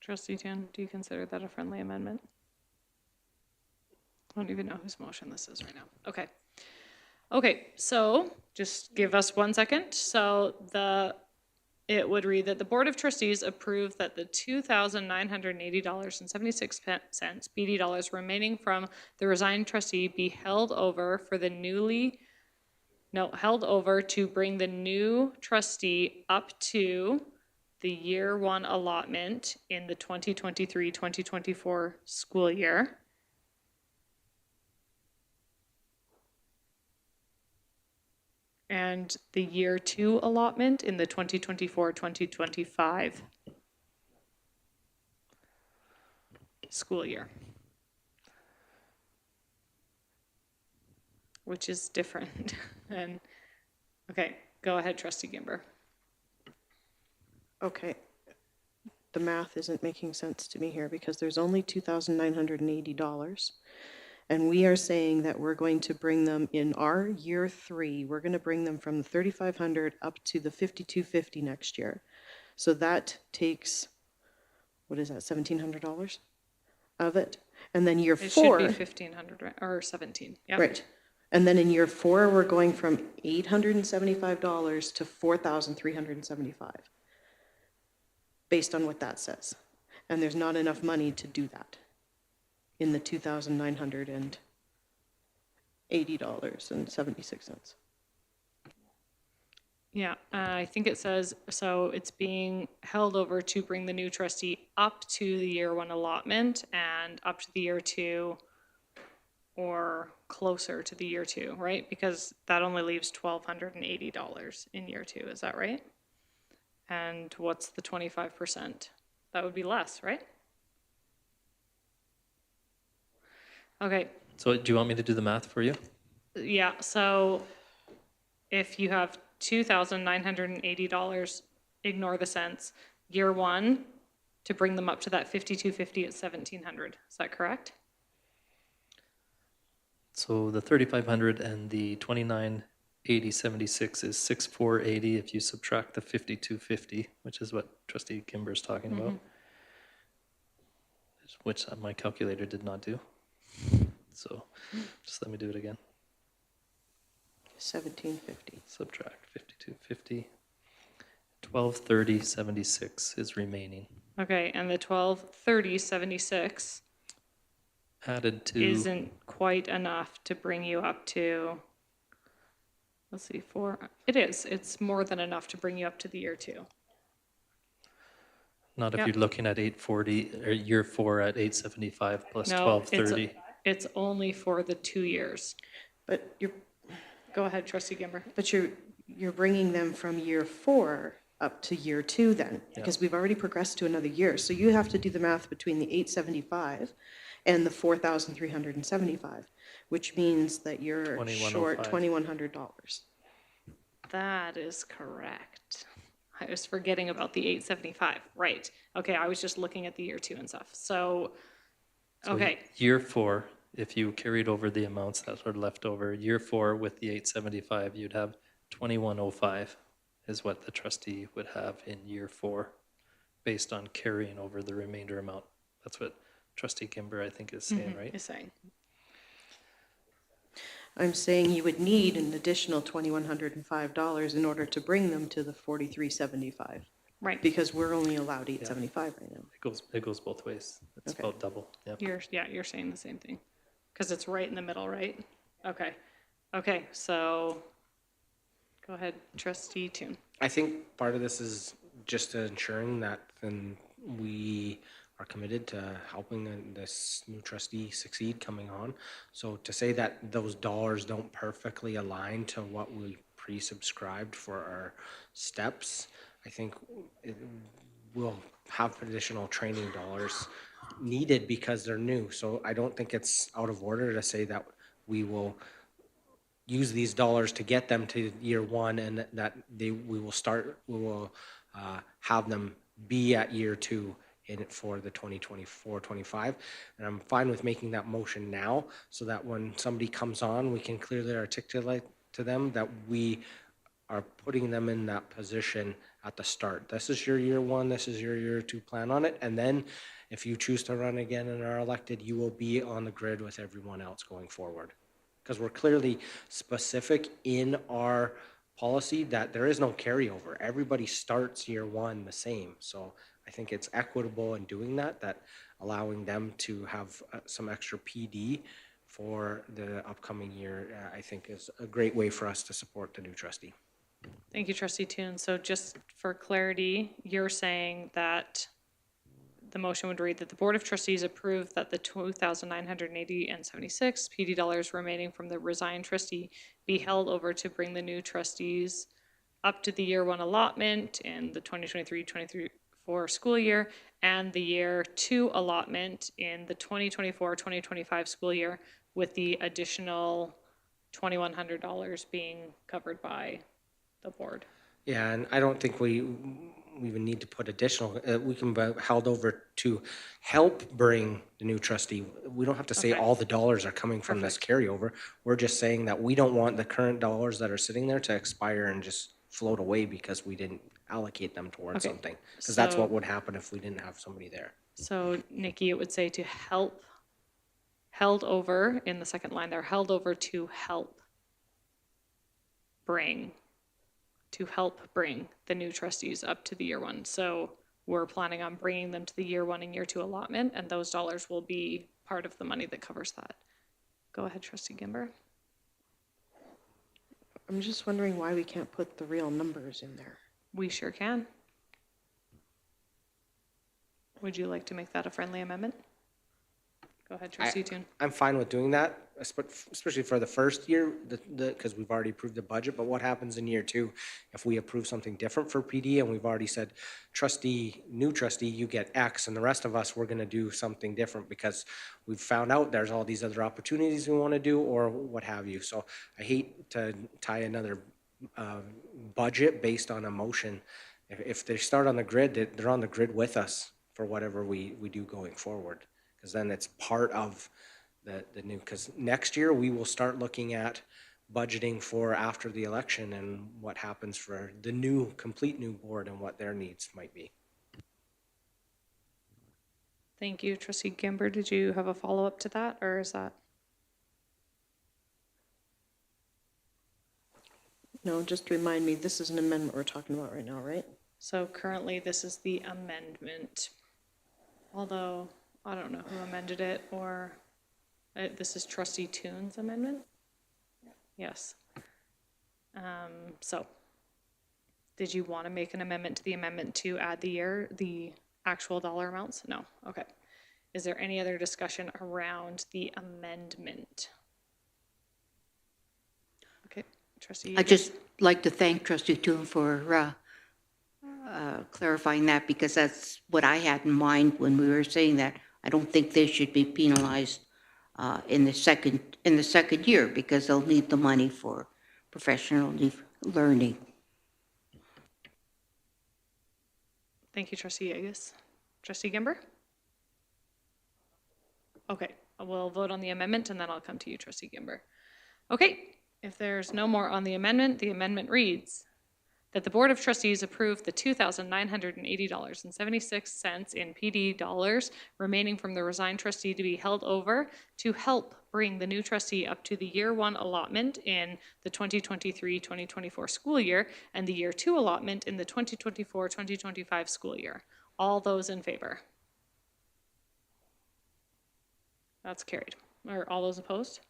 Trustee Toon, do you consider that a friendly amendment? I don't even know whose motion this is right now. Okay. Okay, so just give us 1 second. So it would read that the Board of Trustees approve that the $2,980.76 BD dollars remaining from the resigned trustee be held over to bring the new trustee up to the year 1 allotment in the 2023-2024 school year. And the year 2 allotment in the 2024-2025 school year. Which is different. And okay, go ahead, Trustee Gimber. Okay. the math isn't making sense to me here because there's only $2,980. And we are saying that we're going to bring them in our year 3, we're going to bring them from the 3,500 up to the 5,250 next year. So that takes, what is that, $1,700 of it? And then year It should 4. be 1,500, right, or 17, yeah. Right. And then in year 4, we're going from $875 to $4,375, based on what that says. And there's not enough money to do that in the $2,980.76. Yeah, I think it says, so it's being held over to bring the new trustee up to the year 1 allotment and up to the year 2 or closer to the year 2, right? Because that only leaves $1,280 in year 2, is that right? And what's the 25%? That would be less, right? Okay, So do you want me to do the math for you? yeah, so if you have $2,980, ignore the cents. Year 1, to bring them up to that 5,250 at 1,700. Is that correct? So the 3,500 and the 2980.76 is 6,480 if you subtract the 5,250, which is what Trustee Kimber is talking about, which my calculator did not do. So just let me do it again. 1,750. Subtract 5,250. 1230.76 is remaining. Okay, and the 1230.76 Added to isn't quite enough to bring you up to, let's see, 4. It is. It's more than enough to bring you up to the year 2. not if Yep. you're looking at 840 or year 4 at 875 plus No, 1230. it's only for the 2 years. But Go ahead, Trustee Gimber. you're bringing them from year 4 up to year 2 then, because we've already progressed to another year. So you have to do the math between the 875 and the 4,375, which means that you're short $2,100. That is correct. I was forgetting about the 875, right. Okay, I was just looking at the year 2 and stuff. So okay, Year 4, if you carried over the amounts that are left over, year 4 with the 875, you'd have 2105 is what the trustee would have in year 4 based on carrying over the remainder amount. That's what Trustee Kimber, I think, is saying, right? is saying. I'm saying you would need an additional $2,105 in order to bring them to the 4,375. Right. Because we're only allowed 875 right now. It goes both ways. It's Okay. about double. Yep. You're saying the same thing. Because it's right in the middle, right? Okay. Okay, so go ahead, Trustee Toon. I think part of this is just ensuring that then we are committed to helping this new trustee succeed coming on. So to say that those dollars don't perfectly align to what we pre-subscribed for our steps, I think we'll have additional training dollars needed because they're new. So I don't think it's out of order to say that we will use these dollars to get them to year 1 and that we will have them be at year 2 in it for the 2024-25. And I'm fine with making that motion now so that when somebody comes on, we can clearly articulate to them that we are putting them in that position at the start. This is your year 1, this is your year 2 plan on it. And then if you choose to run again and are elected, you will be on the grid with everyone else going forward. Because we're clearly specific in our policy that there is no carryover. Everybody starts year 1 the same. So I think it's equitable in doing that allowing them to have some extra PD for the upcoming year, I think is a great way for us to support the new trustee. Thank you, Trustee Toon. So just for clarity, you're saying that the motion would read that the Board of Trustees approve that the $2,980.76 PD dollars remaining from the resigned trustee be held over to bring the new trustees up to the year 1 allotment in the 2023-24 school year and the year 2 allotment in the 2024-2025 school year, with the additional $2,100 being covered by the board. Yeah, and I don't think we even need to put additional, we can be held over to help bring the new trustee. We don't have to say Okay. all the dollars are coming from this carryover. We're just saying that we don't want the current dollars that are sitting there to expire and just float away because we didn't allocate them towards Okay, something. Because that's so- what would happen if we didn't have somebody there. So Nikki, it would say to help, held over, in the second line there, held over to help bring the new trustees up to the year one. So we're planning on bringing them to the year one and year two allotment, and those dollars will be part of the money that covers that. Go ahead, trustee Gimber. I'm just wondering why we can't put the real numbers in there. We sure can. Would you like to make that a friendly amendment? Go ahead, trustee Toon. I'm fine with doing that, especially for the first year, because we've already approved the budget, but what happens in year two? If we approve something different for PD and we've already said, new trustee, you get X, and the rest of us, we're gonna do something different because we've found out there's all these other opportunities we wanna do or what have you. So I hate to tie another budget based on a motion. If they start on the grid, they're on the grid with us for whatever we do going forward. Because then it's part of the new, because next year we will start looking at budgeting for after the election and what happens for the complete new board and what their needs might be. Thank you, trustee Gimber. Did you have a follow-up to that, or is that? No, just remind me, this is an amendment we're talking about right now, right? So currently, this is the amendment. Although, I don't know who amended it, or this is trustee Toon's amendment? Yes. So, did you want to make an amendment to the amendment to add the actual dollar amounts? No, okay. Is there any other discussion around the amendment? Okay, trustee. I'd just like to thank trustee Toon for clarifying that, because that's what I had in mind when we were saying that. I don't think they should be penalized in the second year, because they'll need the money for professional learning. Thank you, trustee Agus. Trustee Gimber? Okay, we'll vote on the amendment and then I'll come to you, trustee Gimber. Okay, if there's no more on the amendment reads that the Board of Trustees approve the $2,980.76 in PD dollars remaining from the resigned trustee to be held over to help bring the new trustee up to the year one allotment in the 2023-2024 school year and the year two allotment in the 2024-2025 school year. All those in favor? That's carried. Or all those opposed?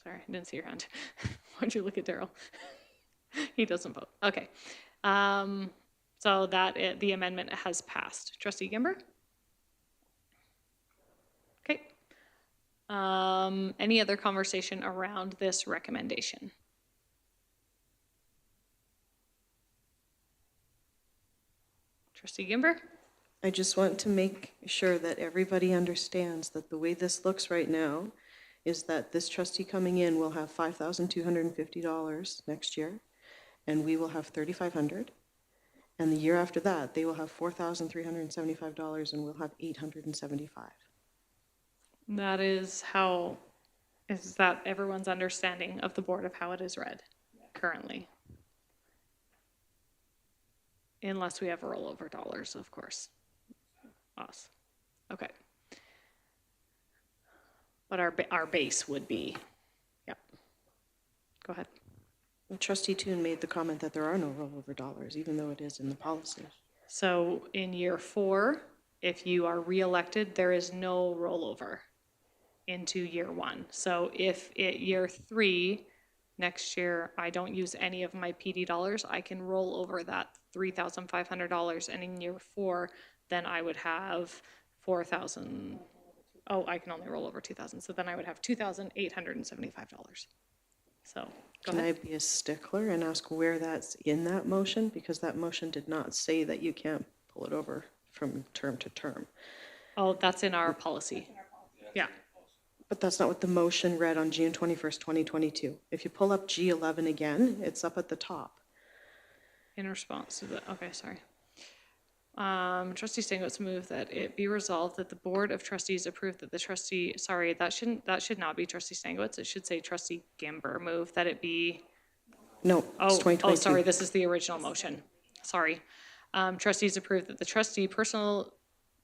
Sorry, I didn't see your hand. Why'd you look at Daryl? He doesn't vote. Okay. So the amendment has passed. Trustee Gimber? Okay. Any other conversation around this recommendation? Trustee Gimber? I just want to make sure that everybody understands that the way this looks right now is that this trustee coming in will have $5,250 next year, and we will have $3,500. And the year after that, they will have $4,375, and we'll have $875. That is that everyone's understanding of the board of how it is read currently? Unless we have rollover dollars, of course. Us. Okay. But our base would be, yep. Go ahead. Trustee Toon made the comment that there are no rollover dollars, even though it is in the policy. So in year 4, if you are reelected, there is no rollover into year 1. So if year 3, next year, I don't use any of my PD dollars, I can roll over that $3,500, and in year 4, then I would have 4,000. Oh, I can only roll over 2,000. So then I would have $2,875. So go ahead. Can I be a stickler and ask where that's in that motion? Because that motion did not say that you can't pull it over from term to term. Oh, that's in our policy. Yeah. But that's not what the motion read on June 21st, 2022. If you pull up G11 again, it's up at the top. In response to the, okay, sorry. Trustee Stengot's move that it be resolved that the Board of Trustees approve that the trustee, sorry, that should not be Trustee Stengot's. It should say Trustee Gimber move that it be, No, it's oh, 2022. sorry, this is the original motion. Sorry. Trustees approve that the trustee personal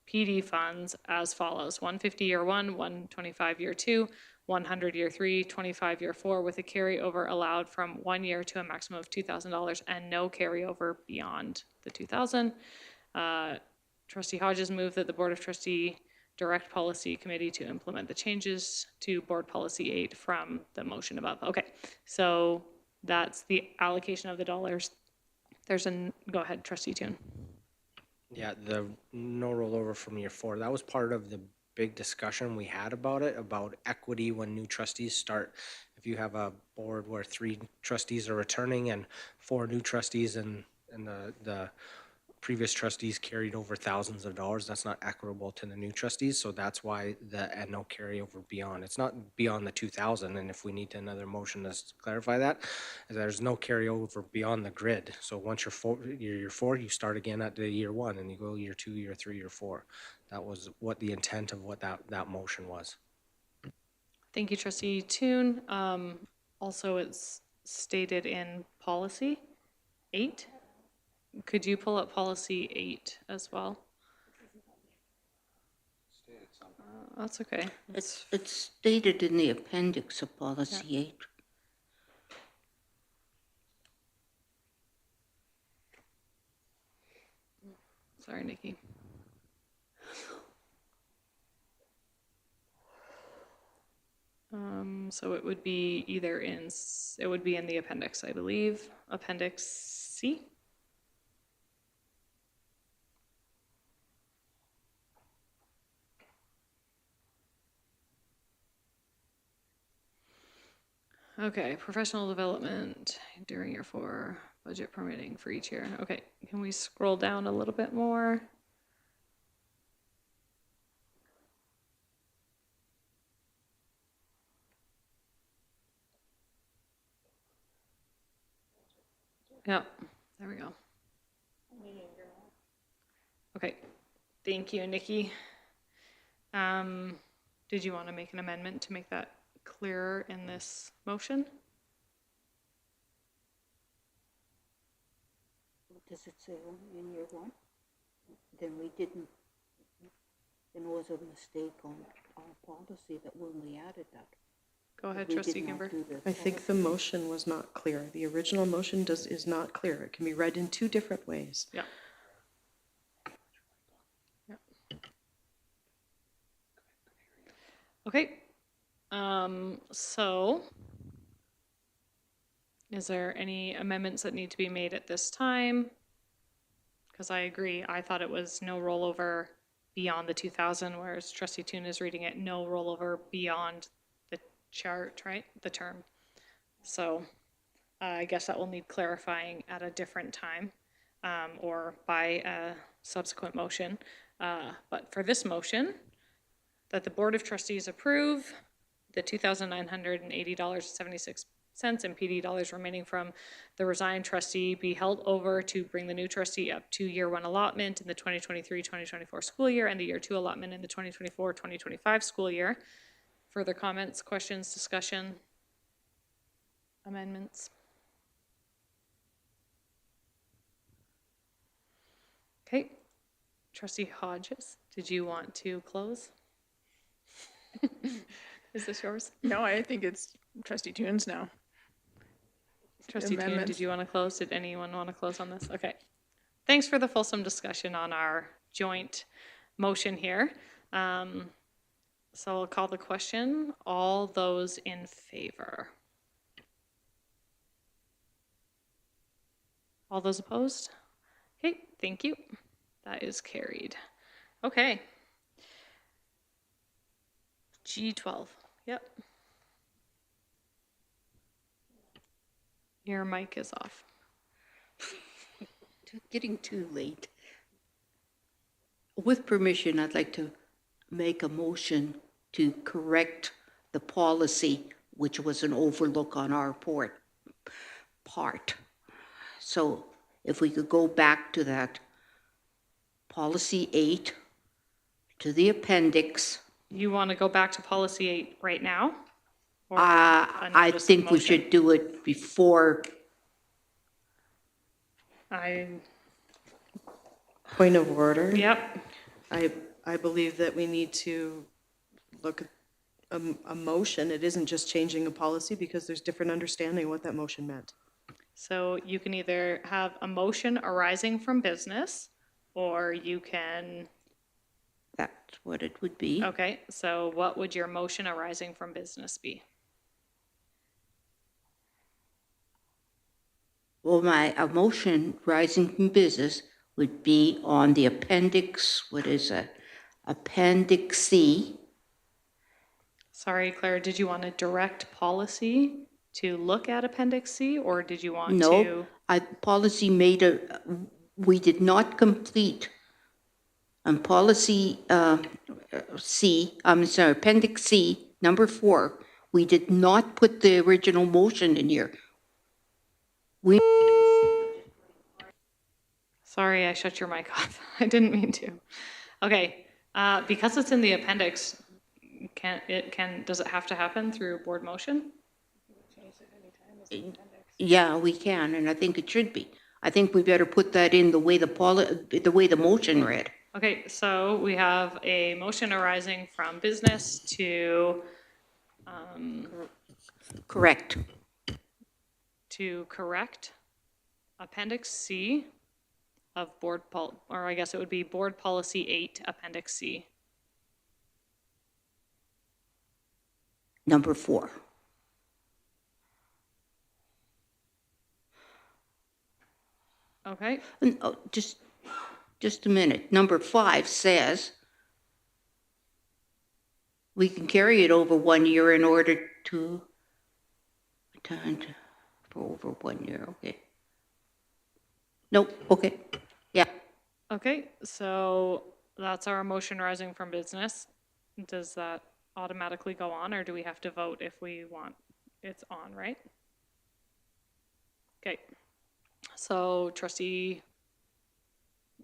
PD funds as follows: 150 year one, 125 year two, 100 year three, 25 year four, with a carryover allowed from 1 year to a maximum of $2,000 and no carryover beyond the 2,000. Trustee Hodges moved that the Board of Trustee direct policy committee to implement the changes to board policy 8 from the motion above. Okay, so that's the allocation of the dollars. There's go ahead, Trustee Toon. Yeah, the no rollover from year 4, that was part of the big discussion we had about it, about equity when new trustees start. If you have a board where 3 trustees are returning and 4 new trustees and the previous trustees carried over thousands of dollars, that's not equitable to the new trustees, so that's why and no carryover beyond. It's not beyond the 2,000, and if we need another motion to clarify that, there's no carryover beyond the grid. So once you're year 4, you start again at the year 1, and you go year 2, year 3, year 4. That was what the intent of what that motion was. Thank you, Trustee Toon. Also, it's stated in policy 8. Could you pull up policy 8 as well? That's okay. It's stated in the appendix of policy 8. Sorry, Nikki. So it would be either in, it would be in the appendix, I believe, appendix C. Okay, professional development during year 4, budget permitting for each year. Okay, can we scroll down a little bit more? Yep, there we go. Okay, thank you, Nikki. Did you want to make an amendment to make that clearer in this motion? Does it say only in year 1? Then we didn't, then it was a mistake on our policy that when we added that. Go ahead, we did Trustee not Gimber. do the I think the motion was not clear. The original motion is not clear. It can be read in 2 different ways. Yeah. Okay, so is there any amendments that need to be made at this time? Because I agree, I thought it was no rollover beyond the 2,000, whereas Trustee Toon is reading it no rollover beyond the chart, right? The term. So I guess that will need clarifying at a different time or by a subsequent motion. But for this motion, that the Board of Trustees approve the $2,980.76 and PD dollars remaining from the resigned trustee be held over to bring the new trustee up to year 1 allotment in the 2023-2024 school year and the year 2 allotment in the 2024-2025 school year. Further comments, questions, discussion, amendments? Okay, Trustee Hodges, did you want to close? Is this yours? No, I think it's Trustee Toon's now. Trustee Toon, did you want to close? Did anyone want to close on this? Okay. Thanks for the fulsome discussion on our joint motion here. So I'll call the question. All those in favor? All those opposed? Okay, thank you. That is carried. Okay. G12. Yep. Your mic is off. Getting too late. With permission, I'd like to make a motion to correct the policy, which was an overlook on our part. So if we could go back to that policy 8, to the appendix. You want to go back to policy 8 right now? Or a I notice of think we motion? should do it before. Point of order. Yep. I believe that we need to look at a motion. It isn't just changing a policy because there's different understanding of what that motion meant. So you can either have a motion arising from business, or you can, That's what it would be. okay, so what would your motion arising from business be? Well, a motion rising from business would be on the appendix, what is it? Appendix C. Sorry, Claire, did you want a direct policy to look at Appendix C, or did you want No, to? policy made we did not complete on policy C, I'm sorry, Appendix C, number 4, we did not put the original motion in here. Sorry, I shut your mic off. I didn't mean to. Okay, because it's in the appendix, does it have to happen through board motion? Yeah, we can, and I think it should be. I think we better put that in the way the motion read. Okay, so we have a motion arising from business to Correct. correct Appendix C of or I guess it would be Board Policy 8, Appendix C. Number 4. Okay. Oh, just a minute. Number 5 says we can carry it over 1 year in order to for over 1 year. Okay. Nope. Okay. Yeah. Okay, so that's our motion rising from business. Does that automatically go on, or do we have to vote if we want it's on, right? Okay, so Trustee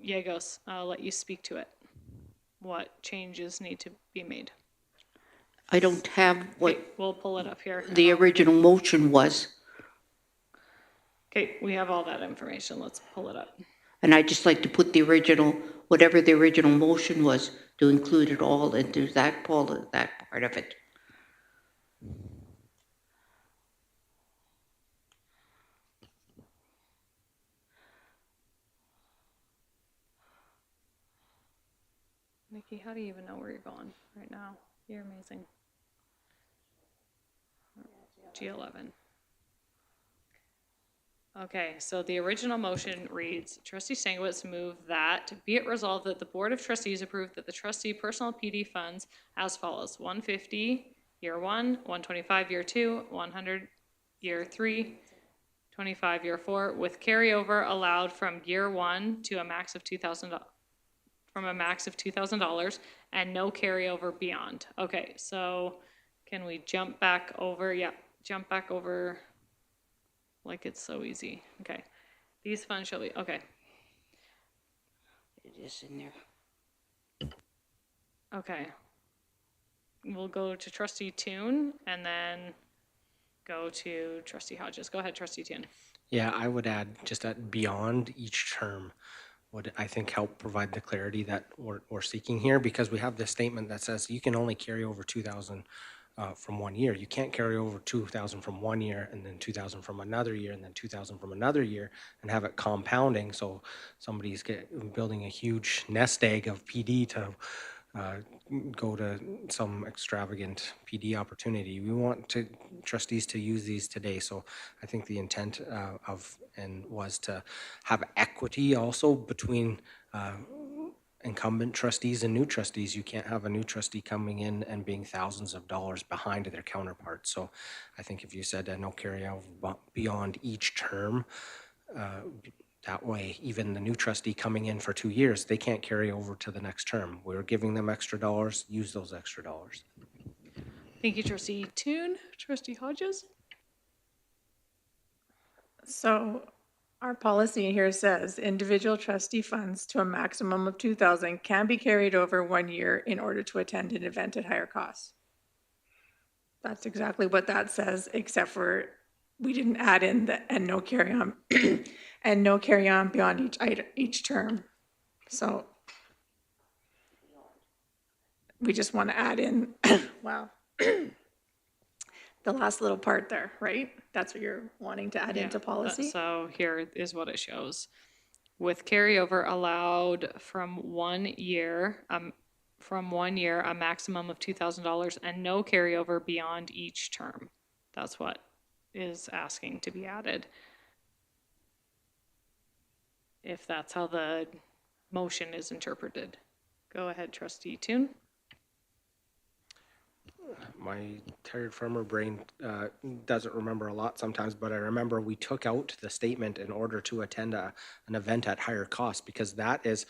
Yagos, I'll let you speak to it. What changes need to be made? I don't have what Okay, we'll pull it up here. the original motion was, Okay, we have all that information. Let's pull it up. and I'd just like to put the original, whatever the original motion was, to include it all into that part of it. Nikki, how do you even know where you're going right now? You're amazing. G11. Okay, so the original motion reads, Trustee Stankiewicz moved that, be it resolved that the Board of Trustees approve that the trustee personal PD funds as follows: 150 year 1, 125 year 2, 100 year 3, 25 year 4, with carryover allowed from year 1 to a max of $2,000, from a max of $2,000, and no carryover beyond. Okay, so can we jump back over? Yeah, jump back over. Like it's so easy. Okay. These funds shall be, okay. It is in there. Okay. We'll go to Trustee Toon and then go to Trustee Hodges. Go ahead, Trustee Toon. Yeah, I would add just that beyond each term would, I think, help provide the clarity that we're seeking here, because we have this statement that says you can only carry over 2,000 from 1 year. You can't carry over 2,000 from 1 year and then 2,000 from another year and then 2,000 from another year and have it compounding. So somebody's building a huge nest egg of PD to go to some extravagant PD opportunity. We want trustees to use these today. So I think the intent was to have equity also between incumbent trustees and new trustees. You can't have a new trustee coming in and being thousands of dollars behind their counterparts. So I think if you said no carryover beyond each term, that way, even the new trustee coming in for 2 years, they can't carry over to the next term. We're giving them extra dollars, use those extra dollars. Thank you, Trustee Toon. Trustee Hodges? So Our policy here says individual trustee funds to a maximum of 2,000 can be carried over 1 year in order to attend an event at higher costs. That's exactly what that says, except for we didn't add in the and no carry on and no carry on beyond each term. So we just want to add in, wow, the last little part there, right? That's what you're wanting to add into policy? So here is what it shows. With carryover allowed from 1 year, a maximum of $2,000 and no carryover beyond each term. That's what is asking to be added. If that's how the motion is interpreted. Go ahead, Trustee Toon. My tired farmer brain doesn't remember a lot sometimes, but I remember we took out the statement in order to attend an event at higher cost, because that is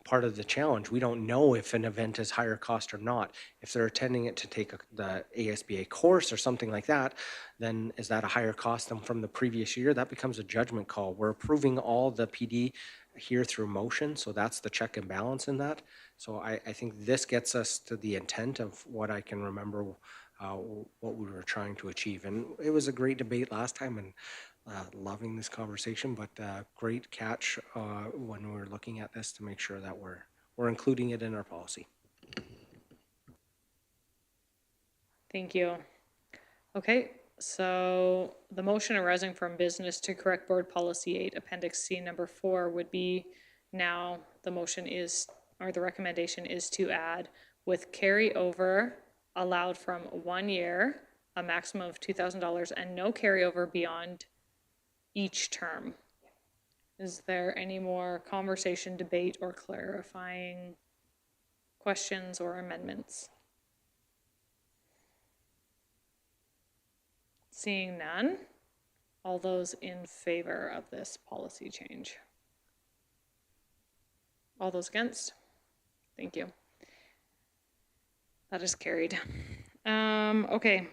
part of the challenge. We don't know if an event is higher cost or not. If they're attending it to take the ASBA course or something like that, then is that a higher cost than from the previous year? That becomes a judgment call. We're approving all the PD here through motion, so that's the check and balance in that. So I think this gets us to the intent of what I can remember what we were trying to achieve. And it was a great debate last time, and loving this conversation, but great catch when we were looking at this to make sure that we're including it in our policy. Thank you. Okay, so the motion arising from business to correct Board Policy 8, Appendix C, number 4 would be now the motion is, or the recommendation is to add with carryover allowed from 1 year, a maximum of $2,000 and no carryover beyond each term. Is there any more conversation, debate, or clarifying questions or amendments? Seeing none, all those in favor of this policy change? All those against? Thank you. That is carried. Okay.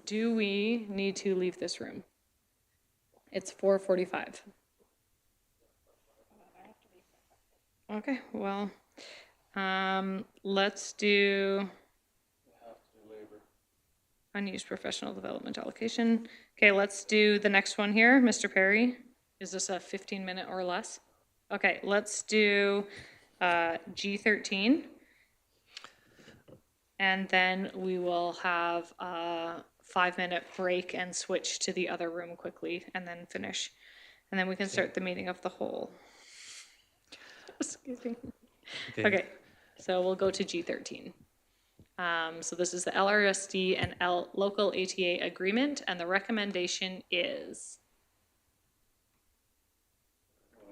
Do we need to leave this room? It's 4:45. Okay, well, let's do unused professional development allocation. Okay, let's do the next one here. Mr. Perry, is this a 15-minute or less? Okay, let's do G13. And then we will have a 5-minute break and switch to the other room quickly and then finish. And then we can start the meeting of the whole. Excuse me. Okay, so we'll go to G13. So this is the LRSD and local ATA agreement, and the recommendation is?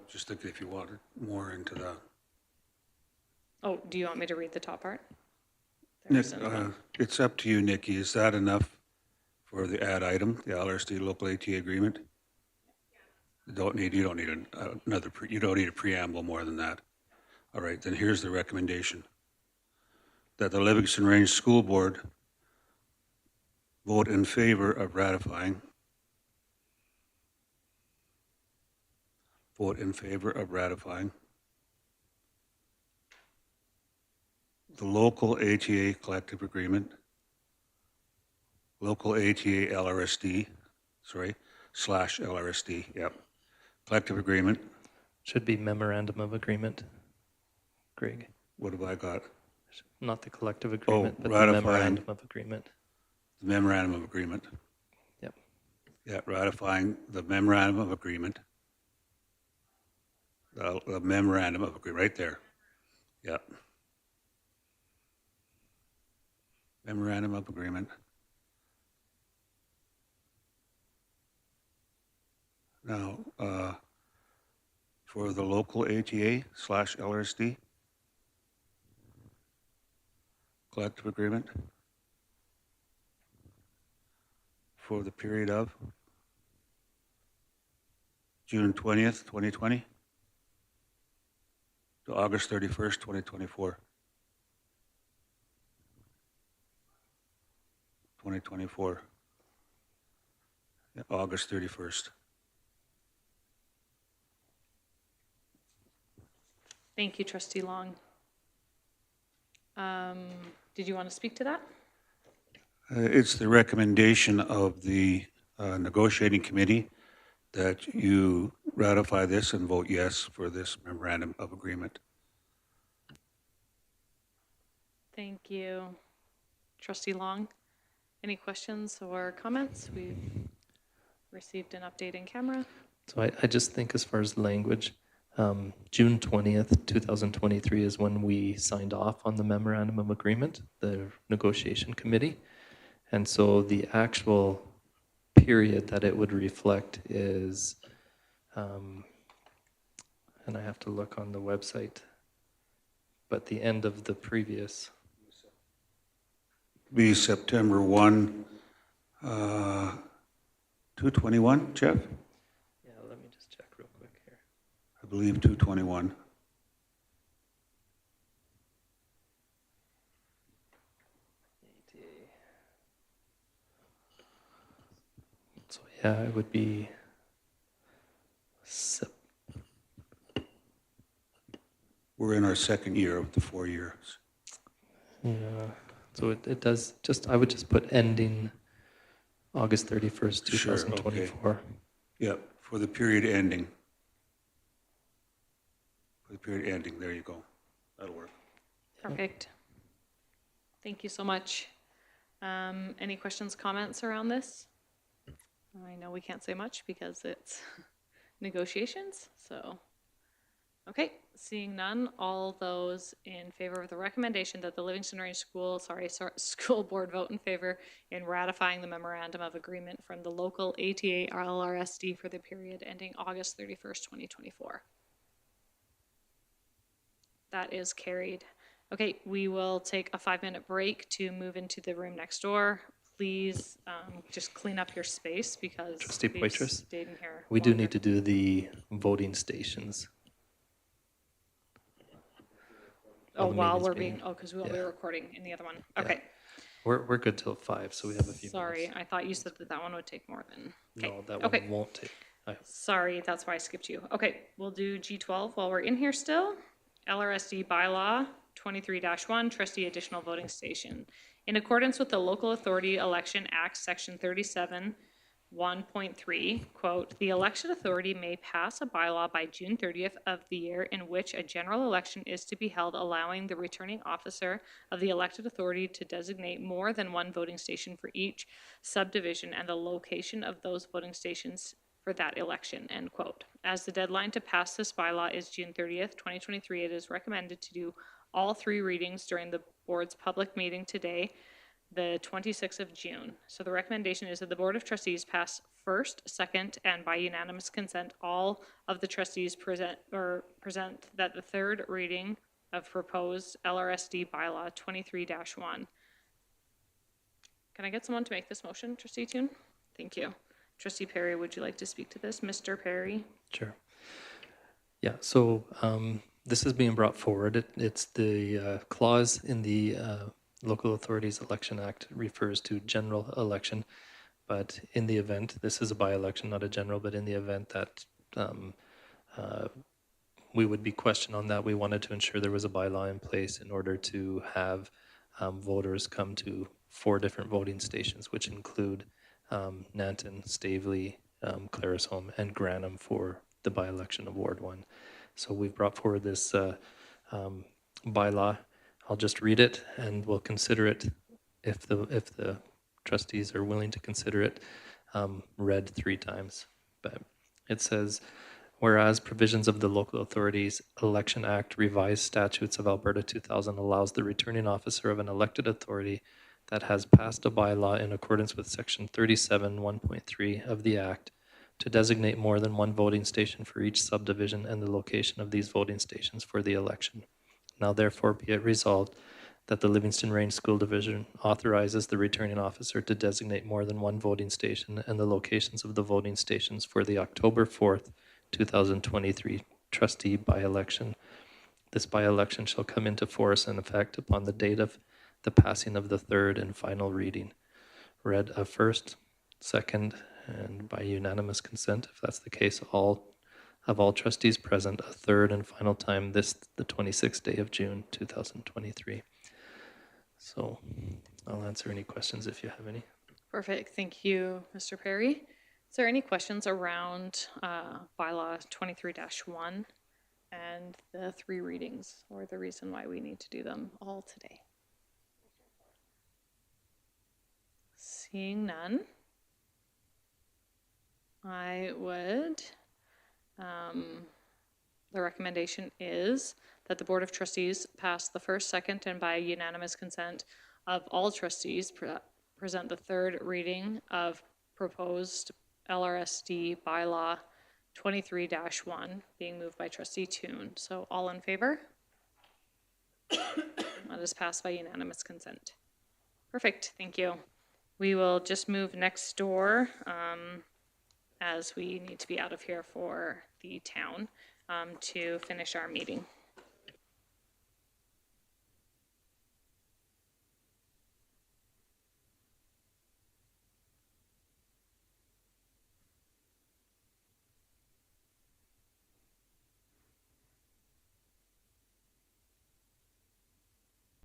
Just think if you wanted more into that. Oh, do you want me to read the top part? Nick, it's up to you, Nikki. Is that enough for the add item, the LRSD local ATA agreement? You don't need a preamble more than that. All right, then here's the recommendation. That the Livingstone Range School Board vote in favor of ratifying the local ATA collective agreement, local ATA LRSD, / LRSD, yep. Collective agreement. Should be memorandum of agreement, Greg. What have I got? Not the collective agreement, but the ratifying memorandum of agreement. the memorandum of agreement. Yep. Yeah, ratifying the memorandum of agreement. The memorandum of agreement, right there. Yeah. Memorandum of agreement. Now, for the local ATA / LRSD collective agreement for the period of June 20th, 2020 to August 31st, 2024. 2024. Yeah, August 31st. Thank you, Trustee Long. Did you want to speak to that? It's the recommendation of the negotiating committee that you ratify this and vote yes for this memorandum of agreement. Thank you. Trustee Long, any questions or comments? We've received an update in camera. So I just think as far as language, June 20th, 2023 is when we signed off on the memorandum of agreement, the negotiation committee. And so the actual period that it would reflect is, and I have to look on the website, but the end of the previous. Be September 1, 221, Jeff? Yeah, let me just check real quick here. I believe 221. So yeah, it would be We're in our second year of the 4 years. yeah. So it does just, I would just put ending August 31st, 2024. Okay. Yep, for the period ending. For the period ending, there you go. That'll work. Perfect. Thank you so much. Any questions, comments around this? I know we can't say much because it's negotiations, so. Okay, seeing none, all those in favor of the recommendation that the Livingstone Range School Board vote in favor in ratifying the memorandum of agreement from the local ATA LRSD for the period ending August 31st, 2024. That is carried. Okay, we will take a 5-minute break to move into the room next door. Please just clean up your space because Trustee we've Poitras, stayed in here we do longer. need to do the voting stations. Oh, while meeting's we're being, because we'll be recording in the other one. Yeah. Okay. We're good till 5, so we have a few Sorry, minutes. I thought you said that that one would take more than. No, that Okay. one won't take. Sorry, that's why I skipped you. Okay, we'll do G12 while we're in here still. LRSD bylaw 23-1, trustee additional voting station. In accordance with the Local Authority Election Act, section 37(1.3), quote, the election authority may pass a bylaw by June 30th of the year in which a general election is to be held, allowing the returning officer of the elected authority to designate more than one voting station for each subdivision and the location of those voting stations for that election, end quote. As the deadline to pass this bylaw is June 30th, 2023, it is recommended to do all 3 readings during the board's public meeting today, the 26th of June. So the recommendation is that the Board of Trustees pass first, second, and by unanimous consent, all of the trustees present that the 3rd reading of proposed LRSD bylaw 23-1. Can I get someone to make this motion, Trustee Toon? Thank you. Trustee Perry, would you like to speak to this? Mr. Perry? Sure. Yeah, so this is being brought forward. It's the clause in the Local Authorities Election Act refers to general election, but in the event, this is a by-election, not a general, but in the event that we would be questioned on that, we wanted to ensure there was a bylaw in place in order to have voters come to 4 different voting stations, which include Nanton, Stavely, Clarisholm, and Granham for the by-election of Ward 1. So we've brought forward this bylaw. I'll just read it and we'll consider it if the trustees are willing to consider it read 3 times. But it says, whereas provisions of the Local Authorities Election Act revised statutes of Alberta 2000 allows the returning officer of an elected authority that has passed a bylaw in accordance with section 37(1.3) of the Act to designate more than 1 voting station for each subdivision and the location of these voting stations for the election. Now therefore be it resolved that the Livingstone Range School Division authorizes the returning officer to designate more than 1 voting station and the locations of the voting stations for the October 4th, 2023 trustee by-election. This by-election shall come into force and effect upon the date of the passing of the 3rd and final reading. Read a first, second, and by unanimous consent, if that's the case, all of all trustees present a third and final time the 26th day of June 2023. So I'll answer any questions if you have any. Perfect. Thank you, Mr. Perry. Is there any questions around bylaw 23-1 and the 3 readings, or the reason why we need to do them all today? Seeing none, I would, the recommendation is that the Board of Trustees pass the first, second, and by unanimous consent of all trustees present the third reading of proposed LRSD bylaw 23-1 being moved by trustee Toon. So all in favor? That is passed by unanimous consent. Perfect, thank you. We will just move next door as we need to be out of here for the town to finish our meeting.